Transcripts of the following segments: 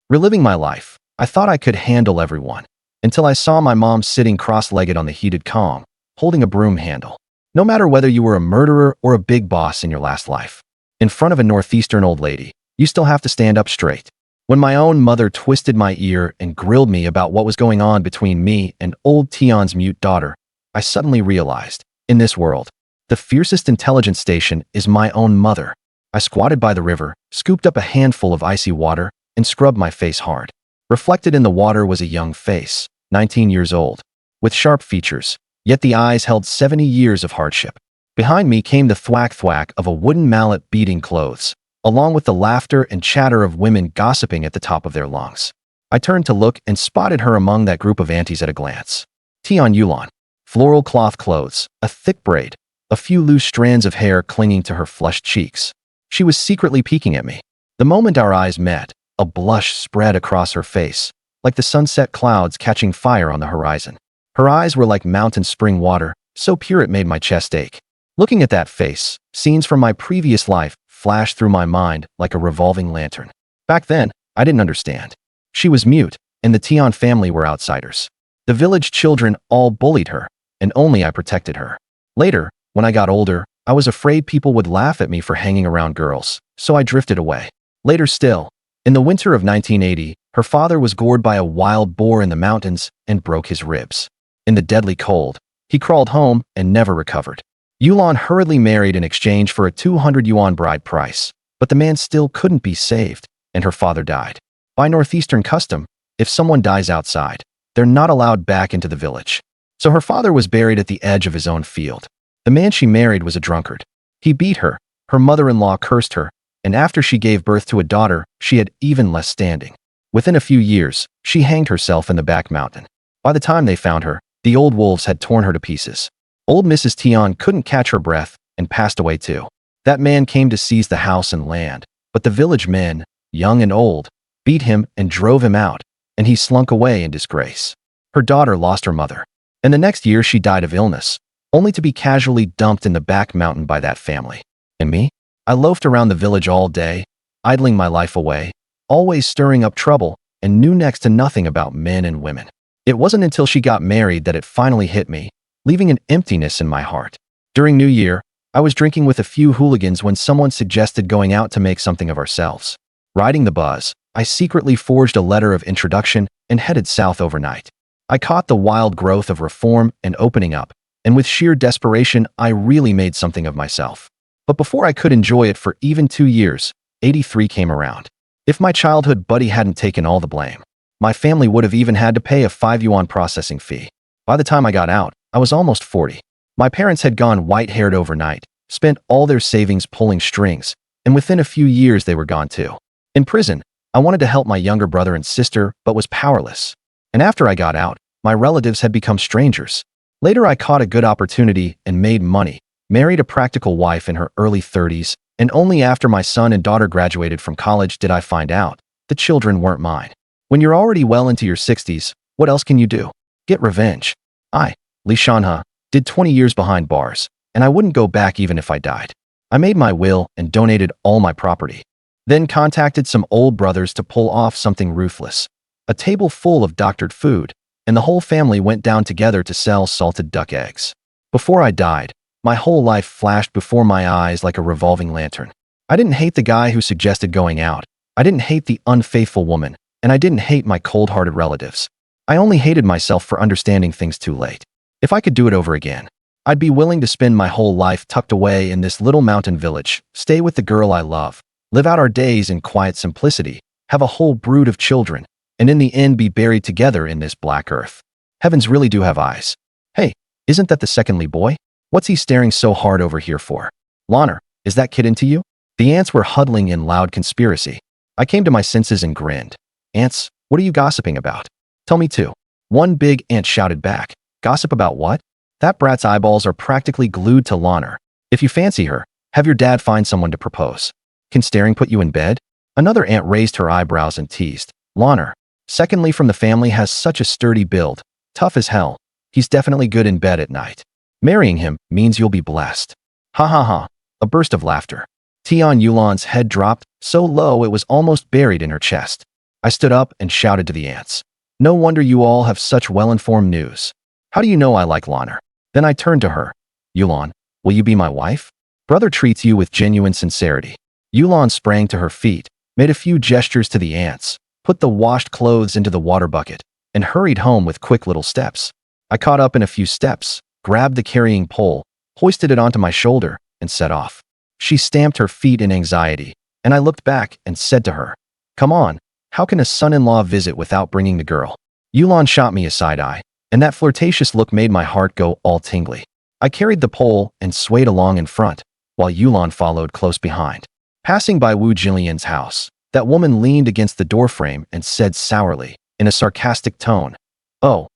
Reliving my life, I thought I could handle everyone, until I saw my mom sitting cross-legged on the heated calm, holding a broom handle. No matter whether you were a murderer or a big boss in your last life, in front of a northeastern old lady, you still have to stand up straight. When my own mother twisted my ear and grilled me about what was going on between me and old Tion's mute daughter, I suddenly realized, in this world, the fiercest intelligence station is my own mother. I squatted by the river, scooped up a handful of icy water, and scrubbed my face hard. Reflected in the water was a young face, 19 years old, with sharp features, yet the eyes held 70 years of hardship. Behind me came the thwack-thwack of a wooden mallet beating clothes, along with the laughter and chatter of women gossiping at the top of their lungs. I turned to look and spotted her among that group of aunties at a glance. Tion Yulan. Floral cloth clothes, a thick braid, a few loose strands of hair clinging to her flushed cheeks. She was secretly peeking at me. The moment our eyes met, a blush spread across her face, like the sunset clouds catching fire on the horizon. Her eyes were like mountain spring water, so pure it made my chest ache. Looking at that face, scenes from my previous life flashed through my mind like a revolving lantern. Back then, I didn't understand. She was mute, and the Tion family were outsiders. The village children all bullied her, and only I protected her. Later, when I got older, I was afraid people would laugh at me for hanging around girls, so I drifted away. Later still, in the winter of 1980, her father was gored by a wild boar in the mountains and broke his ribs. In the deadly cold, he crawled home and never recovered. Yulan hurriedly married in exchange for a 200 yuan bride price, but the man still couldn't be saved, and her father died. By northeastern custom, if someone dies outside, they're not allowed back into the village. So her father was buried at the edge of his own field. The man she married was a drunkard. He beat her, her mother-in-law cursed her, and after she gave birth to a daughter, she had even less standing. Within a few years, she hanged herself in the back mountain. By the time they found her, the old wolves had torn her to pieces. Old Mrs. Tion couldn't catch her breath and passed away too. That man came to seize the house and land, but the village men, young and old, beat him and drove him out, and he slunk away in disgrace. Her daughter lost her mother, and the next year she died of illness, only to be casually dumped in the back mountain by that family. And me? I loafed around the village all day, idling my life away, always stirring up trouble, and knew next to nothing about men and women. It wasn't until she got married that it finally hit me, leaving an emptiness in my heart. During New Year, I was drinking with a few hooligans when someone suggested going out to make something of ourselves. Riding the buzz, I secretly forged a letter of introduction and headed south overnight. I caught the wild growth of reform and opening up, and with sheer desperation, I really made something of myself. But before I could enjoy it for even 2 years, 83 came around. If my childhood buddy hadn't taken all the blame, my family would have even had to pay a 5 yuan processing fee. By the time I got out, I was almost 40. My parents had gone white-haired overnight, spent all their savings pulling strings, and within a few years they were gone too. In prison, I wanted to help my younger brother and sister, but was powerless. And after I got out, my relatives had become strangers. Later I caught a good opportunity and made money, married a practical wife in her early 30s, and only after my son and daughter graduated from college did I find out the children weren't mine. When you're already well into your 60s, what else can you do? Get revenge. Shanhe, did 20 years behind bars, and I wouldn't go back even if I died. I made my will and donated all my property. Then contacted some old brothers to pull off something ruthless. A table full of doctored food, and the whole family went down together to sell salted duck eggs. Before I died, my whole life flashed before my eyes like a revolving lantern. I didn't hate the guy who suggested going out. I didn't hate the unfaithful woman, and I didn't hate my cold-hearted relatives. I only hated myself for understanding things too late. If I could do it over again, I'd be willing to spend my whole life tucked away in this little mountain village, stay with the girl I love, live out our days in quiet simplicity, have a whole brood of children, and in the end be buried together in this black earth. Heavens really do have eyes. Hey, isn't that the secondly boy? What's he staring so hard over here for? Loner, is that kid into you? The ants were huddling in loud conspiracy. I came to my senses and grinned. Ants, what are you gossiping about? Tell me too. One big ant shouted back. Gossip about what? That brat's eyeballs are practically glued to Loner. If you fancy her, have your dad find someone to propose. Can staring put you in bed? Another ant raised her eyebrows and teased. Loner, secondly from the family, has such a sturdy build, tough as hell. He's definitely good in bed at night. Marrying him means you'll be blessed. Ha ha ha. A burst of laughter. Tion Yulan's head dropped, so low it was almost buried in her chest. I stood up and shouted to the ants. No wonder you all have such well-informed news. How do you know I like Lanner? Then I turned to her. Yulan, will you be my wife? Brother treats you with genuine sincerity. Yulan sprang to her feet, made a few gestures to the ants, put the washed clothes into the water bucket, and hurried home with quick little steps. I caught up in a few steps, grabbed the carrying pole, hoisted it onto my shoulder, and set off. She stamped her feet in anxiety, and I looked back and said to her, Come on, how can a son-in-law visit without bringing the girl? Yulan shot me a side-eye, and that flirtatious look made my heart go all tingly. I carried the pole and swayed along in front, while Yulan followed close behind. Passing by Wu Jilian's house, that woman leaned against the doorframe and said sourly, in a sarcastic tone, Oh,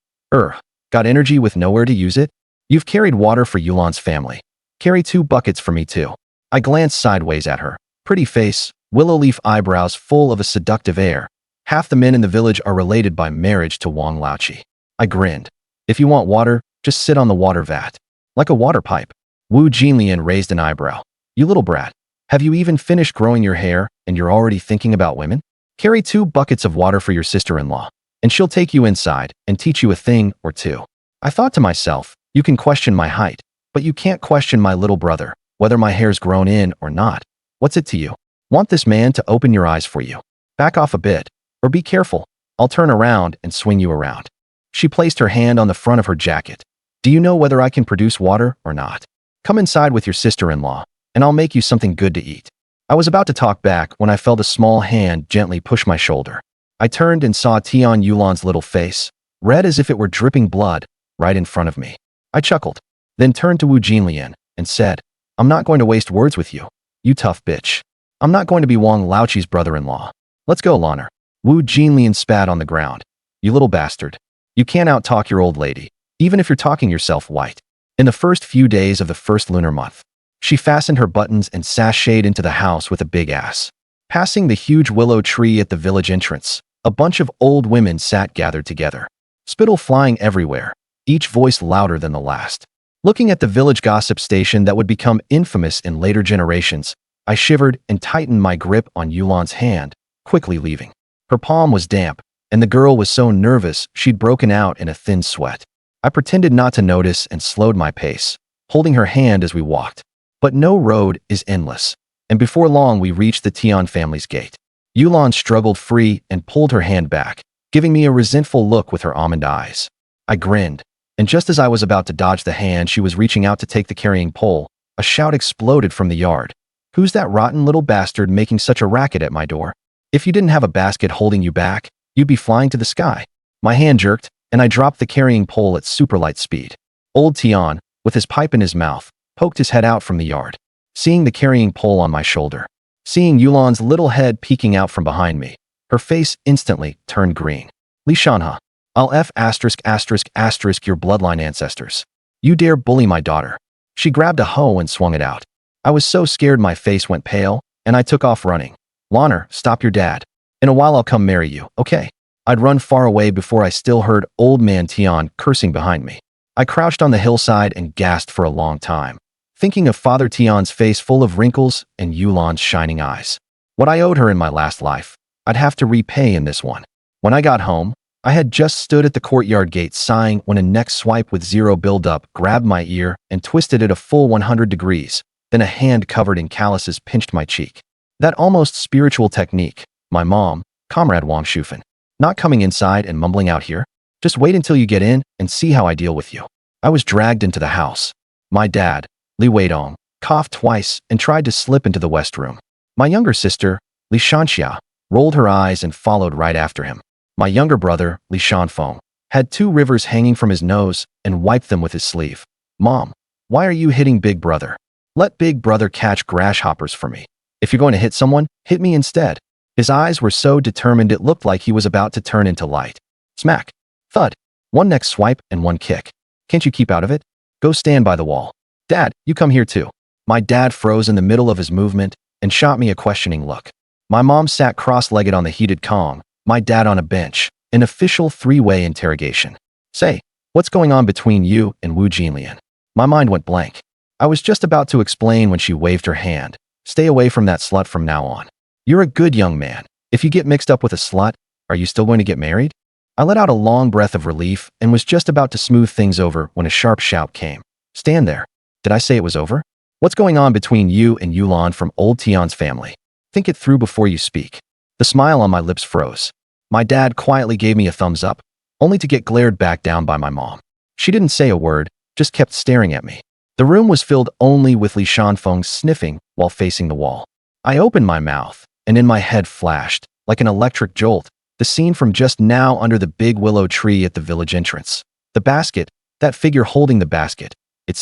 got energy with nowhere to use it? You've carried water for Yulan's family. Carry 2 buckets for me too. I glanced sideways at her. Pretty face, willow leaf eyebrows full of a seductive air. Half the men in the village are related by marriage to Wang Laoqi. I grinned. If you want water, just sit on the water vat. Like a water pipe. Wu Jinlian raised an eyebrow. You little brat. Have you even finished growing your hair and you're already thinking about women? Carry 2 buckets of water for your sister-in-law, and she'll take you inside and teach you a thing or two. I thought to myself, you can question my height, but you can't question my little brother, whether my hair's grown in or not. What's it to you? Want this man to open your eyes for you? Back off a bit, or be careful. I'll turn around and swing you around. She placed her hand on the front of her jacket. Do you know whether I can produce water or not? Come inside with your sister-in-law, and I'll make you something good to eat. I was about to talk back when I felt a small hand gently push my shoulder. I turned and saw Tian Yulan's little face, red as if it were dripping blood, right in front of me. I chuckled, then turned to Wu Jinlian and said, I'm not going to waste words with you, you tough bitch. I'm not going to be Wang Laoqi's brother-in-law. Let's go, Lanner. Wu Jinlian spat on the ground. You little bastard. You can't out-talk your old lady, even if you're talking yourself white. In the first few days of the first lunar month, she fastened her buttons and sashayed into the house with a big ass. Passing the huge willow tree at the village entrance, a bunch of old women sat gathered together. Spittle flying everywhere, each voice louder than the last. Looking at the village gossip station that would become infamous in later generations, I shivered and tightened my grip on Yulan's hand, quickly leaving. Her palm was damp, and the girl was so nervous she'd broken out in a thin sweat. I pretended not to notice and slowed my pace, holding her hand as we walked. But no road is endless, and before long we reached the Tian family's gate. Yulan struggled free and pulled her hand back, giving me a resentful look with her almond eyes. I grinned, and just as I was about to dodge the hand she was reaching out to take the carrying pole, a shout exploded from the yard. Who's that rotten little bastard making such a racket at my door? If you didn't have a basket holding you back, you'd be flying to the sky. My hand jerked, and I dropped the carrying pole at superlight speed. Old Tian, with his pipe in his mouth, poked his head out from the yard. Seeing the carrying pole on my shoulder, seeing Yulan's little head peeking out from behind me, her face instantly turned green. Li Shanhe, I'll F*** your bloodline ancestors. You dare bully my daughter. She grabbed a hoe and swung it out. I was so scared my face went pale, and I took off running. Lanner, stop your dad. In a while I'll come marry you, okay? I'd run far away before I still heard old man Tian cursing behind me. I crouched on the hillside and gasped for a long time, thinking of Father Tian's face full of wrinkles and Yulan's shining eyes. What I owed her in my last life, I'd have to repay in this one. When I got home, I had just stood at the courtyard gate sighing when a neck swipe with zero buildup grabbed my ear and twisted it a full 100 degrees. Then a hand covered in calluses pinched my cheek. That almost spiritual technique, my mom, Comrade Wang Shufan. Not coming inside and mumbling out here? Just wait until you get in and see how I deal with you. I was dragged into the house. My dad, Li Weidong, coughed twice and tried to slip into the west room. My younger sister, Li Shanxia, rolled her eyes and followed right after him. My younger brother, Li Shanfeng, had 2 rivers hanging from his nose and wiped them with his sleeve. Mom, why are you hitting Big Brother? Let Big Brother catch grasshoppers for me. If you're going to hit someone, hit me instead. His eyes were so determined it looked like he was about to turn into light. Smack. Thud. One neck swipe and one kick. Can't you keep out of it? Go stand by the wall. Dad, you come here too. My dad froze in the middle of his movement and shot me a questioning look. My mom sat cross-legged on the heated Kong, my dad on a bench, an official 3-way interrogation. Say, what's going on between you and Wu Jinlian? My mind went blank. I was just about to explain when she waved her hand. Stay away from that slut from now on. You're a good young man. If you get mixed up with a slut, Are you still going to get married? I let out a long breath of relief and was just about to smooth things over when a sharp shout came. Stand there. Did I say it was over? What's going on between you and Yulan from old Tian's family? Think it through before you speak. The smile on my lips froze. My dad quietly gave me a thumbs up, only to get glared back down by my mom. She didn't say a word, just kept staring at me. The room was filled only with Li Shanfeng sniffing while facing the wall. I opened my mouth, and in my head flashed, like an electric jolt, the scene from just now under the big willow tree at the village entrance. The basket, that figure holding the basket. It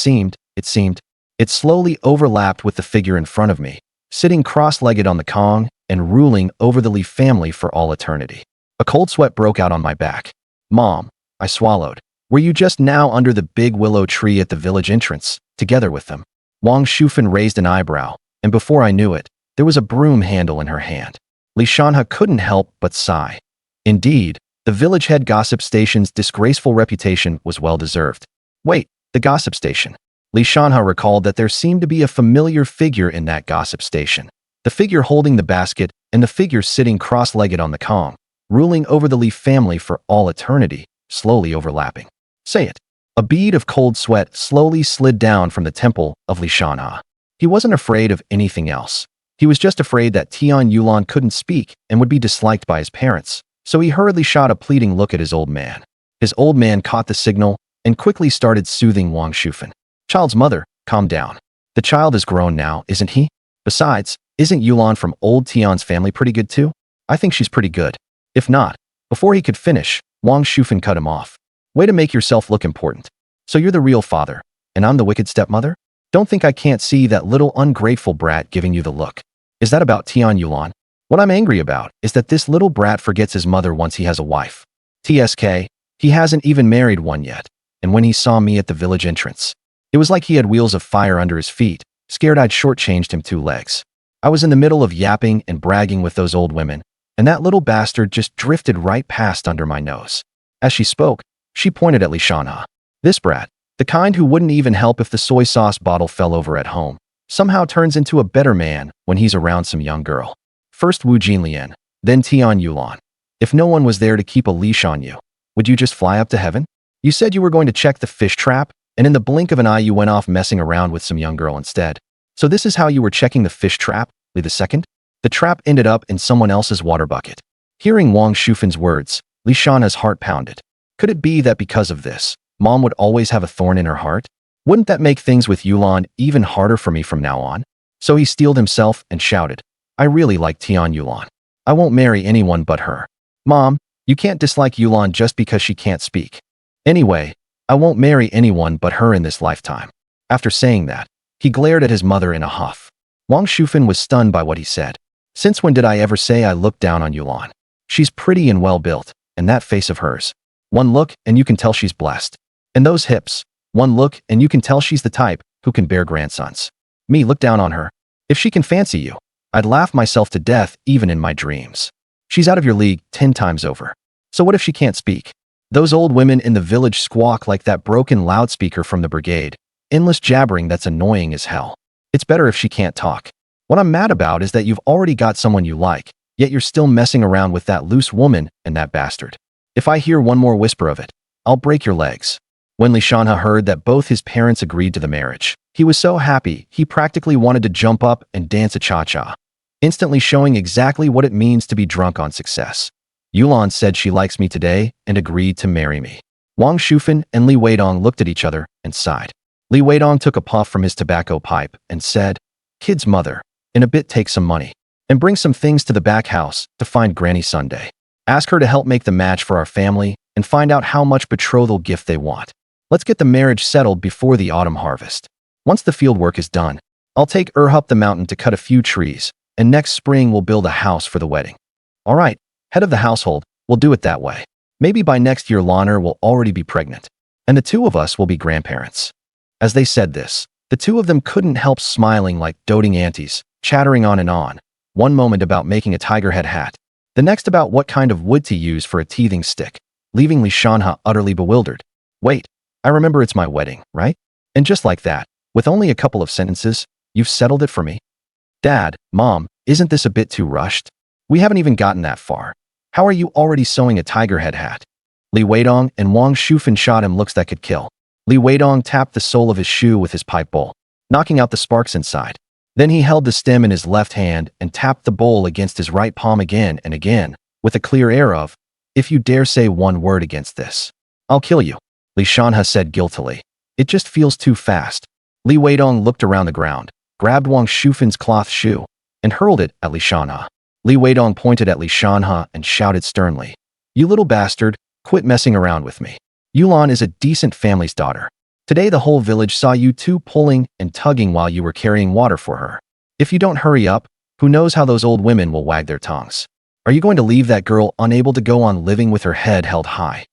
slowly overlapped with the figure in front of me, sitting cross-legged on the Kong and ruling over the Li family for all eternity. A cold sweat broke out on my back. Mom, I swallowed. Were you just now under the big willow tree at the village entrance, together with them? Wang Shufen raised an eyebrow, and before I knew it, there was a broom handle in her hand. Li Shanhe couldn't help but sigh. Indeed, the village head gossip station's disgraceful reputation was well-deserved. Wait, the gossip station. Li Shanhe recalled that there seemed to be a familiar figure in that gossip station. The figure holding the basket and the figure sitting cross-legged on the Kong, ruling over the Li family for all eternity, slowly overlapping. Say it. A bead of cold sweat slowly slid down from the temple of Li Shanhe. He wasn't afraid of anything else. He was just afraid that Tian Yulan couldn't speak and would be disliked by his parents, so he hurriedly shot a pleading look at his old man. His old man caught the signal and quickly started soothing Wang Shufen. Child's mother, calm down. The child is grown now, isn't he? Besides, isn't Yulan from old Tian's family pretty good too? I think she's pretty good. If not, before he could finish, Wang Shufen cut him off. Way to make yourself look important. So you're the real father, and I'm the wicked stepmother? Don't think I can't see that little ungrateful brat giving you the look. Is that about Tian Yulan? What I'm angry about is that this little brat forgets his mother once he has a wife. TSK, he hasn't even married one yet, and when he saw me at the village entrance, it was like he had wheels of fire under his feet, scared I'd shortchanged him 2 legs. I was in the middle of yapping and bragging with those old women, and that little bastard just drifted right past under my nose. As she spoke, she pointed at Li Shanhe. This brat, the kind who wouldn't even help if the soy sauce bottle fell over at home, somehow turns into a better man when he's around some young girl. First Wu Jinlian, then Tian Yulan. If no one was there to keep a leash on you, would you just fly up to heaven? You said you were going to check the fish trap, and in the blink of an eye you went off messing around with some young girl instead. So this is how you were checking the fish trap, Li II? The trap ended up in someone else's water bucket. Hearing Wang Shufen's words, Li Shanhe's heart pounded. Could it be that because of this, Mom would always have a thorn in her heart? Wouldn't that make things with Yulan even harder for me from now on? So he steeled himself and shouted, I really like Tian Yulan. I won't marry anyone but her. Mom, you can't dislike Yulan just because she can't speak. Anyway, I won't marry anyone but her in this lifetime. After saying that, he glared at his mother in a huff. Wang Shufen was stunned by what he said. Since when did I ever say I looked down on Yulan? She's pretty and well-built, and that face of hers. One look and you can tell she's blessed. And those hips. One look and you can tell she's the type who can bear grandsons. Me look down on her. If she can fancy you, I'd laugh myself to death even in my dreams. She's out of your league 10 times over. So what if she can't speak? Those old women in the village squawk like that broken loudspeaker from the brigade. Endless jabbering that's annoying as hell. It's better if she can't talk. What I'm mad about is that you've already got someone you like, yet you're still messing around with that loose woman and that bastard. If I hear one more whisper of it, I'll break your legs. When Li Shanhe heard that both his parents agreed to the marriage, he was so happy he practically wanted to jump up and dance a cha-cha, instantly showing exactly what it means to be drunk on success. Yulan said she likes me today and agreed to marry me. Wang Shufen and Li Weidong looked at each other and sighed. Li Weidong took a puff from his tobacco pipe and said, Kid's mother, in a bit take some money and bring some things to the back house to find Granny Sunday. Ask her to help make the match for our family and find out how much betrothal gift they want. Let's get the marriage settled before the autumn harvest. Once the field work is done, I'll take up the mountain to cut a few trees, and next spring we'll build a house for the wedding. All right, head of the household, we'll do it that way. Maybe by next year Lanner will already be pregnant, and the 2 of us will be grandparents. As they said this, the 2 of them couldn't help smiling like doting aunties, chattering on, one moment about making a tiger head hat, the next about what kind of wood to use for a teething stick, leaving Li Shanhe utterly bewildered. Wait, I remember it's my wedding, right? And just like that, with only a couple of sentences, you've settled it for me? Dad, Mom, isn't this a bit too rushed? We haven't even gotten that far. How are you already sewing a tiger head hat? Li Weidong and Wang Shufan shot him looks that could kill. Li Weidong tapped the sole of his shoe with his pipe bowl, knocking out the sparks inside. Then he held the stem in his left hand and tapped the bowl against his right palm again and again, with a clear air of, "If you dare say one word against this, I'll kill you," Li Shanhe said guiltily. "It just feels too fast." Li Weidong looked around the ground, grabbed Wang Shufan's cloth shoe, and hurled it at Li Shanhe. Li Weidong pointed at Li Shanhe and shouted sternly, "You little bastard, quit messing around with me. Yulan is a decent family's daughter. Today the whole village saw you two pulling and tugging while you were carrying water for her. If you don't hurry up, who knows how those old women will wag their tongues. Are you going to leave that girl unable to go on living with her head held high?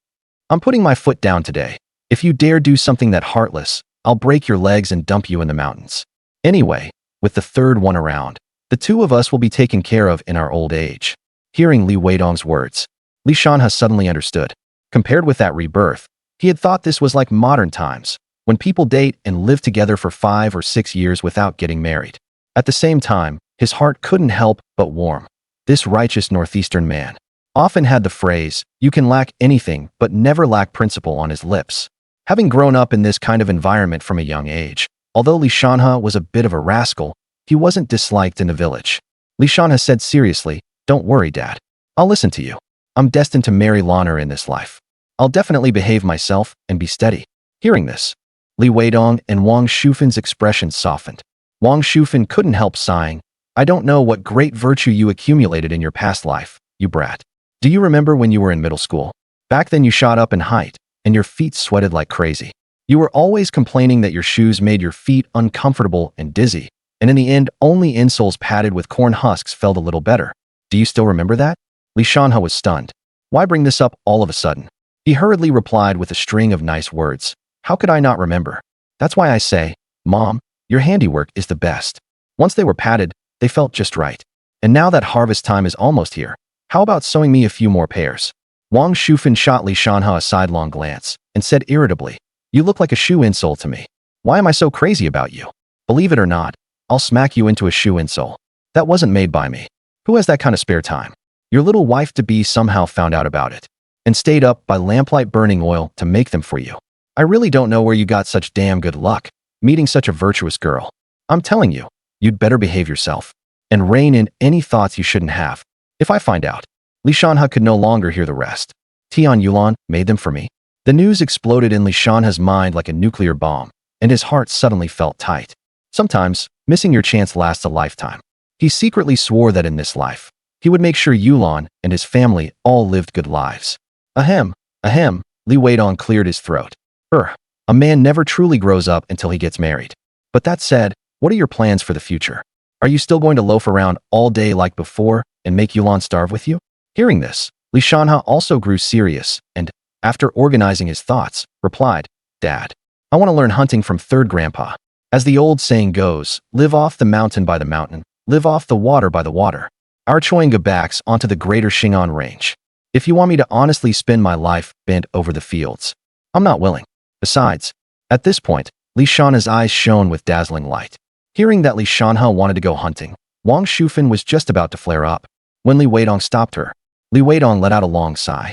I'm putting my foot down today. If you dare do something that heartless, I'll break your legs and dump you in the mountains. Anyway, with the third one around, the two of us will be taken care of in our old age." Hearing Li Weidong's words, Li Shanhe suddenly understood. Compared with that rebirth, he had thought this was like modern times, when people date and live together for 5 or 6 years without getting married. At the same time, his heart couldn't help but warm. This righteous northeastern man often had the phrase, "You can lack anything but never lack principle" on his lips. Having grown up in this kind of environment from a young age, although Li Shanhe was a bit of a rascal, he wasn't disliked in the village. Li Shanhe said seriously, "Don't worry, Dad. I'll listen to you. I'm destined to marry Lana in this life. I'll definitely behave myself and be steady." Hearing this, Li Weidong and Wang Shufan's expressions softened. Wang Shufan couldn't help sighing. "I don't know what great virtue you accumulated in your past life, you brat. Do you remember when you were in middle school? Back then you shot up in height, and your feet sweated like crazy. You were always complaining that your shoes made your feet uncomfortable and dizzy, and in the end, only insoles padded with corn husks felt a little better. Do you still remember that?" Li Shanhe was stunned. Why bring this up all of a sudden? He hurriedly replied with a string of nice words. "How could I not remember? That's why I say, Mom, your handiwork is the best." Once they were padded, they felt just right. And now that harvest time is almost here, how about sewing me a few more pairs? Wang Shufan shot Li Shanhe a sidelong glance and said irritably, "You look like a shoe insole to me. Why am I so crazy about you? Believe it or not, I'll smack you into a shoe insole. That wasn't made by me. Who has that kind of spare time? Your little wife-to-be somehow found out about it and stayed up by lamplight burning oil to make them for you. I really don't know where you got such damn good luck, meeting such a virtuous girl. I'm telling you, you'd better behave yourself and rein in any thoughts you shouldn't have. If I find out." Li Shanhe could no longer hear the rest. "Tian Yulan made them for me?" The news exploded in Li Shanhe's mind like a nuclear bomb, and his heart suddenly felt tight. Sometimes, missing your chance lasts a lifetime. He secretly swore that in this life, he would make sure Yulan and his family all lived good lives. Ahem, Li Weidong cleared his throat. A man never truly grows up until he gets married. But that said, what are your plans for the future? Are you still going to loaf around all day like before and make Yulan starve with you? Hearing this, Li Shanhe also grew serious and, after organizing his thoughts, replied, "Dad, I want to learn hunting from third grandpa. As the old saying goes, live off the mountain by the mountain, live off the water by the water. Our Choyinga backs onto the greater Shingon range. If you want me to honestly spend my life bent over the fields, I'm not willing." Besides, at this point, Li Shanhe's eyes shone with dazzling light. Hearing that Li Shanhe wanted to go hunting, Wang Shufan was just about to flare up. When Li Weidong stopped her, Li Weidong let out a long sigh.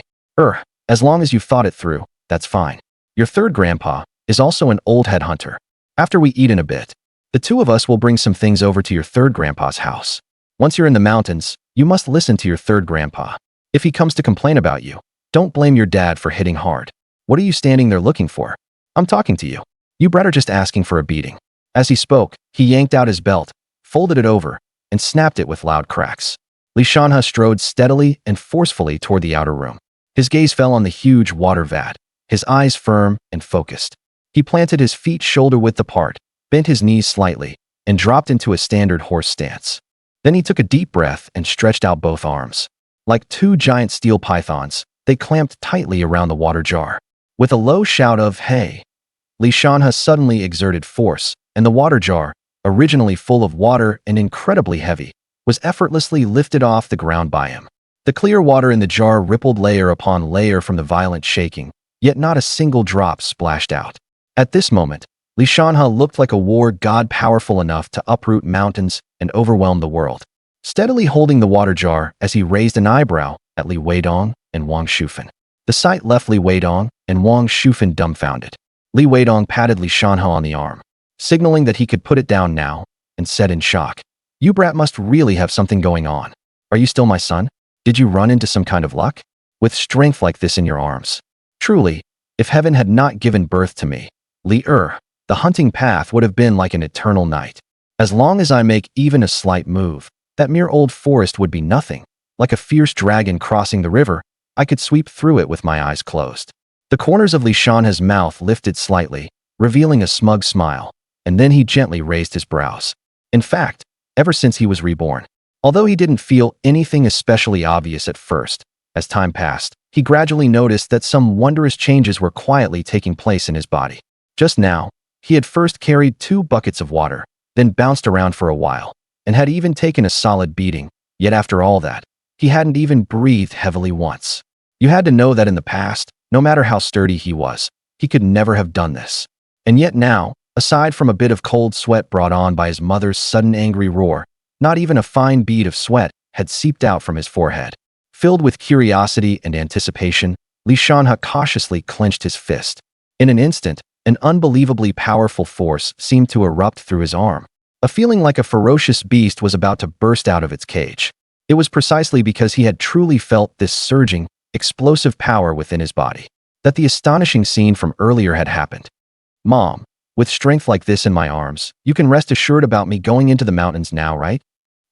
As long as you've thought it through, that's fine. Your third grandpa is also an old head hunter. After we eat in a bit, the two of us will bring some things over to your third grandpa's house. Once you're in the mountains, you must listen to your third grandpa. If he comes to complain about you, don't blame your dad for hitting hard. What are you standing there looking for? I'm talking to you. You brat are just asking for a beating." As he spoke, he yanked out his belt, folded it over, and snapped it with loud cracks. Li Shanhe strode steadily and forcefully toward the outer room. His gaze fell on the huge water vat, his eyes firm and focused. He planted his feet shoulder-width apart, bent his knees slightly, and dropped into a standard horse stance. Then he took a deep breath and stretched out both arms. Like two giant steel pythons, they clamped tightly around the water jar. With a low shout of, "Hey!" Li Shanhe suddenly exerted force, and the water jar, originally full of water and incredibly heavy, was effortlessly lifted off the ground by him. The clear water in the jar rippled layer upon layer from the violent shaking, yet not a single drop splashed out. At this moment, Li Shanhe looked like a war god powerful enough to uproot mountains and overwhelm the world. Steadily holding the water jar as he raised an eyebrow, at Li Weidong and Wang Shufan. The sight left Li Weidong and Wang Shufan dumbfounded. Li Weidong patted Li Shanhe on the arm, signaling that he could put it down now, and said in shock, "You brat must really have something going on. Are you still my son? Did you run into some kind of luck? With strength like this in your arms? Truly, if heaven had not given birth to me, the hunting path would have been like an eternal night. As long as I make even a slight move, that mere old forest would be nothing. Like a fierce dragon crossing the river, I could sweep through it with my eyes closed." The corners of Li Shanhe's mouth lifted slightly, revealing a smug smile, and then he gently raised his brows. In fact, ever since he was reborn, although he didn't feel anything especially obvious at first, as time passed, he gradually noticed that some wondrous changes were quietly taking place in his body. Just now, he had first carried 2 buckets of water, then bounced around for a while, and had even taken a solid beating, yet after all that, he hadn't even breathed heavily once. You had to know that in the past, no matter how sturdy he was, he could never have done this. And yet now, aside from a bit of cold sweat brought on by his mother's sudden angry roar, not even a fine bead of sweat had seeped out from his forehead. Filled with curiosity and anticipation, Li Shanhe cautiously clenched his fist. In an instant, an unbelievably powerful force seemed to erupt through his arm. A feeling like a ferocious beast was about to burst out of its cage. It was precisely because he had truly felt this surging, explosive power within his body that the astonishing scene from earlier had happened. "Mom, with strength like this in my arms, you can rest assured about me going into the mountains now, right?"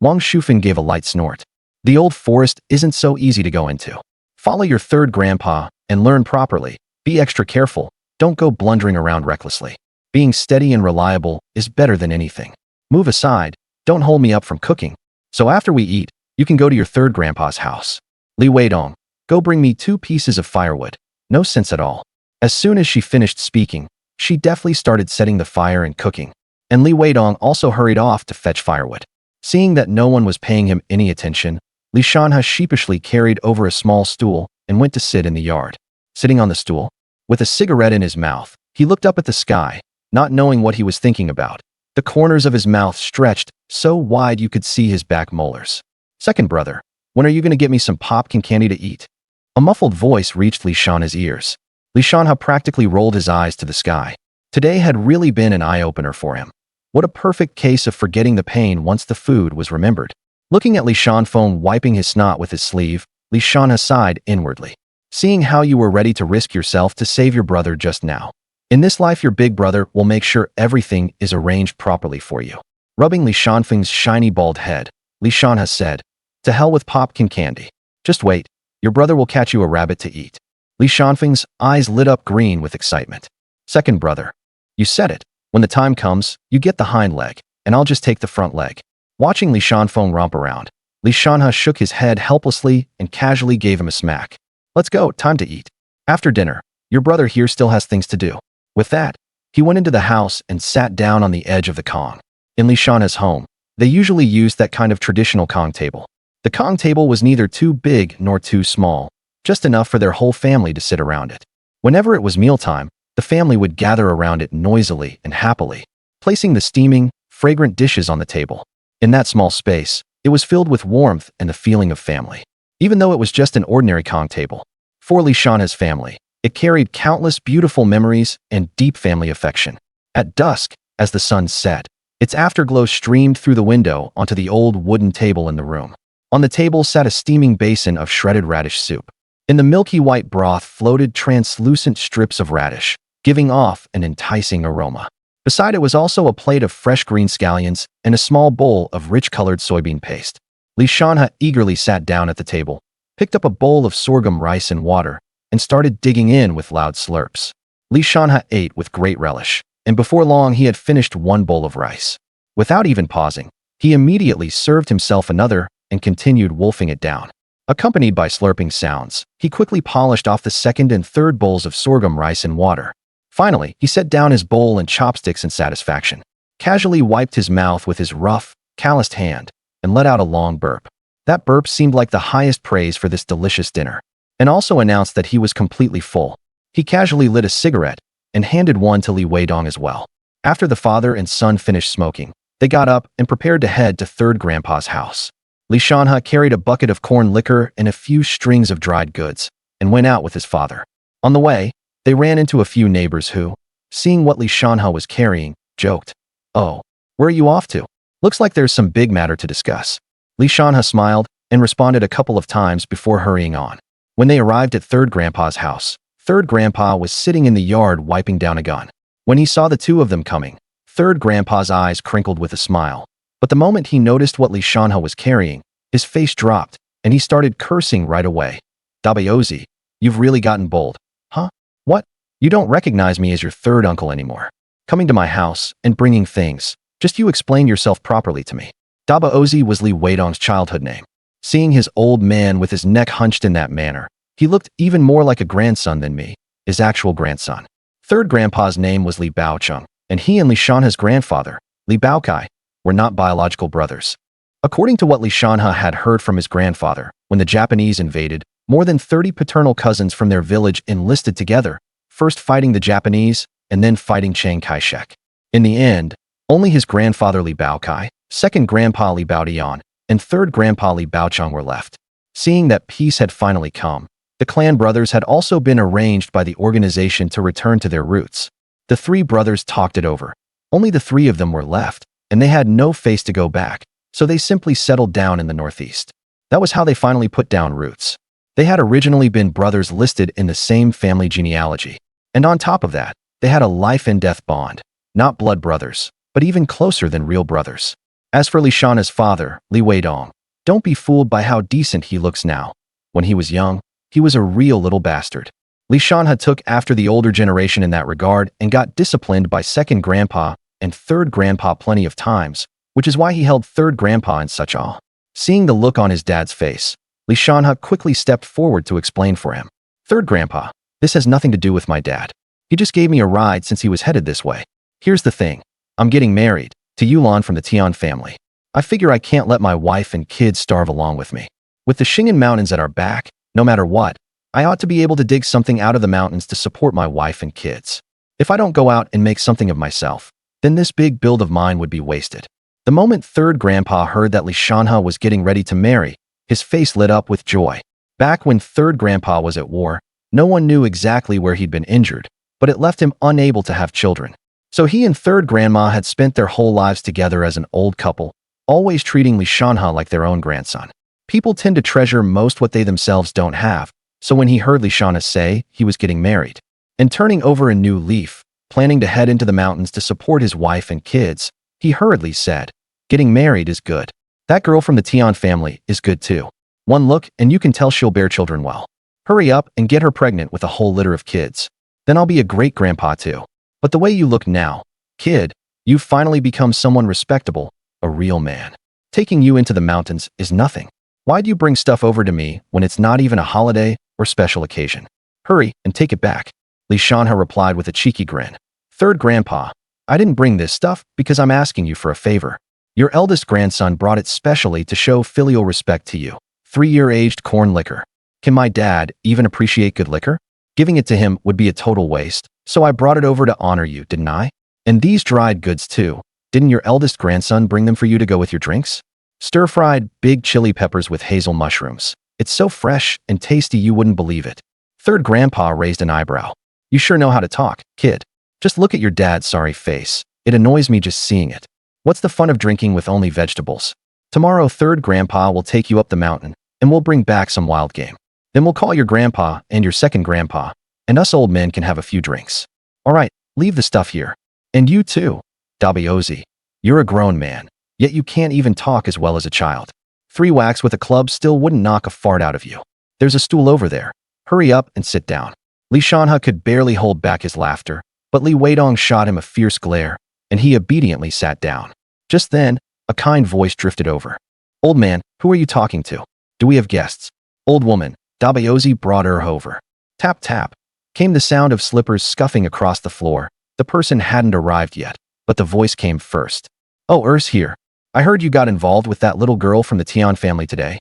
Wang Shufan gave a light snort. "The old forest isn't so easy to go into. Follow your third grandpa and learn properly. Be extra careful. Don't go blundering around recklessly. Being steady and reliable is better than anything. Move aside. Don't hold me up from cooking. So after we eat, you can go to your third grandpa's house. Li Weidong, go bring me 2 pieces of firewood." No sense at all. As soon as she finished speaking, she deftly started setting the fire and cooking, and Li Weidong also hurried off to fetch firewood. Seeing that no one was paying him any attention, Li Shanhe sheepishly carried over a small stool and went to sit in the yard. Sitting on the stool, with a cigarette in his mouth, he looked up at the sky, not knowing what he was thinking about. The corners of his mouth stretched so wide you could see his back molars. "Second brother, when are you going to get me some popcorn candy to eat?" A muffled voice reached Li Shanhe's ears. Li Shanhe practically rolled his eyes to the sky. Today had really been an eye-opener for him. What a perfect case of forgetting the pain once the food was remembered. Looking at Li Shanhe wiping his snot with his sleeve, Li Shanhe sighed inwardly. "Seeing how you were ready to risk yourself to save your brother just now. In this life, your big brother will make sure everything is arranged properly for you." Rubbing Li Shanfeng's shiny bald head, Li Shanhe said, "To hell with popcorn candy. Just wait, your brother will catch you a rabbit to eat." Li Shanfeng's eyes lit up green with excitement. "Second brother, you said it. When the time comes, you get the hind leg, and I'll just take the front leg." Watching Li Shanfeng romp around, Li Shanhe shook his head helplessly and casually gave him a smack. "Let's go, time to eat. After dinner, your brother here still has things to do." With that, he went into the house and sat down on the edge of the Kong. In Li Shanhe's home, they usually used that kind of traditional Kong table. The Kong table was neither too big nor too small, just enough for their whole family to sit around it. Whenever it was mealtime, the family would gather around it noisily and happily, placing the steaming, fragrant dishes on the table. In that small space, it was filled with warmth and the feeling of family. Even though it was just an ordinary Kong table, for Li Shanhe's family, it carried countless beautiful memories and deep family affection. At dusk, as the sun set, its afterglow streamed through the window onto the old wooden table in the room. On the table sat a steaming basin of shredded radish soup. In the milky white broth floated translucent strips of radish, giving off an enticing aroma. Beside it was also a plate of fresh green scallions and a small bowl of rich-colored soybean paste. Li Shanhe eagerly sat down at the table, picked up a bowl of sorghum rice and water, and started digging in with loud slurps. Li Shanhe ate with great relish, and before long he had finished 1 bowl of rice. Without even pausing, he immediately served himself another and continued wolfing it down. Accompanied by slurping sounds, he quickly polished off the second and third bowls of sorghum rice and water. Finally, he set down his bowl and chopsticks in satisfaction, casually wiped his mouth with his rough, calloused hand, and let out a long burp. That burp seemed like the highest praise for this delicious dinner, and also announced that he was completely full. He casually lit a cigarette and handed one to Li Weidong as well. After the father and son finished smoking, they got up and prepared to head to third grandpa's house. Li Shanhe carried a bucket of corn liquor and a few strings of dried goods, and went out with his father. On the way, they ran into a few neighbors who, seeing what Li Shanhe was carrying, joked, "Oh, where are you off to? Looks like there's some big matter to discuss." Li Shanhe smiled and responded a couple of times before hurrying on. When they arrived at Third Grandpa's house, Third Grandpa was sitting in the yard wiping down a gun. When he saw the two of them coming, Third Grandpa's eyes crinkled with a smile. But the moment he noticed what Li Shanhe was carrying, his face dropped, and he started cursing right away. "Dabaozi, you've really gotten bold. Huh? What? You don't recognize me as your third uncle anymore. Coming to my house and bringing things. Just you explain yourself properly to me." Dabaozi was Li Weidong's childhood name. Seeing his old man with his neck hunched in that manner, he looked even more like a grandson than me, his actual grandson. Third Grandpa's name was Li Baocheng, and he and Li Shanhe's grandfather, Li Baokai, were not biological brothers. According to what Li Shanhe had heard from his grandfather, when the Japanese invaded, more than 30 paternal cousins from their village enlisted together, first fighting the Japanese and then fighting Chiang Kai-shek. In the end, only his grandfather Li Baokai, second grandpa Li Baodian, and third grandpa Li Baocheng were left. Seeing that peace had finally come, the clan brothers had also been arranged by the organization to return to their roots. The three brothers talked it over. Only the three of them were left, and they had no face to go back, so they simply settled down in the northeast. That was how they finally put down roots. They had originally been brothers listed in the same family genealogy. And on top of that, they had a life and death bond. Not blood brothers, but even closer than real brothers. As for Li Shanhe's father, Li Weidong, don't be fooled by how decent he looks now. When he was young, he was a real little bastard. Li Shanhe took after the older generation in that regard and got disciplined by second grandpa and third grandpa plenty of times, which is why he held third grandpa in such awe. Seeing the look on his dad's face, Li Shanhe quickly stepped forward to explain for him. "Third grandpa, this has nothing to do with my dad. He just gave me a ride since he was headed this way. Here's the thing. I'm getting married to Yulan from the Tian family. I figure I can't let my wife and kids starve along with me. With the Xing'an Mountains at our back, no matter what, I ought to be able to dig something out of the mountains to support my wife and kids. If I don't go out and make something of myself, then this big build of mine would be wasted." The moment third grandpa heard that Li Shanhe was getting ready to marry, his face lit up with joy. Back when third grandpa was at war, no one knew exactly where he'd been injured, but it left him unable to have children. So he and third grandma had spent their whole lives together as an old couple, always treating Li Shanhe like their own grandson. People tend to treasure most what they themselves don't have, so when he heard Li Shanhe say he was getting married and turning over a new leaf, planning to head into the mountains to support his wife and kids, he hurriedly said, "Getting married is good. That girl from the Tian family is good too. One look and you can tell she'll bear children well. Hurry up and get her pregnant with a whole litter of kids. Then I'll be a great grandpa too. But the way you look now, kid, you've finally become someone respectable, a real man. Taking you into the mountains is nothing. Why do you bring stuff over to me when it's not even a holiday or special occasion? Hurry and take it back." Li Shanhe replied with a cheeky grin. "Third grandpa, I didn't bring this stuff because I'm asking you for a favor. Your eldest grandson brought it specially to show filial respect to you. 3-year-aged corn liquor. Can my dad even appreciate good liquor? Giving it to him would be a total waste, so I brought it over to honor you, didn't I? And these dried goods too. Didn't your eldest grandson bring them for you to go with your drinks? Stir-fried big chili peppers with hazel mushrooms. It's so fresh and tasty you wouldn't believe it." Third grandpa raised an eyebrow. "You sure know how to talk, kid. Just look at your dad's sorry face. It annoys me just seeing it. What's the fun of drinking with only vegetables? Tomorrow third grandpa will take you up the mountain, and we'll bring back some wild game. Then we'll call your grandpa and your second grandpa, and us old men can have a few drinks. All right, leave the stuff here. And you too, Dabaozi. You're a grown man, yet you can't even talk as well as a child. 3 whacks with a club still wouldn't knock a fart out of you. There's a stool over there. Hurry up and sit down." Li Shanhe could barely hold back his laughter, but Li Weidong shot him a fierce glare, and he obediently sat down. Just then, a kind voice drifted over. "Old man, who are you talking to? Do we have guests?" "Old woman," Dabaozi brought her over. Tap tap, came the sound of slippers scuffing across the floor. The person hadn't arrived yet, but the voice came first. "Oh, Er's here. I heard you got involved with that little girl from the Tian family today."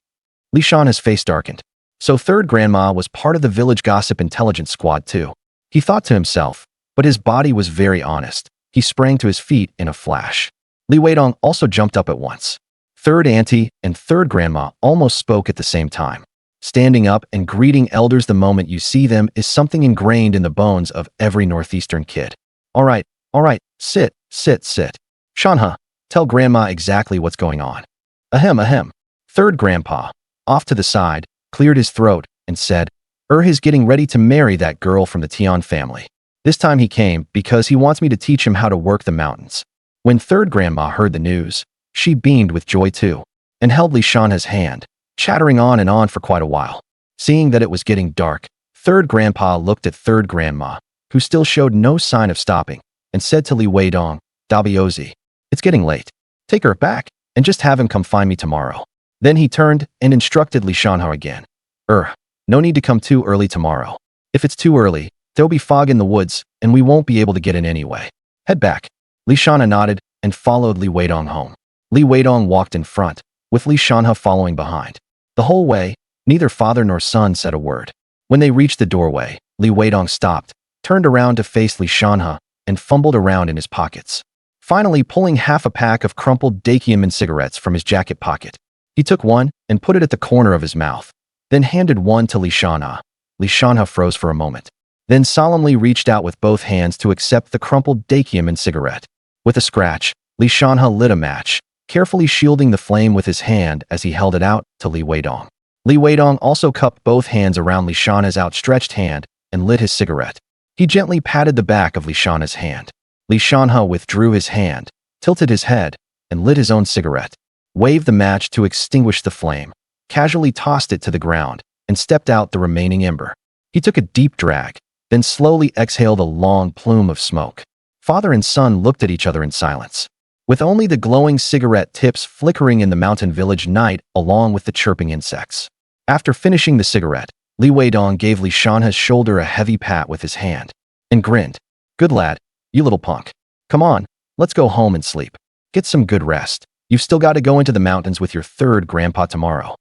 Li Shanhe's face darkened. So third grandma was part of the village gossip intelligence squad too. He thought to himself, but his body was very honest. He sprang to his feet in a flash. Li Weidong also jumped up at once. Third auntie and third grandma almost spoke at the same time. Standing up and greeting elders the moment you see them is something ingrained in the bones of every Northeastern kid. All right, sit, sit, sit. Shanhe, tell grandma exactly what's going on. Ahem, ahem. Third grandpa, off to the side, cleared his throat and said, he's getting ready to marry that girl from the Tian family. This time he came because he wants me to teach him how to work the mountains. When third grandma heard the news, she beamed with joy too, and held Shanhe's hand, chattering on and on for quite a while. Seeing that it was getting dark, third grandpa looked at third grandma, who still showed no sign of stopping, and said to Li Weidong, Dabiozi, it's getting late. Take her back, and just have him come find me tomorrow. Then he turned and instructed Shanhe again. No need to come too early tomorrow. If it's too early, there'll be fog in the woods, and we won't be able to get in anyway. Head back. Shanhe nodded and followed Li Weidong home. Li Weidong walked in front, with Shanhe following behind. The whole way, neither father nor son said a word. When they reached the doorway, Li Weidong stopped, turned around to face Shanhe, and fumbled around in his pockets. Finally pulling half a pack of crumpled Dakiaman cigarettes from his jacket pocket. He took one and put it at the corner of his mouth, then handed one to Shanhe. Shanhe froze for a moment, then solemnly reached out with both hands to accept the crumpled Dakiaman cigarette. With a scratch, Shanhe lit a match, carefully shielding the flame with his hand as he held it out to Li Weidong. Li Weidong also cupped both hands around Shanhe's outstretched hand and lit his cigarette. He gently patted the back of Shanhe's hand. Shanhe withdrew his hand, tilted his head, and lit his own cigarette, waved the match to extinguish the flame, casually tossed it to the ground, and stepped out the remaining ember. He took a deep drag, then slowly exhaled a long plume of smoke. Father and son looked at each other in silence, with only the glowing cigarette tips flickering in the mountain village night along with the chirping insects. After finishing the cigarette, Li Weidong gave Shanhe's shoulder a heavy pat with his hand, and grinned. Good lad, you little punk. Come on, let's go home and sleep. Get some good rest. You've still got to go into the mountains with your third grandpa tomorrow.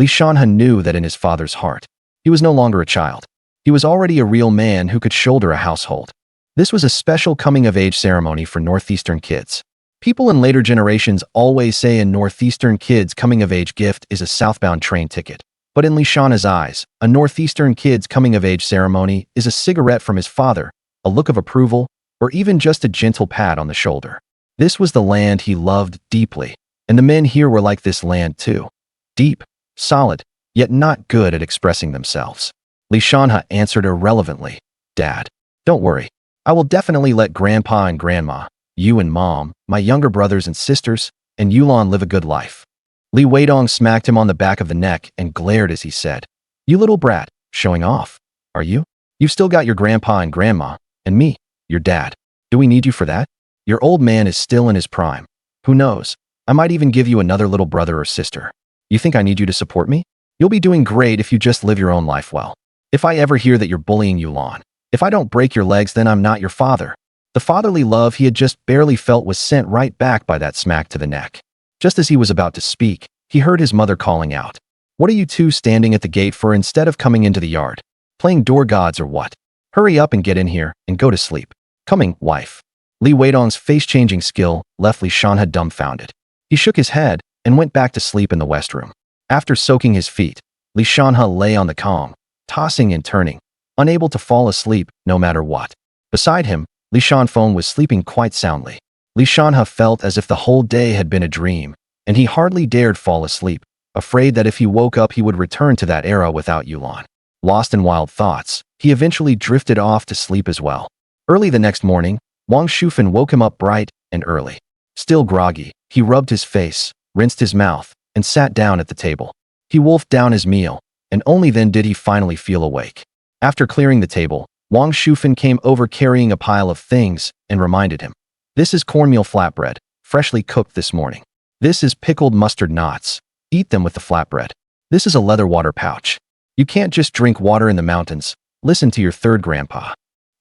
Shanhe knew that in his father's heart, he was no longer a child. He was already a real man who could shoulder a household. This was a special coming-of-age ceremony for Northeastern kids. People in later generations always say a Northeastern kid's coming-of-age gift is a southbound train ticket. But in Shanhe's eyes, a Northeastern kid's coming-of-age ceremony is a cigarette from his father, a look of approval, or even just a gentle pat on the shoulder. This was the land he loved deeply, and the men here were like this land too. Deep, solid, yet not good at expressing themselves. Shanhe answered irrelevantly, Dad, don't worry. I will definitely let Grandpa and Grandma, you and Mom, my younger brothers and sisters, and Yulan live a good life. Li Weidong smacked him on the back of the neck and glared as he said, You little brat, showing off, are you? You've still got your Grandpa and Grandma, and me, your dad. Do we need you for that? Your old man is still in his prime. Who knows? I might even give you another little brother or sister. You think I need you to support me? You'll be doing great if you just live your own life well. If I ever hear that you're bullying Yulan, if I don't break your legs, then I'm not your father. The fatherly love he had just barely felt was sent right back by that smack to the neck. Just as he was about to speak, he heard his mother calling out, What are you two standing at the gate for instead of coming into the yard? Playing door gods or what? Hurry up and get in here and go to sleep. Coming, wife. Li Weidong's face-changing skill left Shanhe dumbfounded. He shook his head and went back to sleep in the west room. After soaking his feet, Shanhe lay on the calm, tossing and turning, unable to fall asleep no matter what. Beside him, Shanhe was sleeping quite soundly. Shanhe felt as if the whole day had been a dream, and he hardly dared fall asleep, afraid that if he woke up he would return to that era without Yulan. Lost in wild thoughts, he eventually drifted off to sleep as well. Early the next morning, Wang Shufen woke him up bright and early. Still groggy, he rubbed his face, rinsed his mouth, and sat down at the table. He wolfed down his meal, and only then did he finally feel awake. After clearing the table, Wang Shufen came over carrying a pile of things and reminded him, This is cornmeal flatbread, freshly cooked this morning. This is pickled mustard knots. Eat them with the flatbread. This is a leather water pouch. You can't just drink water in the mountains. Listen to your third grandpa.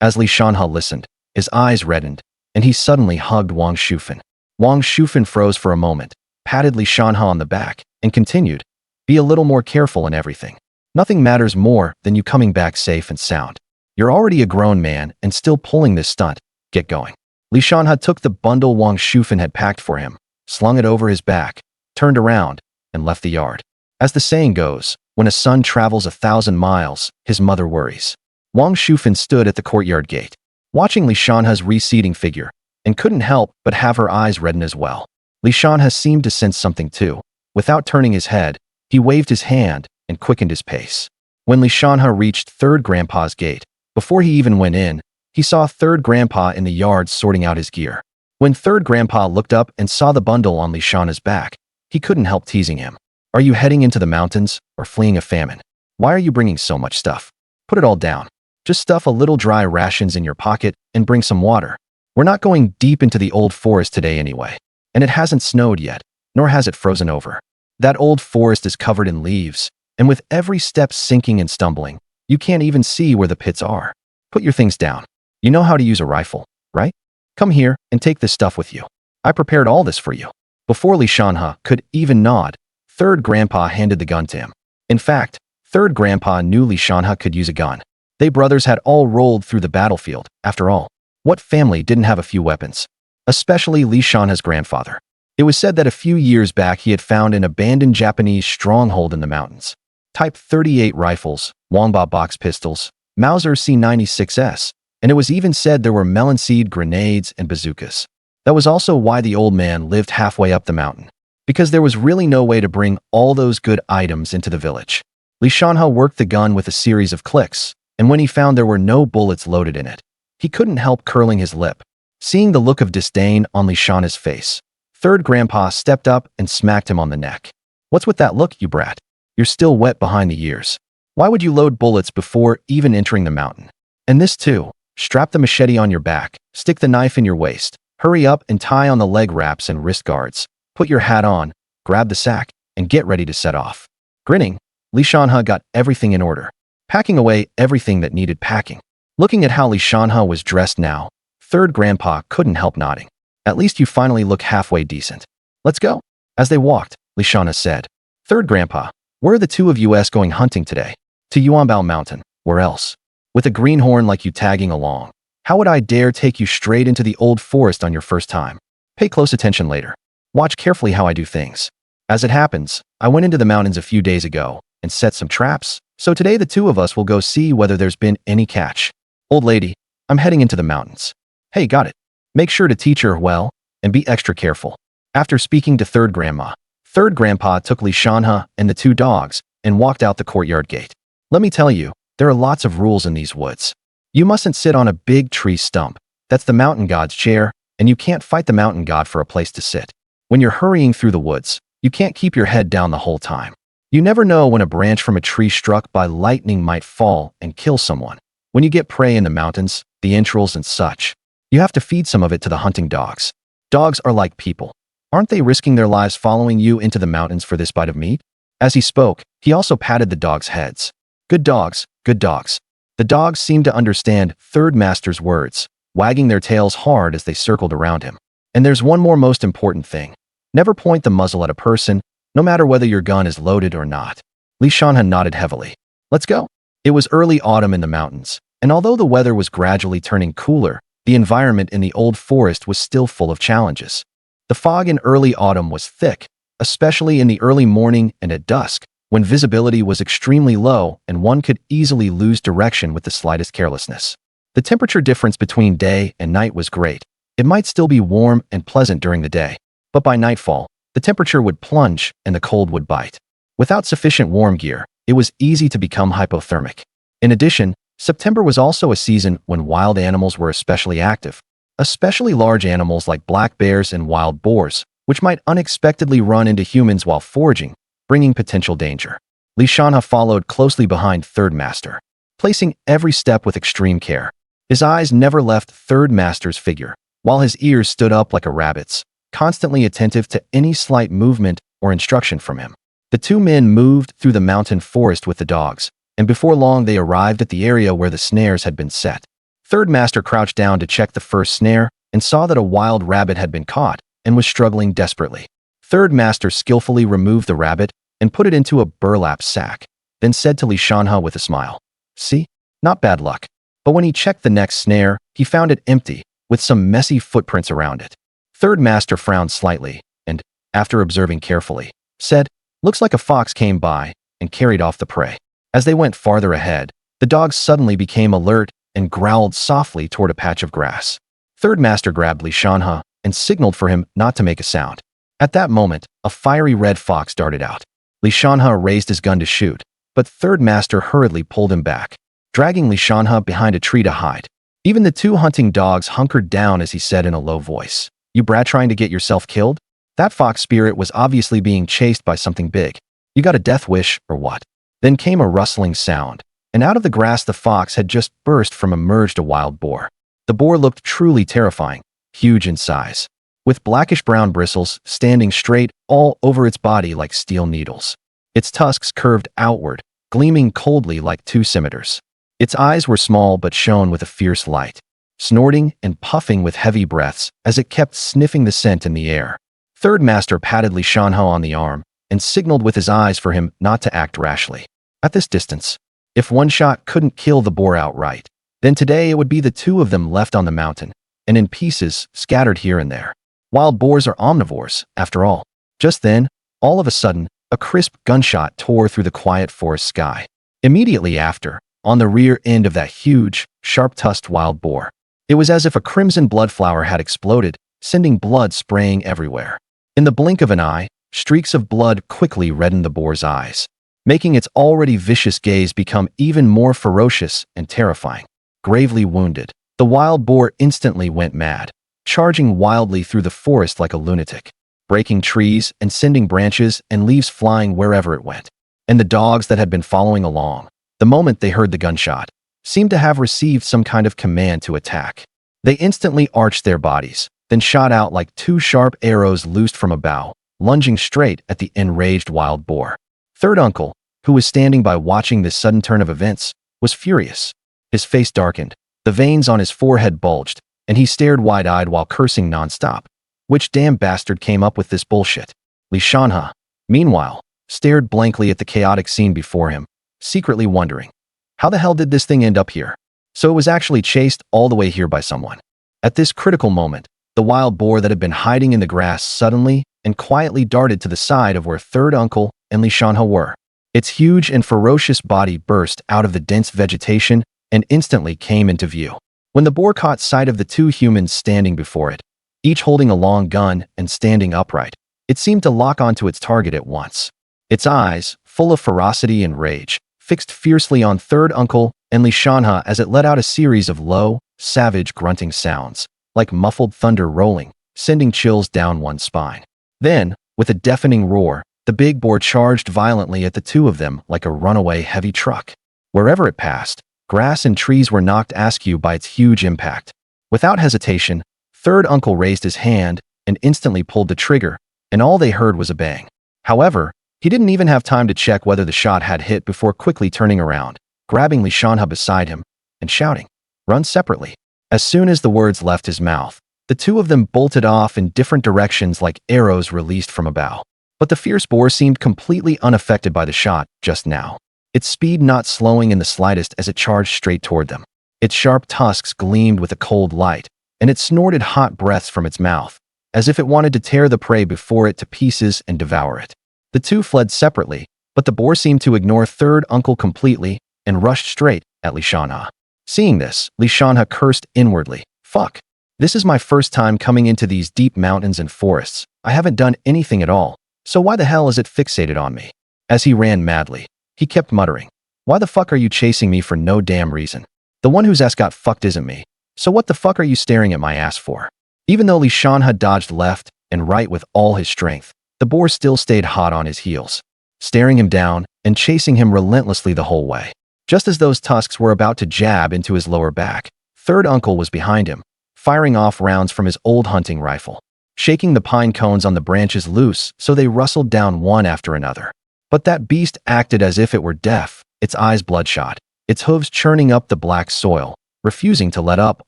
As Shanhe listened, his eyes reddened, and he suddenly hugged Wang Shufen. Wang Shufen froze for a moment, patted Shanhe on the back, and continued, Be a little more careful in everything. Nothing matters more than you coming back safe and sound. You're already a grown man and still pulling this stunt. Get going. Shanhe took the bundle Wang Shufen had packed for him, slung it over his back, turned around, and left the yard. As the saying goes, when a son travels 1,000 miles, his mother worries. Wang Shufan stood at the courtyard gate, watching Li Shanhe's receding figure, and couldn't help but have her eyes redden as well. Li Shanhe seemed to sense something too. Without turning his head, he waved his hand and quickened his pace. When Li Shanhe reached Third Grandpa's gate, before he even went in, he saw Third Grandpa in the yard sorting out his gear. When Third Grandpa looked up and saw the bundle on Li Shanhe's back, he couldn't help teasing him. Are you heading into the mountains or fleeing a famine? Why are you bringing so much stuff? Put it all down. Just stuff a little dry rations in your pocket and bring some water. We're not going deep into the old forest today anyway. And it hasn't snowed yet, nor has it frozen over. That old forest is covered in leaves, and with every step sinking and stumbling, you can't even see where the pits are. Put your things down. You know how to use a rifle, right? Come here and take this stuff with you. I prepared all this for you. Before Li Shanhe could even nod, Third Grandpa handed the gun to him. In fact, Third Grandpa knew Li Shanhe could use a gun. They brothers had all rolled through the battlefield, after all. What family didn't have a few weapons? Especially Li Shanhe's grandfather. It was said that a few years back he had found an abandoned Japanese stronghold in the mountains. Type 38 rifles, Wangba box pistols, Mauser C96S, and it was even said there were melon seed grenades and bazookas. That was also why the old man lived halfway up the mountain, because there was really no way to bring all those good items into the village. Li Shanhe worked the gun with a series of clicks, and when he found there were no bullets loaded in it, he couldn't help curling his lip. Seeing the look of disdain on Li Shanhe's face, Third Grandpa stepped up and smacked him on the neck. What's with that look, you brat? You're still wet behind the ears. Why would you load bullets before even entering the mountain? And this too. Strap the machete on your back, stick the knife in your waist, hurry up and tie on the leg wraps and wrist guards, put your hat on, grab the sack, and get ready to set off. Grinning, Li Shanhe got everything in order, packing away everything that needed packing. Looking at how Li Shanhe was dressed now, Third Grandpa couldn't help nodding. At least you finally look halfway decent. Let's go. As they walked, Li Shanhe said, Third Grandpa, where are the two of us going hunting today? To Yuanbao Mountain. Where else? With a greenhorn like you tagging along. How would I dare take you straight into the old forest on your first time? Pay close attention later. Watch carefully how I do things. As it happens, I went into the mountains a few days ago and set some traps, so today the two of us will go see whether there's been any catch. Old lady, I'm heading into the mountains. Hey, got it. Make sure to teach her well and be extra careful. After speaking to Third Grandma, Third Grandpa took Li Shanhe and the two dogs and walked out the courtyard gate. Let me tell you, there are lots of rules in these woods. You mustn't sit on a big tree stump. That's the mountain god's chair, and you can't fight the mountain god for a place to sit. When you're hurrying through the woods, you can't keep your head down the whole time. You never know when a branch from a tree struck by lightning might fall and kill someone. When you get prey in the mountains, the entrails and such, you have to feed some of it to the hunting dogs. Dogs are like people. Aren't they risking their lives following you into the mountains for this bite of meat? As he spoke, he also patted the dogs' heads. Good dogs, good dogs. The dogs seemed to understand Third Master's words, wagging their tails hard as they circled around him. And there's one more most important thing. Never point the muzzle at a person, no matter whether your gun is loaded or not. Li Shanhe nodded heavily. Let's go. It was early autumn in the mountains, and although the weather was gradually turning cooler, the environment in the old forest was still full of challenges. The fog in early autumn was thick, especially in the early morning and at dusk, when visibility was extremely low and one could easily lose direction with the slightest carelessness. The temperature difference between day and night was great. It might still be warm and pleasant during the day, but by nightfall, the temperature would plunge and the cold would bite. Without sufficient warm gear, it was easy to become hypothermic. In addition, September was also a season when wild animals were especially active, especially large animals like black bears and wild boars, which might unexpectedly run into humans while foraging, bringing potential danger. Li Shanhe followed closely behind Third Master, placing every step with extreme care. His eyes never left Third Master's figure, while his ears stood up like a rabbit's, constantly attentive to any slight movement or instruction from him. The two men moved through the mountain forest with the dogs, and before long they arrived at the area where the snares had been set. Third Master crouched down to check the first snare and saw that a wild rabbit had been caught and was struggling desperately. Third Master skillfully removed the rabbit and put it into a burlap sack, then said to Li Shanhe with a smile, "See? Not bad luck." But when he checked the next snare, he found it empty, with some messy footprints around it. Third Master frowned slightly and, after observing carefully, said, "Looks like a fox came by," and carried off the prey. As they went farther ahead, the dogs suddenly became alert and growled softly toward a patch of grass. Third Master grabbed Shanhe and signaled for him not to make a sound. At that moment, a fiery red fox darted out. Shanhe raised his gun to shoot, but Third Master hurriedly pulled him back, dragging Shanhe behind a tree to hide. Even the two hunting dogs hunkered down as he said in a low voice, "You brat trying to get yourself killed? That fox spirit was obviously being chased by something big. You got a death wish or what?" Then came a rustling sound, and out of the grass the fox had just burst from emerged a wild boar. The boar looked truly terrifying, huge in size, with blackish-brown bristles standing straight all over its body like steel needles. Its tusks curved outward, gleaming coldly like two scimitars. Its eyes were small but shone with a fierce light, snorting and puffing with heavy breaths as it kept sniffing the scent in the air. Third Master patted Shanhe on the arm and signaled with his eyes for him not to act rashly. At this distance, if one shot couldn't kill the boar outright, then today it would be the two of them left on the mountain, and in pieces, scattered here and there. Wild boars are omnivores, after all. Just then, all of a sudden, a crisp gunshot tore through the quiet forest sky. Immediately after, on the rear end of that huge, sharp-tusked wild boar, it was as if a crimson blood flower had exploded, sending blood spraying everywhere. In the blink of an eye, streaks of blood quickly reddened the boar's eyes, making its already vicious gaze become even more ferocious and terrifying. Gravely wounded, the wild boar instantly went mad, charging wildly through the forest like a lunatic, breaking trees and sending branches and leaves flying wherever it went. And the dogs that had been following along, the moment they heard the gunshot, seemed to have received some kind of command to attack. They instantly arched their bodies, then shot out like two sharp arrows loosed from a bow, lunging straight at the enraged wild boar. Third Uncle, who was standing by watching this sudden turn of events, was furious. His face darkened, the veins on his forehead bulged, and he stared wide-eyed while cursing nonstop. Which damn bastard came up with this bullshit? Shanhe, meanwhile, stared blankly at the chaotic scene before him, secretly wondering, how the hell did this thing end up here? So it was actually chased all the way here by someone. At this critical moment, the wild boar that had been hiding in the grass suddenly and quietly darted to the side of where Third Uncle and Shanhe were. Its huge and ferocious body burst out of the dense vegetation and instantly came into view. When the boar caught sight of the two humans standing before it, each holding a long gun and standing upright, it seemed to lock onto its target at once. Its eyes, full of ferocity and rage, fixed fiercely on Third Uncle and Shanhe as it let out a series of low, savage grunting sounds, like muffled thunder rolling, sending chills down one's spine. Then, with a deafening roar, the big boar charged violently at the two of them like a runaway heavy truck. Wherever it passed, grass and trees were knocked askew by its huge impact. Without hesitation, Third Uncle raised his hand and instantly pulled the trigger, and all they heard was a bang. However, he didn't even have time to check whether the shot had hit before quickly turning around, grabbing Shanhe beside him, and shouting, "Run separately." As soon as the words left his mouth, the two of them bolted off in different directions like arrows released from a bow. But the fierce boar seemed completely unaffected by the shot just now, its speed not slowing in the slightest as it charged straight toward them. Its sharp tusks gleamed with a cold light, and it snorted hot breaths from its mouth, as if it wanted to tear the prey before it to pieces and devour it. The two fled separately, but the boar seemed to ignore Third Uncle completely and rushed straight at Shanhe. Seeing this, Shanhe cursed inwardly. Fuck. This is my first time coming into these deep mountains and forests. I haven't done anything at all, so why the hell is it fixated on me? As he ran madly, he kept muttering, "Why the fuck are you chasing me for no damn reason? The one whose ass got fucked isn't me, so what the fuck are you staring at my ass for?" Even though Shanhe dodged left and right with all his strength, the boar still stayed hot on his heels, staring him down and chasing him relentlessly the whole way. Just as those tusks were about to jab into his lower back, Third Uncle was behind him, firing off rounds from his old hunting rifle, shaking the pine cones on the branches loose so they rustled down one after another. But that beast acted as if it were deaf, its eyes bloodshot, its hooves churning up the black soil, refusing to let up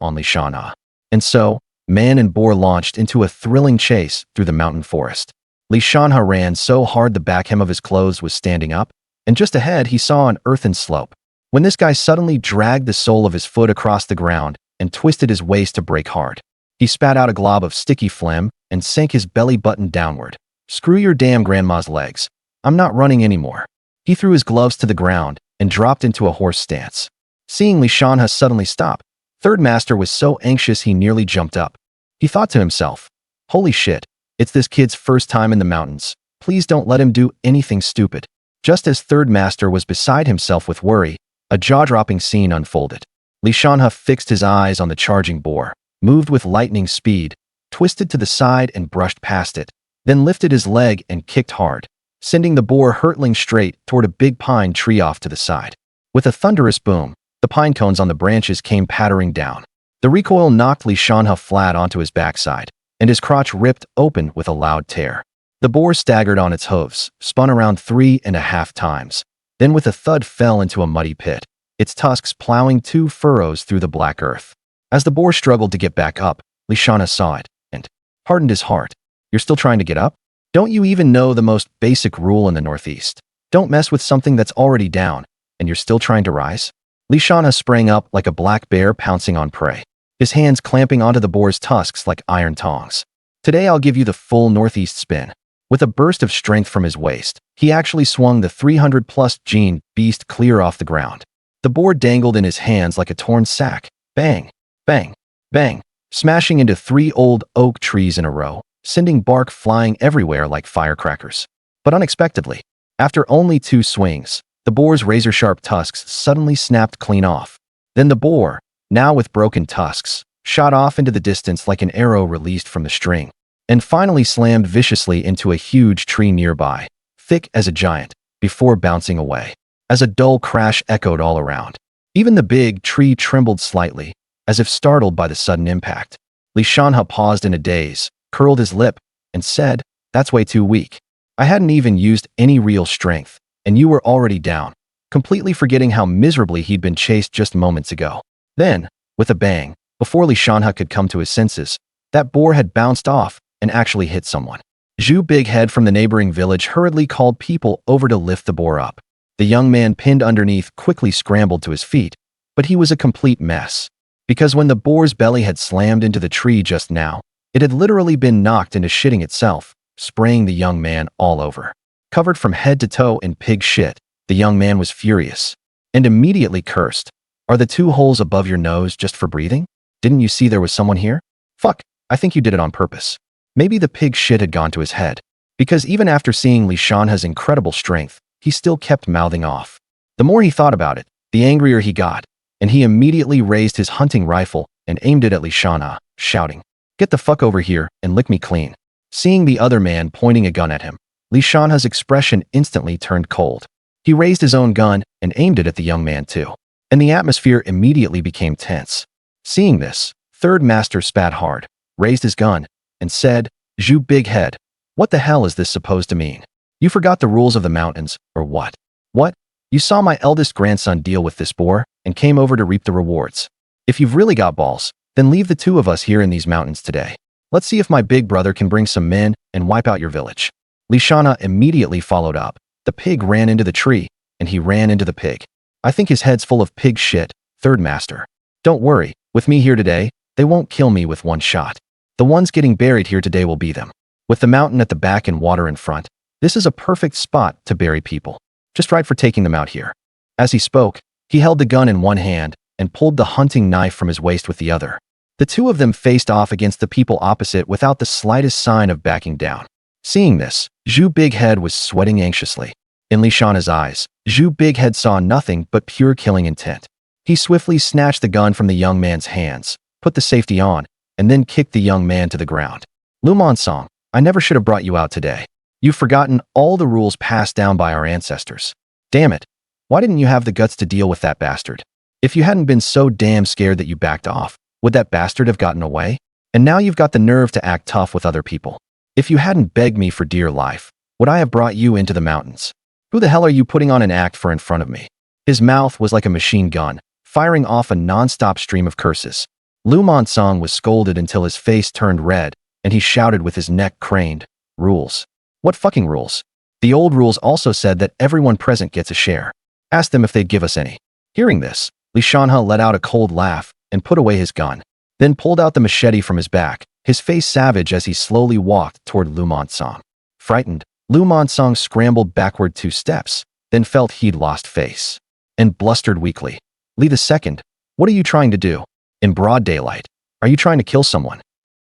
on Shanhe. And so, man and boar launched into a thrilling chase through the mountain forest. Shanhe ran so hard the back hem of his clothes was standing up, and just ahead he saw an earthen slope, when this guy suddenly dragged the sole of his foot across the ground and twisted his waist to brake hard. He spat out a glob of sticky phlegm and sank his belly button downward, Screw your damn grandma's legs. I'm not running anymore. He threw his gloves to the ground and dropped into a horse stance. Seeing Shanhe suddenly stop, Third Master was so anxious he nearly jumped up. He thought to himself, holy shit, it's this kid's first time in the mountains. Please don't let him do anything stupid. Just as Third Master was beside himself with worry, a jaw-dropping scene unfolded. Shanhe fixed his eyes on the charging boar, moved with lightning speed, twisted to the side and brushed past it, then lifted his leg and kicked hard, sending the boar hurtling straight toward a big pine tree off to the side. With a thunderous boom, the pine cones on the branches came pattering down. The recoil knocked Shanhe flat onto his backside, and his crotch ripped open with a loud tear. The boar staggered on its hooves, spun around 3.5 times, then with a thud fell into a muddy pit, its tusks plowing 2 furrows through the black earth. As the boar struggled to get back up, Shanhe saw it and hardened his heart. You're still trying to get up? Don't you even know the most basic rule in the Northeast? Don't mess with something that's already down, and you're still trying to rise? Shanhe sprang up like a black bear pouncing on prey, his hands clamping onto the boar's tusks like iron tongs. Today I'll give you the full Northeast spin. With a burst of strength from his waist, he actually swung the 300-plus gene beast clear off the ground. The boar dangled in his hands like a torn sack. Bang, bang, bang, smashing into 3 old oak trees in a row, sending bark flying everywhere like firecrackers. But unexpectedly, after only 2 swings, the boar's razor-sharp tusks suddenly snapped clean off. Then the boar, now with broken tusks, shot off into the distance like an arrow released from the string, and finally slammed viciously into a huge tree nearby, thick as a giant, before bouncing away. As a dull crash echoed all around, even the big tree trembled slightly, as if startled by the sudden impact. Shanhe paused in a daze, curled his lip, and said, "That's way too weak. I hadn't even used any real strength, and you were already down," completely forgetting how miserably he'd been chased just moments ago. Then, with a bang, before Shanhe could come to his senses, that boar had bounced off and actually hit someone. Zhu Big Head from the neighboring village hurriedly called people over to lift the boar up. The young man pinned underneath quickly scrambled to his feet, but he was a complete mess. Because when the boar's belly had slammed into the tree just now, it had literally been knocked into shitting itself, spraying the young man all over. Covered from head to toe in pig shit, the young man was furious and immediately cursed. "Are the 2 holes above your nose just for breathing? Didn't you see there was someone here? Fuck, I think you did it on purpose." Maybe the pig shit had gone to his head, because even after seeing Shanhe's incredible strength, he still kept mouthing off. The more he thought about it, the angrier he got, and he immediately raised his hunting rifle and aimed it at Shanhe, shouting, "Get the fuck over here and lick me clean." Seeing the other man pointing a gun at him, Shanhe's expression instantly turned cold. He raised his own gun and aimed it at the young man too, and the atmosphere immediately became tense. Seeing this, Third Master spat hard, raised his gun, and said, "Zhu Big Head, what the hell is this supposed to mean? You forgot the rules of the mountains, or what? What? You saw my eldest grandson deal with this boar and came over to reap the rewards. If you've really got balls, then leave the 2 of us here in these mountains today. Let's see if my big brother can bring some men and wipe out your village." Shanhe immediately followed up. The pig ran into the tree, and he ran into the pig. "I think his head's full of pig shit, Third Master. Don't worry, with me here today, they won't kill me with 1 shot. The ones getting buried here today will be them. With the mountain at the back and water in front, this is a perfect spot to bury people. Just right for taking them out here." As he spoke, he held the gun in one hand and pulled the hunting knife from his waist with the other. The 2 of them faced off against the people opposite without the slightest sign of backing down. Seeing this, Zhu Big Head was sweating anxiously. In Shanhe's eyes, Zhu Big Head saw nothing but pure killing intent. He swiftly snatched the gun from the young man's hands, put the safety on, and then kicked the young man to the ground. "Lumansong, I never should have brought you out today. You've forgotten all the rules passed down by our ancestors. Damn it. Why didn't you have the guts to deal with that bastard? If you hadn't been so damn scared that you backed off, would that bastard have gotten away? And now you've got the nerve to act tough with other people. If you hadn't begged me for dear life, would I have brought you into the mountains? Who the hell are you putting on an act for in front of me?" His mouth was like a machine gun, firing off a non-stop stream of curses. Lumansong was scolded until his face turned red, and he shouted with his neck craned, "Rules? What fucking rules? The old rules also said that everyone present gets a share. Ask them if they'd give us any." Hearing this, Shanhe let out a cold laugh and put away his gun, then pulled out the machete from his back, his face savage as he slowly walked toward Lumansong. Frightened, Lu Monsong scrambled backward 2 steps, then felt he'd lost face, and blustered weakly. Li the second, what are you trying to do? In broad daylight, are you trying to kill someone?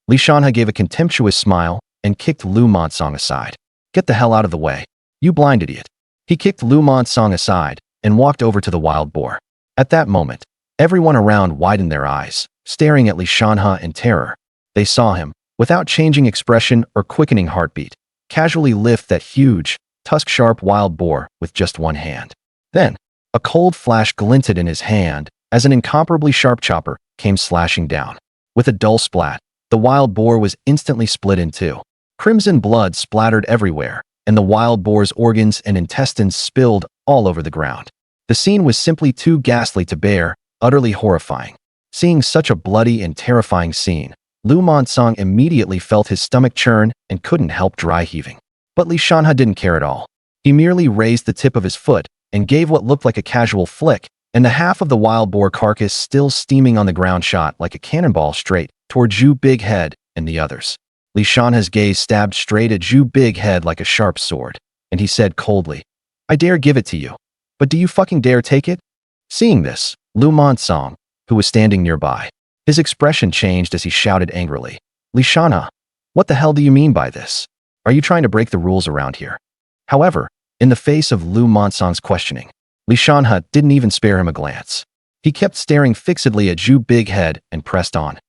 Li Shanhe gave a contemptuous smile and kicked Lu Monsong aside. Get the hell out of the way, you blind idiot. He kicked Lu Monsong aside and walked over to the wild boar. At that moment, everyone around widened their eyes, staring at Li Shanhe in terror. They saw him, without changing expression or quickening heartbeat, casually lift that huge, tusk-sharp wild boar with just one hand. Then, a cold flash glinted in his hand as an incomparably sharp chopper came slashing down. With a dull splat, the wild boar was instantly split in two. Crimson blood splattered everywhere, and the wild boar's organs and intestines spilled all over the ground. The scene was simply too ghastly to bear, utterly horrifying. Seeing such a bloody and terrifying scene, Lu Monsong immediately felt his stomach churn and couldn't help dry heaving. But Li Shanhe didn't care at all. He merely raised the tip of his foot and gave what looked like a casual flick, and the half of the wild boar carcass still steaming on the ground shot like a cannonball straight toward Zhu Big Head and the others. Li Shanhe's gaze stabbed straight at Zhu Big Head like a sharp sword, and he said coldly, I dare give it to you, but do you fucking dare take it? Seeing this, Lu Monsong, who was standing nearby, his expression changed as he shouted angrily, Li Shanhe, what the hell do you mean by this? Are you trying to break the rules around here? However, in the face of Lu Monsong's questioning, Li Shanhe didn't even spare him a glance. He kept staring fixedly at Zhu Big Head and pressed on.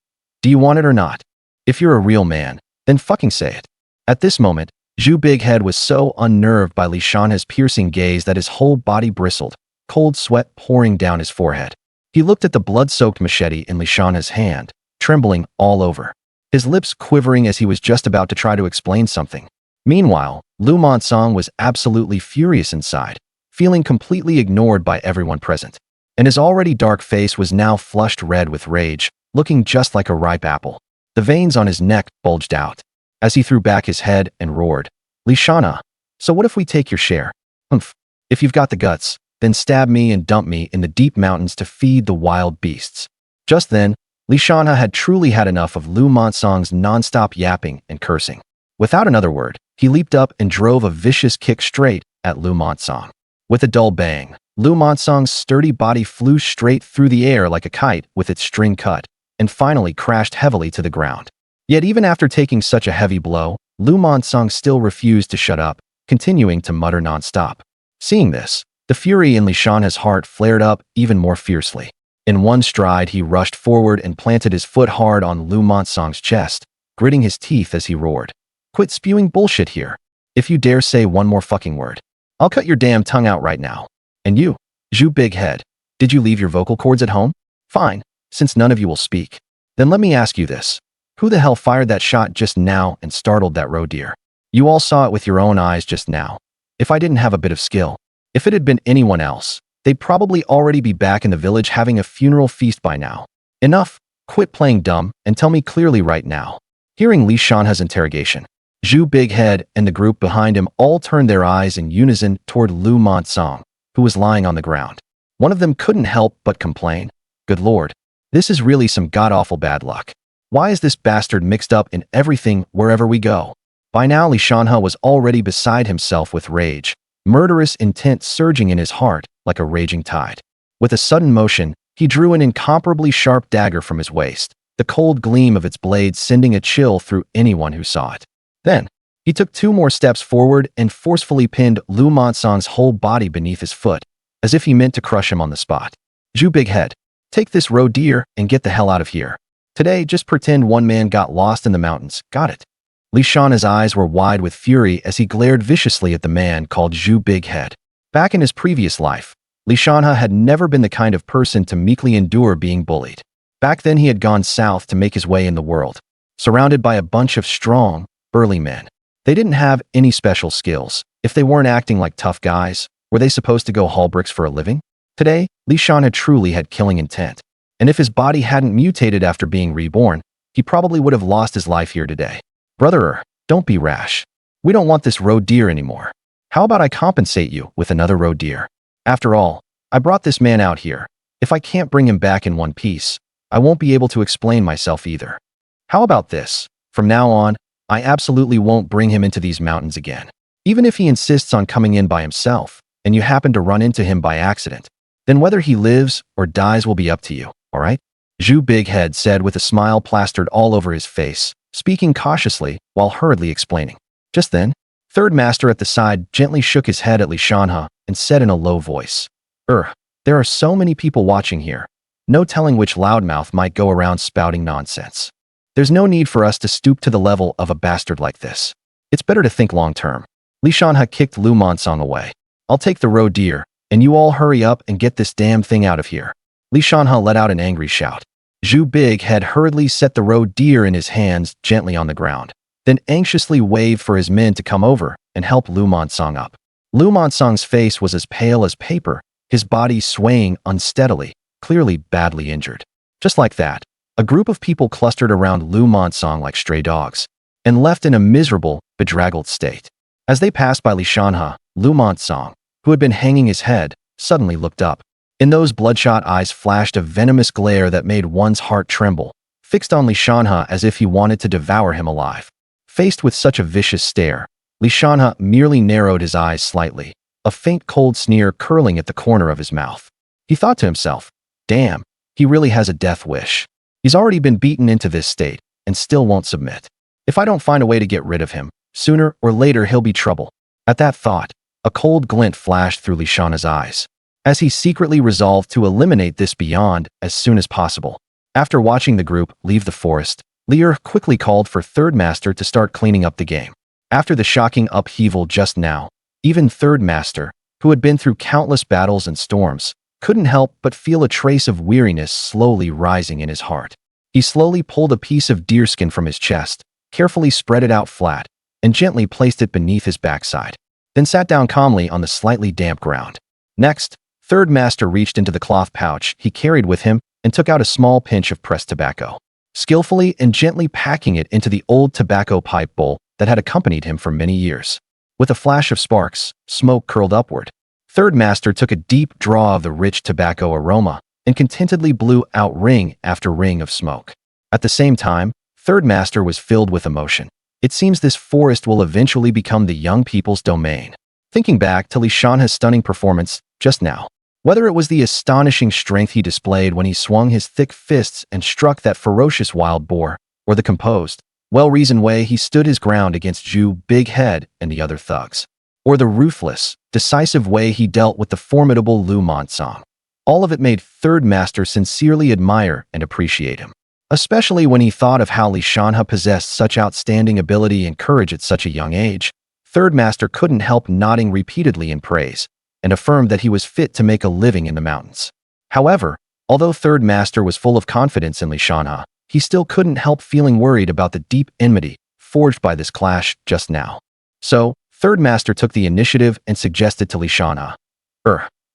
Do you want it or not? If you're a real man, then fucking say it. At this moment, Zhu Big Head was so unnerved by Li Shanhe's piercing gaze that his whole body bristled, cold sweat pouring down his forehead. He looked at the blood-soaked machete in Li Shanhe's hand, trembling all over, his lips quivering as he was just about to try to explain something. Meanwhile, Lu Monsong was absolutely furious inside, feeling completely ignored by everyone present, and his already dark face was now flushed red with rage, looking just like a ripe apple. The veins on his neck bulged out. As he threw back his head and roared, Li Shanhe, so what if we take your share? Humph. If you've got the guts, then stab me and dump me in the deep mountains to feed the wild beasts. Just then, Li Shanhe had truly had enough of Lu Monsong's non-stop yapping and cursing. Without another word, he leaped up and drove a vicious kick straight at Lu Monsong. With a dull bang, Lu Monsong's sturdy body flew straight through the air like a kite with its string cut, and finally crashed heavily to the ground. Yet even after taking such a heavy blow, Lu Monsong still refused to shut up, continuing to mutter non-stop. Seeing this, the fury in Li Shanhe's heart flared up even more fiercely. In one stride, he rushed forward and planted his foot hard on Lu Monsong's chest, gritting his teeth as he roared. Quit spewing bullshit here. If you dare say one more fucking word, I'll cut your damn tongue out right now. And you, Zhu Big Head, did you leave your vocal cords at home? Fine, since none of you will speak. Then let me ask you this. Who the hell fired that shot just now and startled that roe deer? You all saw it with your own eyes just now. If I didn't have a bit of skill, if it had been anyone else, they'd probably already be back in the village having a funeral feast by now. Enough, quit playing dumb and tell me clearly right now. Hearing Li Shanhe's interrogation, Zhu Big Head and the group behind him all turned their eyes in unison toward Lu Monsong, who was lying on the ground. One of them couldn't help but complain. Good lord, this is really some god-awful bad luck. Why is this bastard mixed up in everything wherever we go? By now Li Shanhe was already beside himself with rage, murderous intent surging in his heart like a raging tide. With a sudden motion, he drew an incomparably sharp dagger from his waist, the cold gleam of its blade sending a chill through anyone who saw it. Then, he took 2 more steps forward and forcefully pinned Lu Monsong's whole body beneath his foot, as if he meant to crush him on the spot. Zhu Big Head, take this roe deer and get the hell out of here. Today, just pretend one man got lost in the mountains, got it? Li Shanhe's eyes were wide with fury as he glared viciously at the man called Zhu Big Head. Back in his previous life, Li Shanhe had never been the kind of person to meekly endure being bullied. Back then he had gone south to make his way in the world, surrounded by a bunch of strong, burly men. They didn't have any special skills. If they weren't acting like tough guys, were they supposed to go haul bricks for a living? Today, Li Shanhe truly had killing intent. And if his body hadn't mutated after being reborn, he probably would have lost his life here today. Brother, don't be rash. We don't want this roe deer anymore. How about I compensate you with another roe deer? After all, I brought this man out here. If I can't bring him back in one piece, I won't be able to explain myself either. How about this? From now on, I absolutely won't bring him into these mountains again. Even if he insists on coming in by himself, and you happen to run into him by accident, then whether he lives or dies will be up to you, all right? Zhu Big Head said with a smile plastered all over his face, speaking cautiously while hurriedly explaining. Just then, Third Master at the side gently shook his head at Li Shanhe and said in a low voice, there are so many people watching here. No telling which loudmouth might go around spouting nonsense. There's no need for us to stoop to the level of a bastard like this. It's better to think long-term. Li Shanhe kicked Lu Monsong away. I'll take the roe deer, and you all hurry up and get this damn thing out of here. Li Shanhe let out an angry shout. Zhu Big Head hurriedly set the roe deer in his hands gently on the ground, then anxiously waved for his men to come over and help Lu Monsong up. Lu Monsong's face was as pale as paper, his body swaying unsteadily, clearly badly injured. Just like that, a group of people clustered around Lu Monsong like stray dogs, and left in a miserable, bedraggled state. As they passed by Li Shanhe, Lu Monsong, who had been hanging his head, suddenly looked up. In those bloodshot eyes flashed a venomous glare that made one's heart tremble, fixed on Li Shanhe as if he wanted to devour him alive. Faced with such a vicious stare, Li Shanhe merely narrowed his eyes slightly, a faint cold sneer curling at the corner of his mouth. He thought to himself, damn, he really has a death wish. He's already been beaten into this state, and still won't submit. If I don't find a way to get rid of him, sooner or later he'll be trouble. At that thought, a cold glint flashed through Li Shanhe's eyes, as he secretly resolved to eliminate this beyond as soon as possible. After watching the group leave the forest, Lear quickly called for Third Master to start cleaning up the game. After the shocking upheaval just now, even Third Master, who had been through countless battles and storms, couldn't help but feel a trace of weariness slowly rising in his heart. He slowly pulled a piece of deerskin from his chest, carefully spread it out flat, and gently placed it beneath his backside, then sat down calmly on the slightly damp ground. Next, Third Master reached into the cloth pouch he carried with him and took out a small pinch of pressed tobacco, skillfully and gently packing it into the old tobacco pipe bowl that had accompanied him for many years. With a flash of sparks, smoke curled upward. Third Master took a deep draw of the rich tobacco aroma and contentedly blew out ring after ring of smoke. At the same time, Third Master was filled with emotion. It seems this forest will eventually become the young people's domain. Thinking back to Li Shanhe's stunning performance just now, whether it was the astonishing strength he displayed when he swung his thick fists and struck that ferocious wild boar, or the composed, well-reasoned way he stood his ground against Zhu Big Head and the other thugs, or the ruthless, decisive way he dealt with the formidable Lu Monsong, all of it made Third Master sincerely admire and appreciate him, especially when he thought of how Li Shanhe possessed such outstanding ability and courage at such a young age. Third Master couldn't help nodding repeatedly in praise, and affirmed that he was fit to make a living in the mountains. However, although Third Master was full of confidence in Li Shanhe, he still couldn't help feeling worried about the deep enmity forged by this clash just now. So, Third Master took the initiative and suggested to Li Shanhe,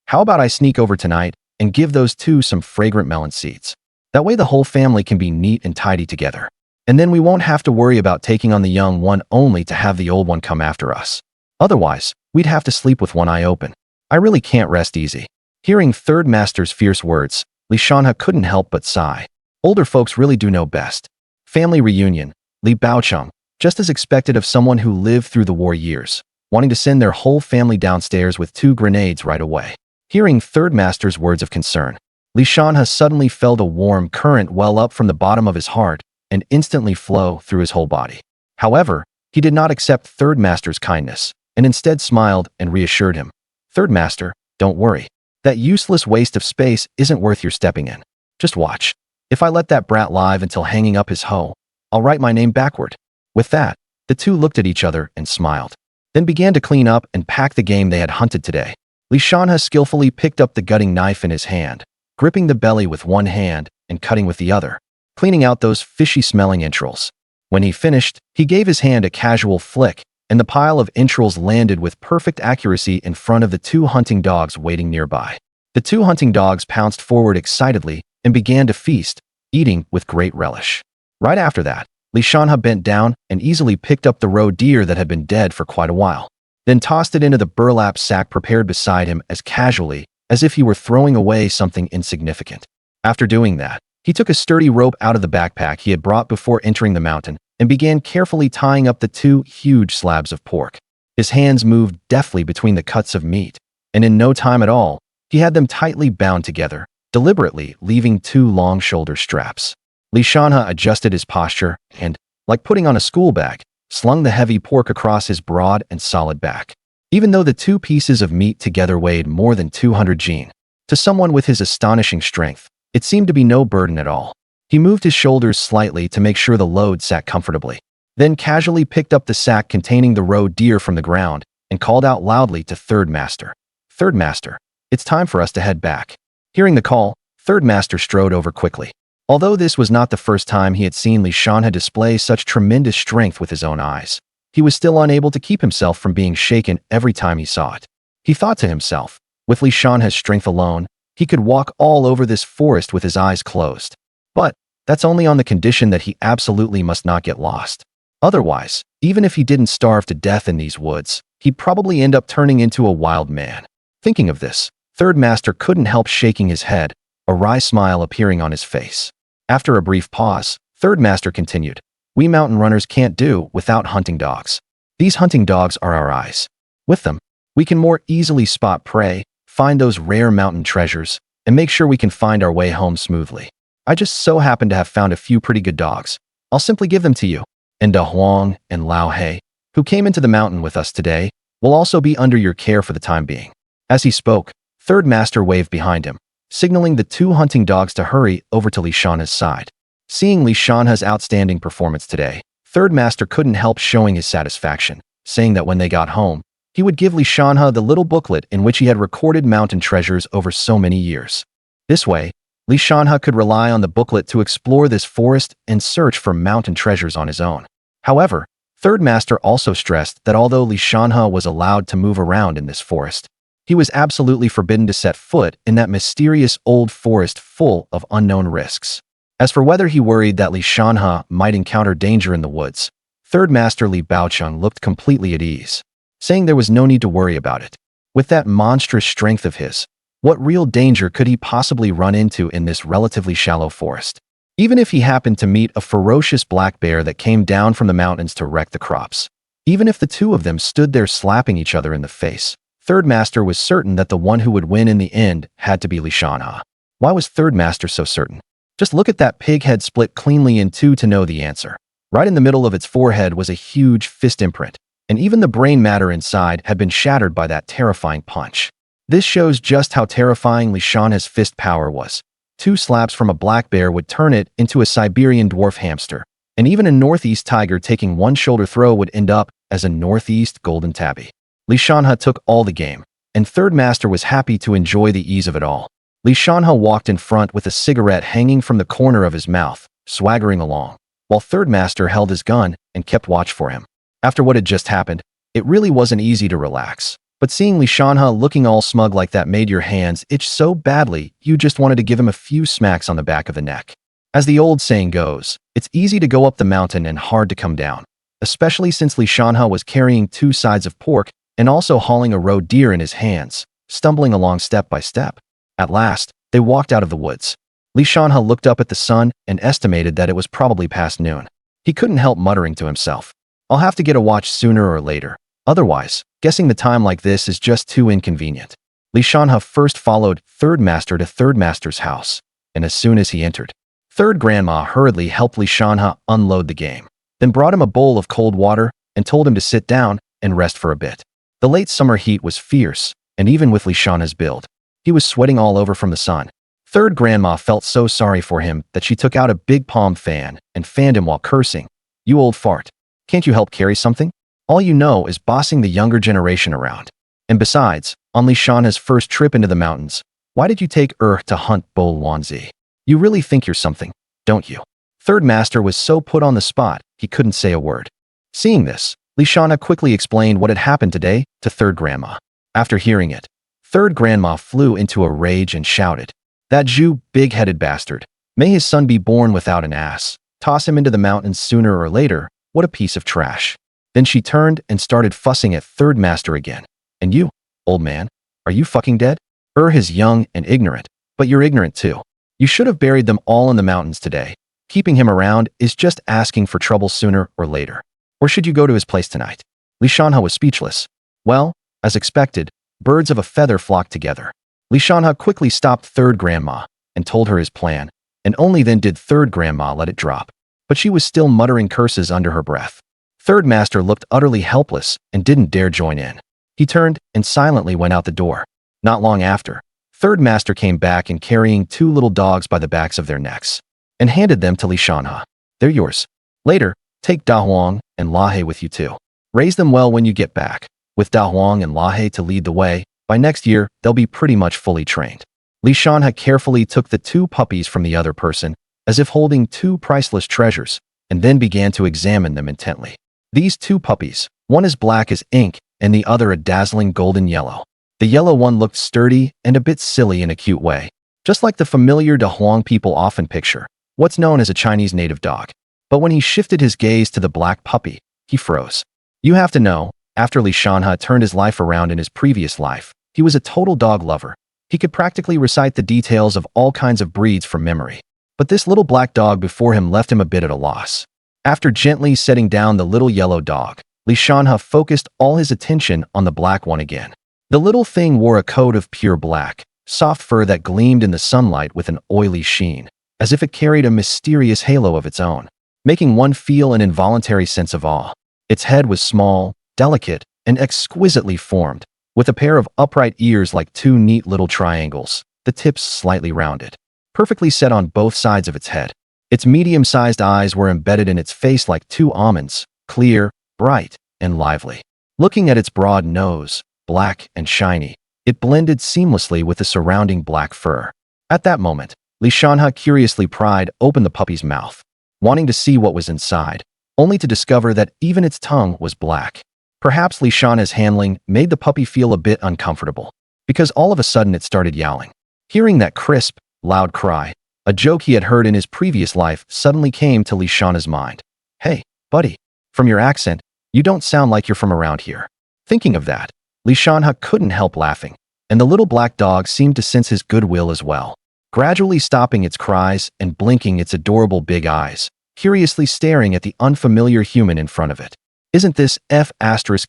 how about I sneak over tonight and give those two some fragrant melon seeds? That way the whole family can be neat and tidy together. And then we won't have to worry about taking on the young one only to have the old one come after us. Otherwise, we'd have to sleep with one eye open. I really can't rest easy. Hearing Third Master's fierce words, Li Shanhe couldn't help but sigh. Older folks really do know best. Family reunion, Li Baocheng, just as expected of someone who lived through the war years, wanting to send their whole family downstairs with 2 grenades right away. Hearing Third Master's words of concern, Li Shanhe suddenly felt a warm current well up from the bottom of his heart and instantly flow through his whole body. However, he did not accept Third Master's kindness, and instead smiled and reassured him. Third Master, don't worry. That useless waste of space isn't worth your stepping in. Just watch. If I let that brat live until hanging up his hoe, I'll write my name backward. With that, the two looked at each other and smiled, then began to clean up and pack the game they had hunted today. Li Shanhe skillfully picked up the gutting knife in his hand, gripping the belly with one hand and cutting with the other, cleaning out those fishy-smelling entrails. When he finished, he gave his hand a casual flick, and the pile of entrails landed with perfect accuracy in front of the 2 hunting dogs waiting nearby. The 2 hunting dogs pounced forward excitedly and began to feast, eating with great relish. Right after that, Li Shanhe bent down and easily picked up the roe deer that had been dead for quite a while, then tossed it into the burlap sack prepared beside him as casually as if he were throwing away something insignificant. After doing that, he took a sturdy rope out of the backpack he had brought before entering the mountain and began carefully tying up the two huge slabs of pork. His hands moved deftly between the cuts of meat, and in no time at all, he had them tightly bound together, deliberately leaving two long shoulder straps. Shanhe adjusted his posture and, like putting on a school bag, slung the heavy pork across his broad and solid back. Even though the two pieces of meat together weighed more than 200 jin, to someone with his astonishing strength, it seemed to be no burden at all. He moved his shoulders slightly to make sure the load sat comfortably, then casually picked up the sack containing the roe deer from the ground and called out loudly to Third Master. "Third Master, it's time for us to head back." Hearing the call, Third Master strode over quickly. Although this was not the first time he had seen Shanhe display such tremendous strength with his own eyes, he was still unable to keep himself from being shaken every time he saw it. He thought to himself, with Shanhe's strength alone, he could walk all over this forest with his eyes closed. But that's only on the condition that he absolutely must not get lost. Otherwise, even if he didn't starve to death in these woods, he'd probably end up turning into a wild man. Thinking of this, Third Master couldn't help shaking his head, a wry smile appearing on his face. After a brief pause, Third Master continued, "We mountain runners can't do without hunting dogs. These hunting dogs are our eyes. With them, we can more easily spot prey, find those rare mountain treasures, and make sure we can find our way home smoothly. I just so happen to have found a few pretty good dogs. I'll simply give them to you. And Da Huang and Lao He, who came into the mountain with us today, will also be under your care for the time being." As he spoke, Third Master waved behind him, signaling the two hunting dogs to hurry over to Shanhe's side. Seeing Shanhe's outstanding performance today, Third Master couldn't help showing his satisfaction, saying that when they got home, he would give Shanhe the little booklet in which he had recorded mountain treasures over so many years. This way, Shanhe could rely on the booklet to explore this forest and search for mountain treasures on his own. However, Third Master also stressed that although Shanhe was allowed to move around in this forest, he was absolutely forbidden to set foot in that mysterious old forest full of unknown risks. As for whether he worried that Shanhe might encounter danger in the woods, Third Master Li Baocheng looked completely at ease, saying there was no need to worry about it. With that monstrous strength of his, what real danger could he possibly run into in this relatively shallow forest? Even if he happened to meet a ferocious black bear that came down from the mountains to wreck the crops, even if the two of them stood there slapping each other in the face, Third Master was certain that the one who would win in the end had to be Shanhe. Why was Third Master so certain? Just look at that pig head split cleanly in two to know the answer. Right in the middle of its forehead was a huge fist imprint, and even the brain matter inside had been shattered by that terrifying punch. This shows just how terrifying Shanhe's fist power was. Two slaps from a black bear would turn it into a Siberian dwarf hamster, and even a northeast tiger taking one shoulder throw would end up as a northeast golden tabby. Shanhe took all the game, and Third Master was happy to enjoy the ease of it all. Shanhe walked in front with a cigarette hanging from the corner of his mouth, swaggering along, while Third Master held his gun and kept watch for him. After what had just happened, it really wasn't easy to relax. But seeing Shanhe looking all smug like that made your hands itch so badly you just wanted to give him a few smacks on the back of the neck. As the old saying goes, it's easy to go up the mountain and hard to come down, especially since Shanhe was carrying two sides of pork and also hauling a roe deer in his hands, stumbling along step by step. At last, they walked out of the woods. Shanhe looked up at the sun and estimated that it was probably past noon. He couldn't help muttering to himself, "I'll have to get a watch sooner or later. Otherwise, guessing the time like this is just too inconvenient." Shanhe first followed Third Master to Third Master's house, and as soon as he entered, Third Grandma hurriedly helped Shanhe unload the game, then brought him a bowl of cold water and told him to sit down and rest for a bit. The late summer heat was fierce, and even with Shanhe's build, he was sweating all over from the sun. Third Grandma felt so sorry for him that she took out a big palm fan and fanned him while cursing, "You old fart. Can't you help carry something? All you know is bossing the younger generation around. And besides, on Shanhe's first trip into the mountains, why did you take to hunt Bo Luanzi? You really think you're something, don't you?" Third Master was so put on the spot, he couldn't say a word. Seeing this, Shanhe quickly explained what had happened today to Third Grandma. After hearing it, Third Grandma flew into a rage and shouted, "That Jew, big-headed bastard. May his son be born without an ass. Toss him into the mountains sooner or later. What a piece of trash." Then she turned and started fussing at Third Master again. "And you, old man, are you fucking dead? Is young and ignorant, but you're ignorant too. You should have buried them all in the mountains today. Keeping him around is just asking for trouble sooner or later. Or should you go to his place tonight? Li Shanhe was speechless. Well, as expected, birds of a feather flocked together. Li Shanhe quickly stopped third grandma and told her his plan, and only then did third grandma let it drop. But she was still muttering curses under her breath. Third master looked utterly helpless and didn't dare join in. He turned and silently went out the door. Not long after, third master came back and carrying two little dogs by the backs of their necks and handed them to Li Shanhe. They're yours. Later, take Da Huang and Lahe with you too. Raise them well when you get back. With Da Huang and Lahe to lead the way, by next year, they'll be pretty much fully trained. Li Shanhe carefully took the two puppies from the other person, as if holding two priceless treasures, and then began to examine them intently. These two puppies, one as black as ink and the other a dazzling golden yellow. The yellow one looked sturdy and a bit silly in a cute way, just like the familiar Da Huang people often picture, what's known as a Chinese native dog. But when he shifted his gaze to the black puppy, he froze. You have to know, after Li Shanhe turned his life around in his previous life, he was a total dog lover. He could practically recite the details of all kinds of breeds from memory. But this little black dog before him left him a bit at a loss. After gently setting down the little yellow dog, Li Shanhe focused all his attention on the black one again. The little thing wore a coat of pure black, soft fur that gleamed in the sunlight with an oily sheen, as if it carried a mysterious halo of its own, making one feel an involuntary sense of awe. Its head was small, delicate, and exquisitely formed, with a pair of upright ears like two neat little triangles, the tips slightly rounded, perfectly set on both sides of its head. Its medium-sized eyes were embedded in its face like two almonds, clear, bright, and lively. Looking at its broad nose, black and shiny, it blended seamlessly with the surrounding black fur. At that moment, Li Shanhe curiously pried open the puppy's mouth, wanting to see what was inside, only to discover that even its tongue was black. Perhaps Li Shanhe's handling made the puppy feel a bit uncomfortable, because all of a sudden it started yowling. Hearing that crisp, loud cry, a joke he had heard in his previous life suddenly came to Li Shanhe's mind. Hey, buddy, from your accent, you don't sound like you're from around here. Thinking of that, Li Shanhe couldn't help laughing, and the little black dog seemed to sense his goodwill as well, gradually stopping its cries and blinking its adorable big eyes, curiously staring at the unfamiliar human in front of it. Isn't this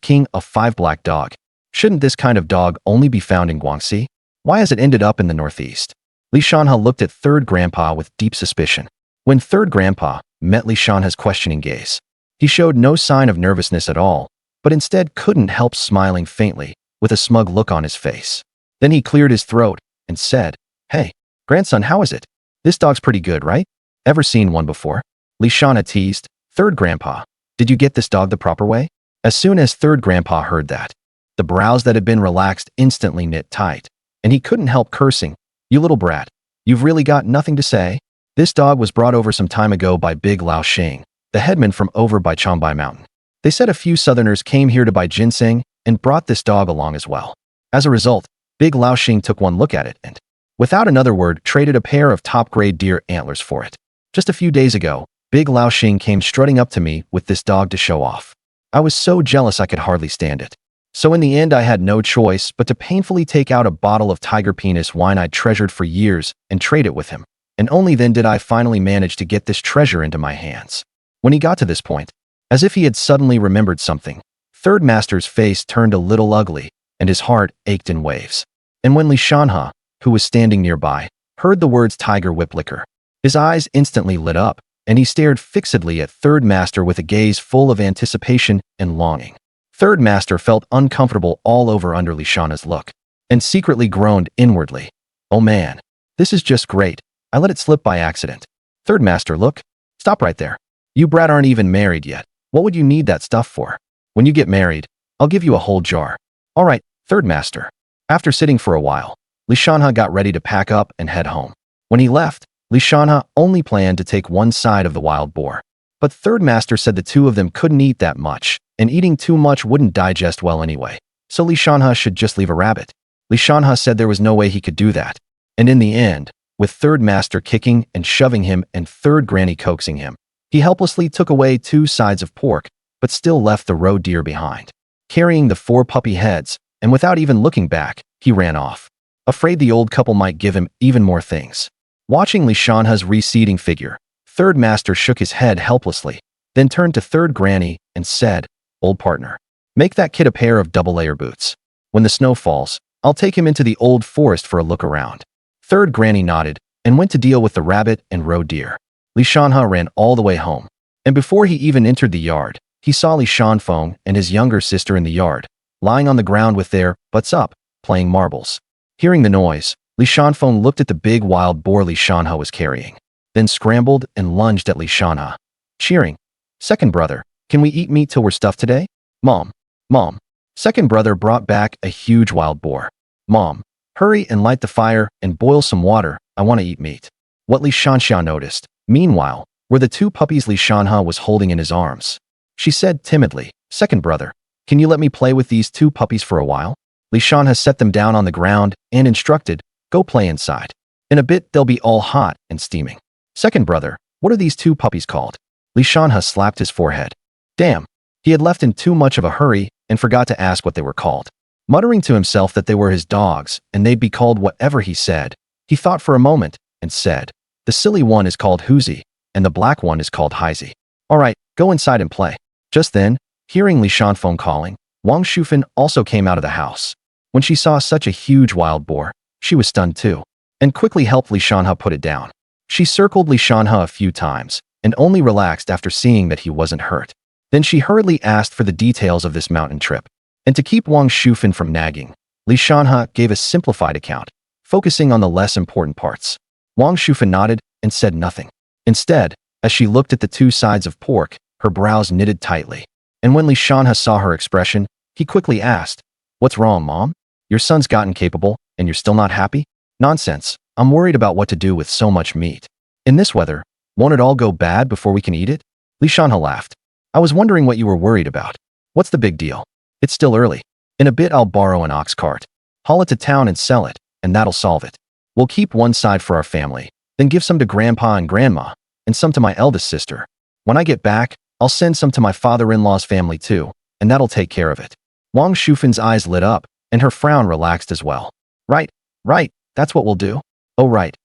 King of 5 black dog? Shouldn't this kind of dog only be found in Guangxi? Why has it ended up in the Northeast? Li Shanhe looked at third grandpa with deep suspicion. When third grandpa met Li Shanhe's questioning gaze, he showed no sign of nervousness at all, but instead couldn't help smiling faintly, with a smug look on his face. Then he cleared his throat and said, Hey, grandson, how is it? This dog's pretty good, right? Ever seen one before? Li Shanhe teased, Third grandpa, did you get this dog the proper way? As soon as third grandpa heard that, the brows that had been relaxed instantly knit tight, and he couldn't help cursing, You little brat, you've really got nothing to say? This dog was brought over some time ago by Big Lao Shing, the headman from over by Changbai Mountain. They said a few southerners came here to buy ginseng and brought this dog along as well. As a result, Big Lao Shing took one look at it and, without another word, traded a pair of top-grade deer antlers for it. Just a few days ago, Big Lao Shing came strutting up to me with this dog to show off. I was so jealous I could hardly stand it. So in the end, I had no choice but to painfully take out a bottle of tiger penis wine I'd treasured for years and trade it with him. And only then did I finally manage to get this treasure into my hands. When he got to this point, as if he had suddenly remembered something, Third Master's face turned a little ugly, and his heart ached in waves. And when Li Shanhe, who was standing nearby, heard the words tiger whip liquor, his eyes instantly lit up, and he stared fixedly at Third Master with a gaze full of anticipation and longing. Third Master felt uncomfortable all over under Li Shanhe's look, and secretly groaned inwardly. Oh man, this is just great. I let it slip by accident. Third Master, look. Stop right there. You brat aren't even married yet. What would you need that stuff for? When you get married, I'll give you a whole jar. All right, Third Master. After sitting for a while, Li Shanhe got ready to pack up and head home. When he left, Li Shanhe only planned to take one side of the wild boar. But Third Master said the two of them couldn't eat that much, and eating too much wouldn't digest well anyway. So Li Shanhe should just leave a rabbit. Li Shanhe said there was no way he could do that. And in the end, with Third Master kicking and shoving him and Third Granny coaxing him, he helplessly took away 2 sides of pork, but still left the roe deer behind. Carrying the 4 puppy heads, and without even looking back, he ran off, afraid the old couple might give him even more things. Watching Li Shanhe's receding figure, Third master shook his head helplessly, then turned to third granny and said, "Old partner, make that kid a pair of double-layer boots. When the snow falls, I'll take him into the old forest for a look around." Third granny nodded and went to deal with the rabbit and roe deer. Li Shanhe ran all the way home, and before he even entered the yard, he saw Li Shanfeng and his younger sister in the yard, lying on the ground with their butts up, playing marbles. Hearing the noise, Li Shanfeng looked at the big wild boar Li Shanhe was carrying, then scrambled and lunged at Li Shanhe, cheering, "Second brother, can we eat meat till we're stuffed today?" "Mom, Mom." Second brother brought back a huge wild boar. "Mom, hurry and light the fire and boil some water, I want to eat meat." What Li Shanxia noticed, meanwhile, were the two puppies Li Shanhe was holding in his arms. She said timidly, "Second brother, can you let me play with these two puppies for a while?" Li Shanhe set them down on the ground and instructed, "Go play inside. In a bit they'll be all hot and steaming." "Second brother, what are these two puppies called?" Li Shanhe slapped his forehead. Damn, he had left in too much of a hurry and forgot to ask what they were called. Muttering to himself that they were his dogs and they'd be called whatever he said, he thought for a moment and said, "The silly one is called Huzi, and the black one is called Haizi. All right, go inside and play." Just then, hearing Li Shanfeng calling, Wang Shufan also came out of the house. When she saw such a huge wild boar, she was stunned too, and quickly helped Li Shanhe put it down. She circled Li Shanhe a few times, and only relaxed after seeing that he wasn't hurt. Then she hurriedly asked for the details of this mountain trip. And to keep Wang Shufan from nagging, Li Shanhe gave a simplified account, focusing on the less important parts. Wang Shufan nodded and said nothing. Instead, as she looked at the two sides of pork, her brows knitted tightly. And when Li Shanhe saw her expression, he quickly asked, "What's wrong, Mom? Your son's gotten capable, and you're still not happy?" "Nonsense. I'm worried about what to do with so much meat. In this weather, won't it all go bad before we can eat it?" Li Shanhe laughed. "I was wondering what you were worried about. What's the big deal? It's still early. In a bit I'll borrow an ox cart, haul it to town and sell it, and that'll solve it. We'll keep one side for our family, then give some to Grandpa and Grandma, and some to my eldest sister. When I get back, I'll send some to my father-in-law's family too, and that'll take care of it." Wang Shufan's eyes lit up, and her frown relaxed as well. Right, that's what we'll do." "Oh right.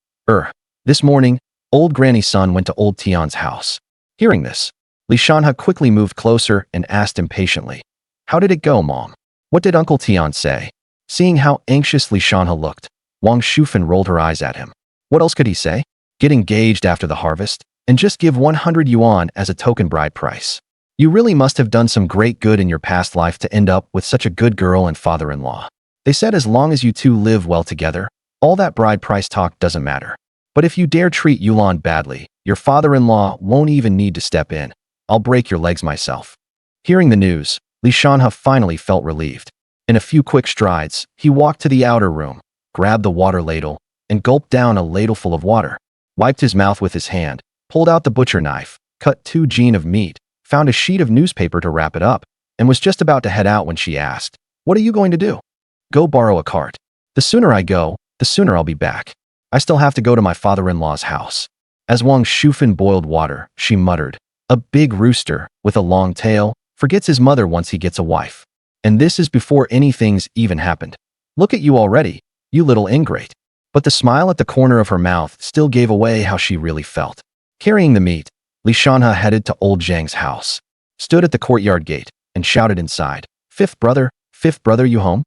This morning, old Granny's son went to old Tian's house." Hearing this, Li Shanhe quickly moved closer and asked impatiently, "How did it go, Mom? What did Uncle Tian say?" Seeing how anxious Li Shanhe looked, Wang Shufan rolled her eyes at him. What else could he say? Get engaged after the harvest, and just give 100 yuan as a token bride price. You really must have done some great good in your past life to end up with such a good girl and father-in-law. They said as long as you two live well together, all that bride price talk doesn't matter. But if you dare treat Yulan badly, your father-in-law won't even need to step in. I'll break your legs myself." Hearing the news, Li Shanhe finally felt relieved. In a few quick strides, he walked to the outer room, grabbed the water ladle, and gulped down a ladleful of water, wiped his mouth with his hand, pulled out the butcher knife, cut 2 jean of meat, found a sheet of newspaper to wrap it up, and was just about to head out when she asked, "What are you going to do?" "Go borrow a cart. The sooner I go, the sooner I'll be back. I still have to go to my father-in-law's house." As Wang Shufan boiled water, she muttered, "A big rooster, with a long tail, forgets his mother once he gets a wife. And this is before anything's even happened. Look at you already, you little ingrate." But the smile at the corner of her mouth still gave away how she really felt. Carrying the meat, Li Shanhe headed to old Zhang's house, stood at the courtyard gate, and shouted inside, fifth brother, you home?"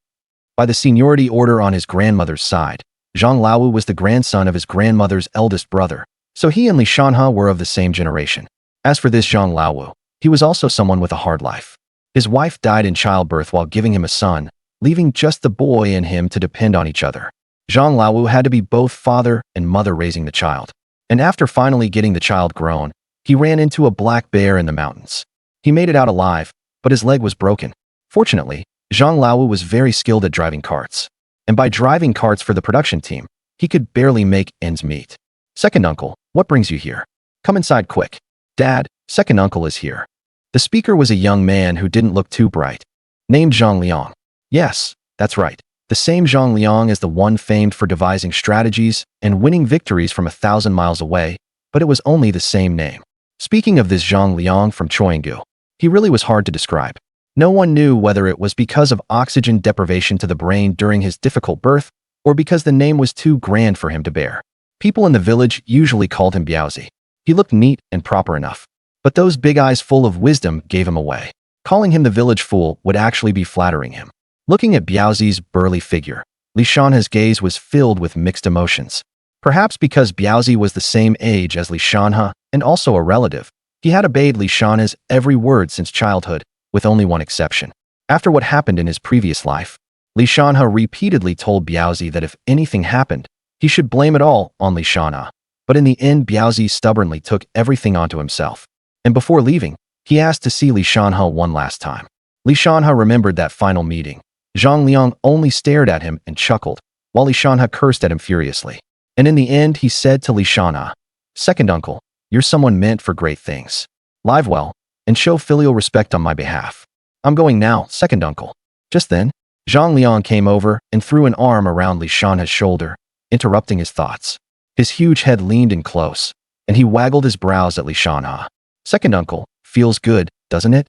By the seniority order on his grandmother's side, Zhang Laowu was the grandson of his grandmother's eldest brother, so he and Li Shanhe were of the same generation. As for this Zhang Laowu, he was also someone with a hard life. His wife died in childbirth while giving him a son, leaving just the boy and him to depend on each other. Zhang Laowu had to be both father and mother raising the child. And after finally getting the child grown, he ran into a black bear in the mountains. He made it out alive, but his leg was broken. Fortunately, Zhang Laowu was very skilled at driving carts. And by driving carts for the production team, he could barely make ends meet. "Second uncle, what brings you here? Come inside quick. Dad, second uncle is here." The speaker was a young man who didn't look too bright, named Zhang Liang. Yes, that's right. The same Zhang Liang as the one famed for devising strategies and winning victories from 1,000 miles away, but it was only the same name. Speaking of this Zhang Liang from Choyingu, he really was hard to describe. No one knew whether it was because of oxygen deprivation to the brain during his difficult birth, or because the name was too grand for him to bear. People in the village usually called him Biaozi. He looked neat and proper enough. But those big eyes full of wisdom gave him away. Calling him the village fool would actually be flattering him. Looking at Biaozi's burly figure, Li Shanhe's gaze was filled with mixed emotions. Perhaps because Biaozi was the same age as Li Shanhe and also a relative, he had obeyed Li Shanhe's every word since childhood, with only one exception. After what happened in his previous life, Li Shanhe repeatedly told Biaozi that if anything happened, he should blame it all on Li Shanhe. But in the end, Biaozi stubbornly took everything onto himself. And before leaving, he asked to see Li Shanhe one last time. Li Shanhe remembered that final meeting. Zhang Liang only stared at him and chuckled, while Li Shanhe cursed at him furiously. And in the end, he said to Li Shanhe, "Second uncle, you're someone meant for great things. Live well, and show filial respect on my behalf. I'm going now, second uncle." Just then, Zhang Liang came over and threw an arm around Li Shanhe's shoulder, interrupting his thoughts. His huge head leaned in close, and he waggled his brows at Li Shanhe. "Second uncle, feels good, doesn't it?"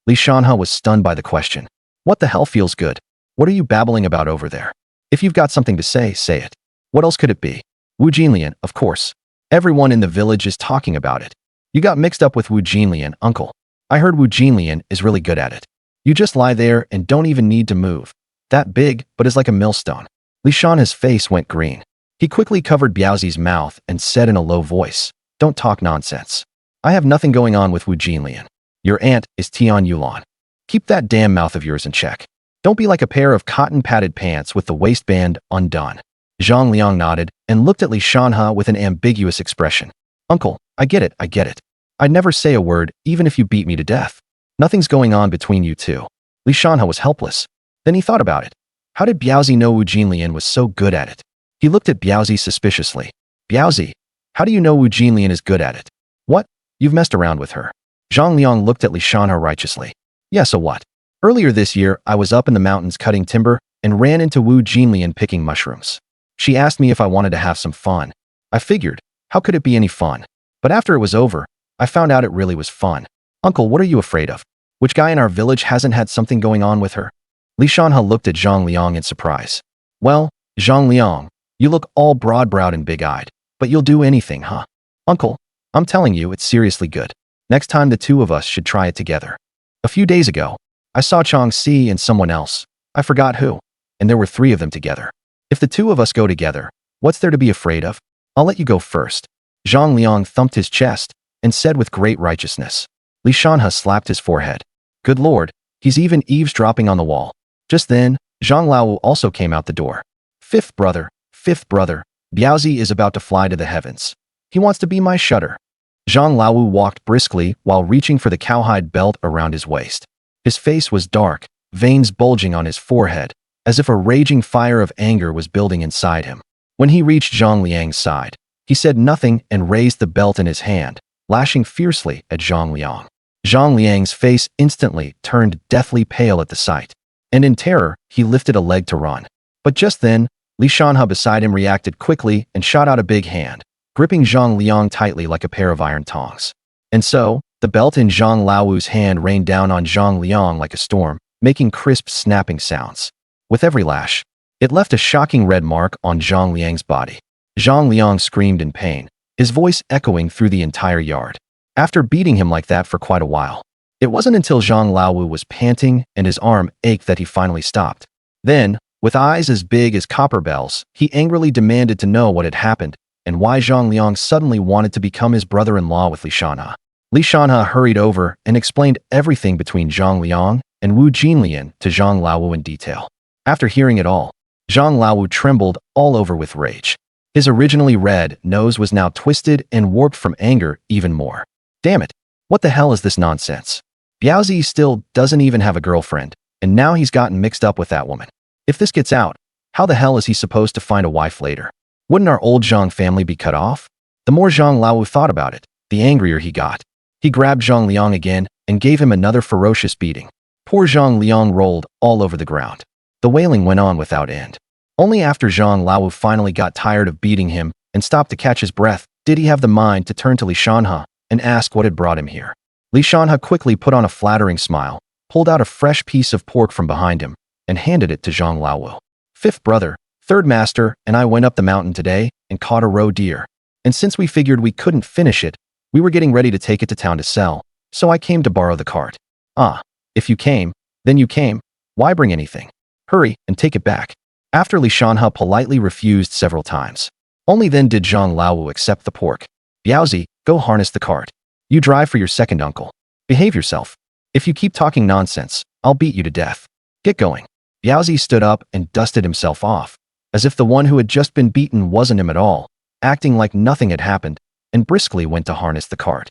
Li Shanhe was stunned by the question. "What the hell feels good? What are you babbling about over there? If you've got something to say it. What else could it be?" "Wu Jinlian, of course. Everyone in the village is talking about it. You got mixed up with Wu Jinlian, uncle. I heard Wu Jinlian is really good at it. You just lie there and don't even need to move. That big, but is like a millstone." Li Shanhe's face went green. He quickly covered Biaozi's mouth and said in a low voice, "Don't talk nonsense. I have nothing going on with Wu Jinlian. Your aunt is Tian Yulan. Keep that damn mouth of yours in check. Don't be like a pair of cotton-padded pants with the waistband undone." Zhang Liang nodded and looked at Li Shanhe with an ambiguous expression. "Uncle, I get it. I'd never say a word, even if you beat me to death. Nothing's going on between you two." Li Shanhe was helpless. Then he thought about it. How did Biaozi know Wu Jinlian was so good at it? He looked at Biaozi suspiciously. "Biaozi, how do you know Wu Jinlian is good at it?" "What? You've messed around with her." Zhang Liang looked at Li Shanhe righteously. "Yeah, so what? Earlier this year, I was up in the mountains cutting timber and ran into Wu Jinlian picking mushrooms. She asked me if I wanted to have some fun. I figured, how could it be any fun? But after it was over, I found out it really was fun. Uncle, what are you afraid of? Which guy in our village hasn't had something going on with her?" Li Shanhe looked at Zhang Liang in surprise. "Well, Zhang Liang, you look all broad-browed and big-eyed, but you'll do anything, huh? Uncle, I'm telling you, it's seriously good. Next time the two of us should try it together. A few days ago, I saw Chang Si and someone else. I forgot who. And there were 3 of them together. If the 2 of us go together, what's there to be afraid of? I'll let you go first." Zhang Liang thumped his chest and said with great righteousness. Li Shanhe slapped his forehead. Good lord, he's even eavesdropping on the wall. Just then, Zhang Laowu also came out the door. Fifth brother, Biaozi is about to fly to the heavens. He wants to be my shutter." Zhang Laowu walked briskly while reaching for the cowhide belt around his waist. His face was dark, veins bulging on his forehead, as if a raging fire of anger was building inside him. When he reached Zhang Liang's side, he said nothing and raised the belt in his hand, lashing fiercely at Zhang Liang. Zhang Liang's face instantly turned deathly pale at the sight, and in terror, he lifted a leg to run. But just then, Li Shanhe beside him reacted quickly and shot out a big hand, gripping Zhang Liang tightly like a pair of iron tongs. And so, the belt in Zhang Laowu's hand rained down on Zhang Liang like a storm, making crisp snapping sounds. With every lash, it left a shocking red mark on Zhang Liang's body. Zhang Liang screamed in pain, his voice echoing through the entire yard. After beating him like that for quite a while, it wasn't until Zhang Laowu was panting and his arm ached that he finally stopped. Then, with eyes as big as copper bells, he angrily demanded to know what had happened and why Zhang Liang suddenly wanted to become his brother-in-law with Li Shanhe. Li Shanhe hurried over and explained everything between Zhang Liang and Wu Jinlian to Zhang Laowu in detail. After hearing it all, Zhang Laowu trembled all over with rage. His originally red nose was now twisted and warped from anger even more. Damn it, what the hell is this nonsense? Biaozi still doesn't even have a girlfriend, and now he's gotten mixed up with that woman. If this gets out, how the hell is he supposed to find a wife later? Wouldn't our old Zhang family be cut off? The more Zhang Laowu thought about it, the angrier he got. He grabbed Zhang Liang again and gave him another ferocious beating. Poor Zhang Liang rolled all over the ground. The wailing went on without end. Only after Zhang Laowu finally got tired of beating him and stopped to catch his breath did he have the mind to turn to Li Shanhe and ask what had brought him here. Li Shanhe quickly put on a flattering smile, pulled out a fresh piece of pork from behind him, and handed it to Zhang Laowu. Fifth brother, third master, and I went up the mountain today and caught a roe deer. And since we figured we couldn't finish it, We were getting ready to take it to town to sell, so I came to borrow the cart. Ah, if you came, then you came. Why bring anything? Hurry and take it back. After Li Shanhe politely refused several times. Only then did Zhang Laowu accept the pork. Biaozi, go harness the cart. You drive for your second uncle. Behave yourself. If you keep talking nonsense, I'll beat you to death. Get going. Biaozi stood up and dusted himself off, as if the one who had just been beaten wasn't him at all, acting like nothing had happened, and briskly went to harness the cart.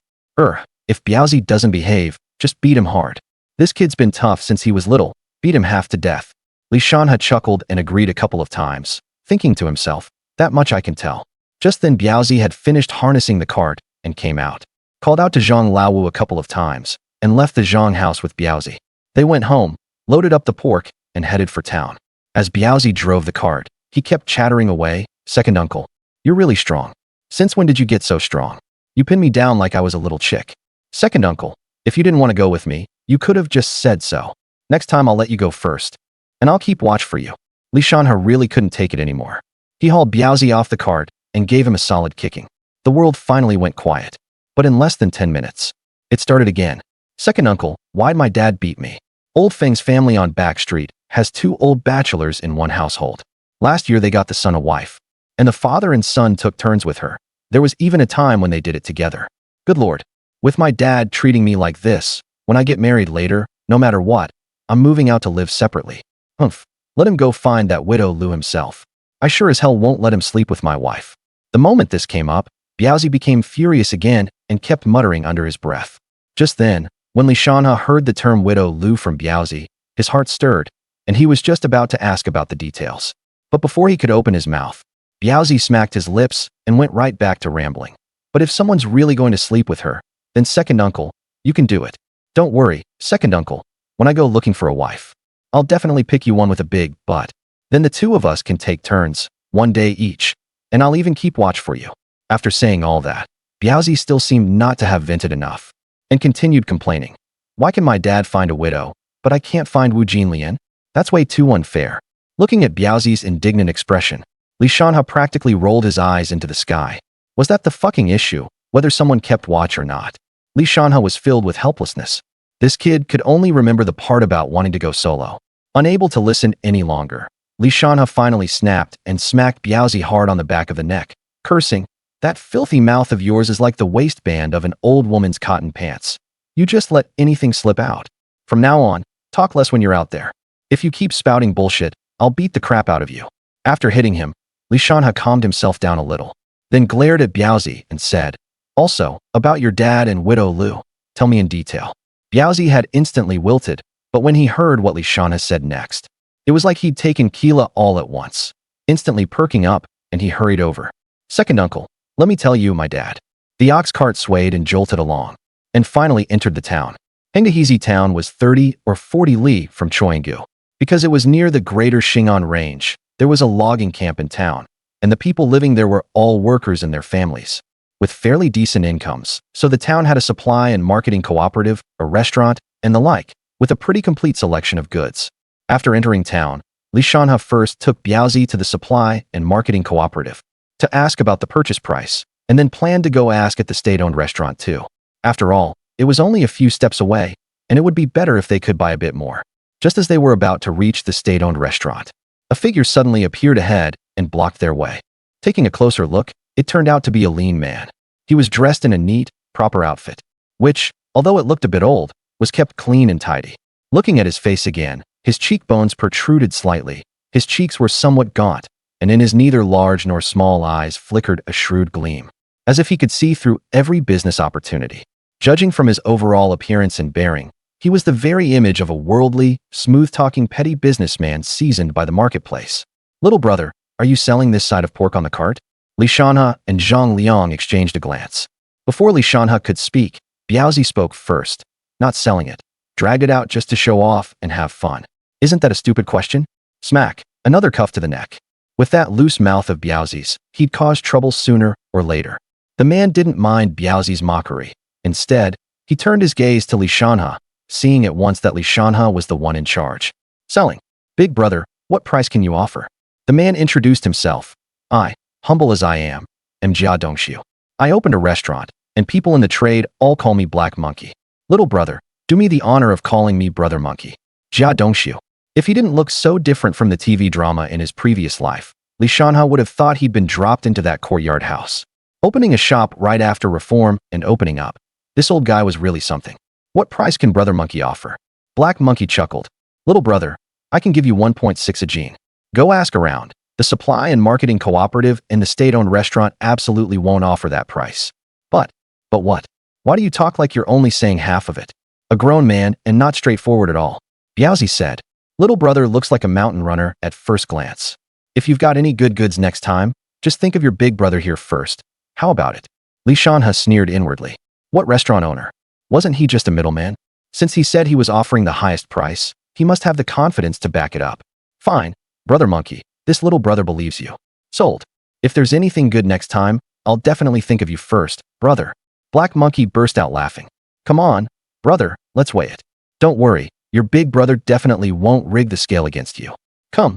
If Biaozi doesn't behave, just beat him hard. This kid's been tough since he was little, beat him half to death. Li Shanhe chuckled and agreed a couple of times, thinking to himself, that much I can tell. Just then Biaozi had finished harnessing the cart and came out, called out to Zhang Laowu a couple of times, and left the Zhang house with Biaozi. They went home, loaded up the pork, and headed for town. As Biaozi drove the cart, he kept chattering away, second uncle, you're really strong. Since when did you get so strong? You pinned me down like I was a little chick. Second uncle, if you didn't want to go with me, you could have just said so. Next time I'll let you go first. And I'll keep watch for you. Li Shanhe really couldn't take it anymore. He hauled Biaozi off the cart and gave him a solid kicking. The world finally went quiet. But in less than 10 minutes, it started again. Second uncle, why'd my dad beat me? Old Feng's family on Back Street has 2 old bachelors in one household. Last year they got the son a wife, and the father and son took turns with her. There was even a time when they did it together. Good Lord, with my dad treating me like this, when I get married later, no matter what, I'm moving out to live separately. Humph, let him go find that widow Lu himself. I sure as hell won't let him sleep with my wife. The moment this came up, Biaozi became furious again and kept muttering under his breath. Just then, when Li Shanhe heard the term widow Lu from Biaozi, his heart stirred, and he was just about to ask about the details. But before he could open his mouth, Biaozi smacked his lips and went right back to rambling. But if someone's really going to sleep with her, then second uncle, you can do it. Don't worry, second uncle, when I go looking for a wife, I'll definitely pick you one with a big butt. Then the 2 of us can take turns, 1 day each, and I'll even keep watch for you. After saying all that, Biaozi still seemed not to have vented enough, and continued complaining. Why can my dad find a widow, but I can't find Wu Jinlian? That's way too unfair. Looking at Biaozi's indignant expression, Li Shanhe practically rolled his eyes into the sky. Was that the fucking issue, whether someone kept watch or not? Li Shanhe was filled with helplessness. This kid could only remember the part about wanting to go solo. Unable to listen any longer, Li Shanhe finally snapped and smacked Biaozi hard on the back of the neck, cursing, that filthy mouth of yours is like the waistband of an old woman's cotton pants. You just let anything slip out. From now on, talk less when you're out there. If you keep spouting bullshit, I'll beat the crap out of you. After hitting him, Li Shanhe calmed himself down a little, then glared at Biaozi and said, also, about your dad and widow Lu, tell me in detail. Biaozi had instantly wilted, but when he heard what Li Shanhe said next, it was like he'd taken Keela all at once, instantly perking up, and he hurried over. Second uncle, let me tell you my dad. The ox cart swayed and jolted along, and finally entered the town. Hengdehizi town was 30 or 40 li from Choyinggu. Because it was near the greater Xing'an range, there was a logging camp in town, and the people living there were all workers and their families, with fairly decent incomes, so the town had a supply and marketing cooperative, a restaurant, and the like, with a pretty complete selection of goods. After entering town, Li Shanhe first took Biaozi to the supply and marketing cooperative to ask about the purchase price, and then planned to go ask at the state-owned restaurant too. After all, it was only a few steps away, and it would be better if they could buy a bit more. Just as they were about to reach the state-owned restaurant, a figure suddenly appeared ahead and blocked their way. Taking a closer look, it turned out to be a lean man. He was dressed in a neat, proper outfit, which, although it looked a bit old, was kept clean and tidy. Looking at his face again, his cheekbones protruded slightly, his cheeks were somewhat gaunt, and in his neither large nor small eyes flickered a shrewd gleam, as if he could see through every business opportunity. Judging from his overall appearance and bearing, he was the very image of a worldly, smooth-talking petty businessman seasoned by the marketplace. Little brother, are you selling this side of pork on the cart? Li Shanhe and Zhang Liang exchanged a glance. Before Li Shanhe could speak, Biaozi spoke first. Not selling it. Dragged it out just to show off and have fun. Isn't that a stupid question? Smack, another cuff to the neck. With that loose mouth of Biaozi's, he'd cause trouble sooner or later. The man didn't mind Biaozi's mockery. Instead, he turned his gaze to Li Shanhe, seeing at once that Li Shanhe was the one in charge. Selling. Big brother, what price can you offer? The man introduced himself. I, humble as I am Jia Dongxiu. I opened a restaurant, and people in the trade all call me Black Monkey. Little brother, do me the honor of calling me Brother Monkey. Ja don't you? If he didn't look so different from the TV drama in his previous life, Shanhe would have thought he'd been dropped into that courtyard house. Opening a shop right after reform and opening up, this old guy was really something. What price can Brother Monkey offer? Black Monkey chuckled. Little brother, I can give you 1.6 a gene. Go ask around. The supply and marketing cooperative and the state-owned restaurant absolutely won't offer that price. But what? Why do you talk like you're only saying half of it? A grown man and not straightforward at all. Biaozi said. Little brother looks like a mountain runner at first glance. If you've got any good goods next time, just think of your big brother here first. How about it? Shanhe sneered inwardly. What restaurant owner? Wasn't he just a middleman? Since he said he was offering the highest price, he must have the confidence to back it up. Fine, Brother Monkey, this little brother believes you. Sold. If there's anything good next time, I'll definitely think of you first, brother. Black Monkey burst out laughing. Come on, brother, let's weigh it. Don't worry, your big brother definitely won't rig the scale against you. Come,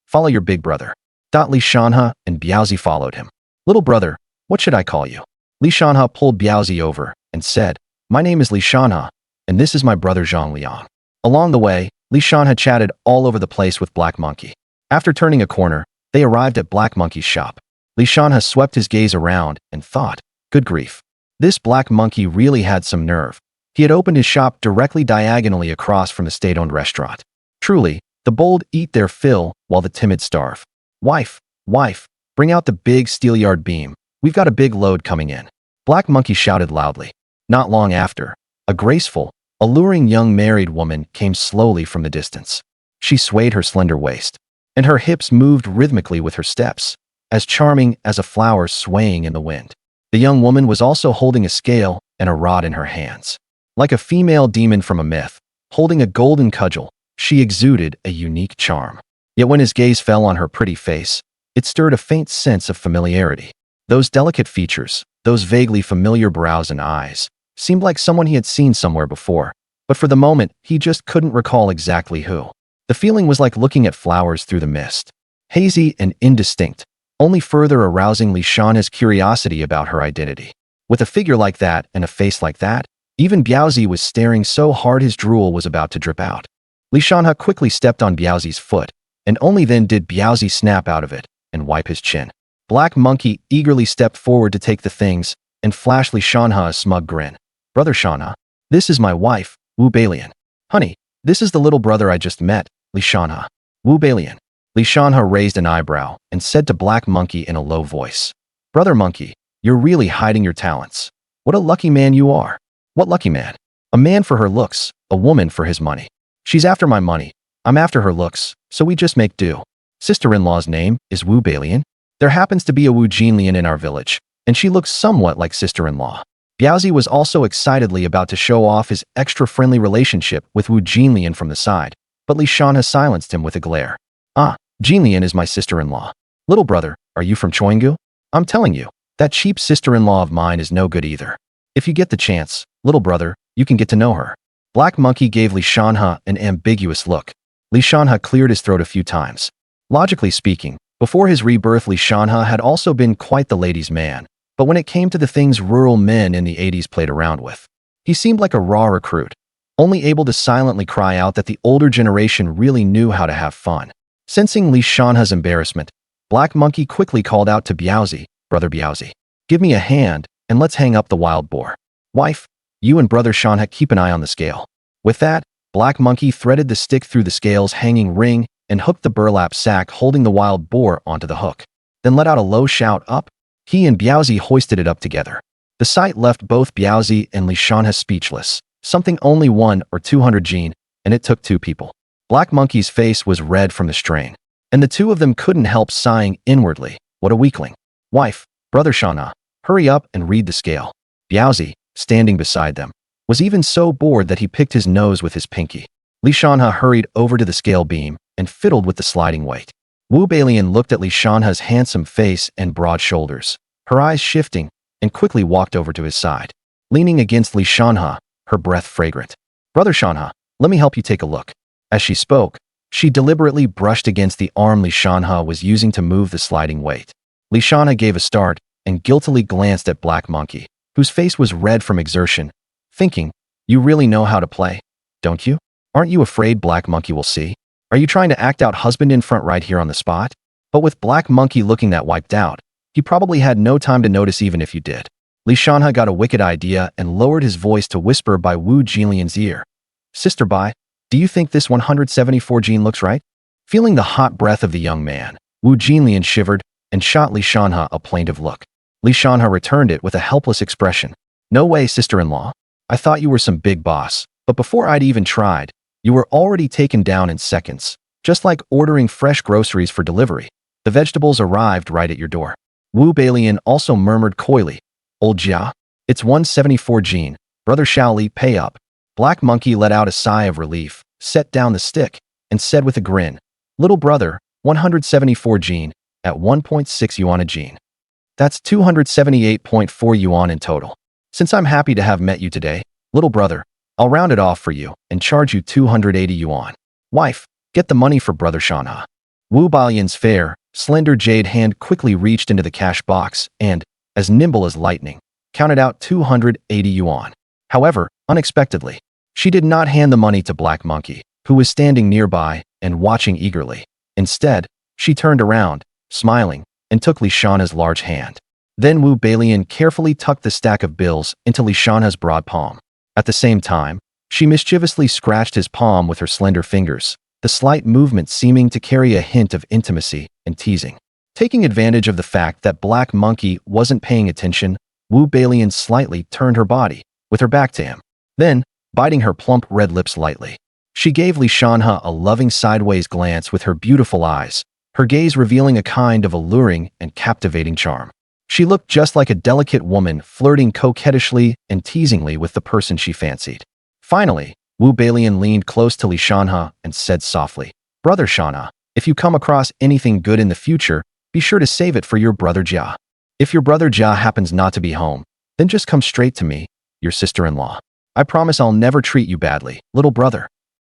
follow your big brother. Shanhe and Biaozi followed him. Little brother, what should I call you? Shanhe pulled Biaozi over and said, My name is Shanhe, and this is my brother Zhang Liang. Along the way, Shanhe chatted all over the place with Black Monkey. After turning a corner, they arrived at Black Monkey's shop. Shanhe swept his gaze around and thought, good grief. This Black Monkey really had some nerve. He had opened his shop directly diagonally across from the state-owned restaurant. Truly, the bold eat their fill while the timid starve. Wife, bring out the big steelyard beam. We've got a big load coming in. Black Monkey shouted loudly. Not long after, a graceful, alluring young married woman came slowly from the distance. She swayed her slender waist, and her hips moved rhythmically with her steps, as charming as a flower swaying in the wind. The young woman was also holding a scale and a rod in her hands. Like a female demon from a myth, holding a golden cudgel, she exuded a unique charm. Yet when his gaze fell on her pretty face, it stirred a faint sense of familiarity. Those delicate features, those vaguely familiar brows and eyes, seemed like someone he had seen somewhere before, but for the moment, he just couldn't recall exactly who. The feeling was like looking at flowers through the mist, hazy and indistinct, only further arousing Shanhe's curiosity about her identity. With a figure like that and a face like that, even Biaozi was staring so hard his drool was about to drip out. Shanhe quickly stepped on Biaozi's foot, and only then did Biaozi snap out of it and wipe his chin. Black Monkey eagerly stepped forward to take the things and flashed Shanhe a smug grin. Brother Shanhe, this is my wife, Wu Bailian. Honey, this is the little brother I just met, Shanhe. Wu Bailian. Shanhe raised an eyebrow and said to Black Monkey in a low voice, Brother Monkey, you're really hiding your talents. What a lucky man you are. What lucky man? A man for her looks, a woman for his money. She's after my money. I'm after her looks, so we just make do. Sister-in-law's name is Wu Bailian. There happens to be a Wu Jinlian in our village, and she looks somewhat like sister-in-law. Biaozi was also excitedly about to show off his extra-friendly relationship with Wu Jinlian from the side, but Shanhe silenced him with a glare. Ah, Jinlian is my sister-in-law. Little brother, are you from Choingu? I'm telling you, that cheap sister-in-law of mine is no good either. If you get the chance, little brother, you can get to know her. Black Monkey gave Shanhe an ambiguous look. Shanhe cleared his throat a few times. Logically speaking, before his rebirth Shanhe had also been quite the ladies' man, but when it came to the things rural men in the 80s played around with, he seemed like a raw recruit, only able to silently cry out that the older generation really knew how to have fun. Sensing Shanhe's embarrassment, Black Monkey quickly called out to Biaozi, Brother Biaozi, give me a hand, and let's hang up the wild boar. Wife, you and Brother Shanhe keep an eye on the scale. With that, Black Monkey threaded the stick through the scale's hanging ring and hooked the burlap sack holding the wild boar onto the hook. Then let out a low shout up. He and Biaozi hoisted it up together. The sight left both Biaozi and Shanhe speechless. Something only 1 or 200 gene, and it took 2 people. Black Monkey's face was red from the strain, and the two of them couldn't help sighing inwardly. What a weakling. Wife, Brother Shanhe, hurry up and read the scale. Biaozi, standing beside them, was even so bored that he picked his nose with his pinky. Shanhe hurried over to the scale beam and fiddled with the sliding weight. Wu Bailian looked at Shanhe's handsome face and broad shoulders, her eyes shifting, and quickly walked over to his side. Leaning against Shanhe, her breath fragrant. Brother Shanhe, let me help you take a look. As she spoke, she deliberately brushed against the arm Shanhe was using to move the sliding weight. Shanhe gave a start and guiltily glanced at Black Monkey, who whose face was red from exertion, thinking, "You really know how to play, don't you? Aren't you afraid Black Monkey will see? Are you trying to act out husband in front right here on the spot?" But with Black Monkey looking that wiped out, he probably had no time to notice even if you did. Li Shanhe got a wicked idea and lowered his voice to whisper by Wu Jinlian's ear. "Sister Bai, do you think this 174 gene looks right?" Feeling the hot breath of the young man, Wu Jinlian shivered and shot Li Shanhe a plaintive look. Li Shanhe returned it with a helpless expression. "No way, sister-in-law. I thought you were some big boss, but before I'd even tried, you were already taken down in seconds, just like ordering fresh groceries for delivery. The vegetables arrived right at your door." Wu Bailian also murmured coyly, "Old Jia, it's 174 gene, brother Shaoli, pay up." Black Monkey let out a sigh of relief, set down the stick, and said with a grin, "Little brother, 174 gene, at 1.6 yuan a gene. That's 278.4 yuan in total. Since I'm happy to have met you today, little brother, I'll round it off for you and charge you 280 yuan. Wife, get the money for brother Shanhe." Wu Bailian's fair, slender jade hand quickly reached into the cash box and, as nimble as lightning, counted out 280 yuan. However, unexpectedly, she did not hand the money to Black Monkey, who was standing nearby and watching eagerly. Instead, she turned around, smiling, and took Li Shanhe's large hand. Then Wu Bailian carefully tucked the stack of bills into Li Shanhe's broad palm. At the same time, she mischievously scratched his palm with her slender fingers, the slight movement seeming to carry a hint of intimacy and teasing. Taking advantage of the fact that Black Monkey wasn't paying attention, Wu Bailian slightly turned her body, with her back to him. Then, biting her plump red lips lightly, she gave Li Shanhe a loving sideways glance with her beautiful eyes, her gaze revealing a kind of alluring and captivating charm. She looked just like a delicate woman flirting coquettishly and teasingly with the person she fancied. Finally, Wu Bailian leaned close to Li Shanhe and said softly, "Brother Shanhe, if you come across anything good in the future, be sure to save it for your brother Jia. If your brother Jia happens not to be home, then just come straight to me, your sister-in-law. I promise I'll never treat you badly, little brother."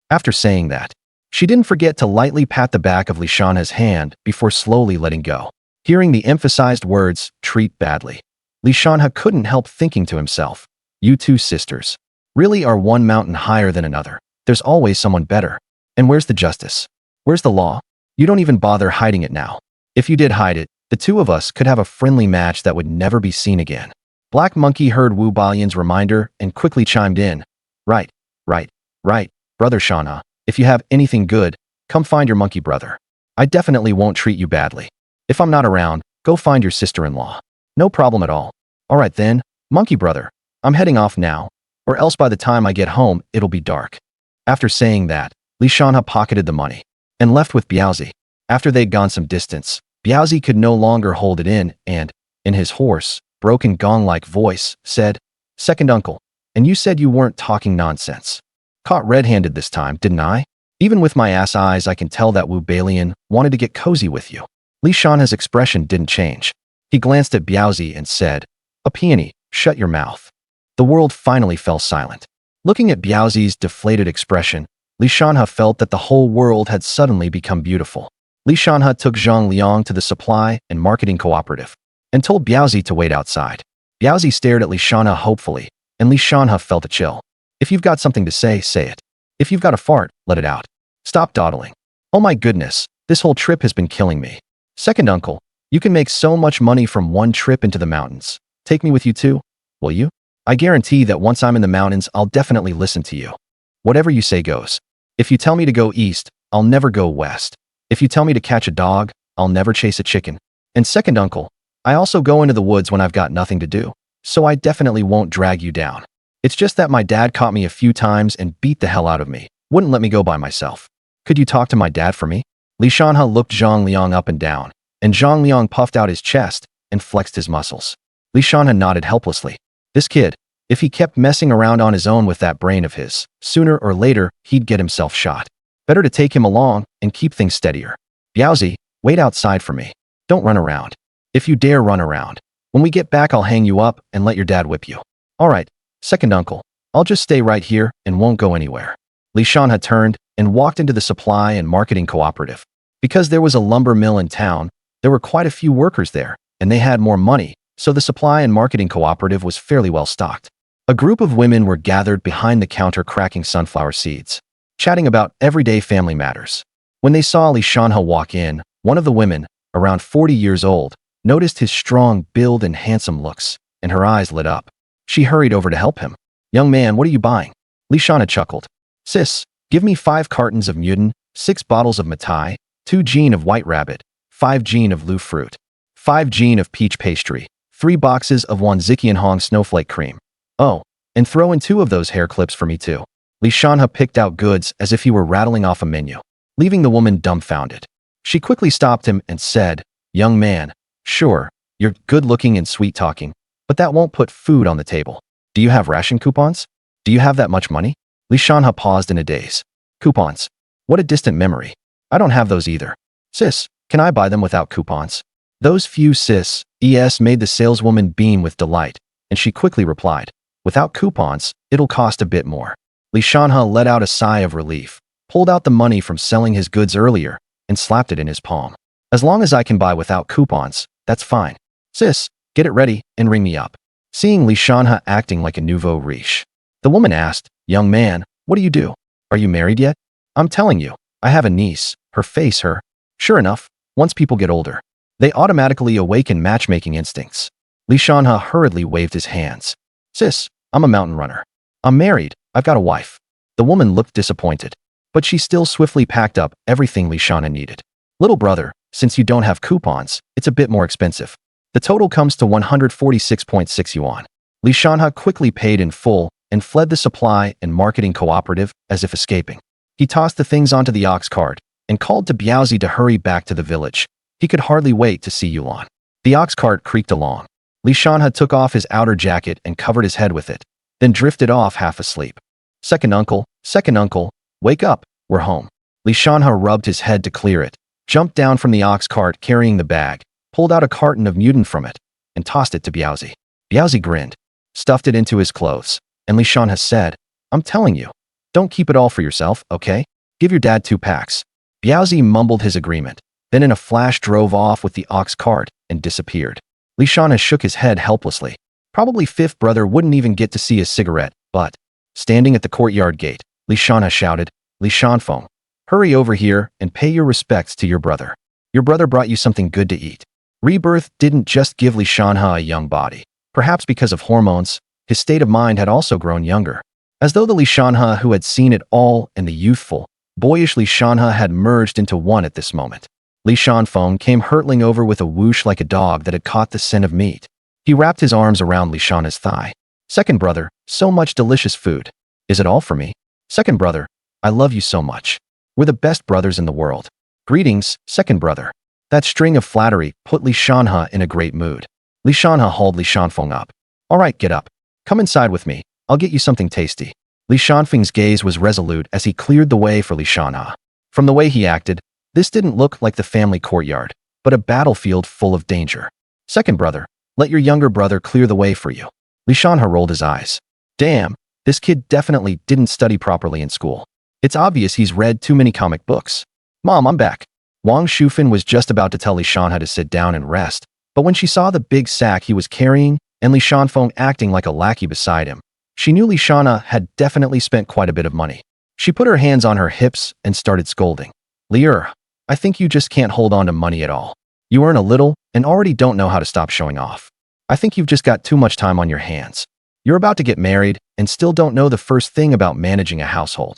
After saying that, she didn't forget to lightly pat the back of Li Shanhe's hand before slowly letting go. Hearing the emphasized words, "treat badly," Li Shanhe couldn't help thinking to himself, "You two sisters really are one mountain higher than another. There's always someone better. And where's the justice? Where's the law? You don't even bother hiding it now. If you did hide it, the two of us could have a friendly match that would never be seen again." Black Monkey heard Wu Bailian's reminder and quickly chimed in, Right, right, brother Shanhe. If you have anything good, come find your monkey brother. I definitely won't treat you badly. If I'm not around, go find your sister-in-law. No problem at all. All right then, monkey brother, I'm heading off now, or else by the time I get home, it'll be dark." After saying that, Li Shanhe pocketed the money and left with Biaozi. After they'd gone some distance, Biaozi could no longer hold it in and, in his hoarse, broken gong-like voice, said, "Second uncle, and you said you weren't talking nonsense. Caught red-handed this time, didn't I? Even with my ass eyes, I can tell that Wu Bailian wanted to get cozy with you." Li Shanhe's expression didn't change. He glanced at Biaozi and said, "A peony, shut your mouth." The world finally fell silent. Looking at Biaozi's deflated expression, Li Shanhe felt that the whole world had suddenly become beautiful. Li Shanhe took Zhang Liang to the supply and marketing cooperative and told Biaozi to wait outside. Biaozi stared at Li Shanhe hopefully, and Li Shanhe felt a chill. If you've got something to say it. If you've got a fart, let it out. Stop dawdling. Oh my goodness, this whole trip has been killing me. Second uncle, you can make so much money from one trip into the mountains. Take me with you too, will you? I guarantee that once I'm in the mountains, I'll definitely listen to you. Whatever you say goes. If you tell me to go east, I'll never go west. If you tell me to catch a dog, I'll never chase a chicken. And second uncle, I also go into the woods when I've got nothing to do, so I definitely won't drag you down. It's just that my dad caught me a few times and beat the hell out of me, wouldn't let me go by myself. Could you talk to my dad for me?" Li Shanhe looked Zhang Liang up and down, and Zhang Liang puffed out his chest and flexed his muscles. Li Shanhe nodded helplessly. This kid, if he kept messing around on his own with that brain of his, sooner or later, he'd get himself shot. Better to take him along and keep things steadier. Biaozi, wait outside for me. Don't run around. If you dare run around, when we get back I'll hang you up and let your dad whip you. All right, second uncle, I'll just stay right here and won't go anywhere. Li Shanhe turned and walked into the supply and marketing cooperative. Because there was a lumber mill in town, there were quite a few workers there, and they had more money, so the supply and marketing cooperative was fairly well stocked. A group of women were gathered behind the counter cracking sunflower seeds, chatting about everyday family matters. When they saw Shanhe walk in, one of the women, around 40 years old, noticed his strong build and handsome looks, and her eyes lit up. She hurried over to help him. "Young man, what are you buying?" Shanhe chuckled. "Sis, give me 5 cartons of Muden, 6 bottles of Matai, 2 jean of white rabbit, 5 jean of lu fruit, 5 jean of peach pastry, 3 boxes of Wanzikian Hong snowflake cream. Oh, and throw in 2 of those hair clips for me too." Shanhe picked out goods as if he were rattling off a menu, leaving the woman dumbfounded. She quickly stopped him and said, "Young man, sure, you're good-looking and sweet-talking, but that won't put food on the table. Do you have ration coupons? Do you have that much money?" Shanhe paused in a daze. "Coupons? What a distant memory. I don't have those either. Sis, can I buy them without coupons?" Those few sis made the saleswoman beam with delight, and she quickly replied, "Without coupons, it'll cost a bit more." Shanhe let out a sigh of relief, pulled out the money from selling his goods earlier, and slapped it in his palm. "As long as I can buy without coupons, that's fine. Sis, get it ready and ring me up." Seeing Shanhe acting like a nouveau riche, the woman asked, "Young man, what do you do? Are you married yet?" "I'm telling you, I have a niece." Her face hurt. Sure enough, once people get older, they automatically awaken matchmaking instincts. Shanhe hurriedly waved his hands. "Sis, I'm a mountain runner. I'm married, I've got a wife." The woman looked disappointed, but she still swiftly packed up everything Shanhe needed. "Little brother, since you don't have coupons, it's a bit more expensive. The total comes to 146.6 yuan. Shanhe quickly paid in full and fled the supply and marketing cooperative as if escaping. He tossed the things onto the ox cart and called to Biaozi to hurry back to the village. He could hardly wait to see Yulan. The ox cart creaked along. Shanhe took off his outer jacket and covered his head with it, then drifted off half asleep. Second uncle, wake up, we're home." Shanhe rubbed his head to clear it, jumped down from the ox cart carrying the bag, pulled out a carton of Muden from it, and tossed it to Biaozi. Biaozi grinned, stuffed it into his clothes, and Shanhe said, "I'm telling you, don't keep it all for yourself, okay? Give your dad 2 packs. Biaozi mumbled his agreement, then in a flash drove off with the ox cart and disappeared. Shanhe shook his head helplessly. Probably fifth brother wouldn't even get to see a cigarette, but, standing at the courtyard gate, Shanhe shouted, "Shanfeng, hurry over here and pay your respects to your brother. Your brother brought you something good to eat." Rebirth didn't just give Shanhe a young body. Perhaps because of hormones, his state of mind had also grown younger. As though the Shanhe who had seen it all and the youthful, boyish Shanhe had merged into one at this moment. Shanfeng came hurtling over with a whoosh like a dog that had caught the scent of meat. He wrapped his arms around Shanhe's thigh. "Second brother, so much delicious food. Is it all for me? Second brother, I love you so much. We're the best brothers in the world. Greetings, second brother." That string of flattery put Shanhe in a great mood. Shanhe hauled Shanfeng up. "All right, get up. Come inside with me. I'll get you something tasty." Shanfeng's gaze was resolute as he cleared the way for Shanhe. From the way he acted, this didn't look like the family courtyard, but a battlefield full of danger. "Second brother, let your younger brother clear the way for you." Shanhe rolled his eyes. "Damn, this kid definitely didn't study properly in school. It's obvious he's read too many comic books." "Mom, I'm back." Wang Shufan was just about to tell Shanhe to sit down and rest, but when she saw the big sack he was carrying and Shanfeng acting like a lackey beside him, she knew Shanhe had definitely spent quite a bit of money. She put her hands on her hips and started scolding. "Lier, I think you just can't hold on to money at all. You earn a little and already don't know how to stop showing off. I think you've just got too much time on your hands. You're about to get married and still don't know the first thing about managing a household."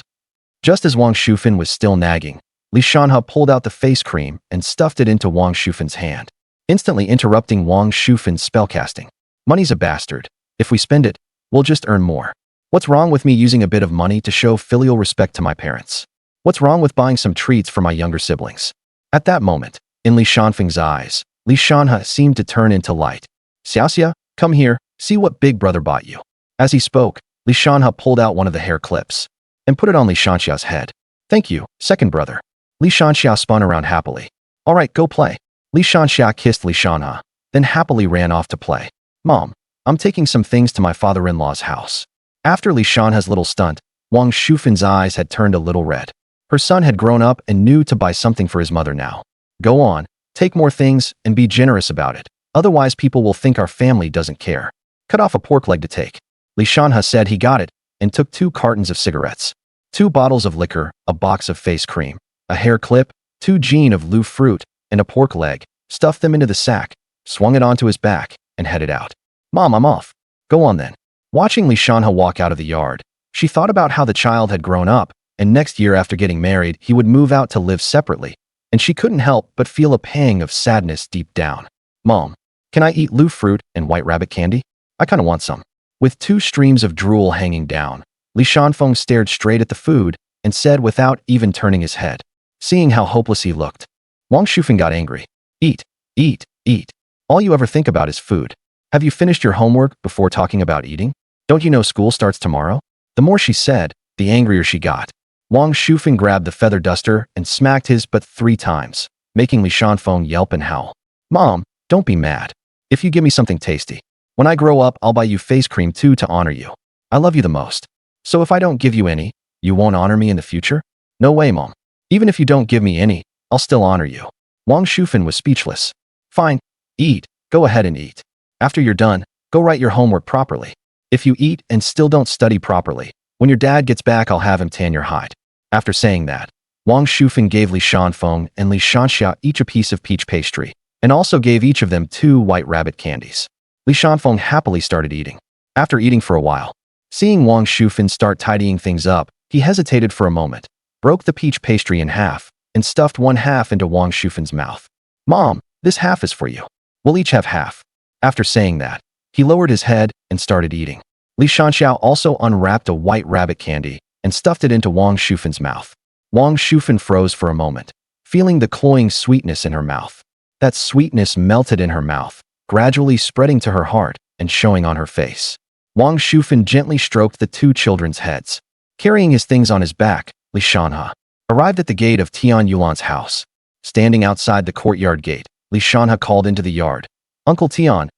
Just as Wang Shufan was still nagging, Shanhe pulled out the face cream and stuffed it into Wang Shufan's hand, instantly interrupting Wang Shufan's spellcasting. "Money's a bastard. If we spend it, we'll just earn more. What's wrong with me using a bit of money to show filial respect to my parents? What's wrong with buying some treats for my younger siblings?" At that moment, in Shanfeng's eyes, Shanhe seemed to turn into light. "Xiaoxia, come here, see what big brother bought you." As he spoke, Shanhe pulled out one of the hair clips and put it on Shanxia's head. "Thank you, second brother." Shanxia spun around happily. "All right, go play." Shanxia kissed Shanhe, then happily ran off to play. "Mom, I'm taking some things to my father-in-law's house." After Shanhe's little stunt, Wang Shufan's eyes had turned a little red. Her son had grown up and knew to buy something for his mother now. "Go on, take more things and be generous about it. Otherwise, people will think our family doesn't care. Cut off a pork leg to take. Li Shanhe said he got it and took 2 cartons of cigarettes, 2 bottles of liquor, a box of face cream, a hair clip, 2 jean of lu fruit, and a pork leg, stuffed them into the sack, swung it onto his back, and headed out. Mom, I'm off. Go on then. Watching Li Shanhe walk out of the yard, she thought about how the child had grown up, and next year after getting married, he would move out to live separately, and she couldn't help but feel a pang of sadness deep down. Mom, can I eat lu fruit and white rabbit candy? I kinda want some. With 2 streams of drool hanging down, Li Shanfeng stared straight at the food and said without even turning his head. Seeing how hopeless he looked, Wang Shufeng got angry. Eat, eat, eat. All you ever think about is food. Have you finished your homework before talking about eating? Don't you know school starts tomorrow? The more she said, the angrier she got. Wang Shufeng grabbed the feather duster and smacked his butt 3 times, making Li Shanfeng yelp and howl. Mom, don't be mad. If you give me something tasty, when I grow up, I'll buy you face cream too to honor you. I love you the most. So if I don't give you any, you won't honor me in the future? No way, Mom. Even if you don't give me any, I'll still honor you. Wang Shufeng was speechless. Fine, eat. Go ahead and eat. After you're done, go write your homework properly. If you eat and still don't study properly, when your dad gets back, I'll have him tan your hide. After saying that, Wang Shufeng gave Li Shanfeng and Li Shanxia each a piece of peach pastry, and also gave each of them 2 white rabbit candies. Li Shanfeng happily started eating. After eating for a while, seeing Wang Shufeng start tidying things up, he hesitated for a moment, broke the peach pastry in half, and stuffed 1 half into Wang Shufen's mouth. Mom, this half is for you. We'll each have half. After saying that, he lowered his head and started eating. Li Shanxiao also unwrapped a white rabbit candy and stuffed it into Wang Shufen's mouth. Wang Shufen froze for a moment, feeling the cloying sweetness in her mouth. That sweetness melted in her mouth, gradually spreading to her heart and showing on her face. Wang Shufen gently stroked the 2 children's heads. Carrying his things on his back, Li Shanhe arrived at the gate of Tian Yulan's house. Standing outside the courtyard gate, Li Shanhe called into the yard. Uncle Tian,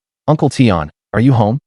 are you home?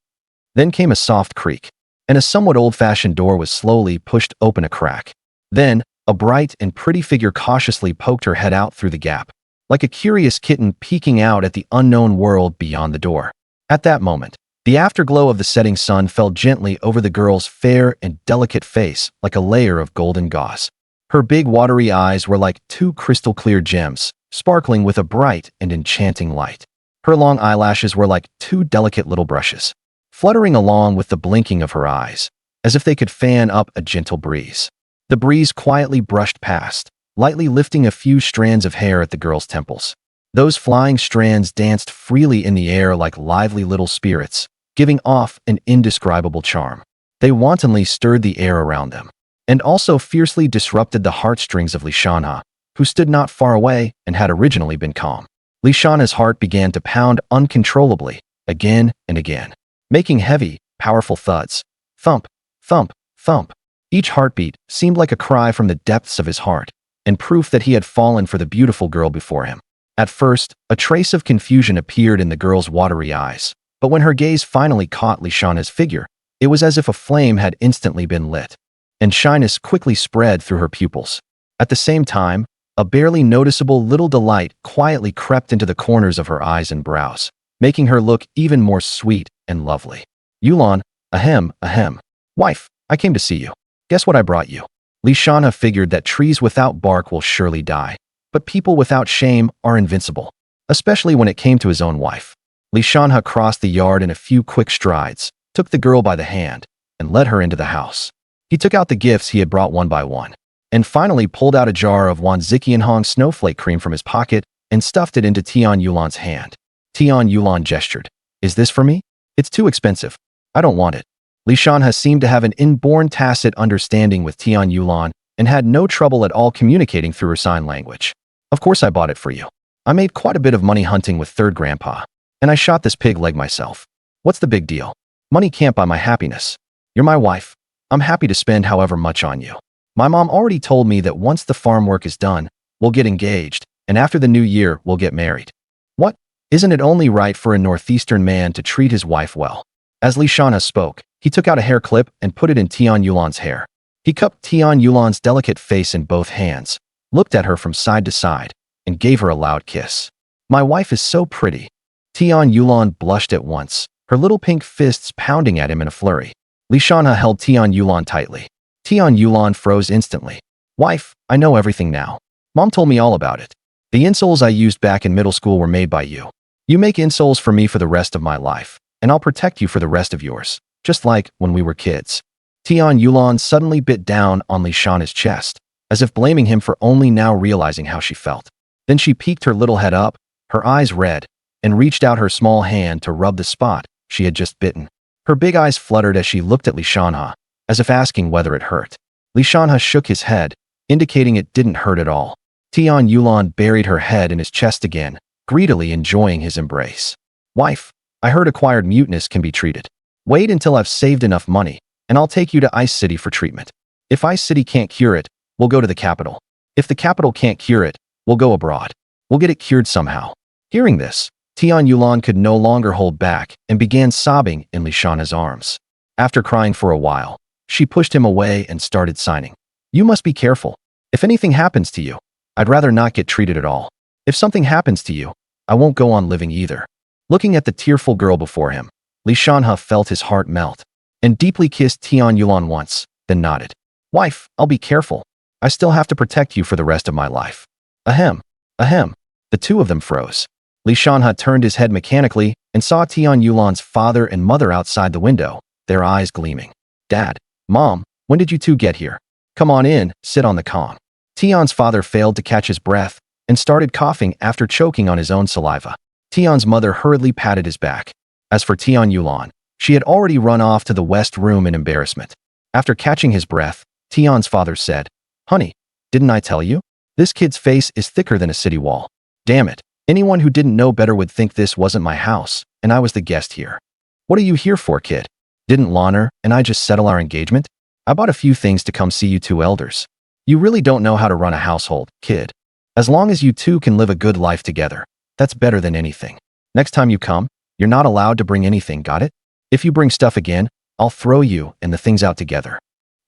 Then came a soft creak, and a somewhat old-fashioned door was slowly pushed open a crack. Then, a bright and pretty figure cautiously poked her head out through the gap, like a curious kitten peeking out at the unknown world beyond the door. At that moment, the afterglow of the setting sun fell gently over the girl's fair and delicate face like a layer of golden gauze. Her big watery eyes were like 2 crystal-clear gems, sparkling with a bright and enchanting light. Her long eyelashes were like 2 delicate little brushes, fluttering along with the blinking of her eyes, as if they could fan up a gentle breeze. The breeze quietly brushed past, lightly lifting a few strands of hair at the girl's temples. Those flying strands danced freely in the air like lively little spirits, giving off an indescribable charm. They wantonly stirred the air around them, and also fiercely disrupted the heartstrings of Li Shanhe, who stood not far away and had originally been calm. Li Shanhe's heart began to pound uncontrollably, again and again, making heavy, powerful thuds. Thump, thump, thump. Each heartbeat seemed like a cry from the depths of his heart, and proof that he had fallen for the beautiful girl before him. At first, a trace of confusion appeared in the girl's watery eyes, but when her gaze finally caught Li Shanhe's figure, it was as if a flame had instantly been lit, and shyness quickly spread through her pupils. At the same time, a barely noticeable little delight quietly crept into the corners of her eyes and brows, making her look even more sweet and lovely. Yulan, ahem, ahem. Wife, I came to see you. Guess what I brought you? Li Shanhe figured that trees without bark will surely die, but people without shame are invincible, especially when it came to his own wife. Li Shanhe crossed the yard in a few quick strides, took the girl by the hand, and led her into the house. He took out the gifts he had brought one by one, and finally pulled out a jar of Wanziqianhong snowflake cream from his pocket and stuffed it into Tian Yulan's hand. Tian Yulan gestured. Is this for me? It's too expensive. I don't want it. Li Shanhe seemed to have an inborn tacit understanding with Tian Yulan and had no trouble at all communicating through her sign language. Of course I bought it for you. I made quite a bit of money hunting with third grandpa, and I shot this pig leg myself. What's the big deal? Money can't buy my happiness. You're my wife. I'm happy to spend however much on you. My mom already told me that once the farm work is done, we'll get engaged, and after the new year, we'll get married. What? Isn't it only right for a northeastern man to treat his wife well? As Li Shanhe spoke, he took out a hair clip and put it in Tian Yulan's hair. He cupped Tian Yulan's delicate face in both hands, looked at her from side to side, and gave her a loud kiss. My wife is so pretty. Tian Yulan blushed at once, her little pink fists pounding at him in a flurry. Li Shanhe held Tian Yulan tightly. Tian Yulan froze instantly. Wife, I know everything now. Mom told me all about it. The insoles I used back in middle school were made by you. You make insoles for me for the rest of my life, and I'll protect you for the rest of yours, just like when we were kids. Tian Yulan suddenly bit down on Li Shanhe's chest, as if blaming him for only now realizing how she felt. Then she peeked her little head up, her eyes red, and reached out her small hand to rub the spot she had just bitten. Her big eyes fluttered as she looked at Li Shanhe, as if asking whether it hurt. Li Shanhe shook his head, indicating it didn't hurt at all. Tian Yulan buried her head in his chest again, greedily enjoying his embrace. Wife, I heard acquired muteness can be treated. Wait until I've saved enough money, and I'll take you to Ice City for treatment. If Ice City can't cure it, we'll go to the capital. If the capital can't cure it, we'll go abroad. We'll get it cured somehow. Hearing this, Tian Yulan could no longer hold back and began sobbing in Li Shanhe's arms. After crying for a while, she pushed him away and started signing. You must be careful. If anything happens to you, I'd rather not get treated at all. If something happens to you, I won't go on living either. Looking at the tearful girl before him, Li Shanhe felt his heart melt and deeply kissed Tian Yulan once, then nodded. Wife, I'll be careful. I still have to protect you for the rest of my life. Ahem. Ahem. The two of them froze. Li Shanhe turned his head mechanically and saw Tian Yulan's father and mother outside the window, their eyes gleaming. Dad, Mom, when did you two get here? Come on in, sit on the Kong. Tian's father failed to catch his breath and started coughing after choking on his own saliva. Tian's mother hurriedly patted his back. As for Tian Yulan, she had already run off to the west room in embarrassment. After catching his breath, Tian's father said, Honey, didn't I tell you? This kid's face is thicker than a city wall. Damn it. Anyone who didn't know better would think this wasn't my house, and I was the guest here. What are you here for, kid? Didn't Lana and I just settle our engagement? I bought a few things to come see you two elders. You really don't know how to run a household, kid. As long as you two can live a good life together, that's better than anything. Next time you come, you're not allowed to bring anything, got it? If you bring stuff again, I'll throw you and the things out together.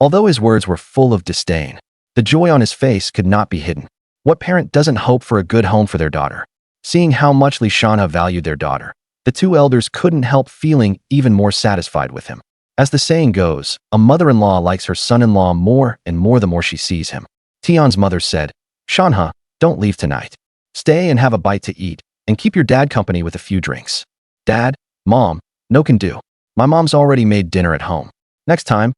Although his words were full of disdain, the joy on his face could not be hidden. What parent doesn't hope for a good home for their daughter? Seeing how much Li Shanhe valued their daughter, the two elders couldn't help feeling even more satisfied with him. As the saying goes, a mother-in-law likes her son-in-law more and more the more she sees him. Tian's mother said, Shanhe, don't leave tonight. Stay and have a bite to eat, and keep your dad company with a few drinks. Dad, Mom, no can do. My mom's already made dinner at home. Next time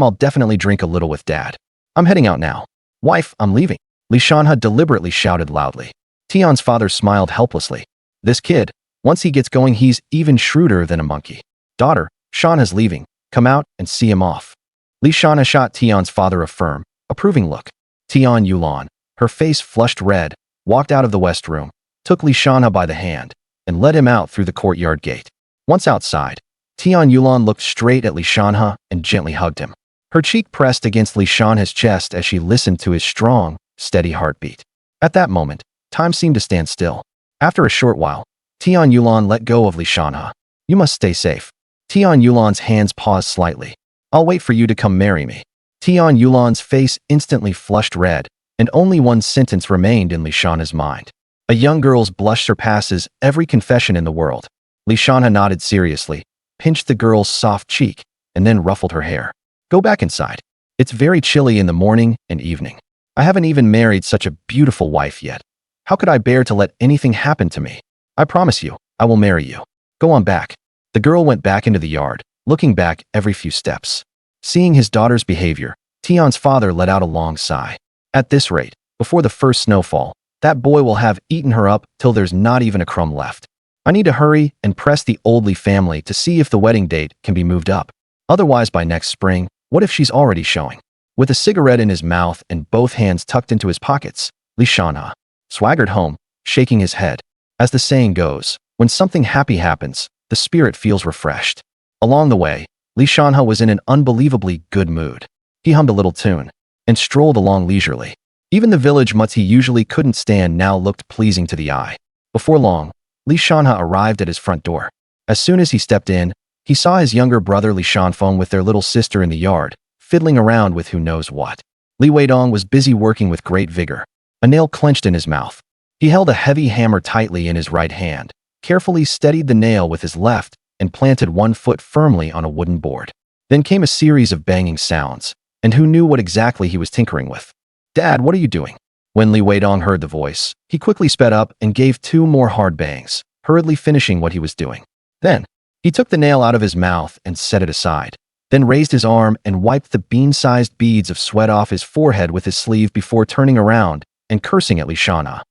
I'll definitely drink a little with Dad. I'm heading out now. Wife, I'm leaving. Li Shanhe deliberately shouted loudly. Tian's father smiled helplessly. This kid, once he gets going, he's even shrewder than a monkey. Daughter, Shanhe's leaving. Come out and see him off. Li Shanhe shot Tian's father a firm, approving look. Tian Yulan, her face flushed red, walked out of the west room, took Li Shanhe by the hand, and led him out through the courtyard gate. Once outside, Tian Yulan looked straight at Li Shanhe and gently hugged him. Her cheek pressed against Li Shanhe's chest as she listened to his strong, steady heartbeat. At that moment, time seemed to stand still. After a short while, Tian Yulan let go of Li Shanhe. You must stay safe. Tian Yulan's hands paused slightly. I'll wait for you to come marry me. Tian Yulan's face instantly flushed red, and only one sentence remained in Li Shanhe's mind. A young girl's blush surpasses every confession in the world. Li Shanhe nodded seriously, pinched the girl's soft cheek, and then ruffled her hair. Go back inside. It's very chilly in the morning and evening. I haven't even married such a beautiful wife yet. How could I bear to let anything happen to me? I promise you, I will marry you. Go on back. The girl went back into the yard, looking back every few steps. Seeing his daughter's behavior, Tian's father let out a long sigh. At this rate, before the first snowfall, that boy will have eaten her up till there's not even a crumb left. I need to hurry and press the Oldley family to see if the wedding date can be moved up. Otherwise, by next spring, what if she's already showing? With a cigarette in his mouth and both hands tucked into his pockets, Li Shanhe swaggered home, shaking his head. As the saying goes, when something happy happens, the spirit feels refreshed. Along the way, Li Shanhe was in an unbelievably good mood. He hummed a little tune and strolled along leisurely. Even the village mutts he usually couldn't stand now looked pleasing to the eye. Before long, Li Shanhe arrived at his front door. As soon as he stepped in, he saw his younger brother Li Shanfeng with their little sister in the yard, fiddling around with who knows what. Li Weidong was busy working with great vigor, a nail clenched in his mouth. He held a heavy hammer tightly in his right hand, carefully steadied the nail with his left, and planted one foot firmly on a wooden board. Then came a series of banging sounds, and who knew what exactly he was tinkering with? "Dad, what are you doing?" When Li Weidong heard the voice, he quickly sped up and gave 2 more hard bangs, hurriedly finishing what he was doing. Then, he took the nail out of his mouth and set it aside, then raised his arm and wiped the bean-sized beads of sweat off his forehead with his sleeve before turning around and cursing at Li Shanhe.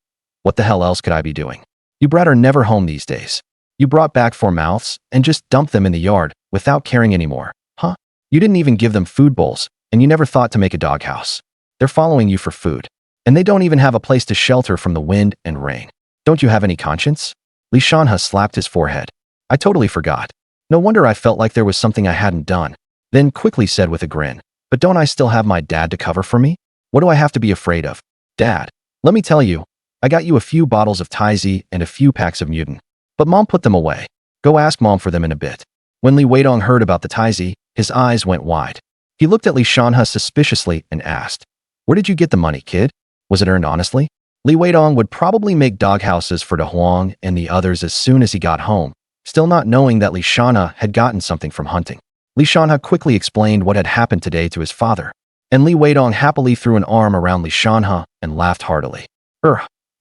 "What the hell else could I be doing? You brat are never home these days. You brought back 4 mouths and just dumped them in the yard without caring anymore, huh? You didn't even give them food bowls, and you never thought to make a doghouse. They're following you for food, and they don't even have a place to shelter from the wind and rain. Don't you have any conscience?" Li Shanhe slapped his forehead. "I totally forgot. No wonder I felt like there was something I hadn't done." Then quickly said with a grin, "But don't I still have my dad to cover for me? What do I have to be afraid of? Dad, let me tell you, I got you a few bottles of Taizi and a few packs of mutant. But Mom put them away. Go ask Mom for them in a bit." When Li Weidong heard about the Taizi, his eyes went wide. He looked at Li Shanhe suspiciously and asked, "Where did you get the money, kid? Was it earned honestly?" Li Weidong would probably make doghouses for De Huang and the others as soon as he got home, still not knowing that Li Shanhe had gotten something from hunting. Li Shanhe quickly explained what had happened today to his father, and Li Weidong happily threw an arm around Li Shanhe and laughed heartily.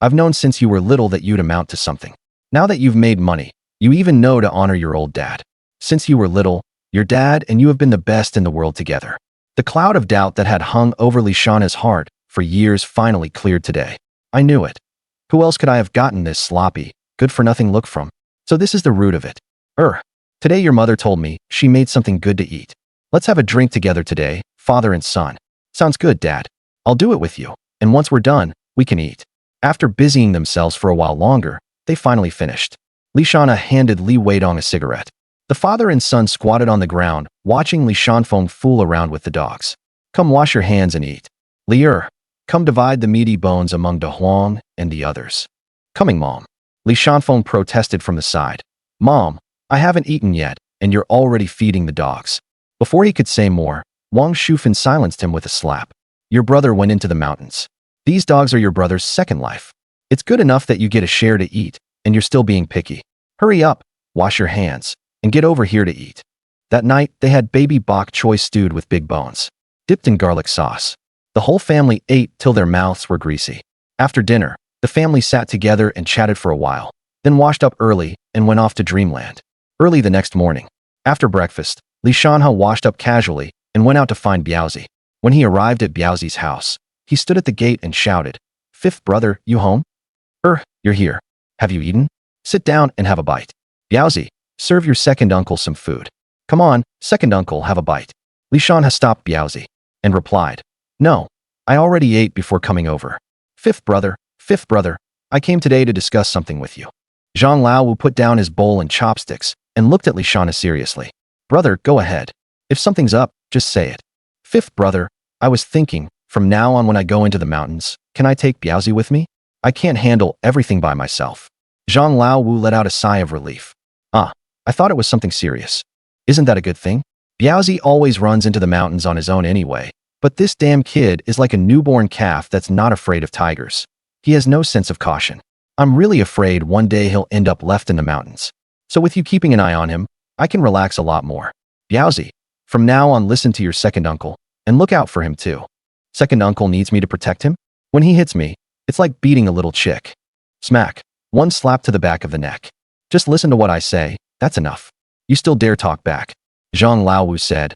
I've known since you were little that you'd amount to something. Now that you've made money, you even know to honor your old dad. Since you were little, your dad and you have been the best in the world together." The cloud of doubt that had hung over Li Shanhe's heart for years finally cleared today. "I knew it. Who else could I have gotten this sloppy, good-for-nothing look from? So this is the root of it. Today your mother told me she made something good to eat. Let's have a drink together today, father and son." "Sounds good, Dad. I'll do it with you, and once we're done, we can eat." After busying themselves for a while longer, they finally finished. Li Shanhe handed Li Weidong a cigarette. The father and son squatted on the ground, watching Li Shanfeng fool around with the dogs. "Come wash your hands and eat. Li come divide the meaty bones among De Huang and the others." "Coming, Mom." Li Shanfeng protested from the side. "Mom, I haven't eaten yet, and you're already feeding the dogs." Before he could say more, Wang Shufan silenced him with a slap. "Your brother went into the mountains. These dogs are your brother's second life. It's good enough that you get a share to eat, and you're still being picky. Hurry up, wash your hands, and get over here to eat." That night, they had baby bok choy stewed with big bones, dipped in garlic sauce. The whole family ate till their mouths were greasy. After dinner, the family sat together and chatted for a while, then washed up early and went off to dreamland. Early the next morning, after breakfast, Li Shanhe washed up casually and went out to find Biaozi. When he arrived at Biaozi's house, he stood at the gate and shouted, "Fifth brother, you home?" You're here. Have you eaten? Sit down and have a bite. Biaozi, serve your second uncle some food. Come on, second uncle, have a bite." Li Shanhe stopped Biaozi and replied, "No, I already ate before coming over. Fifth brother, I came today to discuss something with you." Zhang Laowu put down his bowl and chopsticks and looked at Li Shanhe seriously. "Brother, go ahead. If something's up, just say it." "Fifth brother, I was thinking, from now on when I go into the mountains, can I take Biaozi with me? I can't handle everything by myself." Zhang Laowu let out a sigh of relief. I thought it was something serious." "Isn't that a good thing? Biaozi always runs into the mountains on his own anyway, but this damn kid is like a newborn calf that's not afraid of tigers. He has no sense of caution. I'm really afraid one day he'll end up left in the mountains. So with you keeping an eye on him, I can relax a lot more. Biaozi, from now on listen to your second uncle, and look out for him too. Second uncle needs me to protect him? When he hits me, it's like beating a little chick. Smack. One slap to the back of the neck. Just listen to what I say, that's enough. You still dare talk back?" Zhang Laowu said,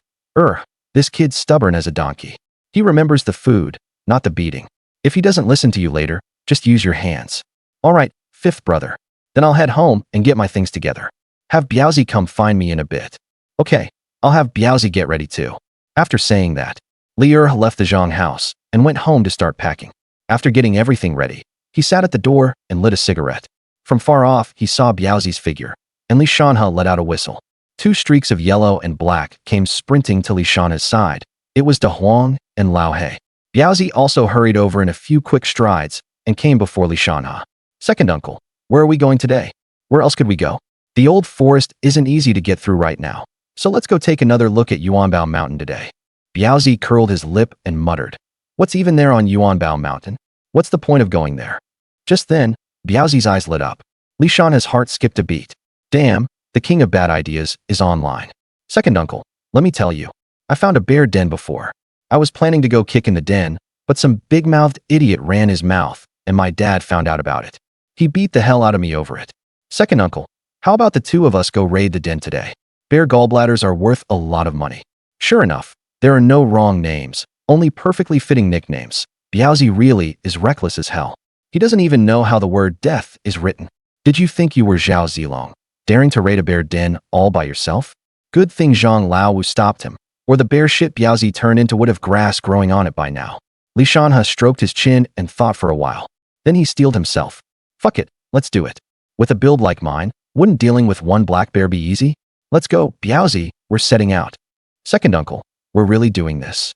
This kid's stubborn as a donkey. He remembers the food, not the beating. If he doesn't listen to you later, just use your hands." "All right, fifth brother. Then I'll head home and get my things together. Have Biaozi come find me in a bit." "Okay, I'll have Biaozi get ready too." After saying that, Li left the Zhang house and went home to start packing. After getting everything ready, he sat at the door and lit a cigarette. From far off, he saw Biaozi's figure, and Li Shanhe let out a whistle. 2 streaks of yellow and black came sprinting to Li Shanhe's side. It was De Huang and Lao He. Biaozi also hurried over in a few quick strides and came before Li Shanhe. "Second uncle, where are we going today? Where else could we go? The old forest isn't easy to get through right now, so let's go take another look at Yuanbao Mountain today." Biaozi curled his lip and muttered, "What's even there on Yuanbao Mountain? What's the point of going there?" Just then, Biaozi's eyes lit up. Li Shanhe's heart skipped a beat. Damn, the king of bad ideas is online. Second uncle, let me tell you. I found a bear den before. I was planning to go kick in the den, but some big-mouthed idiot ran his mouth, and my dad found out about it. He beat the hell out of me over it. Second uncle, how about the two of us go raid the den today? Bear gallbladders are worth a lot of money. Sure enough, there are no wrong names, only perfectly fitting nicknames. Biaozi really is reckless as hell. He doesn't even know how the word death is written. Did you think you were Zhao Zilong, daring to raid a bear den all by yourself? Good thing Zhang Laowu stopped him, or the bear shit Biaozi turned into would have grass growing on it by now. Li Shanhe stroked his chin and thought for a while. Then he steeled himself. Fuck it, let's do it. With a build like mine, wouldn't dealing with one black bear be easy? Let's go, Biaozi, we're setting out. Second uncle, we're really doing this.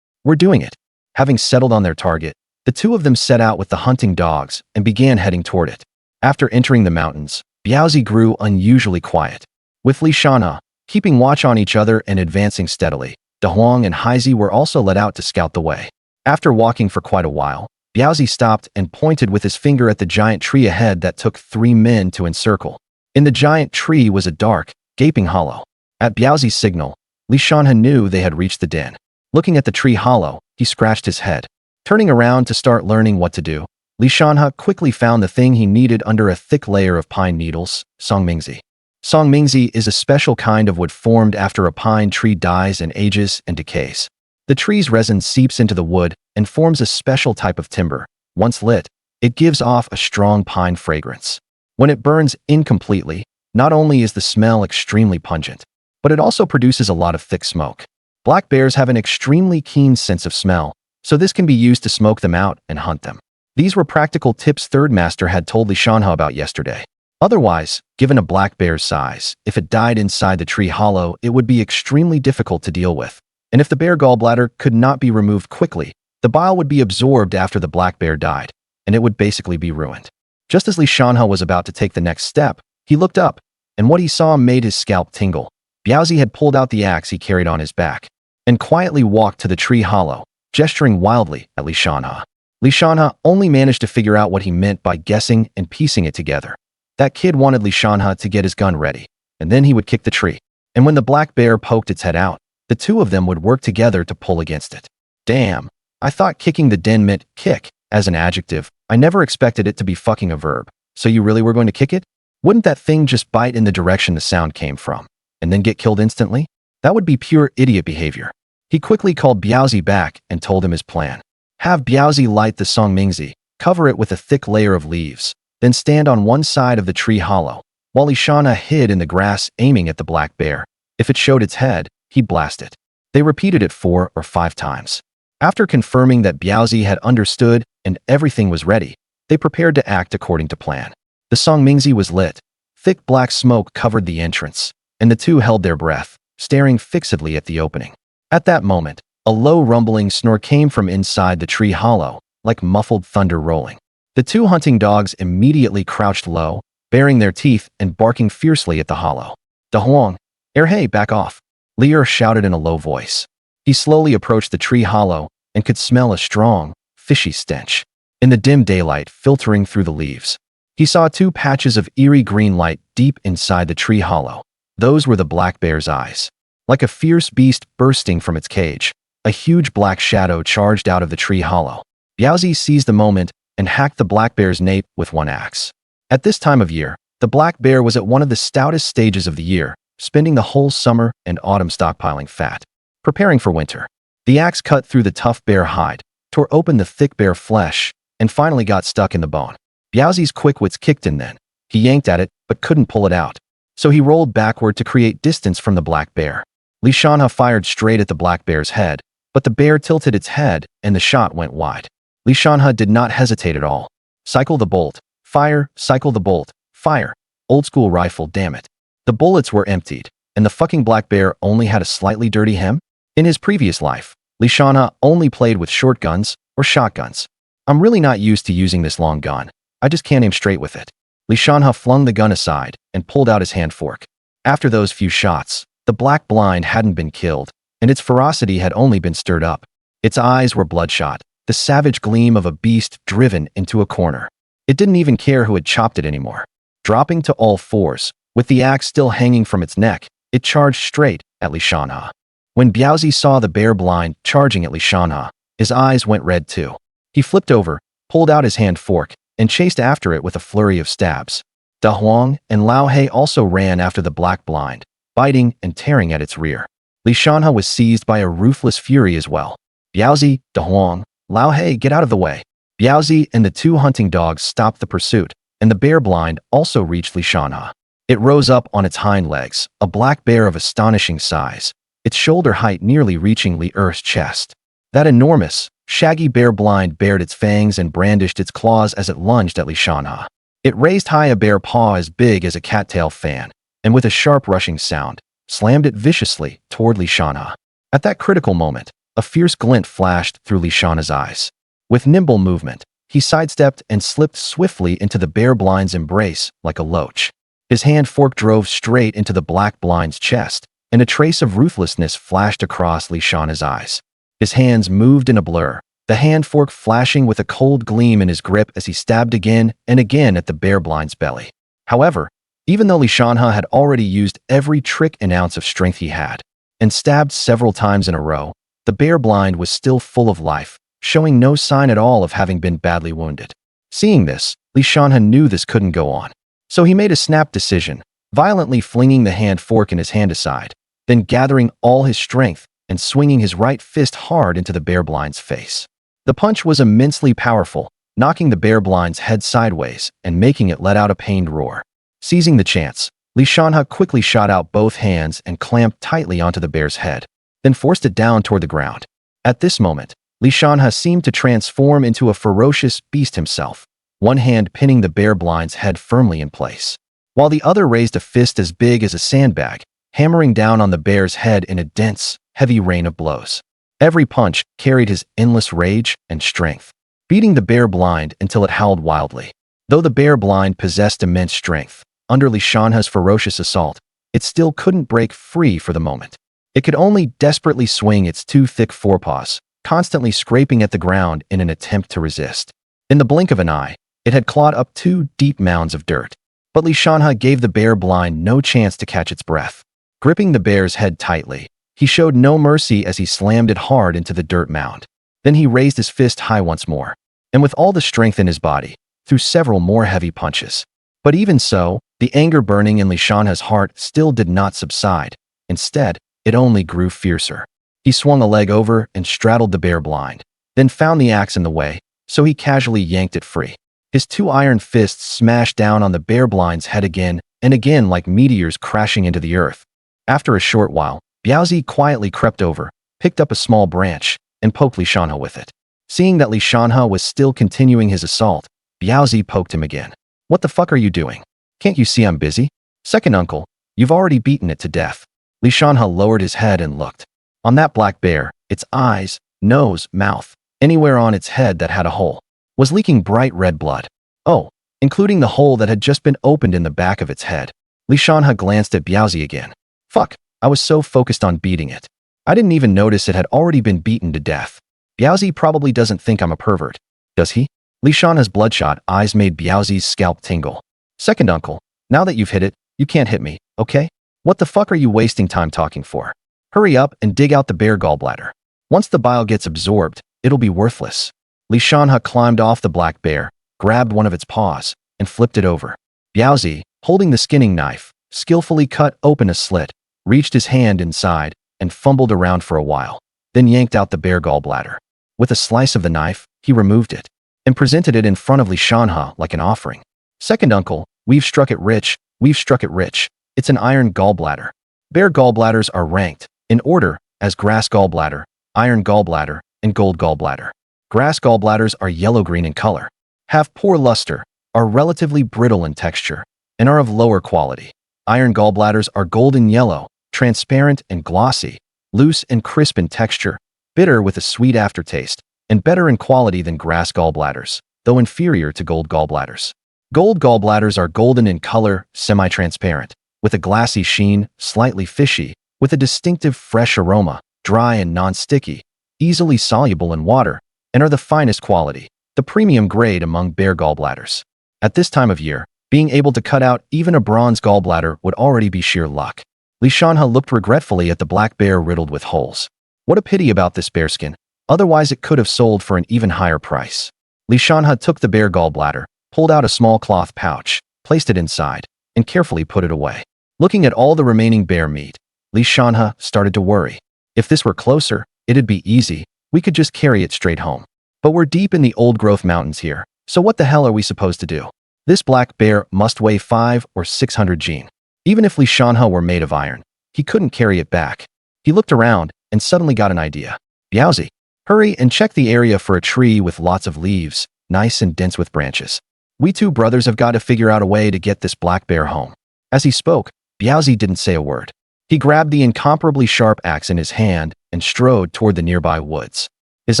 We're doing it. Having settled on their target, the two of them set out with the hunting dogs and began heading toward it. After entering the mountains, Biaozi grew unusually quiet. With Li Shanhe, keeping watch on each other and advancing steadily, De Huang and Haizi were also let out to scout the way. After walking for quite a while, Biaozi stopped and pointed with his finger at the giant tree ahead that took 3 men to encircle. In the giant tree was a dark, gaping hollow. At Biaozi's signal, Li Shanhe knew they had reached the den. Looking at the tree hollow, he scratched his head. Turning around to start learning what to do, Li Shanhe quickly found the thing he needed under a thick layer of pine needles, songmingzi. Songmingzi is a special kind of wood formed after a pine tree dies and ages and decays. The tree's resin seeps into the wood and forms a special type of timber. Once lit, it gives off a strong pine fragrance. When it burns incompletely, not only is the smell extremely pungent, but it also produces a lot of thick smoke. Black bears have an extremely keen sense of smell, so this can be used to smoke them out and hunt them. These were practical tips Third Master had told Li Shanhe about yesterday. Otherwise, given a black bear's size, if it died inside the tree hollow, it would be extremely difficult to deal with. And if the bear gallbladder could not be removed quickly, the bile would be absorbed after the black bear died, and it would basically be ruined. Just as Li Shanhe was about to take the next step, he looked up, and what he saw made his scalp tingle. Biaozi had pulled out the axe he carried on his back, and quietly walked to the tree hollow, gesturing wildly at Li Shanhe. Li Shanhe only managed to figure out what he meant by guessing and piecing it together. That kid wanted Li Shanhe to get his gun ready, and then he would kick the tree. And when the black bear poked its head out, the two of them would work together to pull against it. Damn, I thought kicking the den meant kick as an adjective. I never expected it to be fucking a verb. So you really were going to kick it? Wouldn't that thing just bite in the direction the sound came from, and then get killed instantly? That would be pure idiot behavior. He quickly called Biaozi back and told him his plan. Have Biaozi light the songmingzi, cover it with a thick layer of leaves, then stand on one side of the tree hollow, while Li Shanhe hid in the grass aiming at the black bear. If it showed its head, he'd blast it. They repeated it 4 or 5 times. After confirming that Biaozi had understood and everything was ready, they prepared to act according to plan. The songmingzi was lit. Thick black smoke covered the entrance, and the two held their breath, staring fixedly at the opening. At that moment, a low rumbling snore came from inside the tree hollow, like muffled thunder rolling. The two hunting dogs immediately crouched low, baring their teeth and barking fiercely at the hollow. De Huang, hey, back off, Lier shouted in a low voice. He slowly approached the tree hollow and could smell a strong, fishy stench. In the dim daylight filtering through the leaves, he saw 2 patches of eerie green light deep inside the tree hollow. Those were the black bear's eyes. Like a fierce beast bursting from its cage, a huge black shadow charged out of the tree hollow. Biaozi seized the moment and hacked the black bear's nape with one axe. At this time of year, the black bear was at one of the stoutest stages of the year, spending the whole summer and autumn stockpiling fat, preparing for winter. The axe cut through the tough bear hide, tore open the thick bear flesh, and finally got stuck in the bone. Biaozi's quick wits kicked in then. He yanked at it, but couldn't pull it out. So he rolled backward to create distance from the black bear. Li Shanhe fired straight at the black bear's head, but the bear tilted its head and the shot went wide. Li Shanhe did not hesitate at all. Cycle the bolt. Fire, cycle the bolt. Fire. Old school rifle, damn it. The bullets were emptied, and the fucking black bear only had a slightly dirty hem. In his previous life, Li Shanhe only played with shotguns or shotguns. I'm really not used to using this long gun. I just can't aim straight with it. Li Shanhe flung the gun aside and pulled out his hand fork. After those few shots, the black blind hadn't been killed, and its ferocity had only been stirred up. Its eyes were bloodshot, the savage gleam of a beast driven into a corner. It didn't even care who had chopped it anymore. Dropping to all fours, with the axe still hanging from its neck, it charged straight at Li Shanhe. When Biaozi saw the bear blind charging at Li Shanhe, his eyes went red too. He flipped over, pulled out his hand fork, and chased after it with a flurry of stabs. Da Huang and Lao He also ran after the black blind, biting and tearing at its rear. Li Shanhe was seized by a ruthless fury as well. Biaozi, Da Huang, Lao He, get out of the way. Biaozi and the two hunting dogs stopped the pursuit, and the bear blind also reached Li Shanhe. It rose up on its hind legs, a black bear of astonishing size, its shoulder height nearly reaching Li Er's chest. That enormous, shaggy bear blind bared its fangs and brandished its claws as it lunged at Li Shanhe. It raised high a bare paw as big as a cattail fan, and with a sharp rushing sound, slammed it viciously toward Li Shanhe. At that critical moment, a fierce glint flashed through Li Shanhe's eyes. With nimble movement, he sidestepped and slipped swiftly into the bear blind's embrace like a loach. His hand fork drove straight into the black blind's chest, and a trace of ruthlessness flashed across Li Shanhe's eyes. His hands moved in a blur, the hand fork flashing with a cold gleam in his grip as he stabbed again and again at the bear blind's belly. However, even though Li Shanhe had already used every trick and ounce of strength he had, and stabbed several times in a row, the bear blind was still full of life, showing no sign at all of having been badly wounded. Seeing this, Li Shanhe knew this couldn't go on. So he made a snap decision, violently flinging the hand fork in his hand aside, then gathering all his strength and swinging his right fist hard into the bear blind's face. The punch was immensely powerful, knocking the bear blind's head sideways and making it let out a pained roar. Seizing the chance, Li Shanhe quickly shot out both hands and clamped tightly onto the bear's head, then forced it down toward the ground. At this moment, Li Shanhe seemed to transform into a ferocious beast himself, one hand pinning the bear blind's head firmly in place, while the other raised a fist as big as a sandbag, hammering down on the bear's head in a dense, heavy rain of blows. Every punch carried his endless rage and strength, beating the bear blind until it howled wildly. Though the bear blind possessed immense strength, under Li Shanhe's ferocious assault, it still couldn't break free for the moment. It could only desperately swing its two thick forepaws, constantly scraping at the ground in an attempt to resist. In the blink of an eye, it had clawed up two deep mounds of dirt, but Li Shanhe gave the bear blind no chance to catch its breath. Gripping the bear's head tightly, he showed no mercy as he slammed it hard into the dirt mound. Then he raised his fist high once more, and with all the strength in his body, threw several more heavy punches. But even so, the anger burning in Li Shanhe's heart still did not subside. Instead, it only grew fiercer. He swung a leg over and straddled the bear blind, then found the axe in the way, so he casually yanked it free. His two iron fists smashed down on the bear blind's head again and again like meteors crashing into the earth. After a short while, Biaozi quietly crept over, picked up a small branch, and poked Li Shanhe with it. Seeing that Li Shanhe was still continuing his assault, Biaozi poked him again. "What the fuck are you doing? Can't you see I'm busy? Second uncle, you've already beaten it to death." Li Shanhe lowered his head and looked. On that black bear, its eyes, nose, mouth, anywhere on its head that had a hole, was leaking bright red blood. Oh, including the hole that had just been opened in the back of its head. Li Shanhe glanced at Biaozi again. "Fuck, I was so focused on beating it. I didn't even notice it had already been beaten to death. Biaozi probably doesn't think I'm a pervert, does he?" Li Shanhe's bloodshot eyes made Biaozi's scalp tingle. "Second uncle, now that you've hit it, you can't hit me, okay? What the fuck are you wasting time talking for? Hurry up and dig out the bear gallbladder. Once the bile gets absorbed, it'll be worthless." Li Shanhe climbed off the black bear, grabbed one of its paws, and flipped it over. Biaozi, holding the skinning knife, skillfully cut open a slit, reached his hand inside, and fumbled around for a while, then yanked out the bear gallbladder. With a slice of the knife, he removed it, and presented it in front of Li Shanhe like an offering. "Second uncle, we've struck it rich, we've struck it rich. It's an iron gallbladder." Bear gallbladders are ranked, in order, as grass gallbladder, iron gallbladder, and gold gallbladder. Grass gallbladders are yellow-green in color, have poor luster, are relatively brittle in texture, and are of lower quality. Iron gallbladders are golden yellow, transparent and glossy, loose and crisp in texture, bitter with a sweet aftertaste, and better in quality than grass gallbladders, though inferior to gold gallbladders. Gold gallbladders are golden in color, semi-transparent, with a glassy sheen, slightly fishy, with a distinctive fresh aroma, dry and non-sticky, easily soluble in water, and are the finest quality, the premium grade among bear gallbladders. At this time of year, Being able to cut out even a bronze gallbladder would already be sheer luck. Li Shanhe looked regretfully at the black bear riddled with holes. What a pity about this bearskin. Otherwise it could have sold for an even higher price. Li Shanhe took the bear gallbladder, pulled out a small cloth pouch, placed it inside, and carefully put it away. Looking at all the remaining bear meat, Li Shanhe started to worry. If this were closer, it'd be easy. We could just carry it straight home. But we're deep in the old-growth mountains here, so what the hell are we supposed to do? This black bear must weigh 500 or 600 jin. Even if Li Shanhe were made of iron, he couldn't carry it back. He looked around and suddenly got an idea. Biaozi, hurry and check the area for a tree with lots of leaves, nice and dense with branches. We two brothers have got to figure out a way to get this black bear home. As he spoke, Biaozi didn't say a word. He grabbed the incomparably sharp axe in his hand and strode toward the nearby woods. His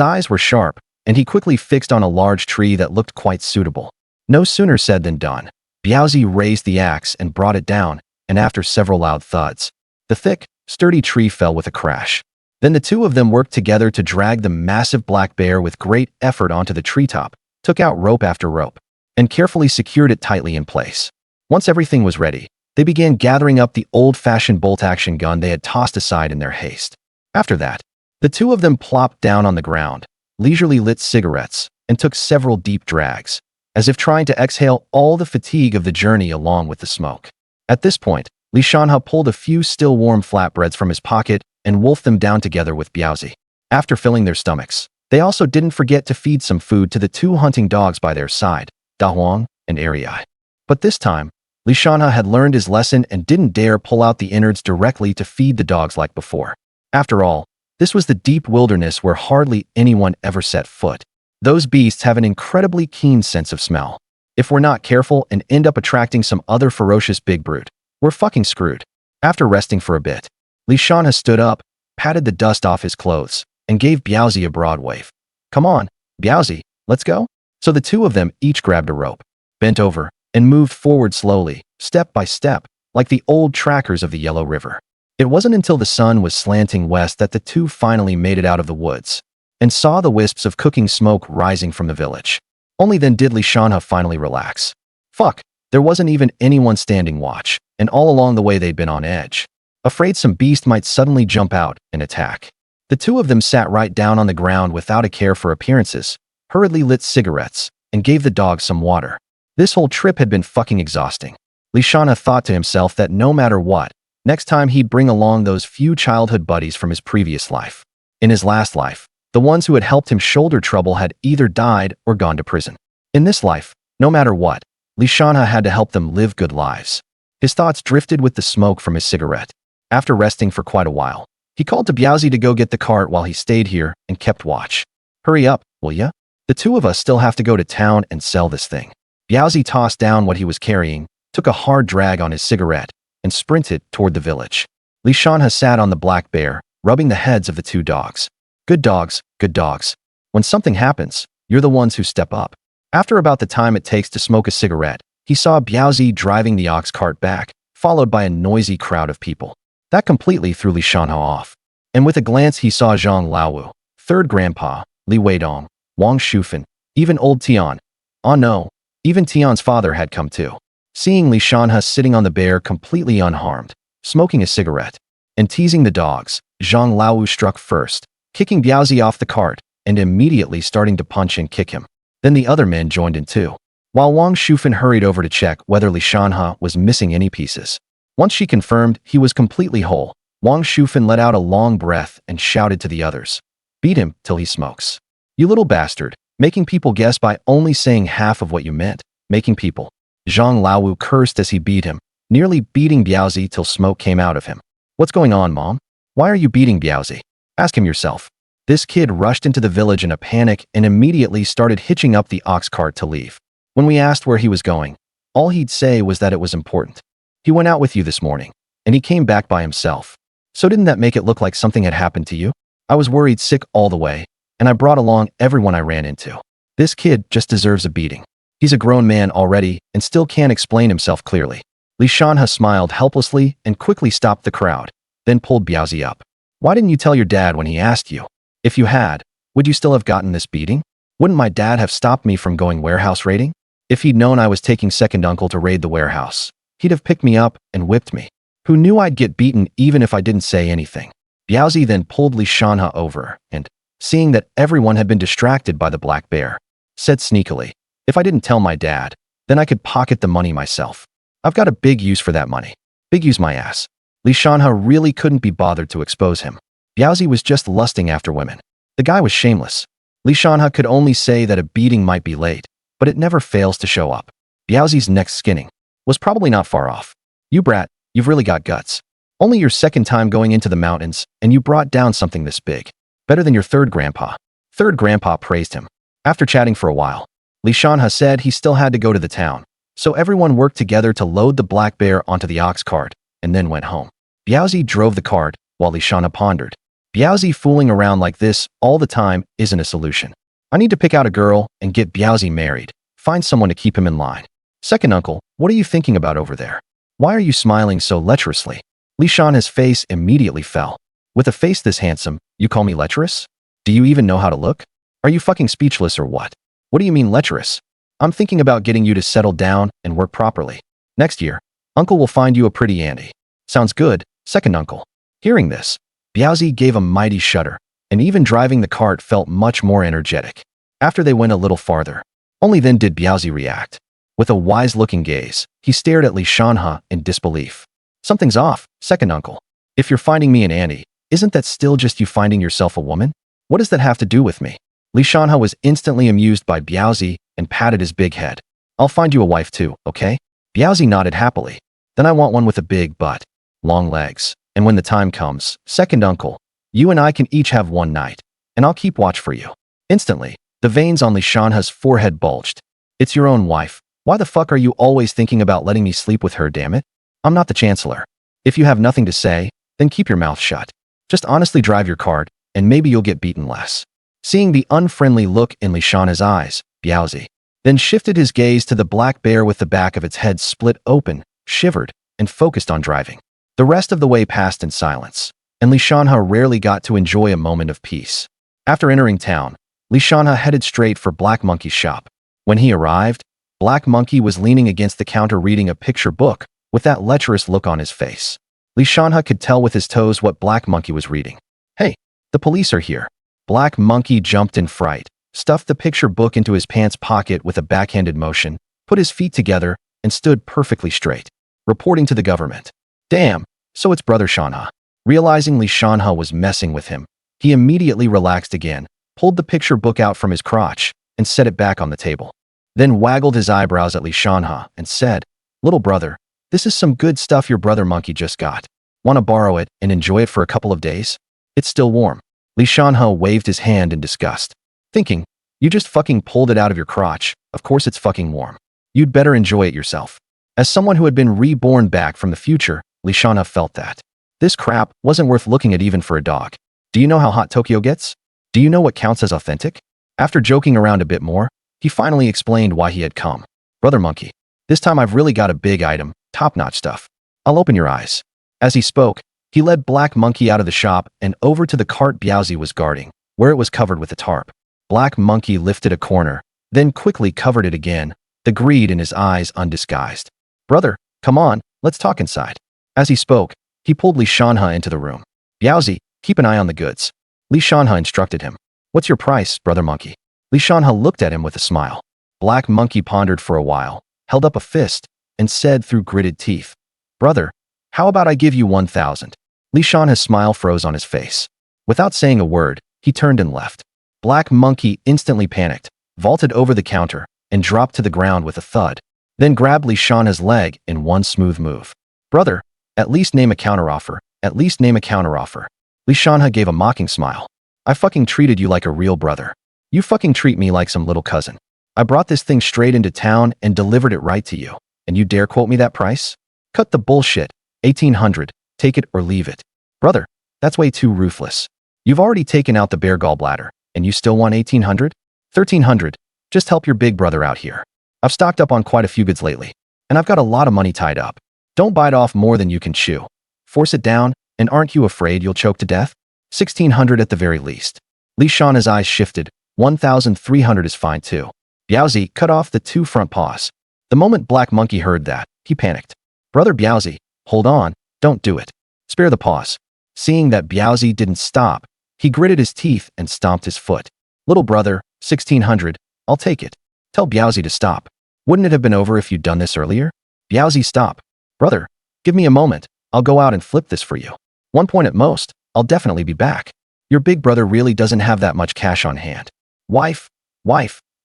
eyes were sharp, and he quickly fixed on a large tree that looked quite suitable. No sooner said than done. Biaozi raised the axe and brought it down, and after several loud thuds, the thick, sturdy tree fell with a crash. Then the two of them worked together to drag the massive black bear with great effort onto the treetop, took out rope after rope, and carefully secured it tightly in place. Once everything was ready, they began gathering up the old-fashioned bolt-action gun they had tossed aside in their haste. After that, the two of them plopped down on the ground, leisurely lit cigarettes, and took several deep drags, as if trying to exhale all the fatigue of the journey along with the smoke. At this point, Li Shanhe pulled a few still warm flatbreads from his pocket and wolfed them down together with Biaozi. After filling their stomachs, they also didn't forget to feed some food to the two hunting dogs by their side, Da Huang and Ariai. But this time, Li Shanhe had learned his lesson and didn't dare pull out the innards directly to feed the dogs like before. After all, this was the deep wilderness where hardly anyone ever set foot. Those beasts have an incredibly keen sense of smell. If we're not careful and end up attracting some other ferocious big brute, we're fucking screwed. After resting for a bit, Li Shanhe stood up, patted the dust off his clothes, and gave Biaozi a broad wave. Come on, Biaozi, let's go. So the two of them each grabbed a rope, bent over, and moved forward slowly, step by step, like the old trackers of the Yellow River. It wasn't until the sun was slanting west that the two finally made it out of the woods and saw the wisps of cooking smoke rising from the village. Only then did Li Shanhe finally relax. Fuck, there wasn't even anyone standing watch, and all along the way they'd been on edge, afraid some beast might suddenly jump out and attack. The two of them sat right down on the ground without a care for appearances, hurriedly lit cigarettes, and gave the dogs some water. This whole trip had been fucking exhausting. Li Shanhe thought to himself that no matter what, next time he'd bring along those few childhood buddies from his previous life. In his last life, the ones who had helped him shoulder trouble had either died or gone to prison. In this life, no matter what, Li Shanhe had to help them live good lives. His thoughts drifted with the smoke from his cigarette. After resting for quite a while, he called to Biaozi to go get the cart while he stayed here and kept watch. Hurry up, will ya? The two of us still have to go to town and sell this thing. Biaozi tossed down what he was carrying, took a hard drag on his cigarette, and sprinted toward the village. Li Shanhe sat on the black bear, rubbing the heads of the two dogs. Good dogs, good dogs. When something happens, you're the ones who step up. After about the time it takes to smoke a cigarette, he saw Biaozi driving the ox cart back, followed by a noisy crowd of people. That completely threw Li Shanhe off. And with a glance he saw Zhang Laowu, third grandpa, Li Weidong, Wang Shufan, even old Tian. Oh no, even Tian's father had come too. Seeing Li Shanhe sitting on the bear completely unharmed, smoking a cigarette, and teasing the dogs, Zhang Laowu struck first, kicking Biaozi off the cart, and immediately starting to punch and kick him. Then the other men joined in too, while Wang Shufan hurried over to check whether Li Shanhe was missing any pieces. Once she confirmed he was completely whole, Wang Shufan let out a long breath and shouted to the others, "Beat him till he smokes. You little bastard, making people guess by only saying half of what you meant, making people." Zhang Laowu cursed as he beat him, nearly beating Biaozi till smoke came out of him. "What's going on, Mom? Why are you beating Biaozi? Ask him yourself." This kid rushed into the village in a panic and immediately started hitching up the ox cart to leave. When we asked where he was going, all he'd say was that it was important. "He went out with you this morning, and he came back by himself. So didn't that make it look like something had happened to you? I was worried sick all the way, and I brought along everyone I ran into. This kid just deserves a beating. He's a grown man already and still can't explain himself clearly." Li Shanhe smiled helplessly and quickly stopped the crowd, then pulled Biaozi up. "Why didn't you tell your dad when he asked you? If you had, would you still have gotten this beating? Wouldn't my dad have stopped me from going warehouse raiding? If he'd known I was taking second uncle to raid the warehouse, he'd have picked me up and whipped me. Who knew I'd get beaten even if I didn't say anything? Biaozi then pulled Li Shanhe over and, seeing that everyone had been distracted by the black bear, said sneakily, "If I didn't tell my dad, then I could pocket the money myself. I've got a big use for that money. Big use my ass." Li Shanhe really couldn't be bothered to expose him. Biaozi was just lusting after women. The guy was shameless. Li Shanhe could only say that a beating might be late, but it never fails to show up. Biaozi's next skinning was probably not far off. "You brat, you've really got guts. Only your second time going into the mountains, and you brought down something this big. Better than your third grandpa." Third grandpa praised him. After chatting for a while, Li Shanhe said he still had to go to the town, so everyone worked together to load the black bear onto the ox cart and then went home. Biaozi drove the cart while Li Shanhe pondered. Biaozi fooling around like this all the time isn't a solution. I need to pick out a girl and get Biaozi married, find someone to keep him in line. "Second uncle, what are you thinking about over there? Why are you smiling so lecherously?" Li Shanhe's face immediately fell. "With a face this handsome, you call me lecherous? Do you even know how to look? Are you fucking speechless or what? What do you mean lecherous? I'm thinking about getting you to settle down and work properly. Next year, uncle will find you a pretty auntie." "Sounds good, second uncle." Hearing this, Biaozi gave a mighty shudder, and even driving the cart felt much more energetic. After they went a little farther, only then did Biaozi react. With a wise-looking gaze, he stared at Li Shanhe in disbelief. "Something's off, second uncle. If you're finding me an auntie, isn't that still just you finding yourself a woman? What does that have to do with me?" Li Shanhe was instantly amused by Biaozi and patted his big head. "I'll find you a wife too, okay?" Biaozi nodded happily. "Then I want one with a big butt, long legs, and when the time comes, second uncle, you and I can each have one night, and I'll keep watch for you." Instantly, the veins on Li Shanhe's forehead bulged. "It's your own wife. Why the fuck are you always thinking about letting me sleep with her, damn it? I'm not the chancellor. If you have nothing to say, then keep your mouth shut. Just honestly drive your cart, and maybe you'll get beaten less." Seeing the unfriendly look in Li Shanhe's eyes, Biaozi then shifted his gaze to the black bear with the back of its head split open, shivered, and focused on driving. The rest of the way passed in silence, and Li Shanhe rarely got to enjoy a moment of peace. After entering town, Li Shanhe headed straight for Black Monkey's shop. When he arrived, Black Monkey was leaning against the counter reading a picture book with that lecherous look on his face. Li Shanhe could tell with his toes what Black Monkey was reading. "Hey, the police are here." Black Monkey jumped in fright, stuffed the picture book into his pants pocket with a backhanded motion, put his feet together, and stood perfectly straight. "Reporting to the government." "Damn, so it's Brother Shanhe." Realizing Li Shanhe was messing with him, he immediately relaxed again, pulled the picture book out from his crotch, and set it back on the table. Then waggled his eyebrows at Li Shanhe and said, "Little brother, this is some good stuff your brother Monkey just got. Want to borrow it and enjoy it for a couple of days? It's still warm." Li Shanhe waved his hand in disgust, thinking, "You just fucking pulled it out of your crotch. Of course it's fucking warm. You'd better enjoy it yourself." As someone who had been reborn back from the future, Li Shanhe felt that this crap wasn't worth looking at even for a dog. "Do you know how hot Tokyo gets? Do you know what counts as authentic?" After joking around a bit more, he finally explained why he had come. "Brother Monkey, this time I've really got a big item, top-notch stuff. I'll open your eyes." As he spoke, he led Black Monkey out of the shop and over to the cart Biaozi was guarding, where it was covered with a tarp. Black Monkey lifted a corner, then quickly covered it again, the greed in his eyes undisguised. "Brother, come on, let's talk inside." As he spoke, he pulled Li Shanhe into the room. "Biaozi, keep an eye on the goods." Li Shanhe instructed him. "What's your price, Brother Monkey?" Li Shanhe looked at him with a smile. Black Monkey pondered for a while, held up a fist, and said through gritted teeth, "Brother, how about I give you 1,000? Li Shanhe's smile froze on his face. Without saying a word, he turned and left. Black Monkey instantly panicked, vaulted over the counter, and dropped to the ground with a thud, then grabbed Li Shanhe's leg in one smooth move. "Brother, at least name a counteroffer. At least name a counteroffer." Li Shanhe gave a mocking smile. "I fucking treated you like a real brother. You fucking treat me like some little cousin. I brought this thing straight into town and delivered it right to you, and you dare quote me that price? Cut the bullshit. 1,800. Take it or leave it." "Brother, that's way too ruthless. You've already taken out the bear gallbladder, and you still want 1,800? 1,300. Just help your big brother out here. I've stocked up on quite a few goods lately, and I've got a lot of money tied up. Don't bite off more than you can chew. Force it down, and aren't you afraid you'll choke to death? 1,600 at the very least." Li Shanhe's eyes shifted. 1,300 is fine too. Biaozi cut off the two front paws. The moment Black Monkey heard that, he panicked. Brother Biaozi, hold on, don't do it. Spare the paws. Seeing that Biaozi didn't stop, he gritted his teeth and stomped his foot. Little brother, 1600, I'll take it. Tell Biaozi to stop. Wouldn't it have been over if you'd done this earlier? Biaozi, stop. Brother, give me a moment. I'll go out and flip this for you. 1 point at most. I'll definitely be back. Your big brother really doesn't have that much cash on hand. Wife,